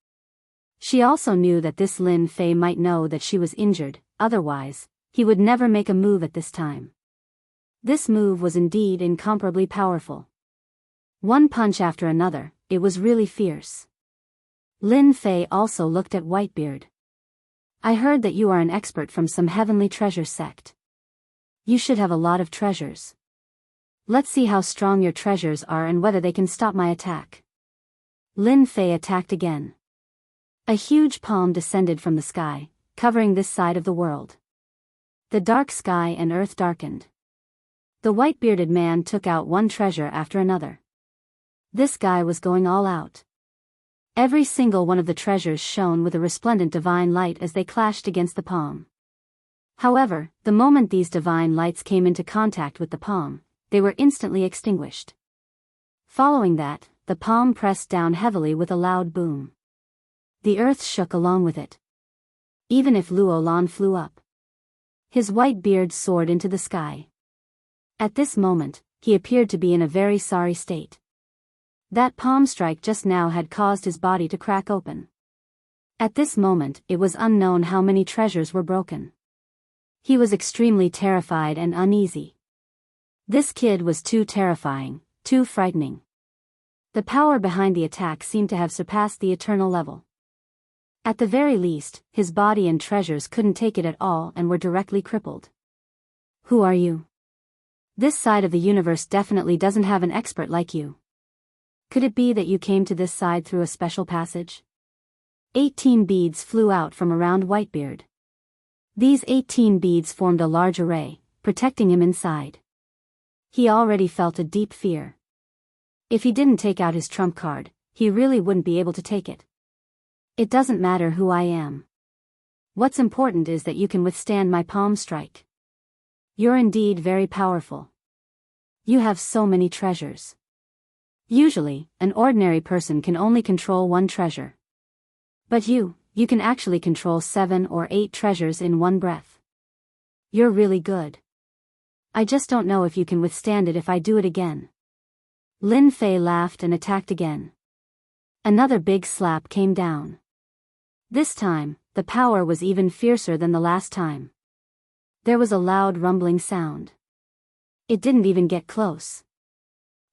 She also knew that this Lin Fei might know that she was injured, otherwise, he would never make a move at this time. This move was indeed incomparably powerful. One punch after another, it was really fierce. Lin Fei also looked at Whitebeard. I heard that you are an expert from some heavenly treasure sect. You should have a lot of treasures. Let's see how strong your treasures are and whether they can stop my attack. Lin Fei attacked again. A huge palm descended from the sky, covering this side of the world. The dark sky and earth darkened. The white-bearded man took out one treasure after another. This guy was going all out. Every single one of the treasures shone with a resplendent divine light as they clashed against the palm. However, the moment these divine lights came into contact with the palm, they were instantly extinguished. Following that, the palm pressed down heavily with a loud boom. The earth shook along with it. Even if Luo Lan flew up. His white beard soared into the sky. At this moment, he appeared to be in a very sorry state. That palm strike just now had caused his body to crack open. At this moment, it was unknown how many treasures were broken. He was extremely terrified and uneasy. This kid was too terrifying, too frightening. The power behind the attack seemed to have surpassed the eternal level. At the very least, his body and treasures couldn't take it at all and were directly crippled. Who are you? This side of the universe definitely doesn't have an expert like you. Could it be that you came to this side through a special passage? 18 beads flew out from around Whitebeard. These 18 beads formed a large array, protecting him inside. He already felt a deep fear. If he didn't take out his trump card, he really wouldn't be able to take it. It doesn't matter who I am. What's important is that you can withstand my palm strike. You're indeed very powerful. You have so many treasures. Usually, an ordinary person can only control one treasure. But you can actually control 7 or 8 treasures in one breath. You're really good. I just don't know if you can withstand it if I do it again. Lin Fei laughed and attacked again. Another big slap came down. This time, the power was even fiercer than the last time. There was a loud rumbling sound. It didn't even get close.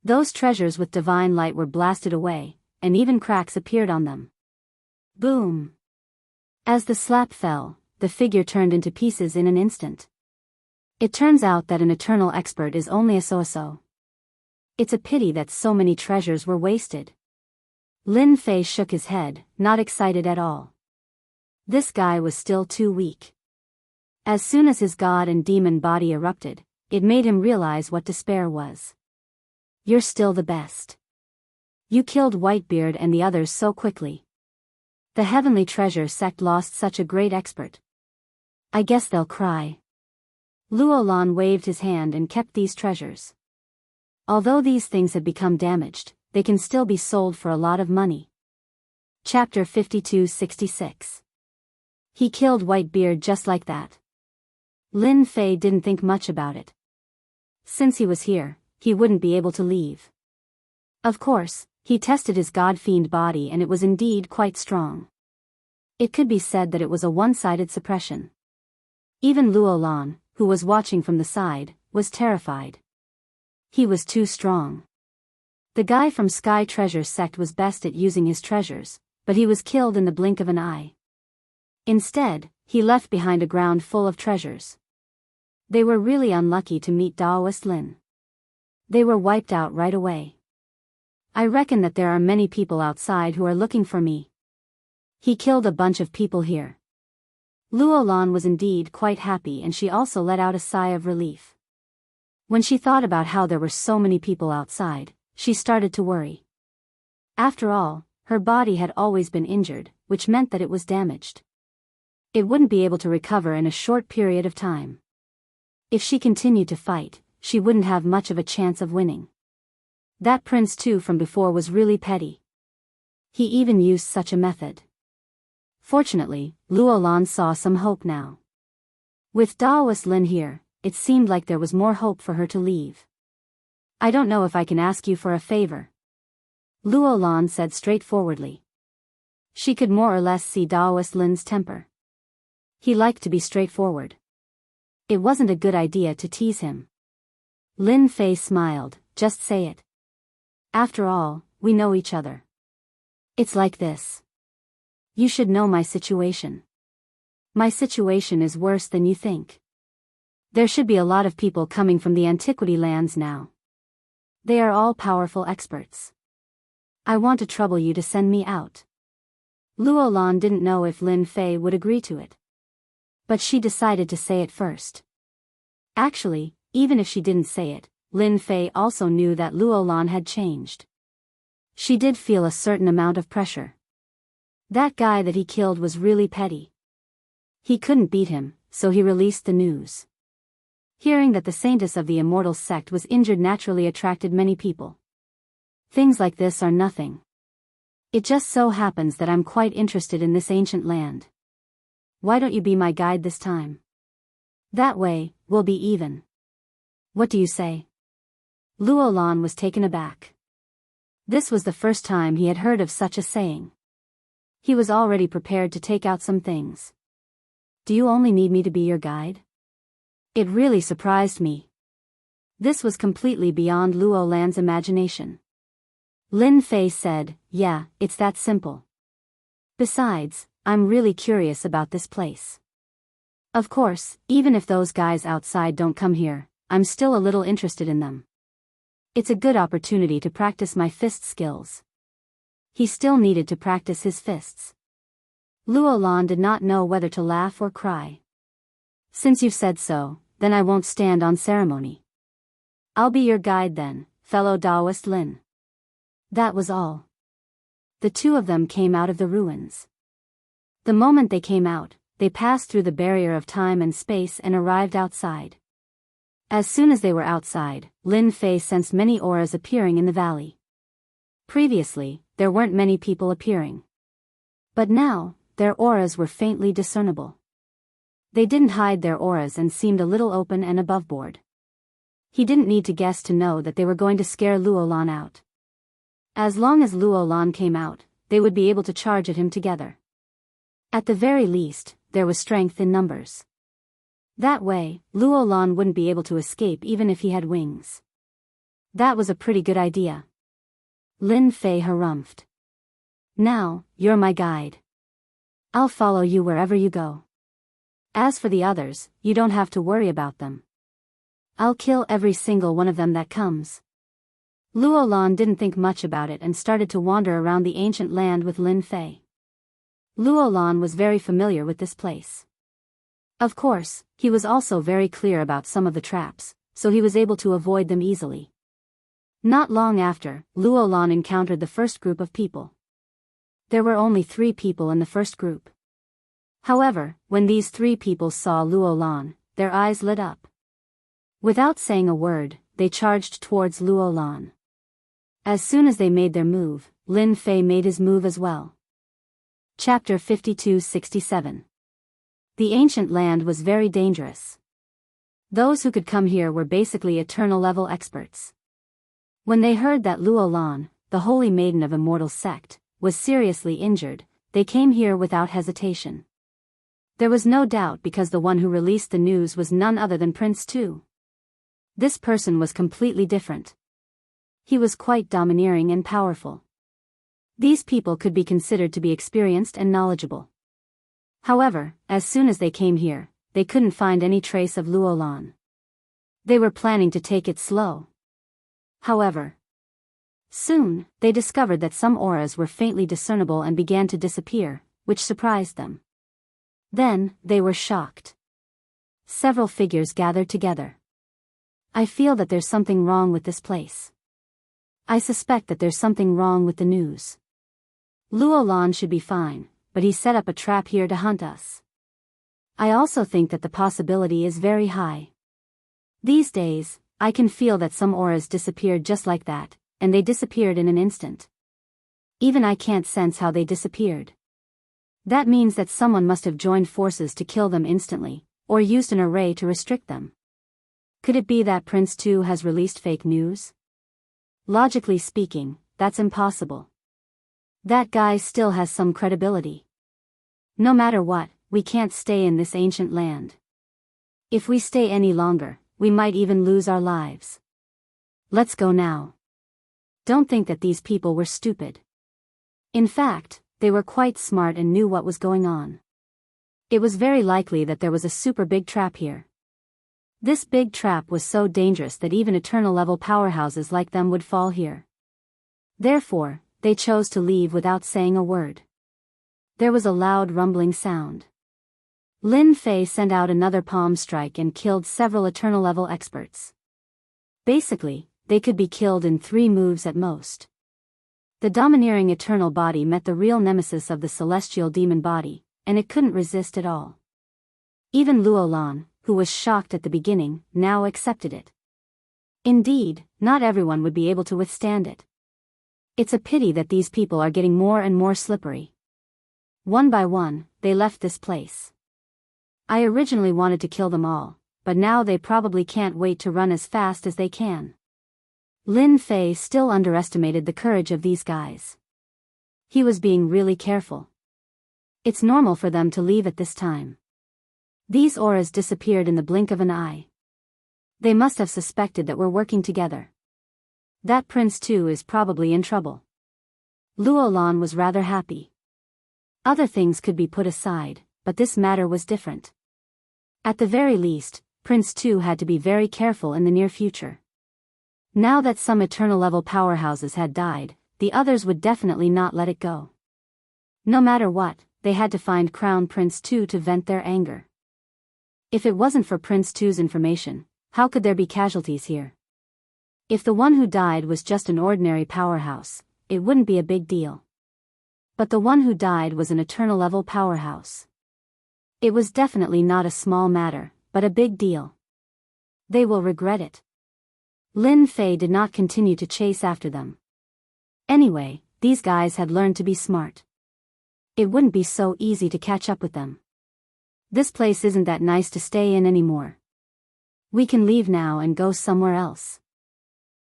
Those treasures with divine light were blasted away, and even cracks appeared on them. Boom! As the slap fell, the figure turned into pieces in an instant. It turns out that an eternal expert is only a so-so. It's a pity that so many treasures were wasted. Lin Fei shook his head, not excited at all. This guy was still too weak. As soon as his god and demon body erupted, it made him realize what despair was. You're still the best. You killed Whitebeard and the others so quickly. The Heavenly Treasure sect lost such a great expert. I guess they'll cry. Luolan waved his hand and kept these treasures. Although these things have become damaged, they can still be sold for a lot of money. Chapter 52-66. He killed Whitebeard just like that. Lin Fei didn't think much about it. Since he was here, he wouldn't be able to leave. Of course, he tested his god-fiend body and it was indeed quite strong. It could be said that it was a one-sided suppression. Even Luolan, who was watching from the side, was terrified. He was too strong. The guy from Sky Treasure sect was best at using his treasures, but he was killed in the blink of an eye. Instead, he left behind a ground full of treasures. They were really unlucky to meet Daoist Lin. They were wiped out right away. I reckon that there are many people outside who are looking for me. He killed a bunch of people here. Luolan was indeed quite happy and she also let out a sigh of relief. When she thought about how there were so many people outside, she started to worry. After all, her body had always been injured, which meant that it was damaged. It wouldn't be able to recover in a short period of time. If she continued to fight, she wouldn't have much of a chance of winning. That prince too from before was really petty. He even used such a method. Fortunately, Luolan saw some hope now. With Daoist Lin here, it seemed like there was more hope for her to leave. I don't know if I can ask you for a favor. Luolan said straightforwardly. She could more or less see Daoist Lin's temper. He liked to be straightforward. It wasn't a good idea to tease him. Lin Fei smiled, just say it. After all, we know each other. It's like this. You should know my situation. My situation is worse than you think. There should be a lot of people coming from the antiquity lands now. They are all powerful experts. I want to trouble you to send me out. Luolan didn't know if Lin Fei would agree to it. But she decided to say it first. Actually, even if she didn't say it, Lin Fei also knew that Luolan had changed. She did feel a certain amount of pressure. That guy that he killed was really petty. He couldn't beat him, so he released the news. Hearing that the saintess of the immortal sect was injured naturally attracted many people. Things like this are nothing. It just so happens that I'm quite interested in this ancient land. Why don't you be my guide this time? That way, we'll be even. What do you say? Luolan was taken aback. This was the first time he had heard of such a saying. He was already prepared to take out some things. Do you only need me to be your guide? It really surprised me. This was completely beyond Luolan's imagination. Lin Fei said, yeah, it's that simple. Besides, I'm really curious about this place. Of course, even if those guys outside don't come here, I'm still a little interested in them. It's a good opportunity to practice my fist skills. He still needed to practice his fists. Luolan did not know whether to laugh or cry. Since you've said so, then I won't stand on ceremony. I'll be your guide then, fellow Daoist Lin. That was all. The two of them came out of the ruins. The moment they came out, they passed through the barrier of time and space and arrived outside. As soon as they were outside, Lin Fei sensed many auras appearing in the valley. Previously, there weren't many people appearing. But now, their auras were faintly discernible. They didn't hide their auras and seemed a little open and aboveboard. He didn't need to guess to know that they were going to scare Luolan out. As long as Luolan came out, they would be able to charge at him together. At the very least, there was strength in numbers. That way, Luolan wouldn't be able to escape even if he had wings. That was a pretty good idea. Lin Fei harumphed. Now, you're my guide. I'll follow you wherever you go. As for the others, you don't have to worry about them. I'll kill every single one of them that comes. Luolan didn't think much about it and started to wander around the ancient land with Lin Fei. Luolan was very familiar with this place. Of course, he was also very clear about some of the traps, so he was able to avoid them easily. Not long after, Luolan encountered the first group of people. There were only 3 people in the first group. However, when these 3 people saw Luolan, their eyes lit up. Without saying a word, they charged towards Luolan. As soon as they made their move, Lin Fei made his move as well. Chapter 52-67. The ancient land was very dangerous. Those who could come here were basically eternal-level experts. When they heard that Luolan, the holy maiden of immortal sect, was seriously injured, they came here without hesitation. There was no doubt because the one who released the news was none other than Prince Tu. This person was completely different. He was quite domineering and powerful. These people could be considered to be experienced and knowledgeable. However, as soon as they came here, they couldn't find any trace of Luolan. They were planning to take it slow. However, soon, they discovered that some auras were faintly discernible and began to disappear, which surprised them. Then, they were shocked. Several figures gathered together. I feel that there's something wrong with this place. I suspect that there's something wrong with the news. Luolan should be fine, but he set up a trap here to hunt us. I also think that the possibility is very high. These days, I can feel that some auras disappeared just like that, and they disappeared in an instant. Even I can't sense how they disappeared. That means that someone must have joined forces to kill them instantly, or used an array to restrict them. Could it be that Prince Tu has released fake news? Logically speaking, that's impossible. That guy still has some credibility. No matter what, we can't stay in this ancient land. If we stay any longer, we might even lose our lives. Let's go now. Don't think that these people were stupid. In fact, they were quite smart and knew what was going on. It was very likely that there was a super big trap here. This big trap was so dangerous that even eternal-level powerhouses like them would fall here. Therefore, they chose to leave without saying a word. There was a loud rumbling sound. Lin Fei sent out another palm strike and killed several eternal-level experts. Basically, they could be killed in 3 moves at most. The domineering eternal body met the real nemesis of the celestial demon body, and it couldn't resist at all. Even Luolan, who was shocked at the beginning, now accepted it. Indeed, not everyone would be able to withstand it. It's a pity that these people are getting more and more slippery. One by one, they left this place. I originally wanted to kill them all, but now they probably can't wait to run as fast as they can. Lin Fei still underestimated the courage of these guys. He was being really careful. It's normal for them to leave at this time. These auras disappeared in the blink of an eye. They must have suspected that we're working together. That Prince Tu is probably in trouble. Luolan was rather happy. Other things could be put aside, but this matter was different. At the very least, Prince Tu had to be very careful in the near future. Now that some eternal-level powerhouses had died, the others would definitely not let it go. No matter what, they had to find Crown Prince Tu to vent their anger. If it wasn't for Prince Tu's information, how could there be casualties here? If the one who died was just an ordinary powerhouse, it wouldn't be a big deal. But the one who died was an eternal-level powerhouse. It was definitely not a small matter, but a big deal. They will regret it. Lin Fei did not continue to chase after them. Anyway, these guys had learned to be smart. It wouldn't be so easy to catch up with them. This place isn't that nice to stay in anymore. We can leave now and go somewhere else.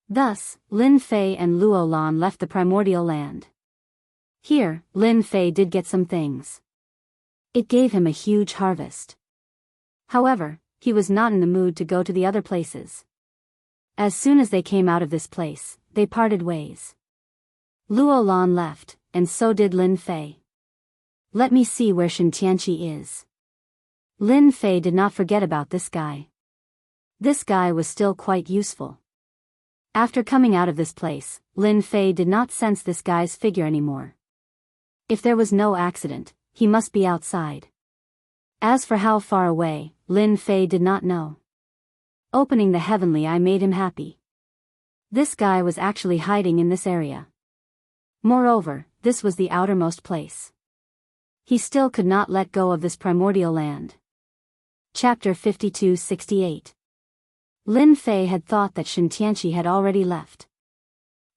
Thus, Lin Fei and Luo Lan left the primordial land. Here, Lin Fei did get some things. It gave him a huge harvest. However, he was not in the mood to go to the other places. As soon as they came out of this place, they parted ways. Luo Lan left, and so did Lin Fei. Let me see where Xianxia is. Lin Fei did not forget about this guy. This guy was still quite useful. After coming out of this place, Lin Fei did not sense this guy's figure anymore. If there was no accident, he must be outside. As for how far away, Lin Fei did not know. Opening the heavenly eye made him happy. This guy was actually hiding in this area. Moreover, this was the outermost place. He still could not let go of this primordial land. Chapter 52-68. Lin Fei had thought that Xianxia had already left.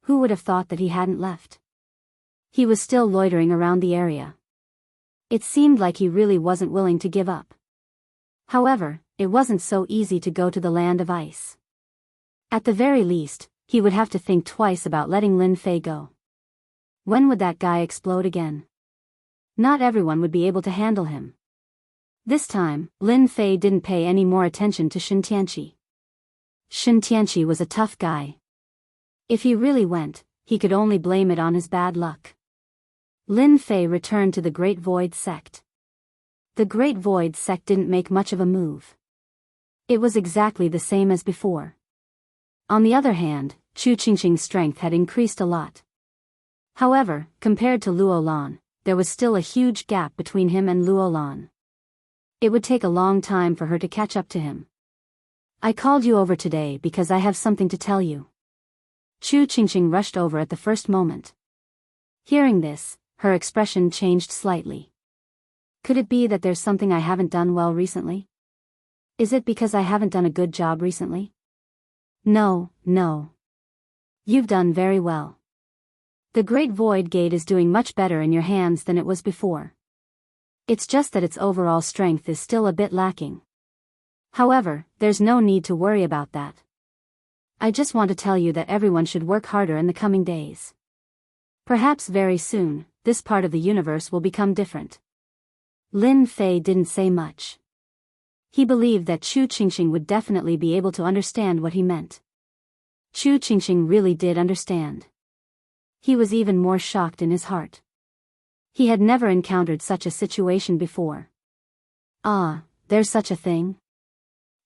Who would have thought that he hadn't left? He was still loitering around the area. It seemed like he really wasn't willing to give up. However, it wasn't so easy to go to the land of ice. At the very least, he would have to think twice about letting Lin Fei go. When would that guy explode again? Not everyone would be able to handle him. This time, Lin Fei didn't pay any more attention to Xianxia. Xianxia was a tough guy. If he really went, he could only blame it on his bad luck. Lin Fei returned to the Great Void Sect. The Great Void Sect didn't make much of a move. It was exactly the same as before. On the other hand, Chu Qingqing's strength had increased a lot. However, compared to Luo Lan, there was still a huge gap between him and Luo Lan. It would take a long time for her to catch up to him. I called you over today because I have something to tell you. Chu Qingqing rushed over at the first moment. Hearing this, her expression changed slightly. Could it be that there's something I haven't done well recently? Is it because I haven't done a good job recently? No. You've done very well. The Great Void Gate is doing much better in your hands than it was before. It's just that its overall strength is still a bit lacking. However, there's no need to worry about that. I just want to tell you that everyone should work harder in the coming days. Perhaps very soon, this part of the universe will become different. Lin Fei didn't say much. He believed that Chu Qingqing would definitely be able to understand what he meant. Chu Qingqing really did understand. He was even more shocked in his heart. He had never encountered such a situation before. Ah, there's such a thing?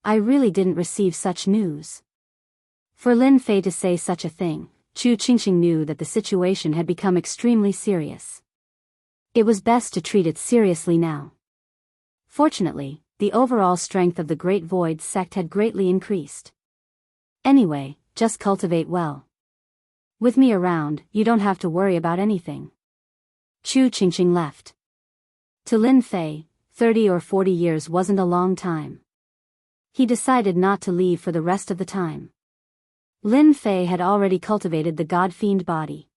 I really didn't receive such news. For Lin Fei to say such a thing, Chu Qingqing knew that the situation had become extremely serious. It was best to treat it seriously now. Fortunately, the overall strength of the Great Void Sect had greatly increased. Anyway, just cultivate well. With me around, you don't have to worry about anything. Chu Qingqing left. To Lin Fei, 30 or 40 years wasn't a long time. He decided not to leave for the rest of the time. Lin Fei had already cultivated the God-fiend body.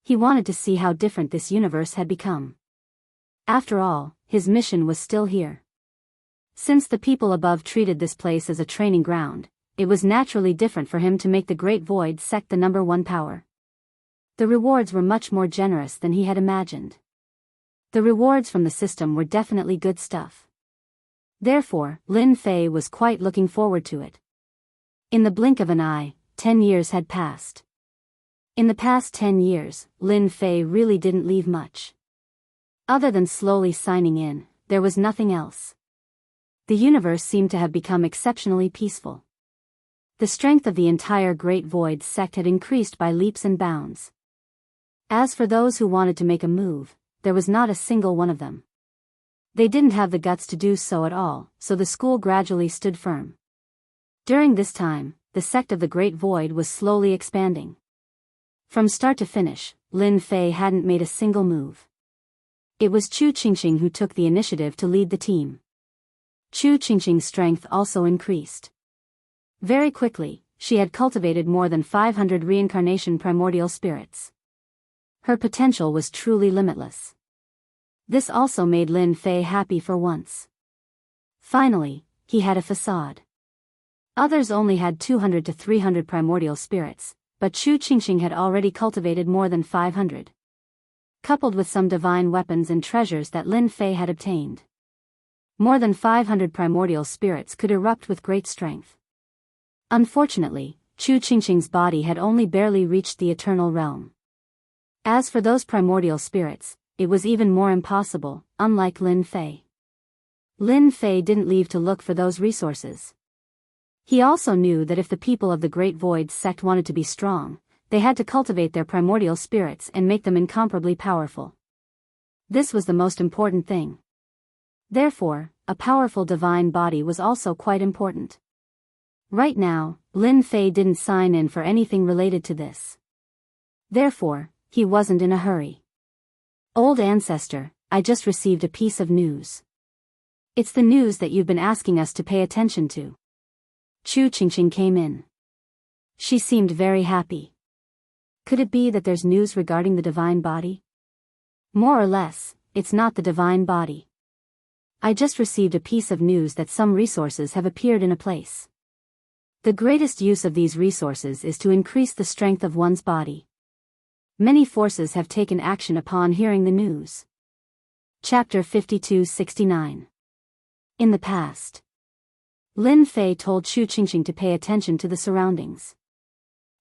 He wanted to see how different this universe had become. After all, his mission was still here. Since the people above treated this place as a training ground, it was naturally different for him to make the Great Void Sect the #1 power. The rewards were much more generous than he had imagined. The rewards from the system were definitely good stuff. Therefore, Lin Fei was quite looking forward to it. In the blink of an eye, 10 years had passed. In the past 10 years, Lin Fei really didn't leave much. Other than slowly signing in, there was nothing else. The universe seemed to have become exceptionally peaceful. The strength of the entire Great Void Sect had increased by leaps and bounds. As for those who wanted to make a move, there was not a single one of them. They didn't have the guts to do so at all, so the school gradually stood firm. During this time, the sect of the Great Void was slowly expanding. From start to finish, Lin Fei hadn't made a single move. It was Chu Qingqing who took the initiative to lead the team. Chu Qingqing's strength also increased. Very quickly, she had cultivated more than 500 reincarnation primordial spirits. Her potential was truly limitless. This also made Lin Fei happy for once. Finally, he had a facade. Others only had 200 to 300 primordial spirits, but Chu Qingqing had already cultivated more than 500. Coupled with some divine weapons and treasures that Lin Fei had obtained. More than 500 primordial spirits could erupt with great strength. Unfortunately, Chu Qingqing's body had only barely reached the eternal realm. As for those primordial spirits, it was even more impossible, unlike Lin Fei. Lin Fei didn't leave to look for those resources. He also knew that if the people of the Great Void sect wanted to be strong, they had to cultivate their primordial spirits and make them incomparably powerful. This was the most important thing. Therefore, a powerful divine body was also quite important. Right now, Lin Fei didn't sign in for anything related to this. Therefore, he wasn't in a hurry. Old ancestor, I just received a piece of news. It's the news that you've been asking us to pay attention to. Chu Qingqing came in. She seemed very happy. Could it be that there's news regarding the divine body? More or less, it's not the divine body. I just received a piece of news that some resources have appeared in a place. The greatest use of these resources is to increase the strength of one's body. Many forces have taken action upon hearing the news. Chapter 52-69. In the past, Lin Fei told Chu Qingqing to pay attention to the surroundings.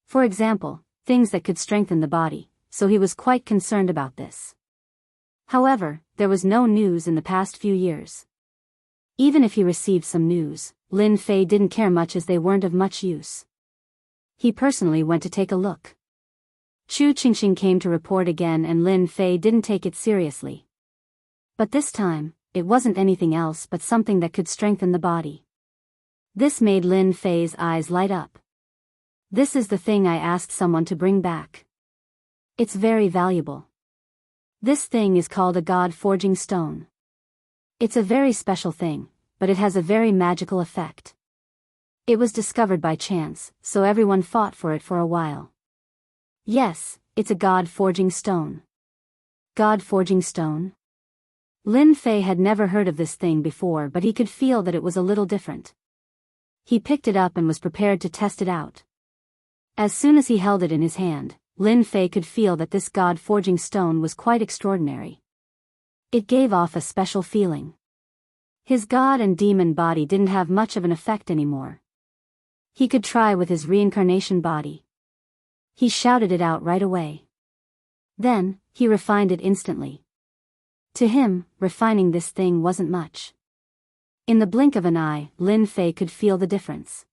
For example, things that could strengthen the body, so he was quite concerned about this. However, there was no news in the past few years. Even if he received some news, Lin Fei didn't care much as they weren't of much use. He personally went to take a look. Chu Qingqing came to report again and Lin Fei didn't take it seriously. But this time, it wasn't anything else but something that could strengthen the body. This made Lin Fei's eyes light up. This is the thing I asked someone to bring back. It's very valuable. This thing is called a God-forging stone. It's a very special thing, but it has a very magical effect. It was discovered by chance, so everyone fought for it for a while. Yes, it's a God-forging stone. God-forging stone? Lin Fei had never heard of this thing before, but he could feel that it was a little different. He picked it up and was prepared to test it out. As soon as he held it in his hand, Lin Fei could feel that this God-forging stone was quite extraordinary. It gave off a special feeling. His god and demon body didn't have much of an effect anymore. He could try with his reincarnation body. He shouted it out right away. Then, he refined it instantly. To him, refining this thing wasn't much. In the blink of an eye, Lin Fei could feel the difference.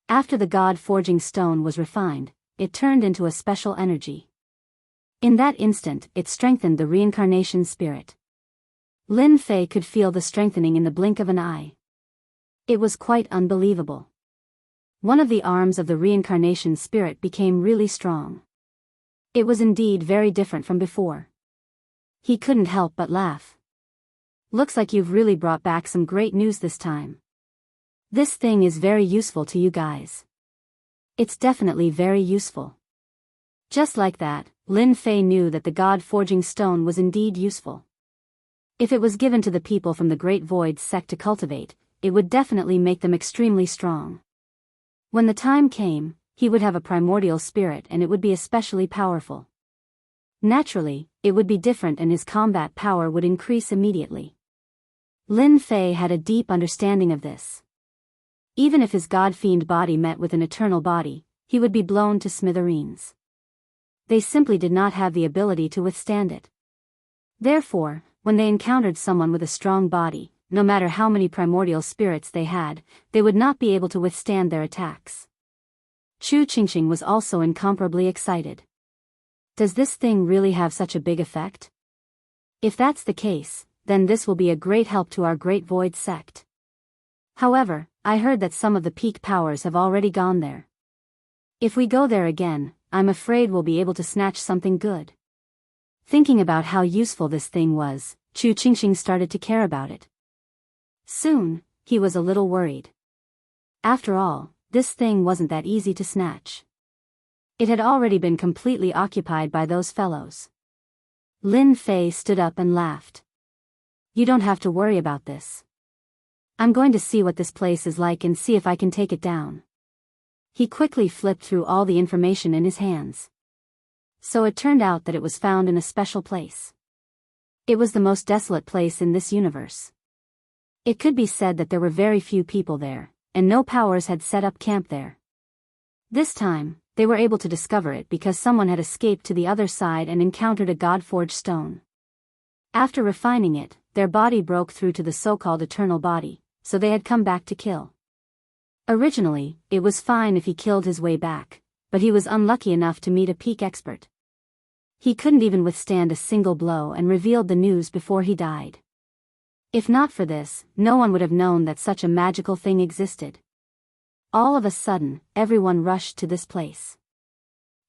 After the God-forging stone was refined, it turned into a special energy. In that instant, it strengthened the reincarnation spirit. Lin Fei could feel the strengthening in the blink of an eye. It was quite unbelievable. One of the arms of the reincarnation spirit became really strong. It was indeed very different from before. He couldn't help but laugh. Looks like you've really brought back some great news this time. This thing is very useful to you guys. It's definitely very useful. Just like that, Lin Fei knew that the God-forging stone was indeed useful. If it was given to the people from the Great Void sect to cultivate, it would definitely make them extremely strong. When the time came, he would have a primordial spirit and it would be especially powerful. Naturally, it would be different and his combat power would increase immediately. Lin Fei had a deep understanding of this. Even if his god-fiend body met with an eternal body, he would be blown to smithereens. They simply did not have the ability to withstand it. Therefore, when they encountered someone with a strong body, no matter how many primordial spirits they had, they would not be able to withstand their attacks. Chu Qingqing was also incomparably excited. Does this thing really have such a big effect? If that's the case, then this will be a great help to our Great Void sect. However, I heard that some of the peak powers have already gone there. If we go there again, I'm afraid we'll be able to snatch something good. Thinking about how useful this thing was, Xianxia started to care about it. Soon, he was a little worried. After all, this thing wasn't that easy to snatch. It had already been completely occupied by those fellows. Lin Fei stood up and laughed. You don't have to worry about this. I'm going to see what this place is like and see if I can take it down. He quickly flipped through all the information in his hands. So it turned out that it was found in a special place. It was the most desolate place in this universe. It could be said that there were very few people there, and no powers had set up camp there. This time, they were able to discover it because someone had escaped to the other side and encountered a god-forged stone. After refining it, their body broke through to the so-called eternal body, so they had come back to kill. Originally, it was fine if he killed his way back, but he was unlucky enough to meet a peak expert. He couldn't even withstand a single blow and revealed the news before he died. If not for this, no one would have known that such a magical thing existed. All of a sudden, everyone rushed to this place.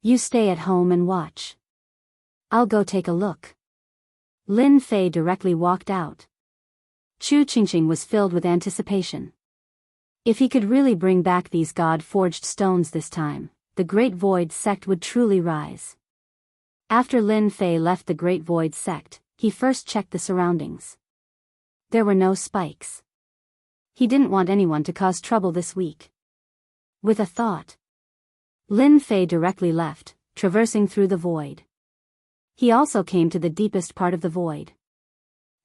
You stay at home and watch. I'll go take a look. Lin Fei directly walked out. Xianxia was filled with anticipation. If he could really bring back these god-forged stones this time, the Great Void Sect would truly rise. After Lin Fei left the Great Void Sect, he first checked the surroundings. There were no spikes. He didn't want anyone to cause trouble this week. With a thought, Lin Fei directly left, traversing through the void. He also came to the deepest part of the void.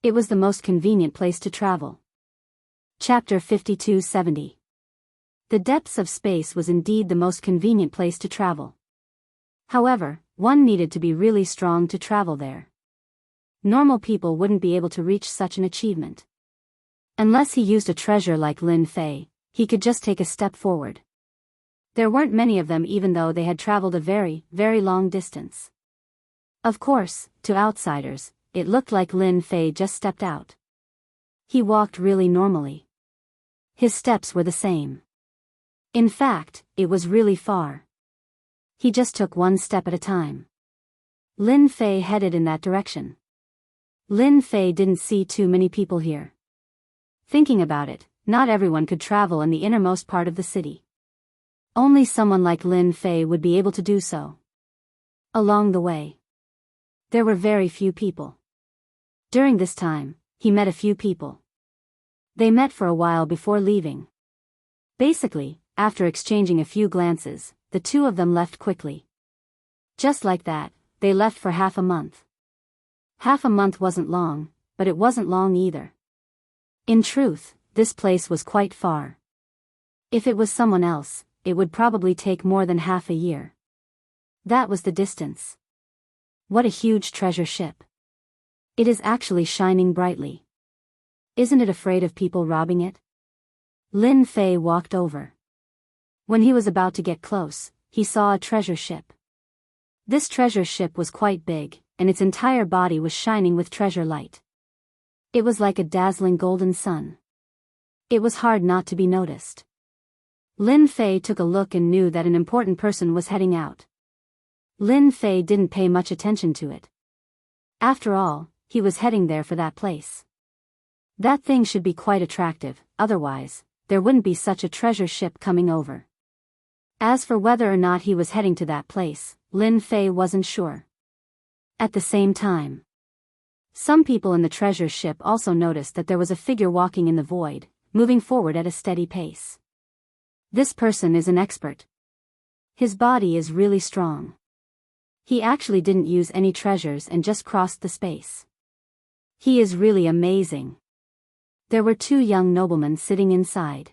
It was the most convenient place to travel. Chapter 5270. The depths of space was indeed the most convenient place to travel. However, one needed to be really strong to travel there. Normal people wouldn't be able to reach such an achievement. Unless he used a treasure like Lin Fei, he could just take a step forward. There weren't many of them even though they had traveled a very, very long distance. Of course, to outsiders, it looked like Lin Fei just stepped out. He walked really normally. His steps were the same. In fact, it was really far. He just took one step at a time. Lin Fei headed in that direction. Lin Fei didn't see too many people here. Thinking about it, not everyone could travel in the innermost part of the city. Only someone like Lin Fei would be able to do so. Along the way, there were very few people. During this time, he met a few people. They met for a while before leaving. Basically, after exchanging a few glances, the two of them left quickly. Just like that, they left for half a month. Half a month wasn't long, but it wasn't long either. In truth, this place was quite far. If it was someone else, it would probably take more than half a year. That was the distance. What a huge treasure ship. It is actually shining brightly. Isn't it afraid of people robbing it? Lin Fei walked over. When he was about to get close, he saw a treasure ship. This treasure ship was quite big, and its entire body was shining with treasure light. It was like a dazzling golden sun. It was hard not to be noticed. Lin Fei took a look and knew that an important person was heading out. Lin Fei didn't pay much attention to it. After all, he was heading there for that place. That thing should be quite attractive, otherwise, there wouldn't be such a treasure ship coming over. As for whether or not he was heading to that place, Lin Fei wasn't sure. At the same time, some people in the treasure ship also noticed that there was a figure walking in the void, moving forward at a steady pace. This person is an expert. His body is really strong. He actually didn't use any treasures and just crossed the space. He is really amazing. There were two young noblemen sitting inside.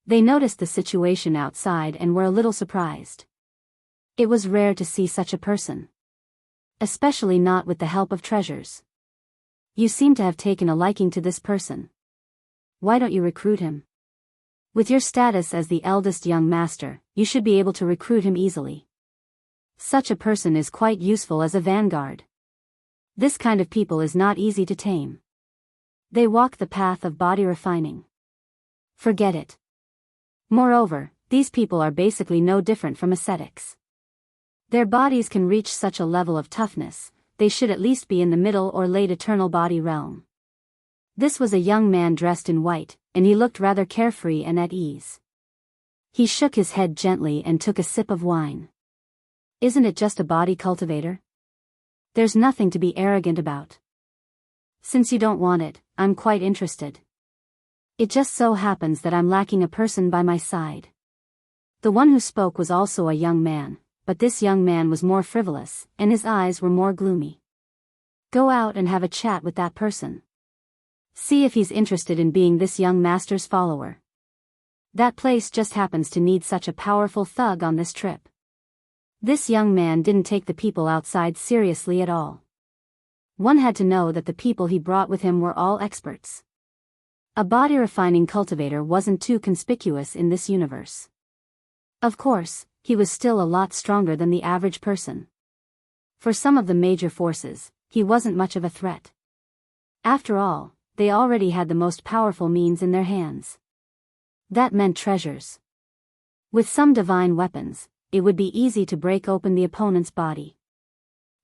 They noticed the situation outside and were a little surprised. It was rare to see such a person. Especially not with the help of treasures. You seem to have taken a liking to this person. Why don't you recruit him? With your status as the eldest young master, you should be able to recruit him easily. Such a person is quite useful as a vanguard. This kind of people is not easy to tame. They walk the path of body refining. Forget it. Moreover, these people are basically no different from ascetics. Their bodies can reach such a level of toughness, they should at least be in the middle or late eternal body realm. This was a young man dressed in white, and he looked rather carefree and at ease. He shook his head gently and took a sip of wine. Isn't it just a body cultivator? There's nothing to be arrogant about. Since you don't want it, I'm quite interested. It just so happens that I'm lacking a person by my side. The one who spoke was also a young man, but this young man was more frivolous, and his eyes were more gloomy. Go out and have a chat with that person. See if he's interested in being this young master's follower. That place just happens to need such a powerful thug on this trip. This young man didn't take the people outside seriously at all. One had to know that the people he brought with him were all experts. A body-refining cultivator wasn't too conspicuous in this universe. Of course, he was still a lot stronger than the average person. For some of the major forces, he wasn't much of a threat. After all, they already had the most powerful means in their hands. That meant treasures. With some divine weapons, it would be easy to break open the opponent's body.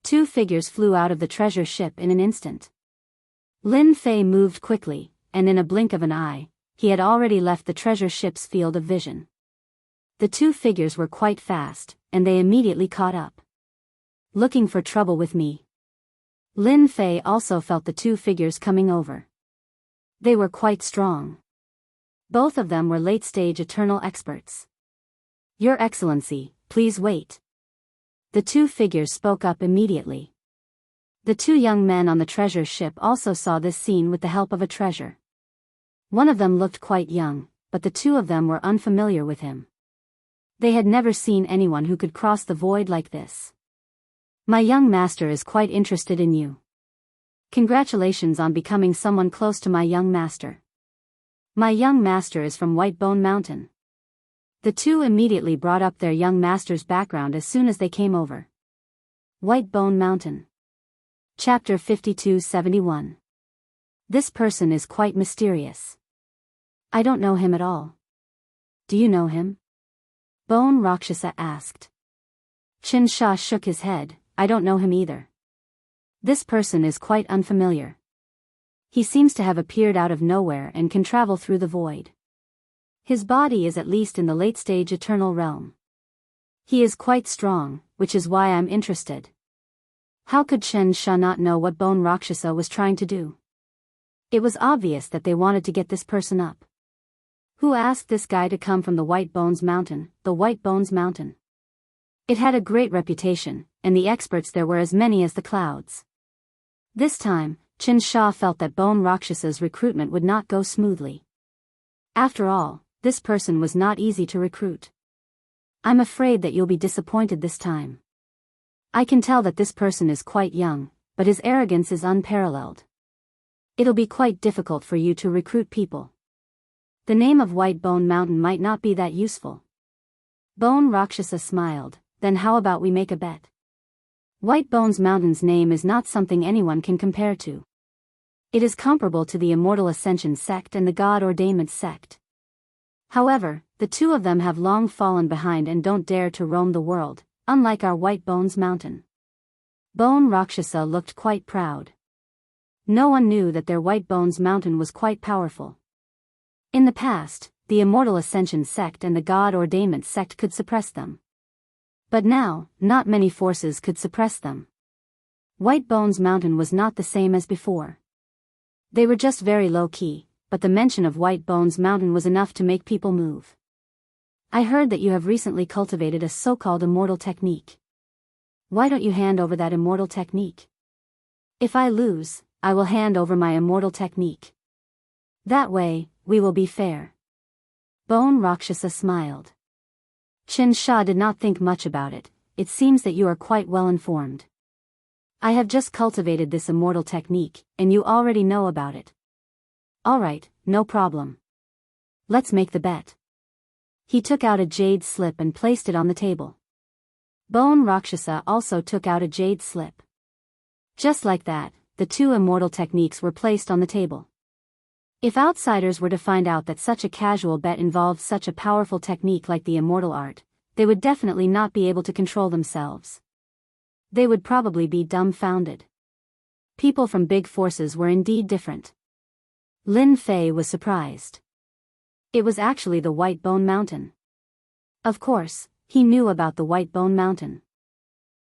Two figures flew out of the treasure ship in an instant. Lin Fei moved quickly, and in a blink of an eye, he had already left the treasure ship's field of vision. The two figures were quite fast, and they immediately caught up. Looking for trouble with me? Lin Fei also felt the two figures coming over. They were quite strong. Both of them were late-stage eternal experts. Your Excellency, please wait. The two figures spoke up immediately. The two young men on the treasure ship also saw this scene with the help of a treasure. One of them looked quite young, but the two of them were unfamiliar with him. They had never seen anyone who could cross the void like this. My young master is quite interested in you. Congratulations on becoming someone close to my young master. My young master is from White Bone Mountain. The two immediately brought up their young master's background as soon as they came over. White Bone Mountain. Chapter 5271. This person is quite mysterious. I don't know him at all. Do you know him? Bone Rakshasa asked. Xianxia shook his head. I don't know him either. This person is quite unfamiliar. He seems to have appeared out of nowhere and can travel through the void. His body is at least in the late-stage eternal realm. He is quite strong, which is why I'm interested. How could Xianxia not know what Bone Rakshasa was trying to do? It was obvious that they wanted to get this person up. Who asked this guy to come from the White Bones Mountain, the White Bones Mountain? It had a great reputation, and the experts there were as many as the clouds. This time, Xianxia felt that Bone Rakshasa's recruitment would not go smoothly. After all, this person was not easy to recruit. I'm afraid that you'll be disappointed this time. I can tell that this person is quite young, but his arrogance is unparalleled. It'll be quite difficult for you to recruit people. The name of White Bone Mountain might not be that useful. Bone Rakshasa smiled. Then how about we make a bet? White Bones Mountain's name is not something anyone can compare to. It is comparable to the Immortal Ascension sect and the God Ordainment sect. However, the two of them have long fallen behind and don't dare to roam the world, unlike our White Bones Mountain. Bone Rakshasa looked quite proud. No one knew that their White Bones Mountain was quite powerful. In the past, the Immortal Ascension sect and the God Ordainment sect could suppress them. But now, not many forces could suppress them. White Bones Mountain was not the same as before. They were just very low-key, but the mention of White Bones Mountain was enough to make people move. I heard that you have recently cultivated a so-called immortal technique. Why don't you hand over that immortal technique? If I lose, I will hand over my immortal technique. That way, we will be fair. Bone Rakshasa smiled. Xianxia did not think much about it. It seems that you are quite well informed. I have just cultivated this immortal technique, and you already know about it. Alright, no problem. Let's make the bet. He took out a jade slip and placed it on the table. Bone Rakshasa also took out a jade slip. Just like that, the two immortal techniques were placed on the table. If outsiders were to find out that such a casual bet involved such a powerful technique like the immortal art, they would definitely not be able to control themselves. They would probably be dumbfounded. People from big forces were indeed different. Lin Fei was surprised. It was actually the White Bone Mountain. Of course, he knew about the White Bone Mountain.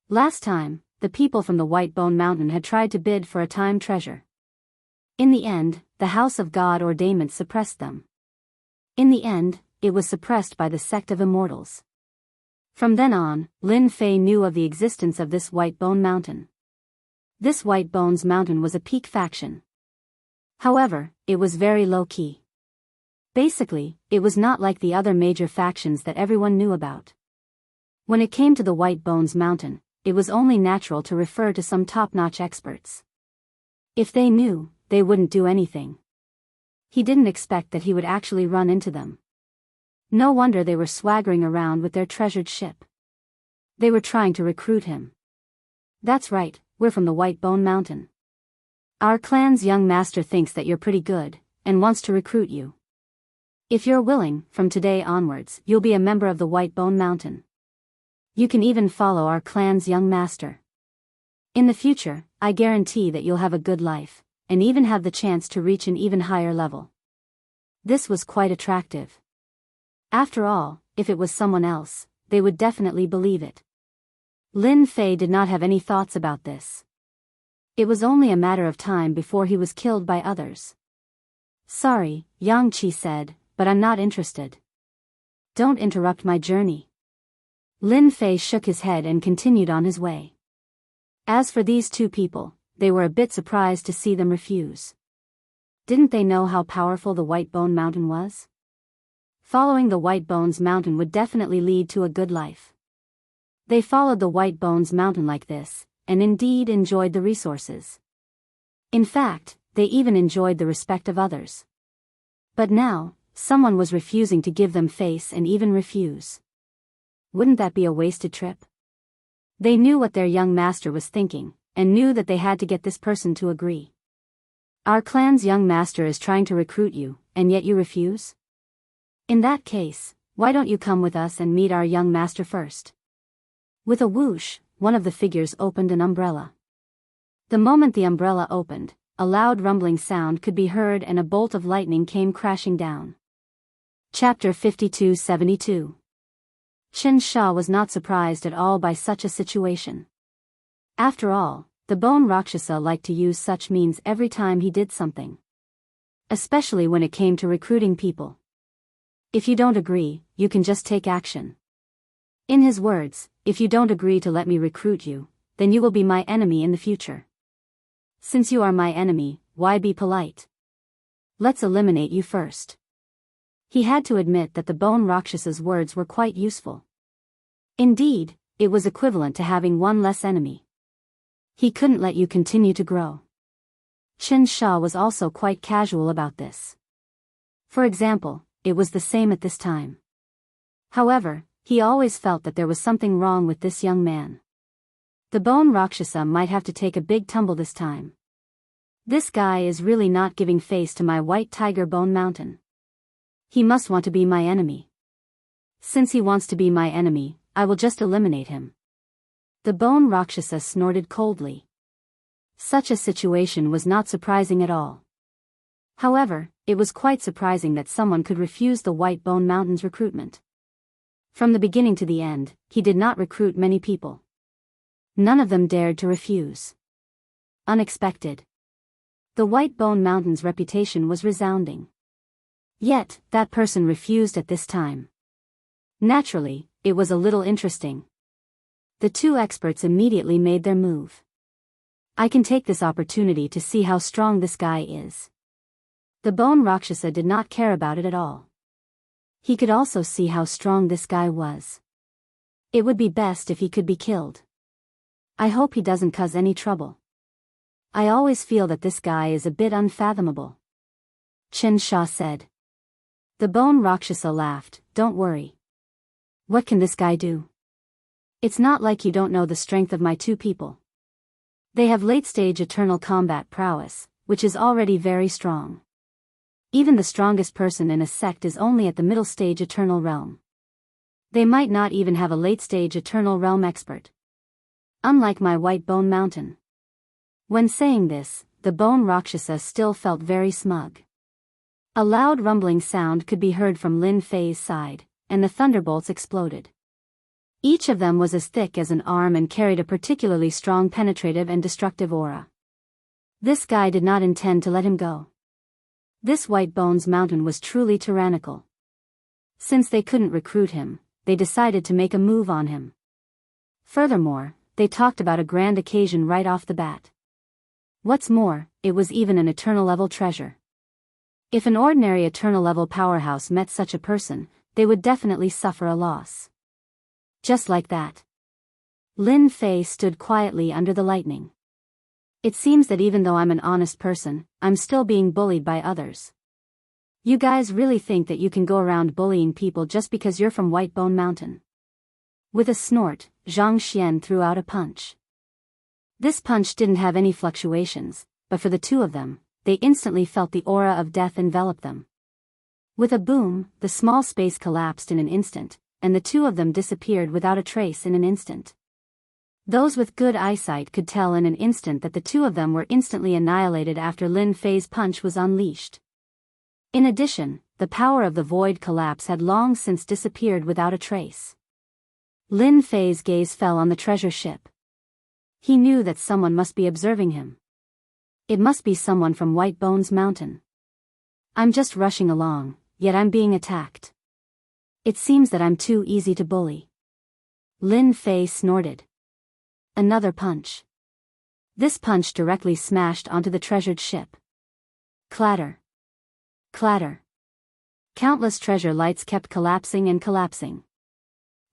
Last time, the people from the White Bone Mountain had tried to bid for a time treasure. In the end, the House of God Ordainment suppressed them. In the end, it was suppressed by the sect of immortals. From then on, Lin Fei knew of the existence of this White Bone Mountain. This White Bones Mountain was a peak faction. However, it was very low-key. Basically, it was not like the other major factions that everyone knew about. When it came to the White Bones Mountain, it was only natural to refer to some top-notch experts. If they knew, they wouldn't do anything. He didn't expect that he would actually run into them. No wonder they were swaggering around with their treasured ship. They were trying to recruit him. That's right, we're from the White Bone Mountain. Our clan's young master thinks that you're pretty good, and wants to recruit you. If you're willing, from today onwards, you'll be a member of the White Bone Mountain. You can even follow our clan's young master. In the future, I guarantee that you'll have a good life, and even have the chance to reach an even higher level. This was quite attractive. After all, if it was someone else, they would definitely believe it. Lin Fei did not have any thoughts about this. It was only a matter of time before he was killed by others. Sorry, Xianxia said, but I'm not interested. Don't interrupt my journey. Lin Fei shook his head and continued on his way. As for these two people, they were a bit surprised to see them refuse. Didn't they know how powerful the White Bone Mountain was? Following the White Bones Mountain would definitely lead to a good life. They followed the White Bones Mountain like this, and indeed enjoyed the resources. In fact, they even enjoyed the respect of others. But now, someone was refusing to give them face and even refuse. Wouldn't that be a wasted trip? They knew what their young master was thinking, and knew that they had to get this person to agree. Our clan's young master is trying to recruit you, and yet you refuse? In that case, why don't you come with us and meet our young master first? With a whoosh, one of the figures opened an umbrella. The moment the umbrella opened, a loud rumbling sound could be heard and a bolt of lightning came crashing down. Chapter 52-72. Xianxia was not surprised at all by such a situation. After all, the Bone Rakshasa liked to use such means every time he did something. Especially when it came to recruiting people. If you don't agree, you can just take action. In his words, if you don't agree to let me recruit you, then you will be my enemy in the future. Since you are my enemy, why be polite? Let's eliminate you first. He had to admit that the Bone Rakshasa's words were quite useful. Indeed, it was equivalent to having one less enemy. He couldn't let you continue to grow. Xianxia was also quite casual about this. For example, it was the same at this time. However, he always felt that there was something wrong with this young man. The Bone Rakshasa might have to take a big tumble this time. This guy is really not giving face to my White Tiger Bone Mountain. He must want to be my enemy. Since he wants to be my enemy, I will just eliminate him. The Bone Rakshasa snorted coldly. Such a situation was not surprising at all. However, it was quite surprising that someone could refuse the White Bone Mountain's recruitment. From the beginning to the end, he did not recruit many people. None of them dared to refuse. Unexpected. The White Bone Mountain's reputation was resounding. Yet, that person refused at this time. Naturally, it was a little interesting. The two experts immediately made their move. I can take this opportunity to see how strong this guy is. The Bone Rakshasa did not care about it at all. He could also see how strong this guy was. It would be best if he could be killed. I hope he doesn't cause any trouble. I always feel that this guy is a bit unfathomable. Xianxia said. The Bone Rakshasa laughed. Don't worry. What can this guy do? It's not like you don't know the strength of my two people. They have late-stage eternal combat prowess, which is already very strong. Even the strongest person in a sect is only at the middle stage eternal realm. They might not even have a late-stage eternal realm expert. Unlike my white bone mountain. When saying this, the bone Rakshasa still felt very smug. A loud rumbling sound could be heard from Lin Fei's side, and the thunderbolts exploded. Each of them was as thick as an arm and carried a particularly strong penetrative and destructive aura. This guy did not intend to let him go. This White Bones Mountain was truly tyrannical. Since they couldn't recruit him, they decided to make a move on him. Furthermore, they talked about a grand occasion right off the bat. What's more, it was even an eternal-level treasure. If an ordinary eternal-level powerhouse met such a person, they would definitely suffer a loss. Just like that. Lin Fei stood quietly under the lightning. It seems that even though I'm an honest person, I'm still being bullied by others. You guys really think that you can go around bullying people just because you're from White Bone Mountain? With a snort, Xianxia threw out a punch. This punch didn't have any fluctuations, but for the two of them, they instantly felt the aura of death envelop them. With a boom, the small space collapsed in an instant, and the two of them disappeared without a trace in an instant. Those with good eyesight could tell in an instant that the two of them were instantly annihilated after Lin Fei's punch was unleashed. In addition, the power of the void collapse had long since disappeared without a trace. Lin Fei's gaze fell on the treasure ship. He knew that someone must be observing him. It must be someone from White Bones Mountain. I'm just rushing along, yet I'm being attacked. It seems that I'm too easy to bully. Lin Fei snorted. Another punch. This punch directly smashed onto the treasured ship. Clatter. Clatter. Countless treasure lights kept collapsing and collapsing.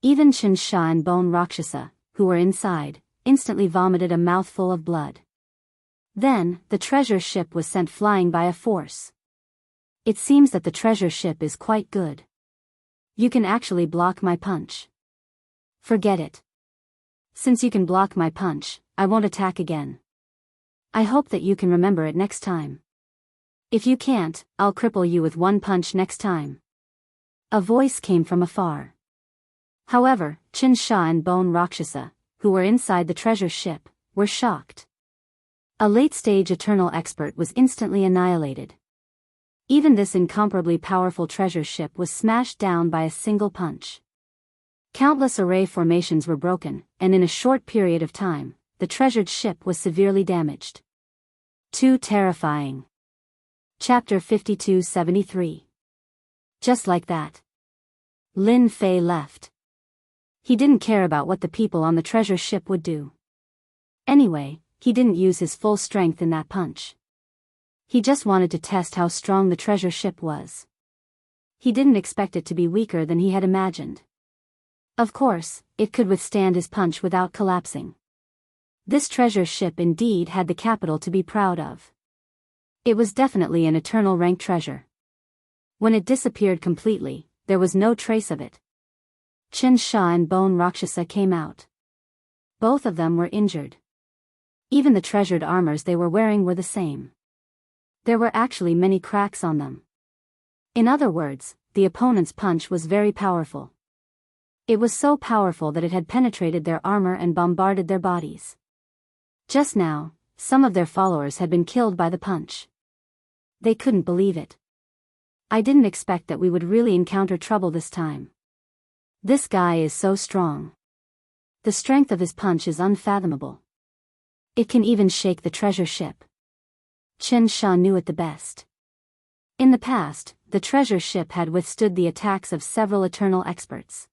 Even Xianxia and Bone Rakshasa, who were inside, instantly vomited a mouthful of blood. Then, the treasure ship was sent flying by a force. It seems that the treasure ship is quite good. You can actually block my punch. Forget it. Since you can block my punch, I won't attack again. I hope that you can remember it next time. If you can't, I'll cripple you with one punch next time. A voice came from afar. However, Xianxia and Bone Rakshasa, who were inside the treasure ship, were shocked. A late-stage eternal expert was instantly annihilated. Even this incomparably powerful treasure ship was smashed down by a single punch. Countless array formations were broken, and in a short period of time, the treasured ship was severely damaged. Too terrifying. Chapter 5273. Just like that. Lin Fei left. He didn't care about what the people on the treasure ship would do. Anyway, he didn't use his full strength in that punch. He just wanted to test how strong the treasure ship was. He didn't expect it to be weaker than he had imagined. Of course, it could withstand his punch without collapsing. This treasure ship indeed had the capital to be proud of. It was definitely an eternal rank treasure. When it disappeared completely, there was no trace of it. Xianxia and Bone Rakshasa came out. Both of them were injured. Even the treasured armors they were wearing were the same. There were actually many cracks on them. In other words, the opponent's punch was very powerful. It was so powerful that it had penetrated their armor and bombarded their bodies. Just now, some of their followers had been killed by the punch. They couldn't believe it. I didn't expect that we would really encounter trouble this time. This guy is so strong. The strength of his punch is unfathomable. It can even shake the treasure ship. Xianxia knew it the best. In the past, the treasure ship had withstood the attacks of several eternal experts.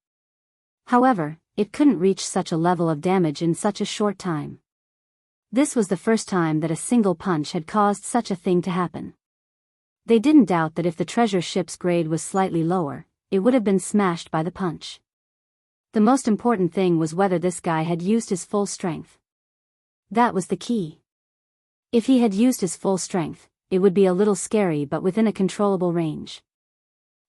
However, it couldn't reach such a level of damage in such a short time. This was the first time that a single punch had caused such a thing to happen. They didn't doubt that if the treasure ship's grade was slightly lower, it would have been smashed by the punch. The most important thing was whether this guy had used his full strength. That was the key. If he had used his full strength, it would be a little scary but within a controllable range.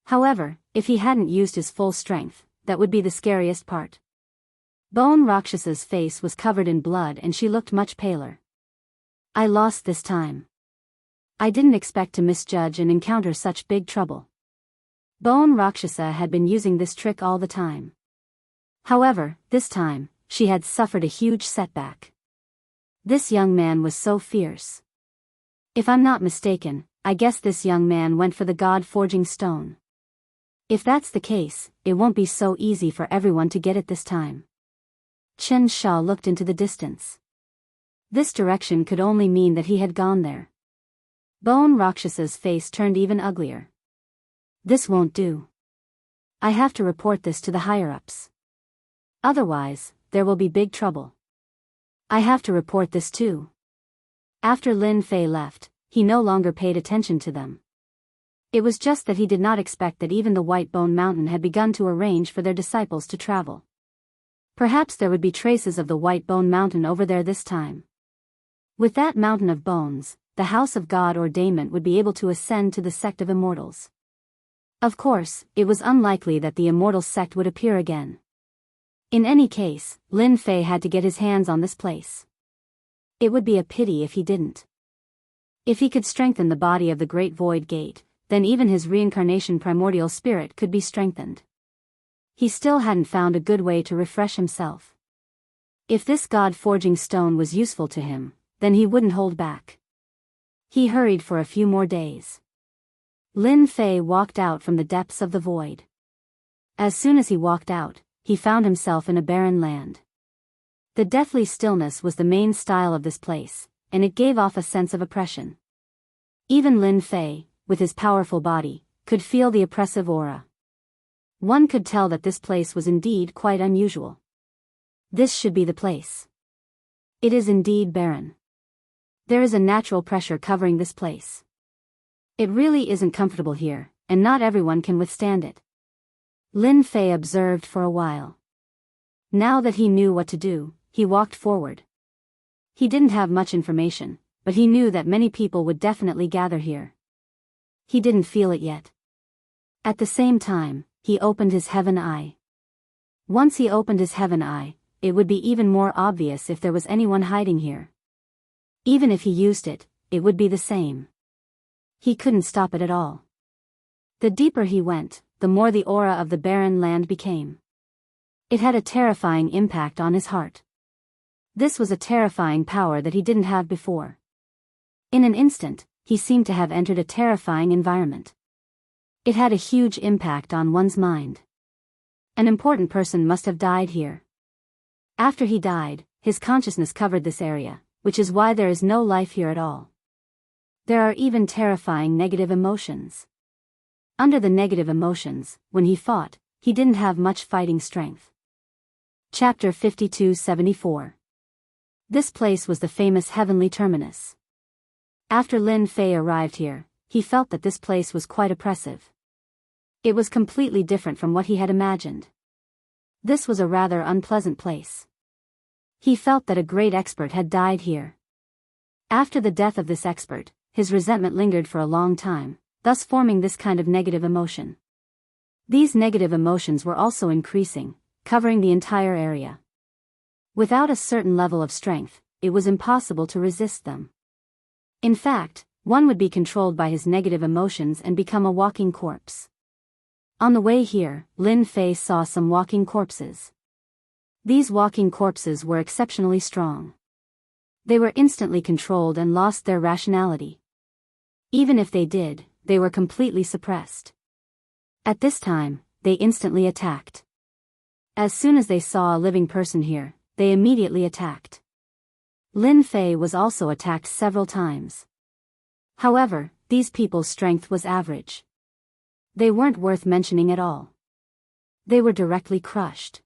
However, if he hadn't used his full strength, that would be the scariest part. Bone Rakshasa's face was covered in blood and she looked much paler. I lost this time. I didn't expect to misjudge and encounter such big trouble. Bone Rakshasa had been using this trick all the time. However, this time, she had suffered a huge setback. This young man was so fierce. If I'm not mistaken, I guess this young man went for the God-forging stone. If that's the case, it won't be so easy for everyone to get it this time. Xianxia looked into the distance. This direction could only mean that he had gone there. Bone Rakshasa's face turned even uglier. This won't do. I have to report this to the higher-ups. Otherwise, there will be big trouble. I have to report this too. After Lin Fei left, he no longer paid attention to them. It was just that he did not expect that even the White Bone Mountain had begun to arrange for their disciples to travel. Perhaps there would be traces of the White Bone Mountain over there this time. With that mountain of bones, the House of God Ordainment would be able to ascend to the sect of immortals. Of course, it was unlikely that the immortal sect would appear again. In any case, Lin Fei had to get his hands on this place. It would be a pity if he didn't. If he could strengthen the body of the Great Void Gate, then even his reincarnation primordial spirit could be strengthened. He still hadn't found a good way to refresh himself. If this God-forging stone was useful to him, then he wouldn't hold back. He hurried for a few more days. Lin Fei walked out from the depths of the void. As soon as he walked out, he found himself in a barren land. The deathly stillness was the main style of this place, and it gave off a sense of oppression. Even Lin Fei, with his powerful body, could feel the oppressive aura. One could tell that this place was indeed quite unusual. This should be the place. It is indeed barren. There is a natural pressure covering this place. It really isn't comfortable here, and not everyone can withstand it. Lin Fei observed for a while. Now that he knew what to do, he walked forward. He didn't have much information, but he knew that many people would definitely gather here. He didn't feel it yet. At the same time, he opened his heaven eye. Once he opened his heaven eye, it would be even more obvious if there was anyone hiding here. Even if he used it, it would be the same. He couldn't stop it at all. The deeper he went, the more the aura of the barren land became. It had a terrifying impact on his heart. This was a terrifying power that he didn't have before. In an instant, he seemed to have entered a terrifying environment. It had a huge impact on one's mind. An important person must have died here. After he died, his consciousness covered this area, which is why there is no life here at all. There are even terrifying negative emotions. Under the negative emotions, when he fought, he didn't have much fighting strength. Chapter 5274. This place was the famous heavenly terminus. After Lin Fei arrived here, he felt that this place was quite oppressive. It was completely different from what he had imagined. This was a rather unpleasant place. He felt that a great expert had died here. After the death of this expert, his resentment lingered for a long time, thus forming this kind of negative emotion. These negative emotions were also increasing, covering the entire area. Without a certain level of strength, it was impossible to resist them. In fact, one would be controlled by his negative emotions and become a walking corpse. On the way here, Lin Fei saw some walking corpses. These walking corpses were exceptionally strong. They were instantly controlled and lost their rationality. Even if they did, they were completely suppressed. At this time, they instantly attacked. As soon as they saw a living person here, they immediately attacked. Lin Fei was also attacked several times. However, these people's strength was average. They weren't worth mentioning at all. They were directly crushed.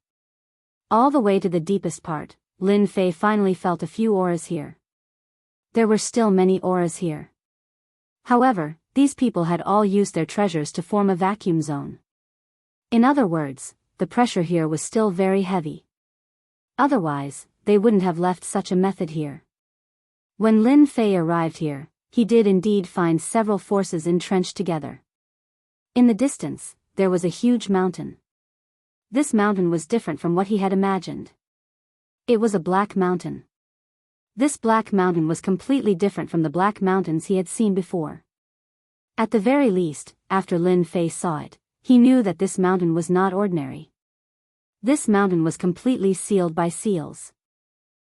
All the way to the deepest part, Lin Fei finally felt a few auras here. There were still many auras here. However, these people had all used their treasures to form a vacuum zone. In other words, the pressure here was still very heavy. Otherwise, they wouldn't have left such a method here. When Lin Fei arrived here, he did indeed find several forces entrenched together. In the distance, there was a huge mountain. This mountain was different from what he had imagined. It was a black mountain. This black mountain was completely different from the black mountains he had seen before. At the very least, after Lin Fei saw it, he knew that this mountain was not ordinary. This mountain was completely sealed by seals.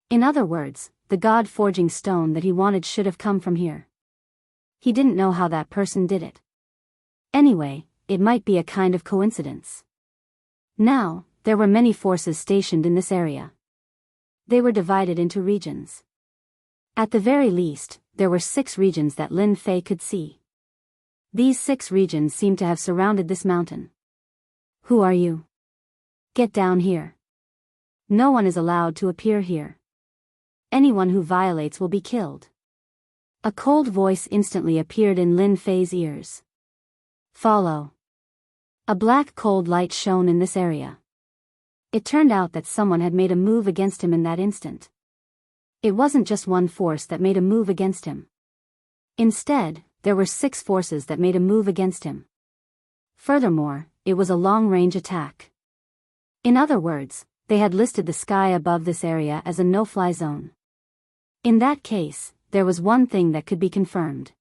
In other words, the god-forging stone that he wanted should have come from here. He didn't know how that person did it. Anyway, it might be a kind of coincidence. Now, there were many forces stationed in this area. They were divided into regions. At the very least, there were 6 regions that Lin Fei could see. These 6 regions seemed to have surrounded this mountain. Who are you? Get down here. No one is allowed to appear here. Anyone who violates will be killed. A cold voice instantly appeared in Lin Fei's ears. Follow. A black cold light shone in this area. It turned out that someone had made a move against him in that instant. It wasn't just one force that made a move against him. Instead, there were 6 forces that made a move against him. Furthermore, it was a long-range attack. In other words, they had listed the sky above this area as a no-fly zone. In that case, there was one thing that could be confirmed.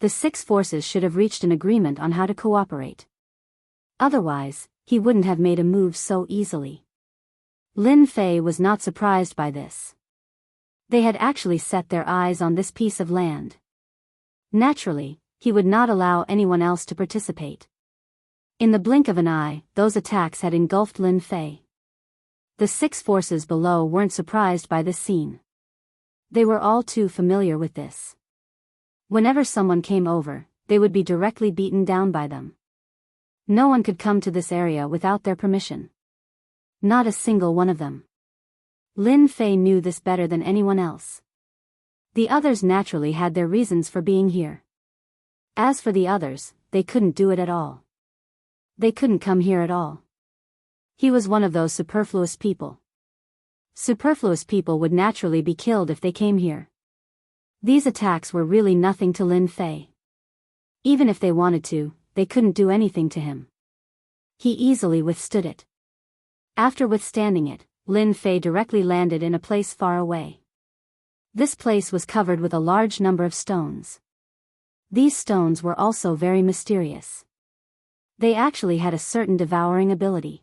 The 6 forces should have reached an agreement on how to cooperate. Otherwise, he wouldn't have made a move so easily. Lin Fei was not surprised by this. They had actually set their eyes on this piece of land. Naturally, he would not allow anyone else to participate. In the blink of an eye, those attacks had engulfed Lin Fei. The 6 forces below weren't surprised by this scene. They were all too familiar with this. Whenever someone came over, they would be directly beaten down by them. No one could come to this area without their permission. Not a single one of them. Lin Fei knew this better than anyone else. The others naturally had their reasons for being here. As for the others, they couldn't do it at all. They couldn't come here at all. He was one of those superfluous people. Superfluous people would naturally be killed if they came here. These attacks were really nothing to Lin Fei. Even if they wanted to, they couldn't do anything to him. He easily withstood it. After withstanding it, Lin Fei directly landed in a place far away. This place was covered with a large number of stones. These stones were also very mysterious. They actually had a certain devouring ability.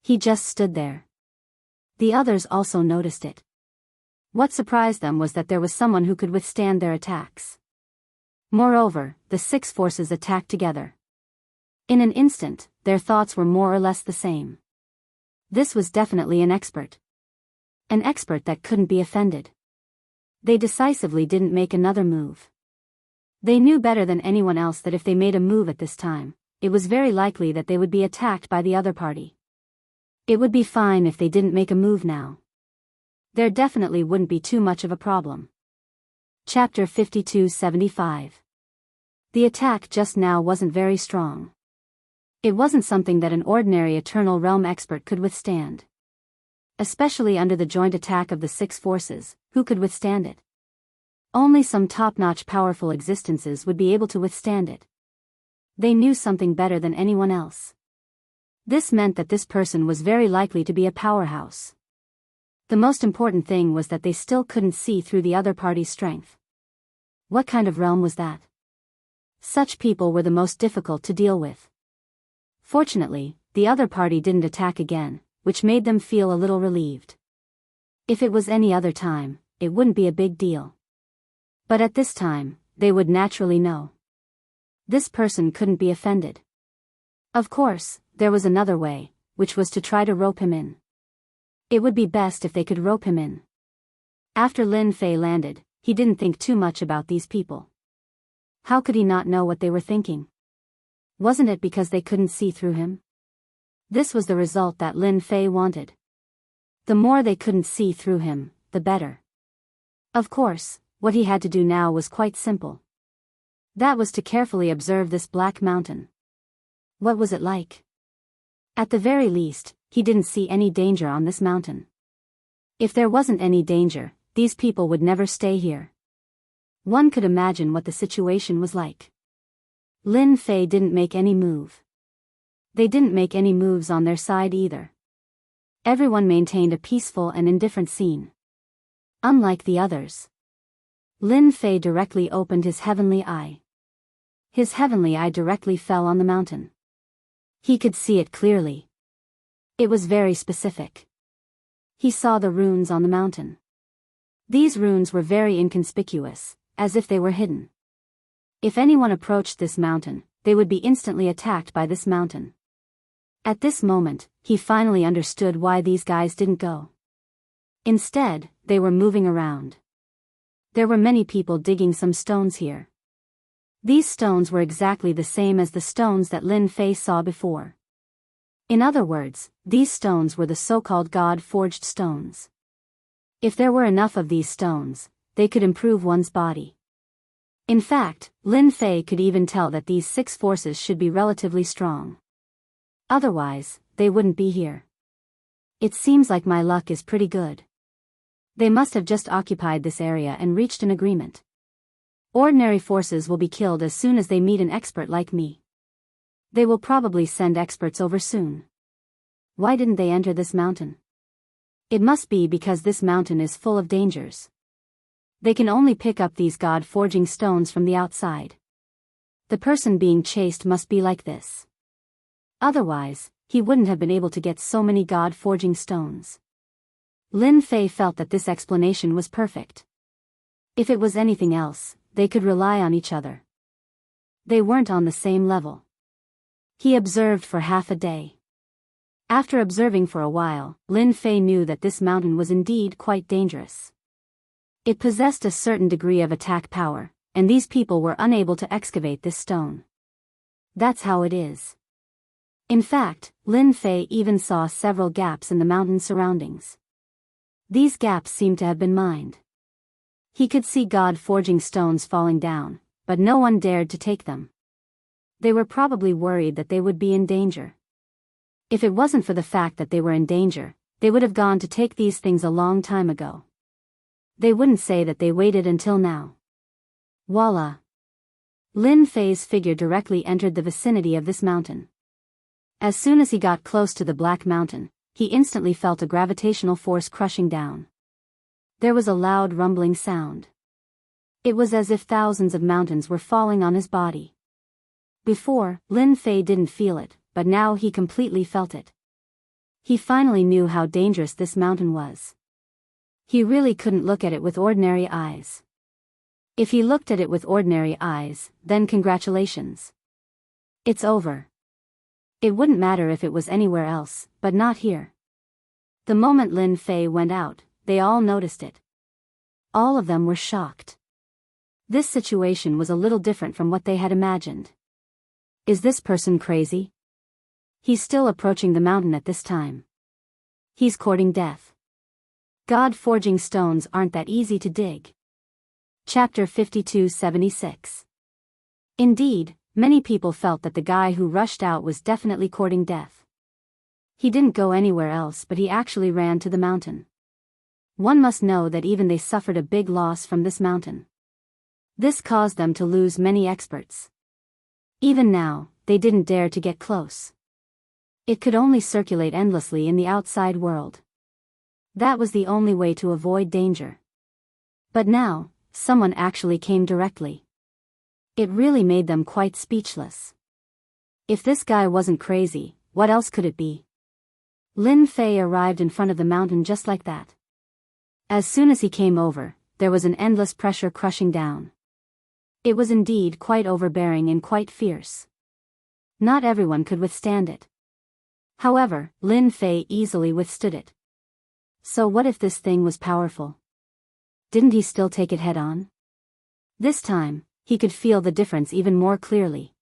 He just stood there. The others also noticed it. What surprised them was that there was someone who could withstand their attacks. Moreover, the 6 forces attacked together. In an instant, their thoughts were more or less the same. This was definitely an expert. An expert that couldn't be offended. They decisively didn't make another move. They knew better than anyone else that if they made a move at this time, it was very likely that they would be attacked by the other party. It would be fine if they didn't make a move now. There definitely wouldn't be too much of a problem. Chapter 52-75. The attack just now wasn't very strong. It wasn't something that an ordinary Eternal Realm expert could withstand. Especially under the joint attack of the 6 forces, who could withstand it? Only some top-notch powerful existences would be able to withstand it. They knew something better than anyone else. This meant that this person was very likely to be a powerhouse. The most important thing was that they still couldn't see through the other party's strength. What kind of realm was that? Such people were the most difficult to deal with. Fortunately, the other party didn't attack again, which made them feel a little relieved. If it was any other time, it wouldn't be a big deal. But at this time, they would naturally know. This person couldn't be offended. Of course, there was another way, which was to try to rope him in. It would be best if they could rope him in. After Lin Fei landed, he didn't think too much about these people. How could he not know what they were thinking? Wasn't it because they couldn't see through him? This was the result that Lin Fei wanted. The more they couldn't see through him, the better. Of course, what he had to do now was quite simple. That was to carefully observe this black mountain. What was it like? At the very least, he didn't see any danger on this mountain. If there wasn't any danger, these people would never stay here. One could imagine what the situation was like. Lin Fei didn't make any move. They didn't make any moves on their side either. Everyone maintained a peaceful and indifferent scene. Unlike the others. Lin Fei directly opened his heavenly eye. His heavenly eye directly fell on the mountain. He could see it clearly. It was very specific. He saw the runes on the mountain. These runes were very inconspicuous, as if they were hidden. If anyone approached this mountain, they would be instantly attacked by this mountain. At this moment, he finally understood why these guys didn't go. Instead, they were moving around. There were many people digging some stones here. These stones were exactly the same as the stones that Lin Fei saw before. In other words, these stones were the so-called God-forged stones. If there were enough of these stones, they could improve one's body. In fact, Lin Fei could even tell that these 6 forces should be relatively strong. Otherwise, they wouldn't be here. It seems like my luck is pretty good. They must have just occupied this area and reached an agreement. Ordinary forces will be killed as soon as they meet an expert like me. They will probably send experts over soon. Why didn't they enter this mountain? It must be because this mountain is full of dangers. They can only pick up these God-forging stones from the outside. The person being chased must be like this. Otherwise, he wouldn't have been able to get so many God-forging stones. Lin Fei felt that this explanation was perfect. If it was anything else, they could rely on each other. They weren't on the same level. He observed for half a day. After observing for a while, Lin Fei knew that this mountain was indeed quite dangerous. It possessed a certain degree of attack power, and these people were unable to excavate this stone. That's how it is. In fact, Lin Fei even saw several gaps in the mountain surroundings. These gaps seemed to have been mined. He could see God-forging stones falling down, but no one dared to take them. They were probably worried that they would be in danger. If it wasn't for the fact that they were in danger, they would have gone to take these things a long time ago. They wouldn't say that they waited until now. Voila! Lin Fei's figure directly entered the vicinity of this mountain. As soon as he got close to the Black Mountain, he instantly felt a gravitational force crushing down. There was a loud rumbling sound. It was as if thousands of mountains were falling on his body. Before, Lin Fei didn't feel it, but now he completely felt it. He finally knew how dangerous this mountain was. He really couldn't look at it with ordinary eyes. If he looked at it with ordinary eyes, then congratulations. It's over. It wouldn't matter if it was anywhere else, but not here. The moment Lin Fei went out, they all noticed it. All of them were shocked. This situation was a little different from what they had imagined. Is this person crazy? He's still approaching the mountain at this time. He's courting death. God-forging stones aren't that easy to dig. Chapter 52-76. Indeed, many people felt that the guy who rushed out was definitely courting death. He didn't go anywhere else, but he actually ran to the mountain. One must know that even they suffered a big loss from this mountain. This caused them to lose many experts. Even now, they didn't dare to get close. It could only circulate endlessly in the outside world. That was the only way to avoid danger. But now, someone actually came directly. It really made them quite speechless. If this guy wasn't crazy, what else could it be? Lin Fei arrived in front of the mountain just like that. As soon as he came over, there was an endless pressure crushing down. It was indeed quite overbearing and quite fierce. Not everyone could withstand it. However, Lin Fei easily withstood it. So what if this thing was powerful? Didn't he still take it head on? This time, he could feel the difference even more clearly.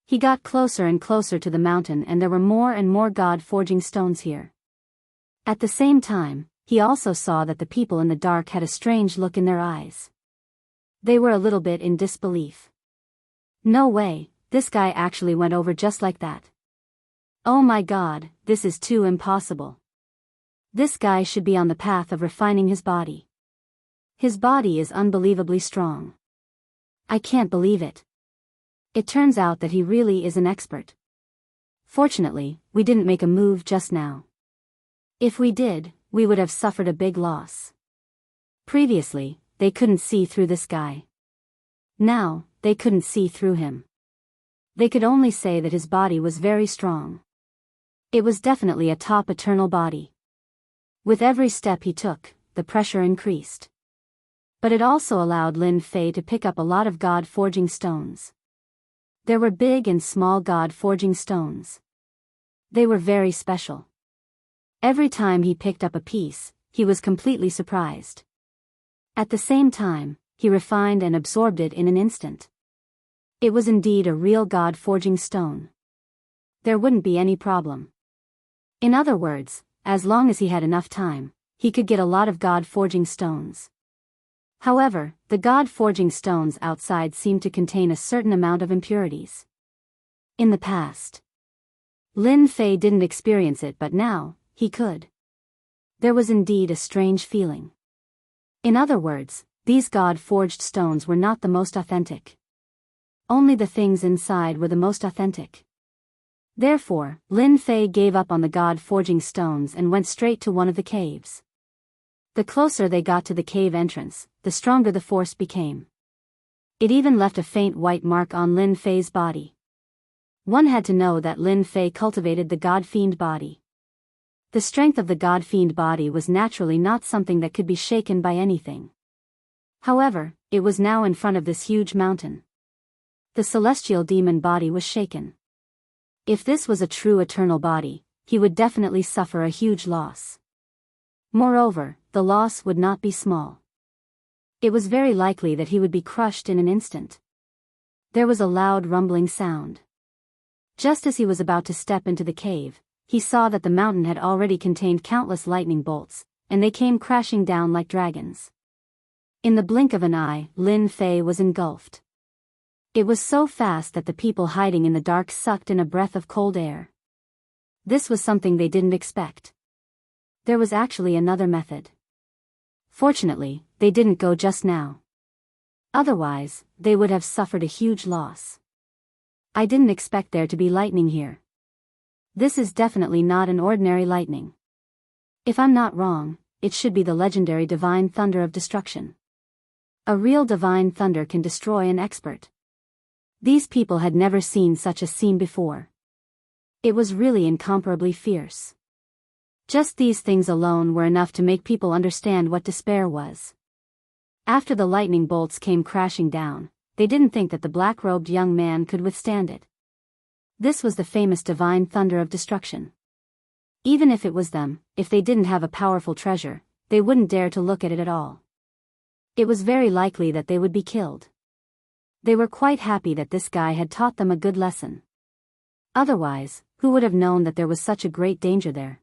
He got closer and closer to the mountain, and there were more and more God-forging stones here. At the same time, he also saw that the people in the dark had a strange look in their eyes. They were a little bit in disbelief. No way, this guy actually went over just like that. Oh my God, this is too impossible. This guy should be on the path of refining his body. His body is unbelievably strong. I can't believe it. It turns out that he really is an expert. Fortunately, we didn't make a move just now. If we did, we would have suffered a big loss. Previously, they couldn't see through this guy. Now, they couldn't see through him. They could only say that his body was very strong. It was definitely a top eternal body. With every step he took, the pressure increased. But it also allowed Lin Fei to pick up a lot of god-forging stones. There were big and small god-forging stones. They were very special. Every time he picked up a piece, he was completely surprised. At the same time, he refined and absorbed it in an instant. It was indeed a real god-forging stone. There wouldn't be any problem. In other words, as long as he had enough time, he could get a lot of god-forging stones. However, the god-forging stones outside seemed to contain a certain amount of impurities. In the past, Lin Fei didn't experience it, but now, he could. There was indeed a strange feeling. In other words, these god-forged stones were not the most authentic. Only the things inside were the most authentic. Therefore, Lin Fei gave up on the god-forging stones and went straight to one of the caves. The closer they got to the cave entrance, the stronger the force became. It even left a faint white mark on Lin Fei's body. One had to know that Lin Fei cultivated the God-Fiend body. The strength of the God-Fiend body was naturally not something that could be shaken by anything. However, it was now in front of this huge mountain. The celestial demon body was shaken. If this was a true eternal body, he would definitely suffer a huge loss. Moreover, the loss would not be small. It was very likely that he would be crushed in an instant. There was a loud rumbling sound. Just as he was about to step into the cave, he saw that the mountain had already contained countless lightning bolts, and they came crashing down like dragons. In the blink of an eye, Lin Fei was engulfed. It was so fast that the people hiding in the dark sucked in a breath of cold air. This was something they didn't expect. There was actually another method. Fortunately, they didn't go just now. Otherwise, they would have suffered a huge loss. I didn't expect there to be lightning here. This is definitely not an ordinary lightning. If I'm not wrong, it should be the legendary divine thunder of destruction. A real divine thunder can destroy an expert. These people had never seen such a scene before. It was really incomparably fierce. Just these things alone were enough to make people understand what despair was. After the lightning bolts came crashing down, they didn't think that the black-robed young man could withstand it. This was the famous divine thunder of destruction. Even if it was them, if they didn't have a powerful treasure, they wouldn't dare to look at it at all. It was very likely that they would be killed. They were quite happy that this guy had taught them a good lesson. Otherwise, who would have known that there was such a great danger there?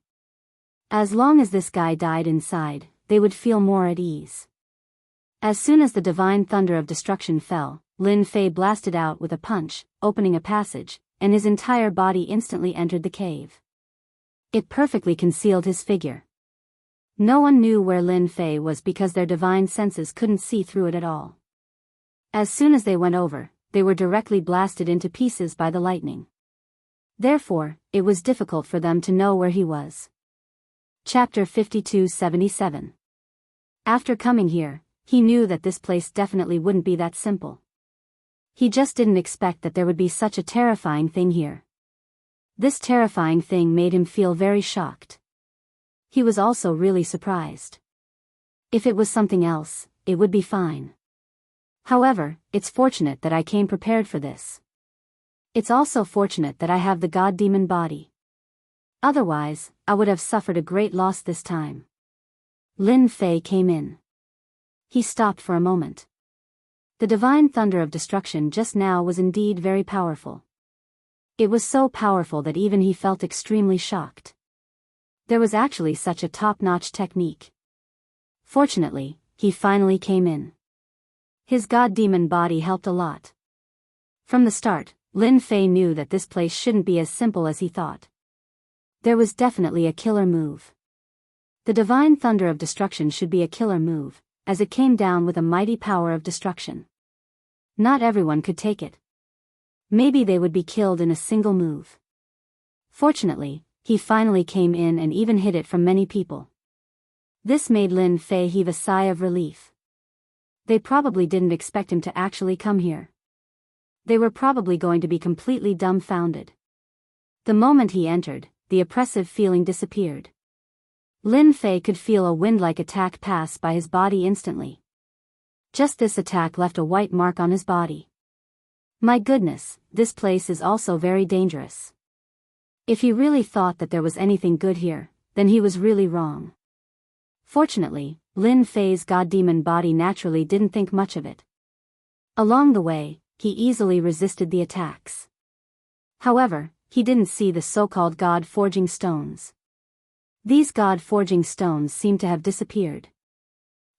As long as this guy died inside, they would feel more at ease. As soon as the divine thunder of destruction fell, Lin Fei blasted out with a punch, opening a passage, and his entire body instantly entered the cave. It perfectly concealed his figure. No one knew where Lin Fei was because their divine senses couldn't see through it at all. As soon as they went over, they were directly blasted into pieces by the lightning. Therefore, it was difficult for them to know where he was. Chapter 52-77. After coming here, he knew that this place definitely wouldn't be that simple. He just didn't expect that there would be such a terrifying thing here. This terrifying thing made him feel very shocked. He was also really surprised. If it was something else, it would be fine. However, it's fortunate that I came prepared for this. It's also fortunate that I have the god-demon body. Otherwise, I would have suffered a great loss this time. Lin Fei came in. He stopped for a moment. The divine thunder of destruction just now was indeed very powerful. It was so powerful that even he felt extremely shocked. There was actually such a top-notch technique. Fortunately, he finally came in. His god-demon body helped a lot. From the start, Lin Fei knew that this place shouldn't be as simple as he thought. There was definitely a killer move. The divine thunder of destruction should be a killer move, as it came down with a mighty power of destruction. Not everyone could take it. Maybe they would be killed in a single move. Fortunately, he finally came in and even hid it from many people. This made Lin Fei heave a sigh of relief. They probably didn't expect him to actually come here. They were probably going to be completely dumbfounded. The moment he entered, the oppressive feeling disappeared. Lin Fei could feel a wind-like attack pass by his body instantly. Just this attack left a white mark on his body. My goodness, this place is also very dangerous. If he really thought that there was anything good here, then he was really wrong. Fortunately, Lin Fei's god-demon body naturally didn't think much of it. Along the way, he easily resisted the attacks. However, he didn't see the so-called god-forging stones. These god-forging stones seemed to have disappeared.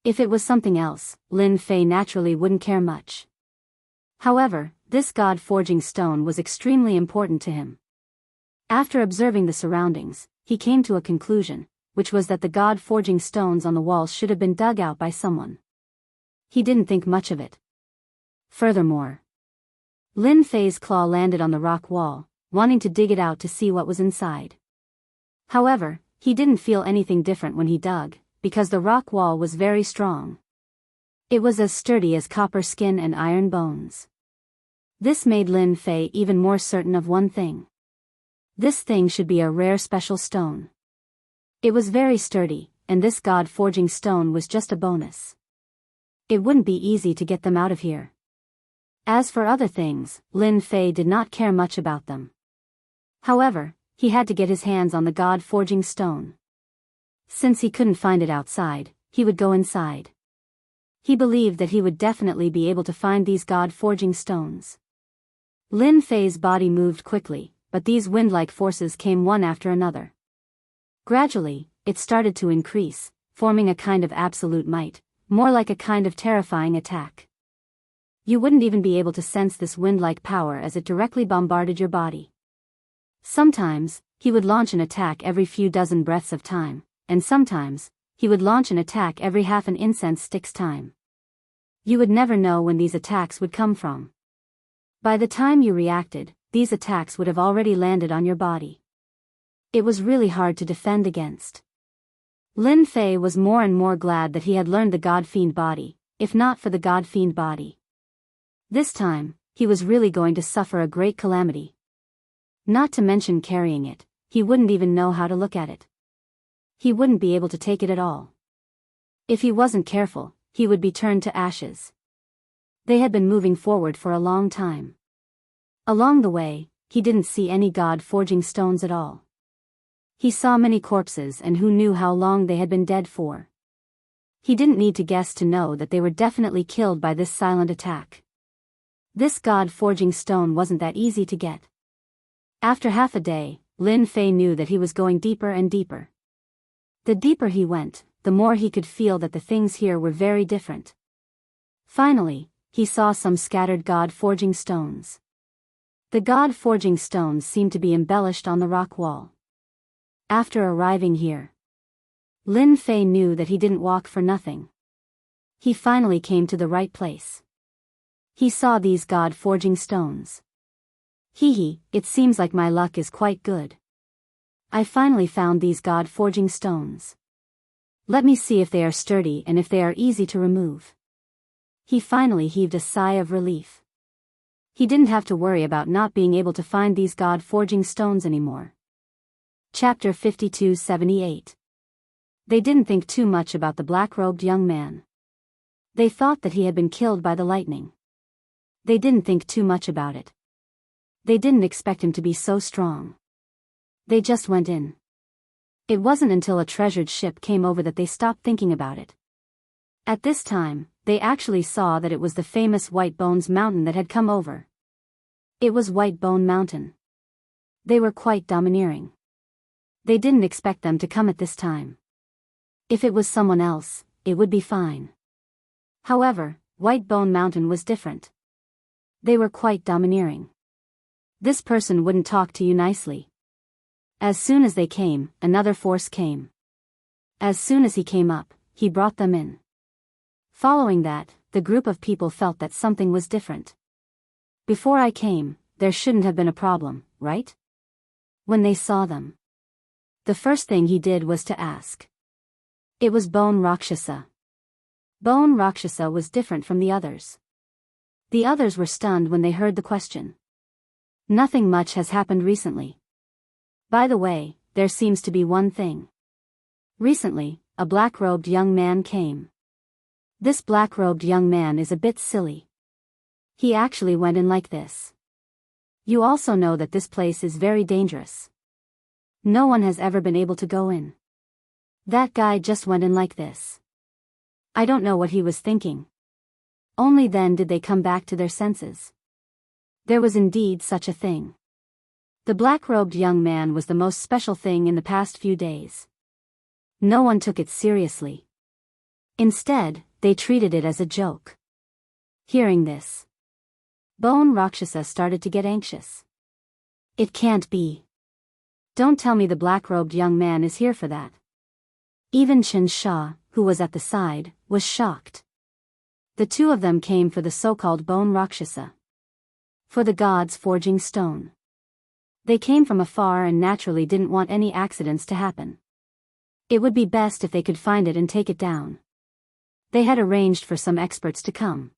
If it was something else, Lin Fei naturally wouldn't care much. However, this god-forging stone was extremely important to him. After observing the surroundings, he came to a conclusion, which was that the god-forging stones on the walls should have been dug out by someone. He didn't think much of it. Furthermore, Lin Fei's claw landed on the rock wall, wanting to dig it out to see what was inside. However, he didn't feel anything different when he dug, because the rock wall was very strong. It was as sturdy as copper skin and iron bones. This made Lin Fei even more certain of one thing. This thing should be a rare special stone. It was very sturdy, and this god-forging stone was just a bonus. It wouldn't be easy to get them out of here. As for other things, Lin Fei did not care much about them. However, he had to get his hands on the god-forging stone. Since he couldn't find it outside, he would go inside. He believed that he would definitely be able to find these god-forging stones. Lin Fei's body moved quickly, but these wind-like forces came one after another. Gradually, it started to increase, forming a kind of absolute might, more like a kind of terrifying attack. You wouldn't even be able to sense this wind-like power as it directly bombarded your body. Sometimes, he would launch an attack every few dozen breaths of time, and sometimes, he would launch an attack every half an incense stick's time. You would never know when these attacks would come from. By the time you reacted, these attacks would have already landed on your body. It was really hard to defend against. Lin Fei was more and more glad that he had learned the God-Fiend body, if not for the God-Fiend body. This time, he was really going to suffer a great calamity. Not to mention carrying it, he wouldn't even know how to look at it. He wouldn't be able to take it at all. If he wasn't careful, he would be turned to ashes. They had been moving forward for a long time. Along the way, he didn't see any god-forging stones at all. He saw many corpses, and who knew how long they had been dead for. He didn't need to guess to know that they were definitely killed by this silent attack. This god-forging stone wasn't that easy to get. After half a day, Lin Fei knew that he was going deeper and deeper. The deeper he went, the more he could feel that the things here were very different. Finally, he saw some scattered god-forging stones. The god-forging stones seemed to be embellished on the rock wall. After arriving here, Lin Fei knew that he didn't walk for nothing. He finally came to the right place. He saw these god-forging stones. Hee, it seems like my luck is quite good. I finally found these god-forging stones. Let me see if they are sturdy and if they are easy to remove. He finally heaved a sigh of relief. He didn't have to worry about not being able to find these god-forging stones anymore. Chapter 52-78. They didn't think too much about the black-robed young man. They thought that he had been killed by the lightning. They didn't think too much about it. They didn't expect him to be so strong. They just went in. It wasn't until a treasured ship came over that they stopped thinking about it. At this time, they actually saw that it was the famous White Bones Mountain that had come over. It was White Bone Mountain. They were quite domineering. They didn't expect them to come at this time. If it was someone else, it would be fine. However, White Bone Mountain was different. They were quite domineering. This person wouldn't talk to you nicely. As soon as they came, another force came. As soon as he came up, he brought them in. Following that, the group of people felt that something was different. Before I came, there shouldn't have been a problem, right? When they saw them, the first thing he did was to ask. It was Bone Rakshasa. Bone Rakshasa was different from the others. The others were stunned when they heard the question. Nothing much has happened recently. By the way, there seems to be one thing. Recently, a black-robed young man came. This black-robed young man is a bit silly. He actually went in like this. You also know that this place is very dangerous. No one has ever been able to go in. That guy just went in like this. I don't know what he was thinking. Only then did they come back to their senses. There was indeed such a thing. The black-robed young man was the most special thing in the past few days. No one took it seriously. Instead, they treated it as a joke. Hearing this, Bone Rakshasa started to get anxious. It can't be. Don't tell me the black-robed young man is here for that. Even Xianxia, who was at the side, was shocked. The two of them came for the so-called Bone Rakshasa. For the god's forging stone. They came from afar and naturally didn't want any accidents to happen. It would be best if they could find it and take it down. They had arranged for some experts to come.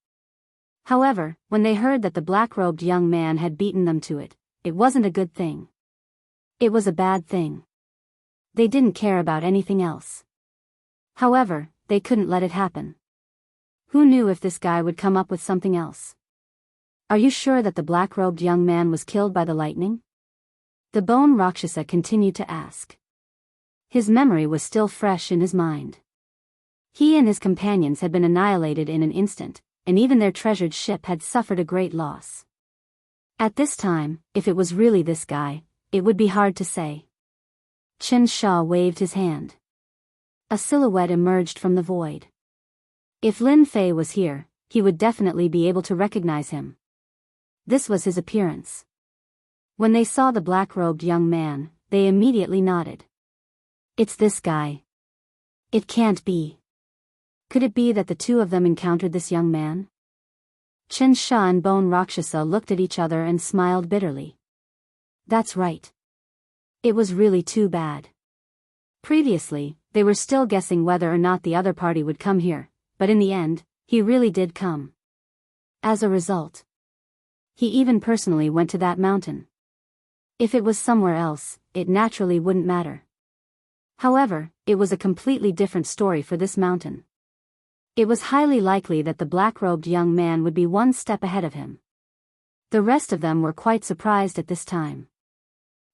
However, when they heard that the black-robed young man had beaten them to it, it wasn't a good thing. It was a bad thing. They didn't care about anything else. However, they couldn't let it happen. Who knew if this guy would come up with something else? Are you sure that the black-robed young man was killed by the lightning? The Bone Rakshasa continued to ask. His memory was still fresh in his mind. He and his companions had been annihilated in an instant, and even their treasured ship had suffered a great loss. At this time, if it was really this guy, it would be hard to say. Xianxia waved his hand. A silhouette emerged from the void. If Lin Fei was here, he would definitely be able to recognize him. This was his appearance. When they saw the black-robed young man, they immediately nodded. It's this guy. It can't be. Could it be that the two of them encountered this young man? Xianxia and Bone Rakshasa looked at each other and smiled bitterly. That's right. It was really too bad. Previously, they were still guessing whether or not the other party would come here, but in the end, he really did come. As a result, he even personally went to that mountain. If it was somewhere else, it naturally wouldn't matter. However, it was a completely different story for this mountain. It was highly likely that the black-robed young man would be one step ahead of him. The rest of them were quite surprised at this time.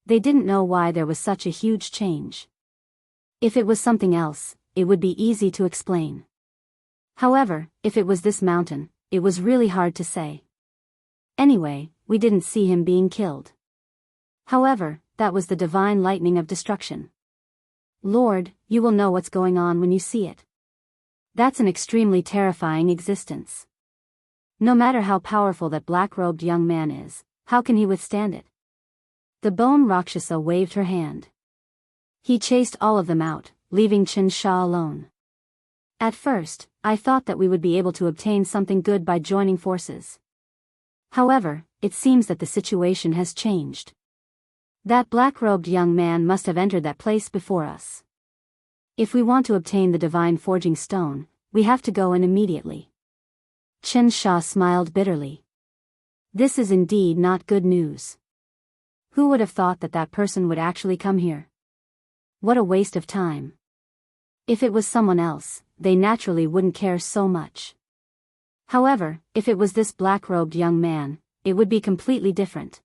They didn't know why there was such a huge change. If it was something else, it would be easy to explain. However, if it was this mountain, it was really hard to say. Anyway, we didn't see him being killed. However, that was the divine lightning of destruction. Lord, you will know what's going on when you see it. That's an extremely terrifying existence. No matter how powerful that black-robed young man is, how can he withstand it? The Bone Rakshasa waved her hand. He chased all of them out, leaving Xianxia alone. At first, I thought that we would be able to obtain something good by joining forces. However, it seems that the situation has changed. That black-robed young man must have entered that place before us. If we want to obtain the divine forging stone, we have to go in immediately. Xianxia smiled bitterly. This is indeed not good news. Who would have thought that that person would actually come here? What a waste of time. If it was someone else, they naturally wouldn't care so much. However, if it was this black-robed young man, it would be completely different.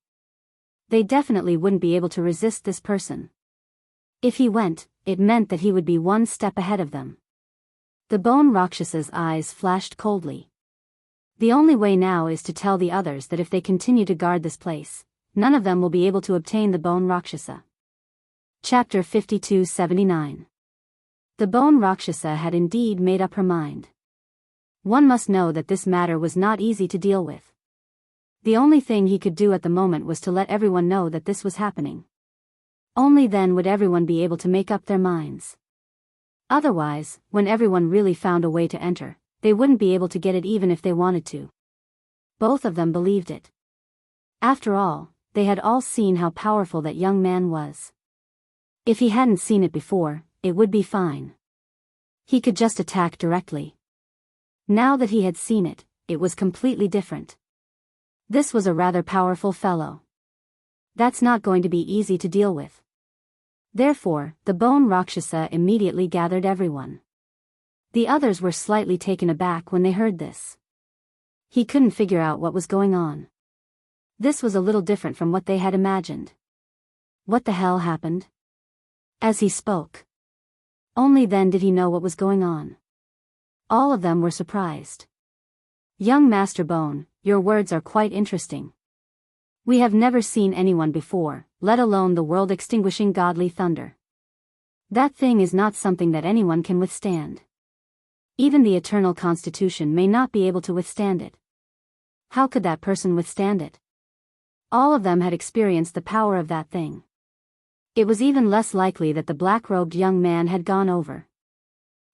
They definitely wouldn't be able to resist this person. If he went, it meant that he would be one step ahead of them. The Bone Rakshasa's eyes flashed coldly. The only way now is to tell the others that if they continue to guard this place, none of them will be able to obtain the Bone Rakshasa. Chapter 52-79. The Bone Rakshasa had indeed made up her mind. One must know that this matter was not easy to deal with. The only thing he could do at the moment was to let everyone know that this was happening. Only then would everyone be able to make up their minds. Otherwise, when everyone really found a way to enter, they wouldn't be able to get it even if they wanted to. Both of them believed it. After all, they had all seen how powerful that young man was. If he hadn't seen it before, it would be fine. He could just attack directly. Now that he had seen it, it was completely different. This was a rather powerful fellow. That's not going to be easy to deal with. Therefore, the bone Rakshasa immediately gathered everyone. The others were slightly taken aback when they heard this. He couldn't figure out what was going on. This was a little different from what they had imagined. What the hell happened? As he spoke. Only then did he know what was going on. All of them were surprised. Young Master Bone, your words are quite interesting. We have never seen anyone before, let alone the world-extinguishing godly thunder. That thing is not something that anyone can withstand. Even the eternal constitution may not be able to withstand it. How could that person withstand it? All of them had experienced the power of that thing. It was even less likely that the black-robed young man had gone over.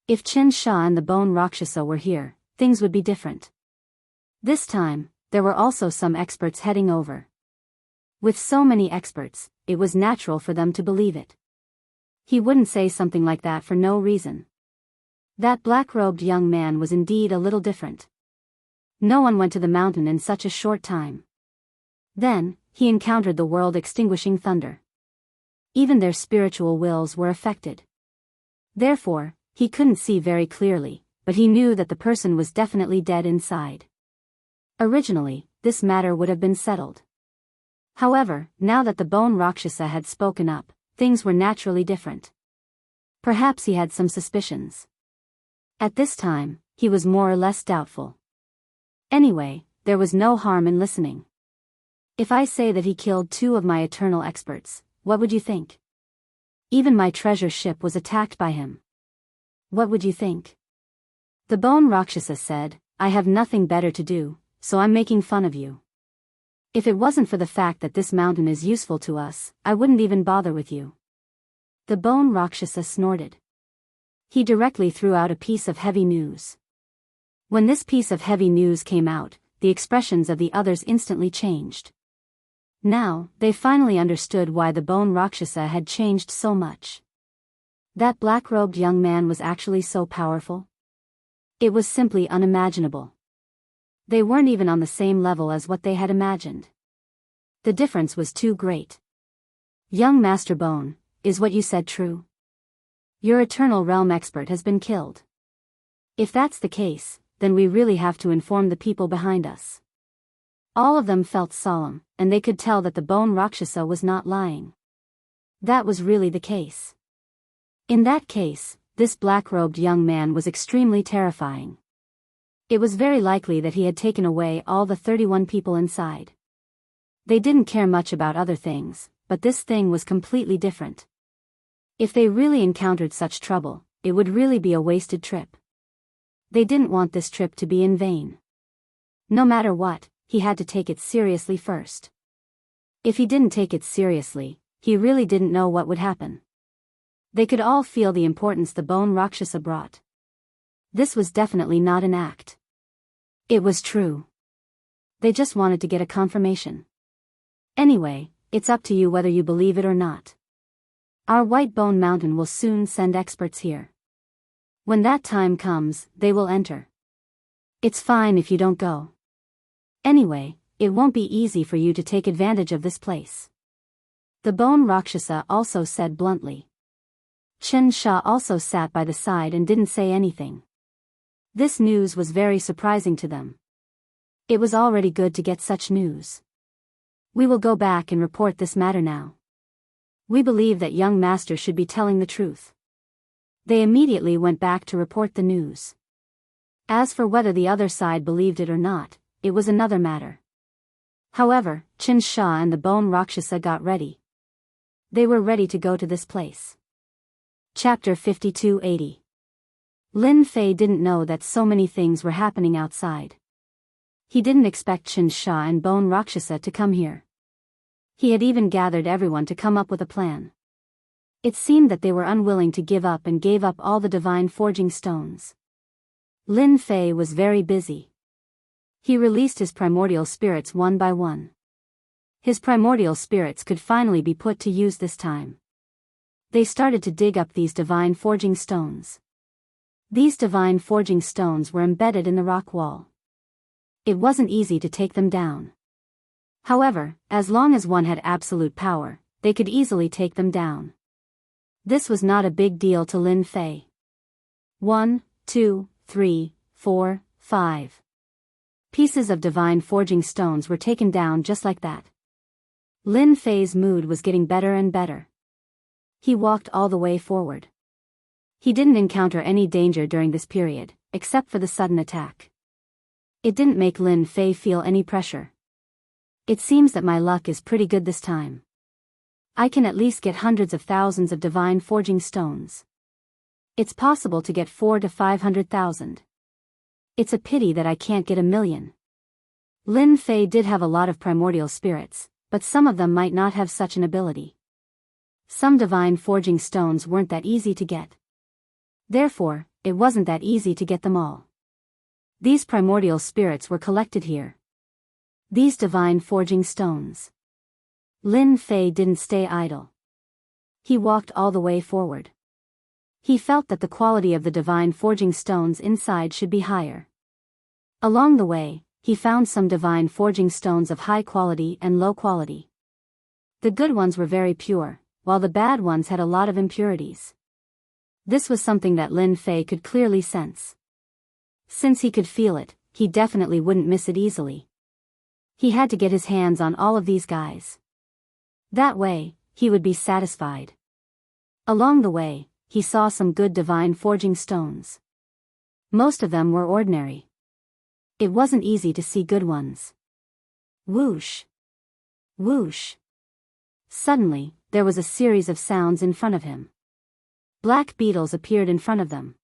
If Xianxia and the bone Rakshasa were here, things would be different. This time, there were also some experts heading over. With so many experts, it was natural for them to believe it. He wouldn't say something like that for no reason. That black-robed young man was indeed a little different. No one went to the mountain in such a short time. Then, he encountered the world-extinguishing thunder. Even their spiritual wills were affected. Therefore, he couldn't see very clearly, but he knew that the person was definitely dead inside. Originally, this matter would have been settled. However, now that the bone Rakshasa had spoken up, things were naturally different. Perhaps he had some suspicions. At this time, he was more or less doubtful. Anyway, there was no harm in listening. If I say that he killed 2 of my eternal experts, what would you think? Even my treasure ship was attacked by him. What would you think? The bone Rakshasa said, I have nothing better to do, so I'm making fun of you. If it wasn't for the fact that this mountain is useful to us, I wouldn't even bother with you. The bone Rakshasa snorted. He directly threw out a piece of heavy news. When this piece of heavy news came out, the expressions of the others instantly changed. Now, they finally understood why the bone Rakshasa had changed so much. That black-robed young man was actually so powerful. It was simply unimaginable. They weren't even on the same level as what they had imagined. The difference was too great. Young Master Bone, is what you said true? Your Eternal Realm expert has been killed. If that's the case, then we really have to inform the people behind us. All of them felt solemn, and they could tell that the bone Rakshasa was not lying. That was really the case. In that case, this black-robed young man was extremely terrifying. It was very likely that he had taken away all the 31 people inside. They didn't care much about other things, but this thing was completely different. If they really encountered such trouble, it would really be a wasted trip. They didn't want this trip to be in vain. No matter what, he had to take it seriously first. If he didn't take it seriously, he really didn't know what would happen. They could all feel the importance the bone Rakshasa brought. This was definitely not an act. It was true. They just wanted to get a confirmation. Anyway, it's up to you whether you believe it or not. Our White Bone Mountain will soon send experts here. When that time comes, they will enter. It's fine if you don't go. Anyway, it won't be easy for you to take advantage of this place. The bone Rakshasa also said bluntly. Xianxia also sat by the side and didn't say anything. This news was very surprising to them. It was already good to get such news. We will go back and report this matter now. We believe that young master should be telling the truth. They immediately went back to report the news. As for whether the other side believed it or not, it was another matter. However, Xianxia and the bone Rakshasa got ready. They were ready to go to this place. Chapter 5280. Lin Fei didn't know that so many things were happening outside. He didn't expect Xianxia and bone Rakshasa to come here. He had even gathered everyone to come up with a plan. It seemed that they were unwilling to give up and gave up all the divine forging stones. Lin Fei was very busy. He released his primordial spirits one by one. His primordial spirits could finally be put to use this time. They started to dig up these divine forging stones. These divine forging stones were embedded in the rock wall. It wasn't easy to take them down. However, as long as one had absolute power, they could easily take them down. This was not a big deal to Lin Fei. 1, 2, 3, 4, 5. Pieces of divine forging stones were taken down just like that. Lin Fei's mood was getting better and better. He walked all the way forward. He didn't encounter any danger during this period, except for the sudden attack. It didn't make Lin Fei feel any pressure. It seems that my luck is pretty good this time. I can at least get hundreds of thousands of divine forging stones. It's possible to get 4 to 500,000. It's a pity that I can't get 1,000,000. Lin Fei did have a lot of primordial spirits, but some of them might not have such an ability. Some divine forging stones weren't that easy to get. Therefore, it wasn't that easy to get them all. These primordial spirits were collected here. These divine forging stones. Lin Fei didn't stay idle. He walked all the way forward. He felt that the quality of the divine forging stones inside should be higher. Along the way, he found some divine forging stones of high quality and low quality. The good ones were very pure, while the bad ones had a lot of impurities. This was something that Lin Fei could clearly sense. Since he could feel it, he definitely wouldn't miss it easily. He had to get his hands on all of these guys. That way, he would be satisfied. Along the way, he saw some good divine forging stones. Most of them were ordinary. It wasn't easy to see good ones. Whoosh! Whoosh! Suddenly, there was a series of sounds in front of him. Black beetles appeared in front of them.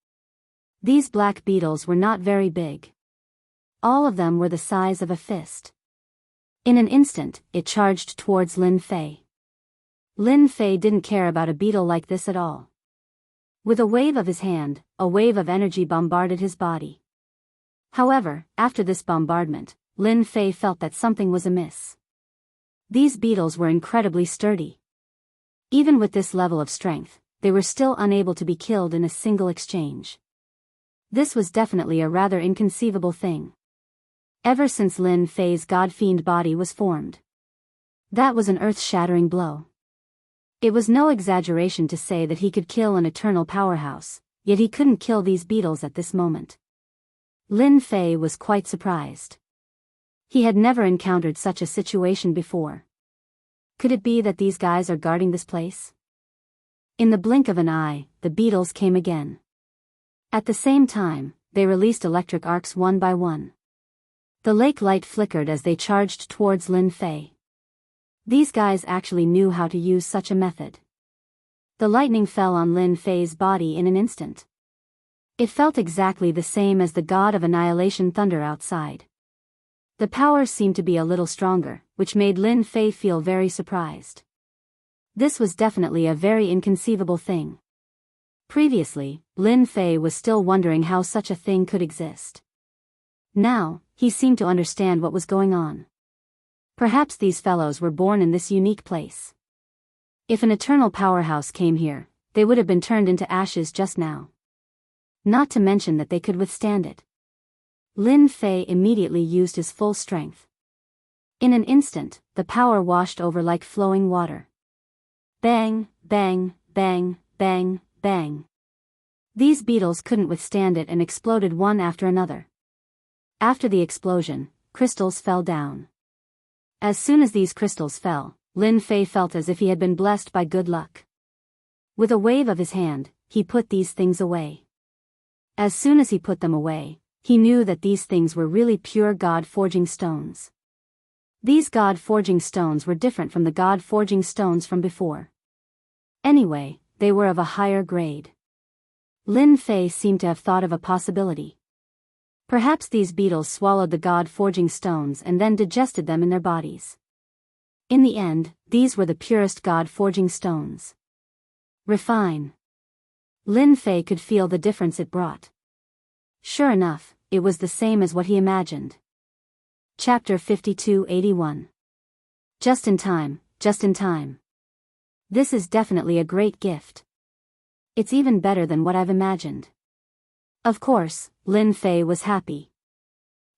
These black beetles were not very big. All of them were the size of a fist. In an instant, it charged towards Lin Fei. Lin Fei didn't care about a beetle like this at all. With a wave of his hand, a wave of energy bombarded his body. However, after this bombardment, Lin Fei felt that something was amiss. These beetles were incredibly sturdy. Even with this level of strength, they were still unable to be killed in a single exchange. This was definitely a rather inconceivable thing. Ever since Lin Fei's god-fiend body was formed. That was an earth-shattering blow. It was no exaggeration to say that he could kill an eternal powerhouse, yet he couldn't kill these beetles at this moment. Lin Fei was quite surprised. He had never encountered such a situation before. Could it be that these guys are guarding this place? In the blink of an eye, the beetles came again. At the same time, they released electric arcs one by one. The lake light flickered as they charged towards Lin Fei. These guys actually knew how to use such a method. The lightning fell on Lin Fei's body in an instant. It felt exactly the same as the god of annihilation thunder outside. The power seemed to be a little stronger, which made Lin Fei feel very surprised. This was definitely a very inconceivable thing. Previously, Lin Fei was still wondering how such a thing could exist. Now, he seemed to understand what was going on. Perhaps these fellows were born in this unique place. If an eternal powerhouse came here, they would have been turned into ashes just now. Not to mention that they could withstand it. Lin Fei immediately used his full strength. In an instant, the power washed over like flowing water. Bang, bang, bang, bang, bang. These beetles couldn't withstand it and exploded one after another. After the explosion, crystals fell down. As soon as these crystals fell, Lin Fei felt as if he had been blessed by good luck. With a wave of his hand, he put these things away. As soon as he put them away, he knew that these things were really pure god-forging stones. These god-forging stones were different from the god-forging stones from before. Anyway, they were of a higher grade. Lin Fei seemed to have thought of a possibility. Perhaps these beetles swallowed the god-forging stones and then digested them in their bodies. In the end, these were the purest god-forging stones. Refine. Lin Fei could feel the difference it brought. Sure enough, it was the same as what he imagined. Chapter 5281. Just in time, just in time. This is definitely a great gift. It's even better than what I've imagined. Of course, Lin Fei was happy.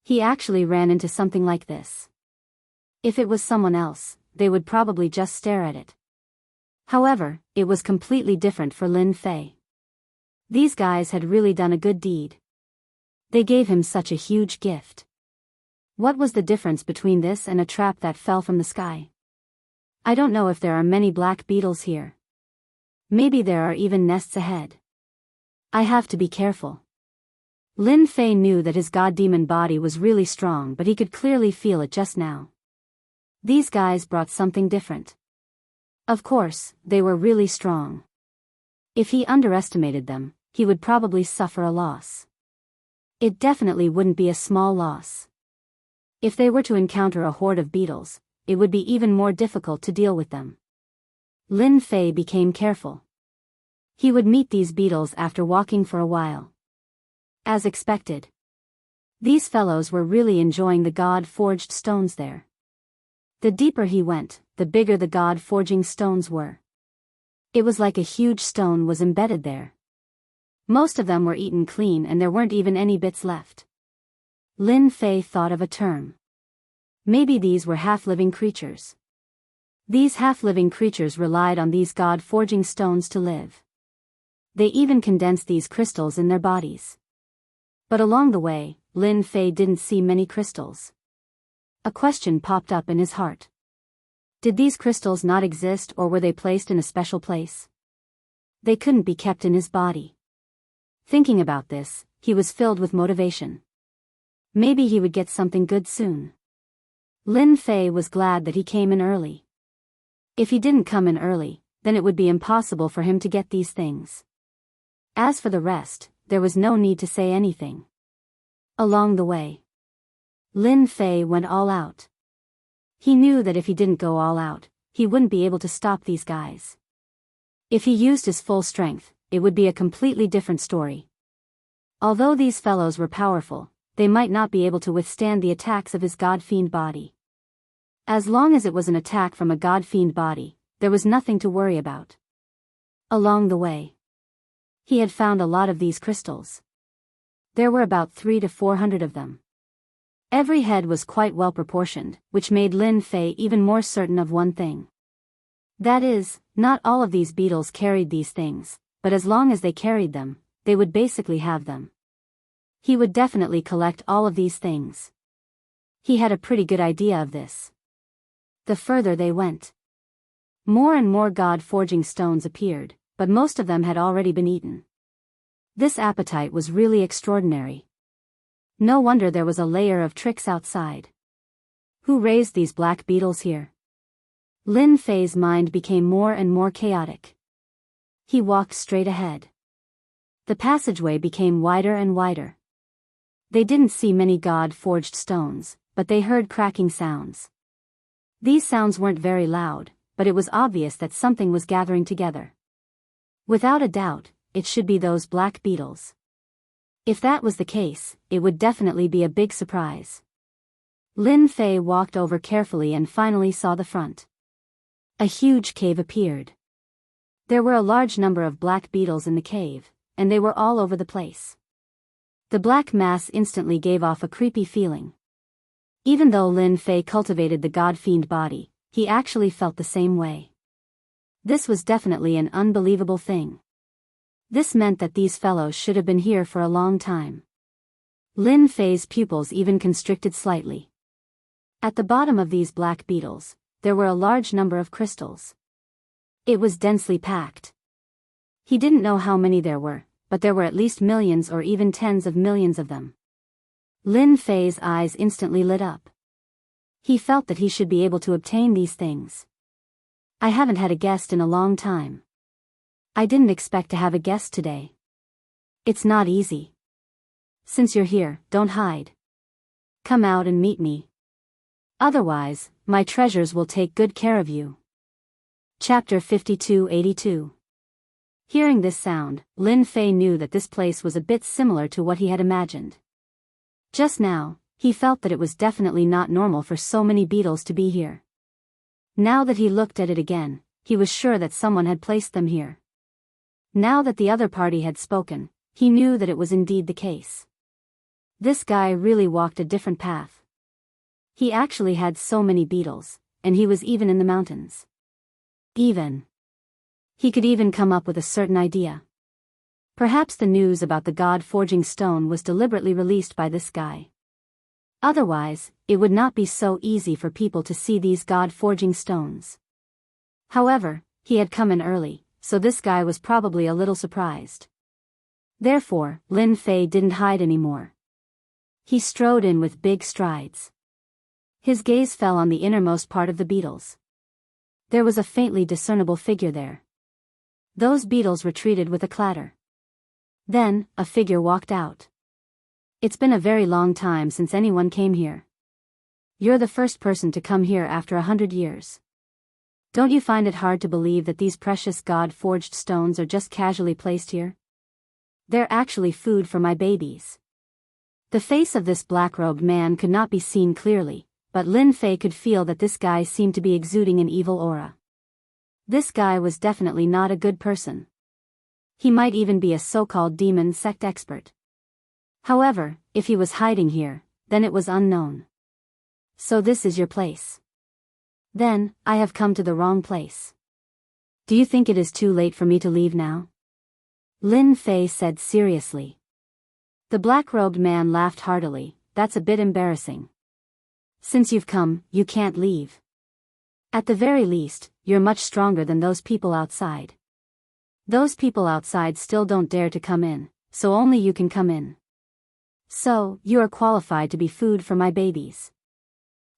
He actually ran into something like this. If it was someone else, they would probably just stare at it. However, it was completely different for Lin Fei. These guys had really done a good deed. They gave him such a huge gift. What was the difference between this and a trap that fell from the sky? I don't know if there are many black beetles here. Maybe there are even nests ahead. I have to be careful. Lin Fei knew that his god-demon body was really strong, but he could clearly feel it just now. These guys brought something different. Of course, they were really strong. If he underestimated them, he would probably suffer a loss. It definitely wouldn't be a small loss. If they were to encounter a horde of beetles, it would be even more difficult to deal with them. Lin Fei became careful. He would meet these beetles after walking for a while. As expected. These fellows were really enjoying the god-forged stones there. The deeper he went, the bigger the god-forging stones were. It was like a huge stone was embedded there. Most of them were eaten clean and there weren't even any bits left. Lin Fei thought of a term. Maybe these were half-living creatures. These half-living creatures relied on these god-forging stones to live. They even condensed these crystals in their bodies. But along the way, Lin Fei didn't see many crystals. A question popped up in his heart. Did these crystals not exist, or were they placed in a special place? They couldn't be kept in his body. Thinking about this, he was filled with motivation. Maybe he would get something good soon. Lin Fei was glad that he came in early. If he didn't come in early, then it would be impossible for him to get these things. As for the rest, there was no need to say anything. Along the way, Lin Fei went all out. He knew that if he didn't go all out, he wouldn't be able to stop these guys. If he used his full strength, it would be a completely different story. Although these fellows were powerful, they might not be able to withstand the attacks of his god-fiend body. As long as it was an attack from a god-fiend body, there was nothing to worry about. Along the way, he had found a lot of these crystals. There were about 300 to 400 of them. Every head was quite well proportioned, which made Lin Fei even more certain of one thing. That is, not all of these beetles carried these things, but as long as they carried them, they would basically have them. He would definitely collect all of these things. He had a pretty good idea of this. The further they went, more and more god-forging stones appeared, but most of them had already been eaten. This appetite was really extraordinary. No wonder there was a layer of tricks outside. Who raised these black beetles here? Lin Fei's mind became more and more chaotic. He walked straight ahead. The passageway became wider and wider. They didn't see many god-forged stones, but they heard cracking sounds. These sounds weren't very loud, but it was obvious that something was gathering together. Without a doubt, it should be those black beetles. If that was the case, it would definitely be a big surprise. Lin Fei walked over carefully and finally saw the front. A huge cave appeared. There were a large number of black beetles in the cave, and they were all over the place. The black mass instantly gave off a creepy feeling. Even though Lin Fei cultivated the god-fiend body, he actually felt the same way. This was definitely an unbelievable thing. This meant that these fellows should have been here for a long time. Lin Fei's pupils even constricted slightly. At the bottom of these black beetles, there were a large number of crystals. It was densely packed. He didn't know how many there were, but there were at least millions or even tens of millions of them. Lin Fei's eyes instantly lit up. He felt that he should be able to obtain these things. I haven't had a guest in a long time. I didn't expect to have a guest today. It's not easy. Since you're here, don't hide. Come out and meet me. Otherwise, my treasures will take good care of you. Chapter 5282. Hearing this sound, Lin Fei knew that this place was a bit similar to what he had imagined. Just now, he felt that it was definitely not normal for so many beetles to be here. Now that he looked at it again, he was sure that someone had placed them here. Now that the other party had spoken, he knew that it was indeed the case. This guy really walked a different path. He actually had so many beetles, and he was even in the mountains. Even. He could even come up with a certain idea. Perhaps the news about the God-forging stone was deliberately released by this guy. Otherwise, it would not be so easy for people to see these God-forging stones. However, he had come in early, so this guy was probably a little surprised. Therefore, Lin Fei didn't hide anymore. He strode in with big strides. His gaze fell on the innermost part of the beetles. There was a faintly discernible figure there. Those beetles retreated with a clatter. Then, a figure walked out. It's been a very long time since anyone came here. You're the first person to come here after 100 years. Don't you find it hard to believe that these precious God-forged stones are just casually placed here? They're actually food for my babies. The face of this black-robed man could not be seen clearly, but Lin Fei could feel that this guy seemed to be exuding an evil aura. This guy was definitely not a good person. He might even be a so-called demon sect expert. However, if he was hiding here, then it was unknown. So this is your place. Then, I have come to the wrong place. Do you think it is too late for me to leave now? Lin Fei said seriously. The black-robed man laughed heartily. That's a bit embarrassing. Since you've come, you can't leave. At the very least, you're much stronger than those people outside. Those people outside still don't dare to come in, so only you can come in. So, you are qualified to be food for my babies.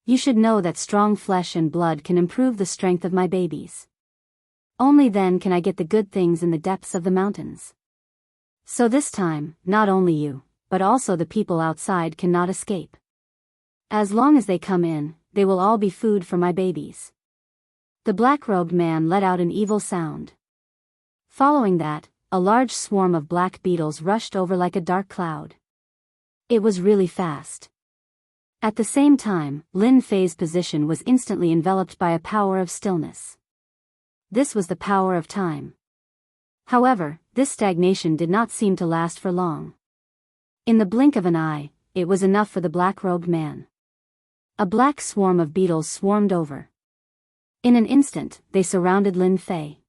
You should know that strong flesh and blood can improve the strength of my babies. Only then can I get the good things in the depths of the mountains. So this time, not only you, but also the people outside cannot escape. As long as they come in, they will all be food for my babies. The black-robed man let out an evil sound. Following that, a large swarm of black beetles rushed over like a dark cloud. It was really fast. At the same time, Lin Fei's position was instantly enveloped by a power of stillness. This was the power of time. However, this stagnation did not seem to last for long. In the blink of an eye, it was enough for the black-robed man. A black swarm of beetles swarmed over. In an instant, they surrounded Lin Fei.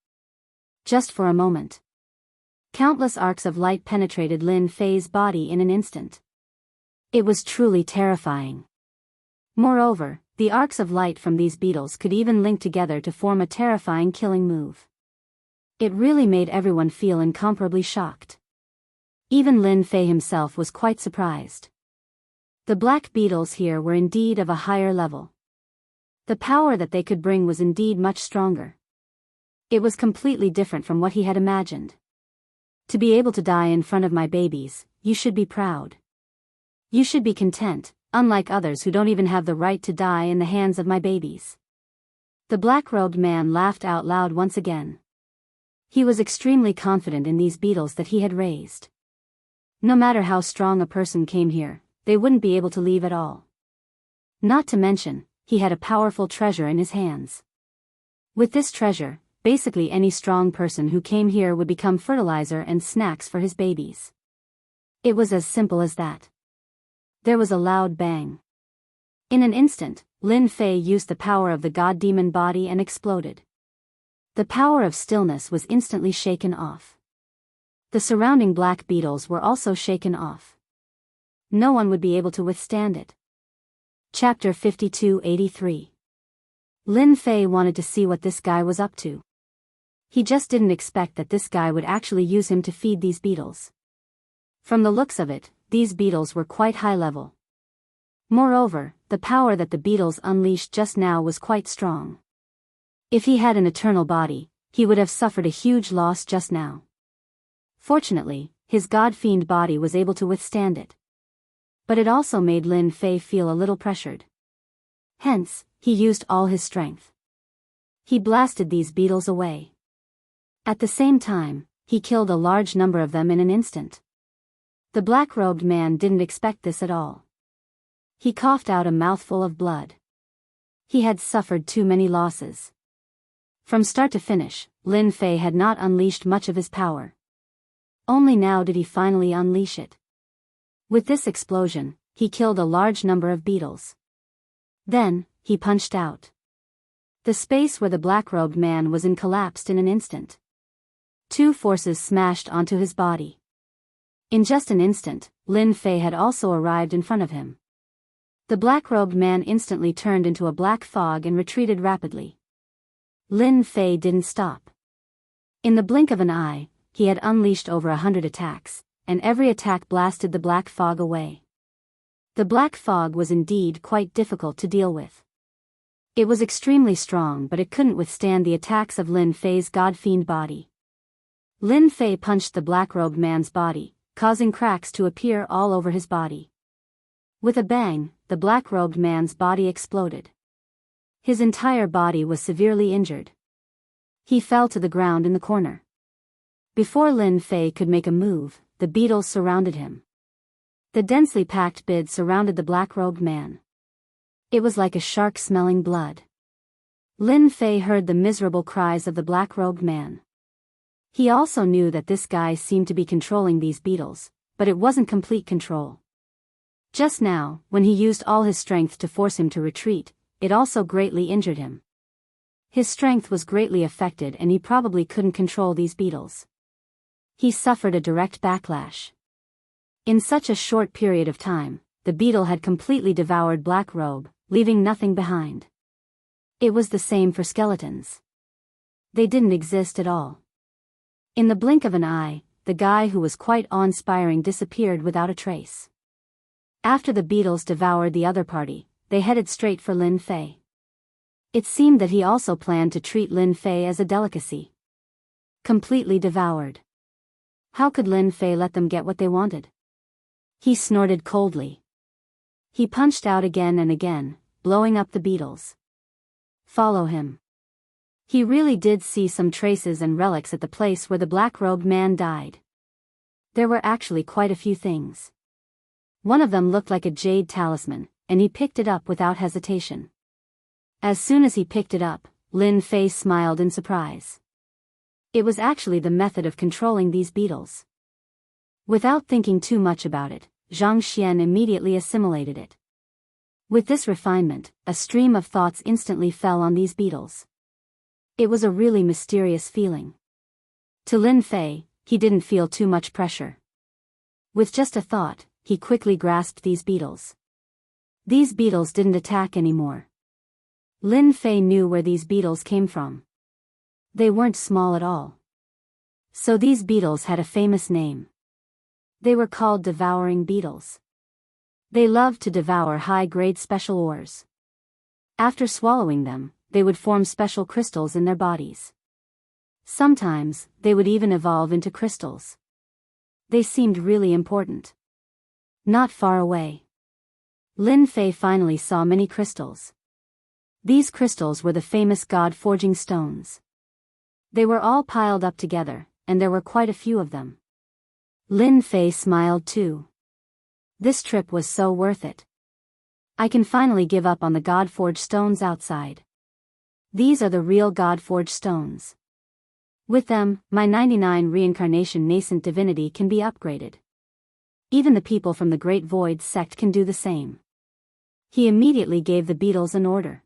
Just for a moment. Countless arcs of light penetrated Lin Fei's body in an instant. It was truly terrifying. Moreover, the arcs of light from these beetles could even link together to form a terrifying killing move. It really made everyone feel incomparably shocked. Even Lin Fei himself was quite surprised. The black beetles here were indeed of a higher level. The power that they could bring was indeed much stronger. It was completely different from what he had imagined. To be able to die in front of my babies, you should be proud. You should be content, unlike others who don't even have the right to die in the hands of my babies. The black-robed man laughed out loud once again. He was extremely confident in these beetles that he had raised. No matter how strong a person came here, they wouldn't be able to leave at all. Not to mention, he had a powerful treasure in his hands. With this treasure, basically any strong person who came here would become fertilizer and snacks for his babies. It was as simple as that. There was a loud bang. In an instant, Lin Fei used the power of the god-demon body and exploded. The power of stillness was instantly shaken off. The surrounding black beetles were also shaken off. No one would be able to withstand it. Chapter 5283. Lin Fei wanted to see what this guy was up to. He just didn't expect that this guy would actually use him to feed these beetles. From the looks of it, these beetles were quite high level. Moreover, the power that the beetles unleashed just now was quite strong. If he had an eternal body, he would have suffered a huge loss just now. Fortunately, his god-fiend body was able to withstand it. But it also made Lin Fei feel a little pressured. Hence, he used all his strength. He blasted these beetles away. At the same time, he killed a large number of them in an instant. The black-robed man didn't expect this at all. He coughed out a mouthful of blood. He had suffered too many losses. From start to finish, Lin Fei had not unleashed much of his power. Only now did he finally unleash it. With this explosion, he killed a large number of beetles. Then, he punched out. The space where the black-robed man was in collapsed in an instant. Two forces smashed onto his body. In just an instant, Lin Fei had also arrived in front of him. The black-robed man instantly turned into a black fog and retreated rapidly. Lin Fei didn't stop. In the blink of an eye, he had unleashed over 100 attacks, and every attack blasted the black fog away. The black fog was indeed quite difficult to deal with. It was extremely strong, but it couldn't withstand the attacks of Lin Fei's god-fiend body. Lin Fei punched the black-robed man's body, causing cracks to appear all over his body. With a bang, the black-robed man's body exploded. His entire body was severely injured. He fell to the ground in the corner. Before Lin Fei could make a move, the beetles surrounded him. The densely packed bid surrounded the black-robed man. It was like a shark smelling blood. Lin Fei heard the miserable cries of the black-robed man. He also knew that this guy seemed to be controlling these beetles, but it wasn't complete control. Just now, when he used all his strength to force him to retreat, it also greatly injured him. His strength was greatly affected and he probably couldn't control these beetles. He suffered a direct backlash. In such a short period of time, the beetle had completely devoured Black Robe, leaving nothing behind. It was the same for skeletons. They didn't exist at all. In the blink of an eye, the guy who was quite awe-inspiring disappeared without a trace. After the beetles devoured the other party, they headed straight for Lin Fei. It seemed that he also planned to treat Lin Fei as a delicacy. Completely devoured. How could Lin Fei let them get what they wanted? He snorted coldly. He punched out again and again, blowing up the beetles. Follow him. He really did see some traces and relics at the place where the black-robed man died. There were actually quite a few things. One of them looked like a jade talisman, and he picked it up without hesitation. As soon as he picked it up, Lin Fei smiled in surprise. It was actually the method of controlling these beetles. Without thinking too much about it, Xianxia immediately assimilated it. With this refinement, a stream of thoughts instantly fell on these beetles. It was a really mysterious feeling. To Lin Fei, he didn't feel too much pressure. With just a thought, he quickly grasped these beetles. These beetles didn't attack anymore. Lin Fei knew where these beetles came from. They weren't small at all. So these beetles had a famous name. They were called devouring beetles. They loved to devour high-grade special ores. After swallowing them, they would form special crystals in their bodies. Sometimes, they would even evolve into crystals. They seemed really important. Not far away, Lin Fei finally saw many crystals. These crystals were the famous god-forging stones. They were all piled up together, and there were quite a few of them. Lin Fei smiled too. This trip was so worth it. I can finally give up on the god-forged stones outside. These are the real god-forged stones. With them, my 99 reincarnation nascent divinity can be upgraded. Even the people from the Great Void sect can do the same. He immediately gave the beetles an order.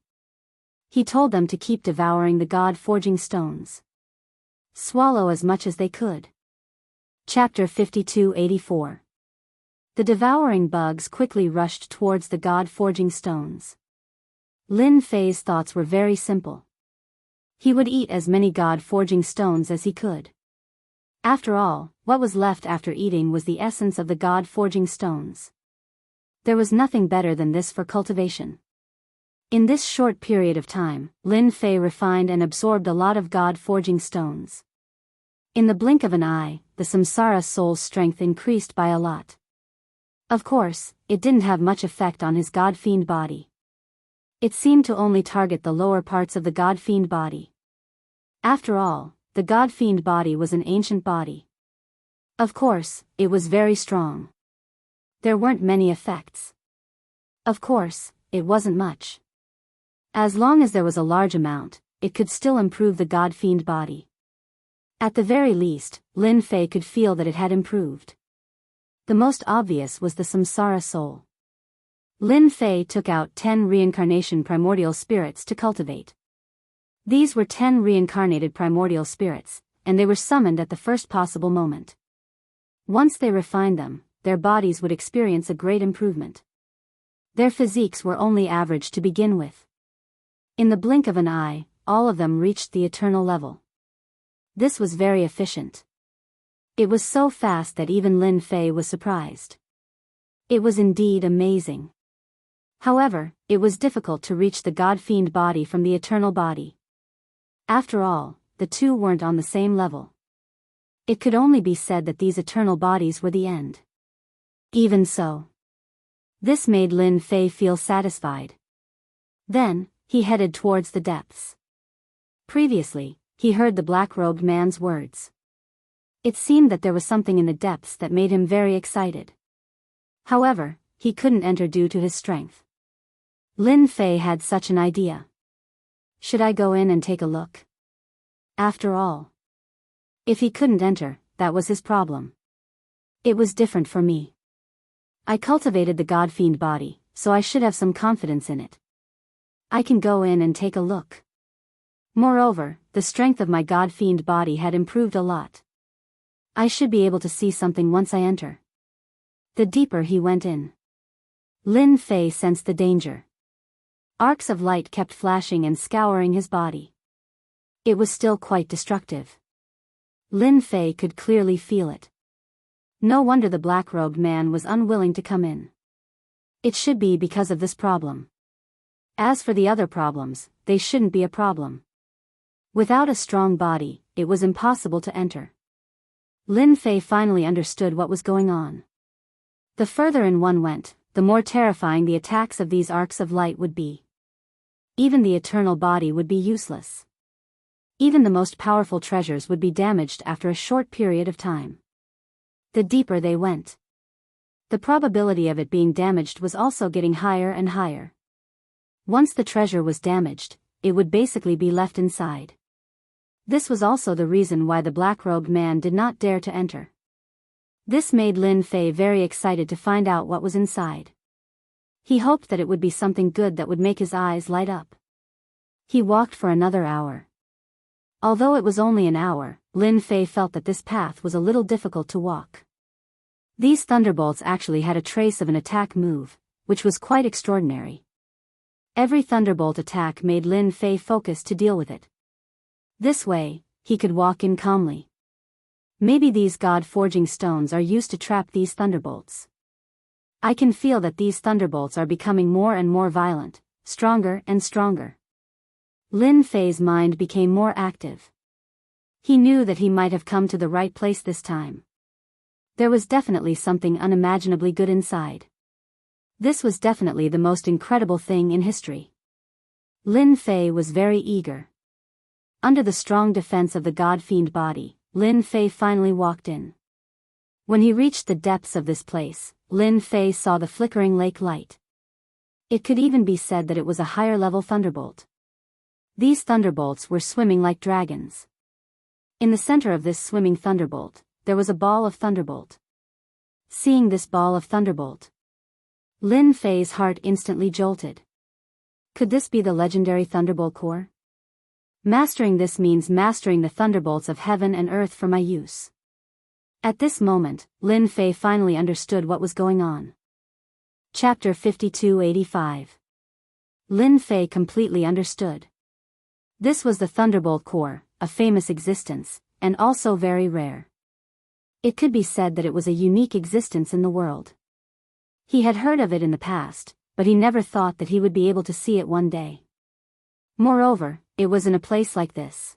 He told them to keep devouring the god-forging stones. Swallow as much as they could. Chapter 5284. The devouring bugs quickly rushed towards the god-forging stones. Lin Fei's thoughts were very simple. He would eat as many god-forging stones as he could. After all, what was left after eating was the essence of the god-forging stones. There was nothing better than this for cultivation. In this short period of time, Lin Fei refined and absorbed a lot of god-forging stones. In the blink of an eye, the samsara soul's strength increased by a lot. Of course, it didn't have much effect on his god-fiend body. It seemed to only target the lower parts of the god-fiend body. After all, the god-fiend body was an ancient body. Of course, it was very strong. There weren't many effects. Of course, it wasn't much. As long as there was a large amount, it could still improve the god-fiend body. At the very least, Lin Fei could feel that it had improved. The most obvious was the samsara soul. Lin Fei took out 10 reincarnation primordial spirits to cultivate. These were 10 reincarnated primordial spirits, and they were summoned at the first possible moment. Once they refined them, their bodies would experience a great improvement. Their physiques were only average to begin with. In the blink of an eye, all of them reached the eternal level. This was very efficient. It was so fast that even Lin Fei was surprised. It was indeed amazing. However, it was difficult to reach the God-fiend body from the eternal body. After all, the two weren't on the same level. It could only be said that these eternal bodies were the end. Even so, this made Lin Fei feel satisfied. Then, he headed towards the depths. Previously, he heard the black-robed man's words. It seemed that there was something in the depths that made him very excited. However, he couldn't enter due to his strength. Lin Fei had such an idea. Should I go in and take a look? After all, if he couldn't enter, that was his problem. It was different for me. I cultivated the God-fiend body, so I should have some confidence in it. I can go in and take a look. Moreover, the strength of my God-fiend body had improved a lot. I should be able to see something once I enter. The deeper he went in, Lin Fei sensed the danger. Arcs of light kept flashing and scouring his body. It was still quite destructive. Lin Fei could clearly feel it. No wonder the black-robed man was unwilling to come in. It should be because of this problem. As for the other problems, they shouldn't be a problem. Without a strong body, it was impossible to enter. Lin Fei finally understood what was going on. The further in one went, the more terrifying the attacks of these arcs of light would be. Even the eternal body would be useless. Even the most powerful treasures would be damaged after a short period of time. The deeper they went, the probability of it being damaged was also getting higher and higher. Once the treasure was damaged, it would basically be left inside. This was also the reason why the black-robed man did not dare to enter. This made Lin Fei very excited to find out what was inside. He hoped that it would be something good that would make his eyes light up. He walked for another hour. Although it was only an hour, Lin Fei felt that this path was a little difficult to walk. These thunderbolts actually had a trace of an attack move, which was quite extraordinary. Every thunderbolt attack made Lin Fei focus to deal with it. This way, he could walk in calmly. Maybe these God-forging stones are used to trap these thunderbolts. I can feel that these thunderbolts are becoming more and more violent, stronger and stronger. Lin Fei's mind became more active. He knew that he might have come to the right place this time. There was definitely something unimaginably good inside. This was definitely the most incredible thing in history. Lin Fei was very eager. Under the strong defense of the God-fiend body, Lin Fei finally walked in. When he reached the depths of this place, Lin Fei saw the flickering lake light. It could even be said that it was a higher-level thunderbolt. These thunderbolts were swimming like dragons. In the center of this swimming thunderbolt, there was a ball of thunderbolt. Seeing this ball of thunderbolt, Lin Fei's heart instantly jolted. Could this be the legendary Thunderbolt core? Mastering this means mastering the thunderbolts of heaven and earth for my use. At this moment, Lin Fei finally understood what was going on. Chapter 5285. Lin Fei completely understood. This was the Thunderbolt core, a famous existence, and also very rare. It could be said that it was a unique existence in the world. He had heard of it in the past, but he never thought that he would be able to see it one day. Moreover, it was in a place like this.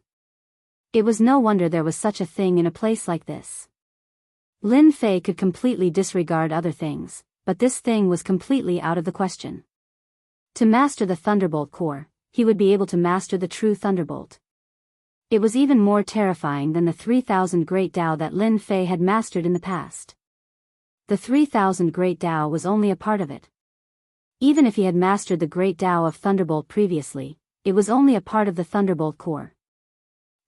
It was no wonder there was such a thing in a place like this. Lin Fei could completely disregard other things, but this thing was completely out of the question. To master the Thunderbolt core, he would be able to master the true Thunderbolt. It was even more terrifying than the 3,000 Great Tao that Lin Fei had mastered in the past. The 3,000 Great Tao was only a part of it. Even if he had mastered the Great Tao of Thunderbolt previously, it was only a part of the Thunderbolt core.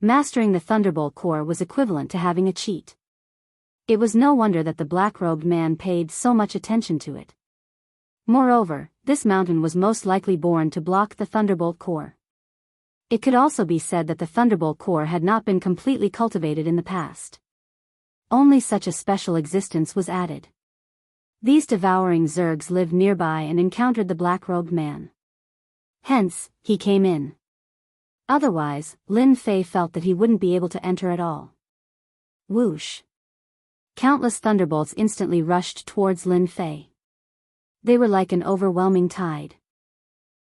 Mastering the Thunderbolt core was equivalent to having a cheat. It was no wonder that the black-robed man paid so much attention to it. Moreover, this mountain was most likely born to block the Thunderbolt core. It could also be said that the Thunderbolt core had not been completely cultivated in the past. Only such a special existence was added. These devouring zergs lived nearby and encountered the black-robed man. Hence, he came in. Otherwise, Lin Fei felt that he wouldn't be able to enter at all. Whoosh! Countless thunderbolts instantly rushed towards Lin Fei. They were like an overwhelming tide.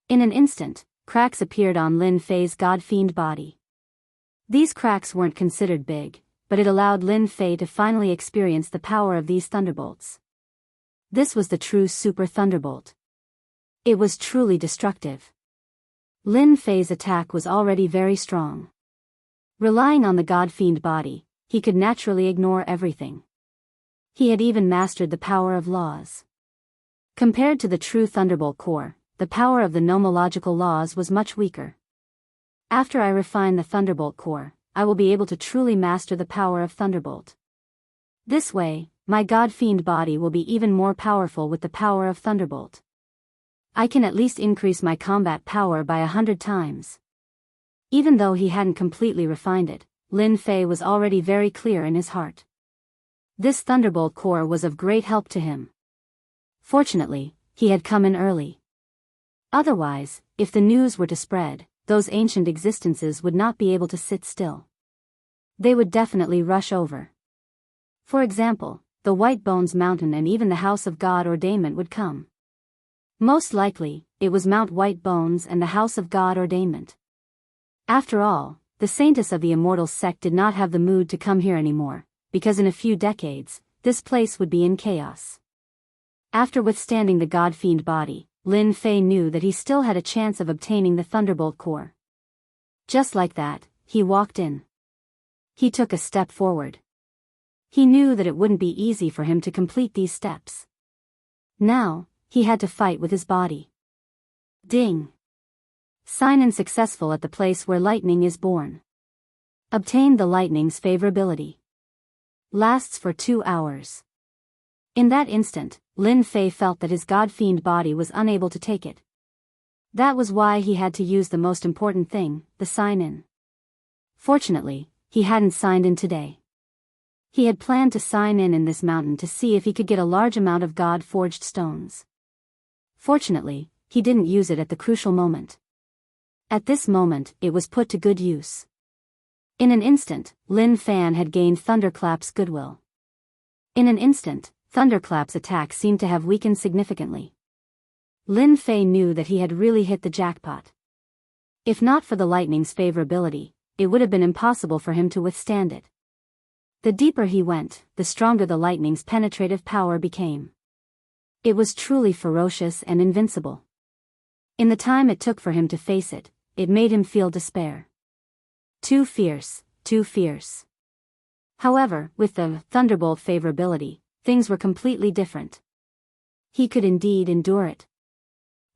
In an instant, cracks appeared on Lin Fei's god-fiend body. These cracks weren't considered big, but it allowed Lin Fei to finally experience the power of these thunderbolts. This was the true Super Thunderbolt. It was truly destructive. Lin Fei's attack was already very strong. Relying on the god-fiend body, he could naturally ignore everything. He had even mastered the power of laws. Compared to the true Thunderbolt core, the power of the nomological laws was much weaker. After I refine the Thunderbolt core, I will be able to truly master the power of Thunderbolt. This way, my god-fiend body will be even more powerful with the power of Thunderbolt. I can at least increase my combat power by 100 times. Even though he hadn't completely refined it, Lin Fei was already very clear in his heart. This Thunderbolt core was of great help to him. Fortunately, he had come in early. Otherwise, if the news were to spread, those ancient existences would not be able to sit still. They would definitely rush over. For example, the White Bones Mountain and even the House of God Ordainment would come. Most likely, it was Mount White Bones and the House of God Ordainment. After all, the Saintess of the Immortals sect did not have the mood to come here anymore, because in a few decades, this place would be in chaos. After withstanding the god-fiend body, Lin Fei knew that he still had a chance of obtaining the Thunderbolt core. Just like that, he walked in. He took a step forward. He knew that it wouldn't be easy for him to complete these steps. Now, he had to fight with his body. Ding! Sign-in successful at the place where lightning is born. Obtain the lightning's favorability. Lasts for 2 hours. In that instant, Lin Fei felt that his god-fiend body was unable to take it. That was why he had to use the most important thing, the sign-in. Fortunately, he hadn't signed in today. He had planned to sign in this mountain to see if he could get a large amount of god-forged stones. Fortunately, he didn't use it at the crucial moment. At this moment, it was put to good use. In an instant, Lin Fan had gained Thunderclap's goodwill. In an instant, Thunderclap's attack seemed to have weakened significantly. Lin Fei knew that he had really hit the jackpot. If not for the lightning's favorability, it would have been impossible for him to withstand it. The deeper he went, the stronger the lightning's penetrative power became. It was truly ferocious and invincible. In the time it took for him to face it, it made him feel despair. Too fierce, too fierce. However, with the Thunderbolt favorability, things were completely different. He could indeed endure it.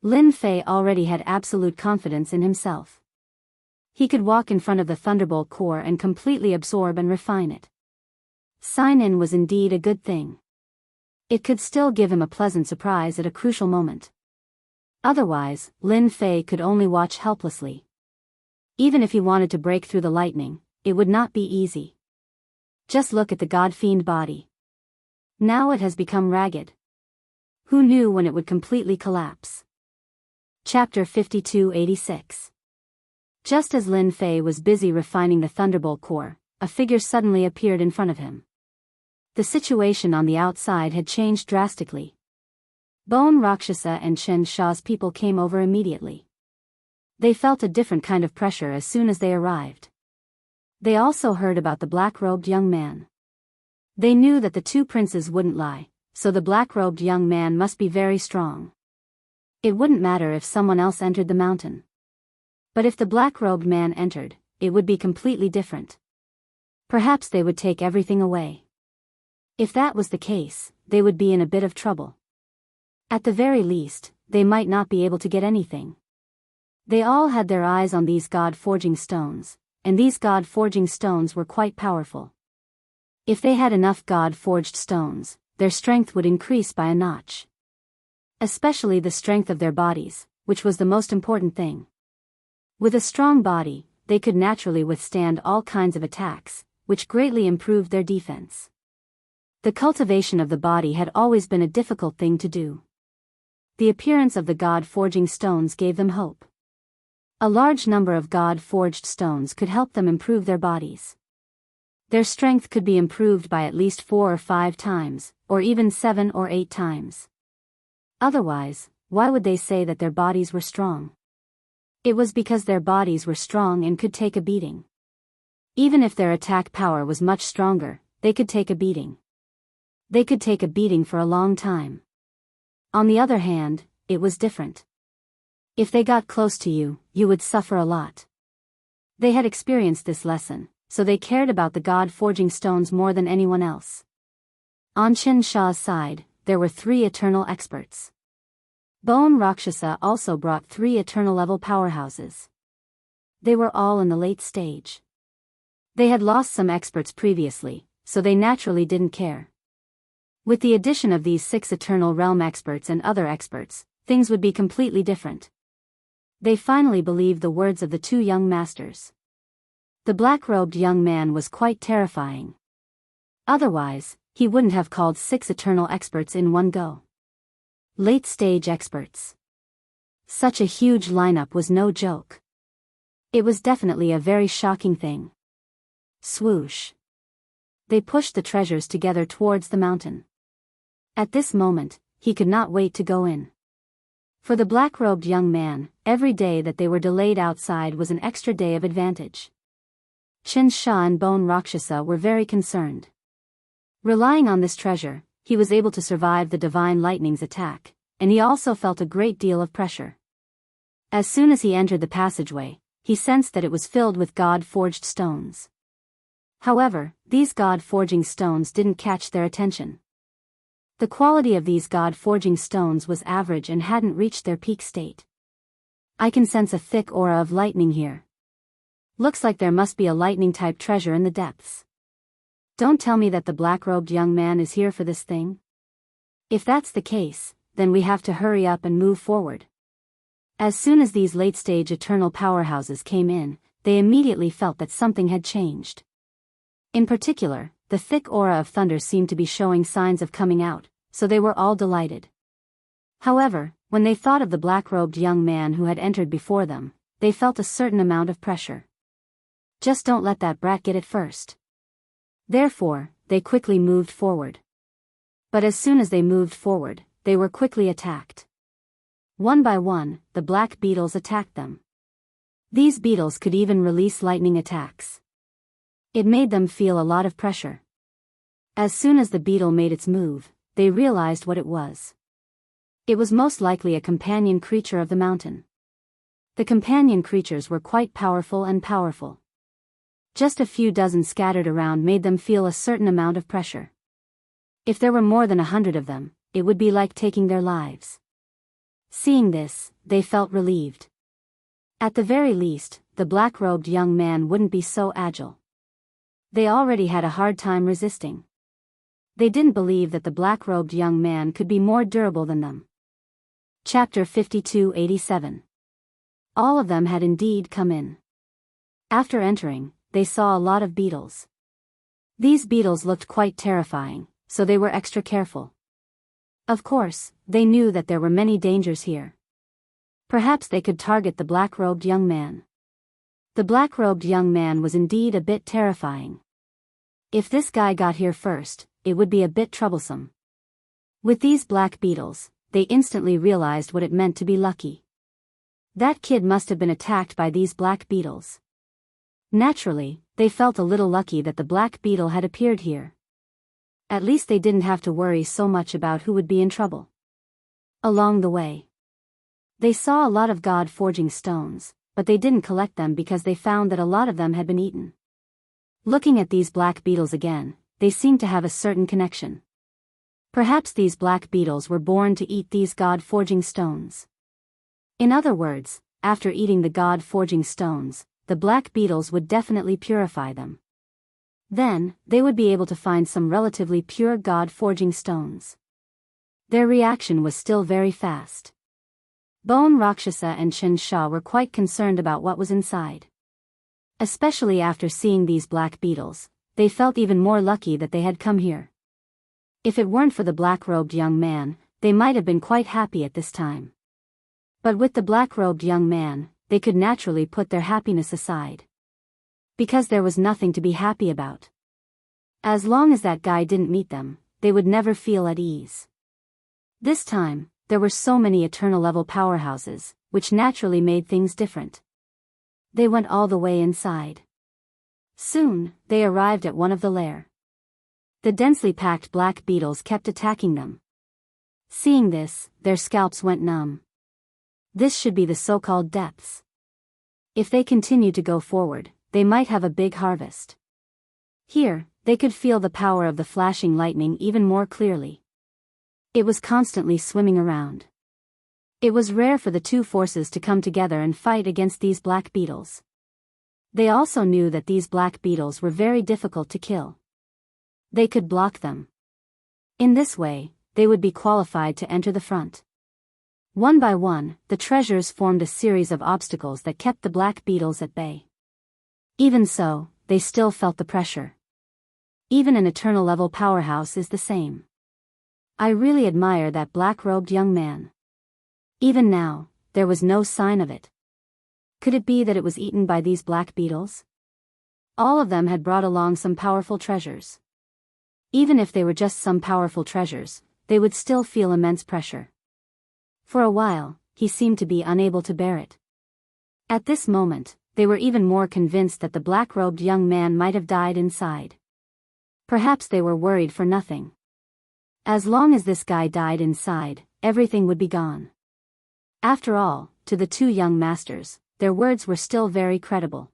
Lin Fei already had absolute confidence in himself. He could walk in front of the Thunderbolt core and completely absorb and refine it. Sign-in was indeed a good thing. It could still give him a pleasant surprise at a crucial moment. Otherwise, Lin Fei could only watch helplessly. Even if he wanted to break through the lightning, it would not be easy. Just look at the god-fiend body. Now it has become ragged. Who knew when it would completely collapse? Chapter 5286. Just as Lin Fei was busy refining the Thunderbolt core, a figure suddenly appeared in front of him. The situation on the outside had changed drastically. Bone Rakshasa and Xianxia's people came over immediately. They felt a different kind of pressure as soon as they arrived. They also heard about the black-robed young man. They knew that the two princes wouldn't lie, so the black-robed young man must be very strong. It wouldn't matter if someone else entered the mountain. But if the black-robed man entered, it would be completely different. Perhaps they would take everything away. If that was the case, they would be in a bit of trouble. At the very least, they might not be able to get anything. They all had their eyes on these god-forging stones, and these god-forging stones were quite powerful. If they had enough god-forged stones, their strength would increase by a notch. Especially the strength of their bodies, which was the most important thing. With a strong body, they could naturally withstand all kinds of attacks, which greatly improved their defense. The cultivation of the body had always been a difficult thing to do. The appearance of the God-forging stones gave them hope. A large number of God-forged stones could help them improve their bodies. Their strength could be improved by at least 4 or 5 times, or even 7 or 8 times. Otherwise, why would they say that their bodies were strong? It was because their bodies were strong and could take a beating. Even if their attack power was much stronger, they could take a beating. They could take a beating for a long time. On the other hand, it was different. If they got close to you, you would suffer a lot. They had experienced this lesson, so they cared about the God-forging stones more than anyone else. On Xianxia's side, there were 3 eternal experts. Bone Rakshasa also brought 3 eternal-level powerhouses. They were all in the late stage. They had lost some experts previously, so they naturally didn't care. With the addition of these 6 Eternal Realm experts and other experts, things would be completely different. They finally believed the words of the 2 young masters. The black-robed young man was quite terrifying. Otherwise, he wouldn't have called 6 Eternal experts in one go. Late-stage experts. Such a huge lineup was no joke. It was definitely a very shocking thing. Swoosh. They pushed the treasures together towards the mountain. At this moment, he could not wait to go in. For the black-robed young man, every day that they were delayed outside was an extra day of advantage. Xianxia and Bone Rakshasa were very concerned. Relying on this treasure, he was able to survive the divine lightning's attack, and he also felt a great deal of pressure. As soon as he entered the passageway, he sensed that it was filled with God-forged stones. However, these God-forging stones didn't catch their attention. The quality of these God-forging stones was average and hadn't reached their peak state. I can sense a thick aura of lightning here. Looks like there must be a lightning-type treasure in the depths. Don't tell me that the black-robed young man is here for this thing. If that's the case, then we have to hurry up and move forward. As soon as these late-stage eternal powerhouses came in, they immediately felt that something had changed. In particular, the thick aura of thunder seemed to be showing signs of coming out, so they were all delighted. However, when they thought of the black-robed young man who had entered before them, they felt a certain amount of pressure. Just don't let that brat get it first. Therefore, they quickly moved forward. But as soon as they moved forward, they were quickly attacked. One by one, the black beetles attacked them. These beetles could even release lightning attacks. It made them feel a lot of pressure. As soon as the beetle made its move, they realized what it was. It was most likely a companion creature of the mountain. The companion creatures were quite powerful and powerful. Just a few dozen scattered around made them feel a certain amount of pressure. If there were more than 100 of them, it would be like taking their lives. Seeing this, they felt relieved. At the very least, the black-robed young man wouldn't be so agile. They already had a hard time resisting. They didn't believe that the black-robed young man could be more durable than them. Chapter 5287. All of them had indeed come in. After entering, they saw a lot of beetles. These beetles looked quite terrifying, so they were extra careful. Of course, they knew that there were many dangers here. Perhaps they could target the black-robed young man. The black-robed young man was indeed a bit terrifying. If this guy got here first, it would be a bit troublesome. With these black beetles, they instantly realized what it meant to be lucky. That kid must have been attacked by these black beetles. Naturally, they felt a little lucky that the black beetle had appeared here. At least they didn't have to worry so much about who would be in trouble. Along the way, they saw a lot of God-forging stones, but they didn't collect them because they found that a lot of them had been eaten. Looking at these black beetles again, they seemed to have a certain connection. Perhaps these black beetles were born to eat these God-forging stones. In other words, after eating the God-forging stones, the black beetles would definitely purify them. Then, they would be able to find some relatively pure God-forging stones. Their reaction was still very fast. Bone Rakshasa and Xianxia were quite concerned about what was inside. Especially after seeing these black beetles, they felt even more lucky that they had come here. If it weren't for the black-robed young man, they might have been quite happy at this time. But with the black-robed young man, they could naturally put their happiness aside. Because there was nothing to be happy about. As long as that guy didn't meet them, they would never feel at ease. This time, there were so many eternal level powerhouses, which naturally made things different. They went all the way inside. Soon, they arrived at one of the lair. The densely packed black beetles kept attacking them. Seeing this, their scalps went numb. This should be the so-called depths. If they continued to go forward, they might have a big harvest. Here, they could feel the power of the flashing lightning even more clearly. It was constantly swimming around. It was rare for the two forces to come together and fight against these black beetles. They also knew that these black beetles were very difficult to kill. They could block them. In this way, they would be qualified to enter the front. One by one, the treasures formed a series of obstacles that kept the black beetles at bay. Even so, they still felt the pressure. Even an eternal level powerhouse is the same. I really admire that black-robed young man. Even now, there was no sign of it. Could it be that it was eaten by these black beetles? All of them had brought along some powerful treasures. Even if they were just some powerful treasures, they would still feel immense pressure. For a while, he seemed to be unable to bear it. At this moment, they were even more convinced that the black-robed young man might have died inside. Perhaps they were worried for nothing. As long as this guy died inside, everything would be gone. After all, to the two young masters, their words were still very credible.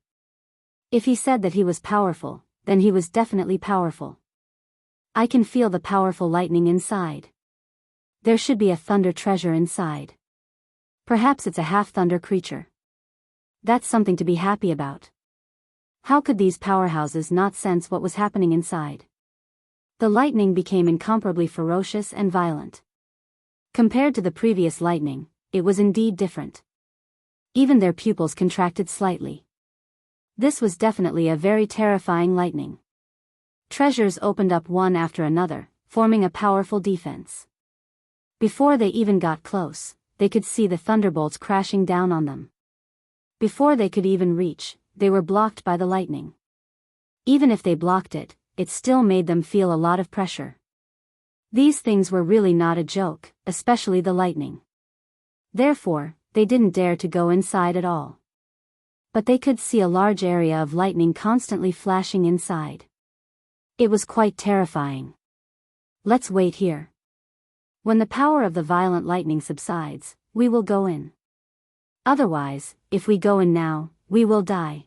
If he said that he was powerful, then he was definitely powerful. I can feel the powerful lightning inside. There should be a thunder treasure inside. Perhaps it's a half-thunder creature. That's something to be happy about. How could these powerhouses not sense what was happening inside? The lightning became incomparably ferocious and violent. Compared to the previous lightning, it was indeed different. Even their pupils contracted slightly. This was definitely a very terrifying lightning. Treasures opened up one after another, forming a powerful defense. Before they even got close, they could see the thunderbolts crashing down on them. Before they could even reach, they were blocked by the lightning. Even if they blocked it, it still made them feel a lot of pressure. These things were really not a joke, especially the lightning. Therefore, they didn't dare to go inside at all. But they could see a large area of lightning constantly flashing inside. It was quite terrifying. Let's wait here. When the power of the violent lightning subsides, we will go in. Otherwise, if we go in now, we will die.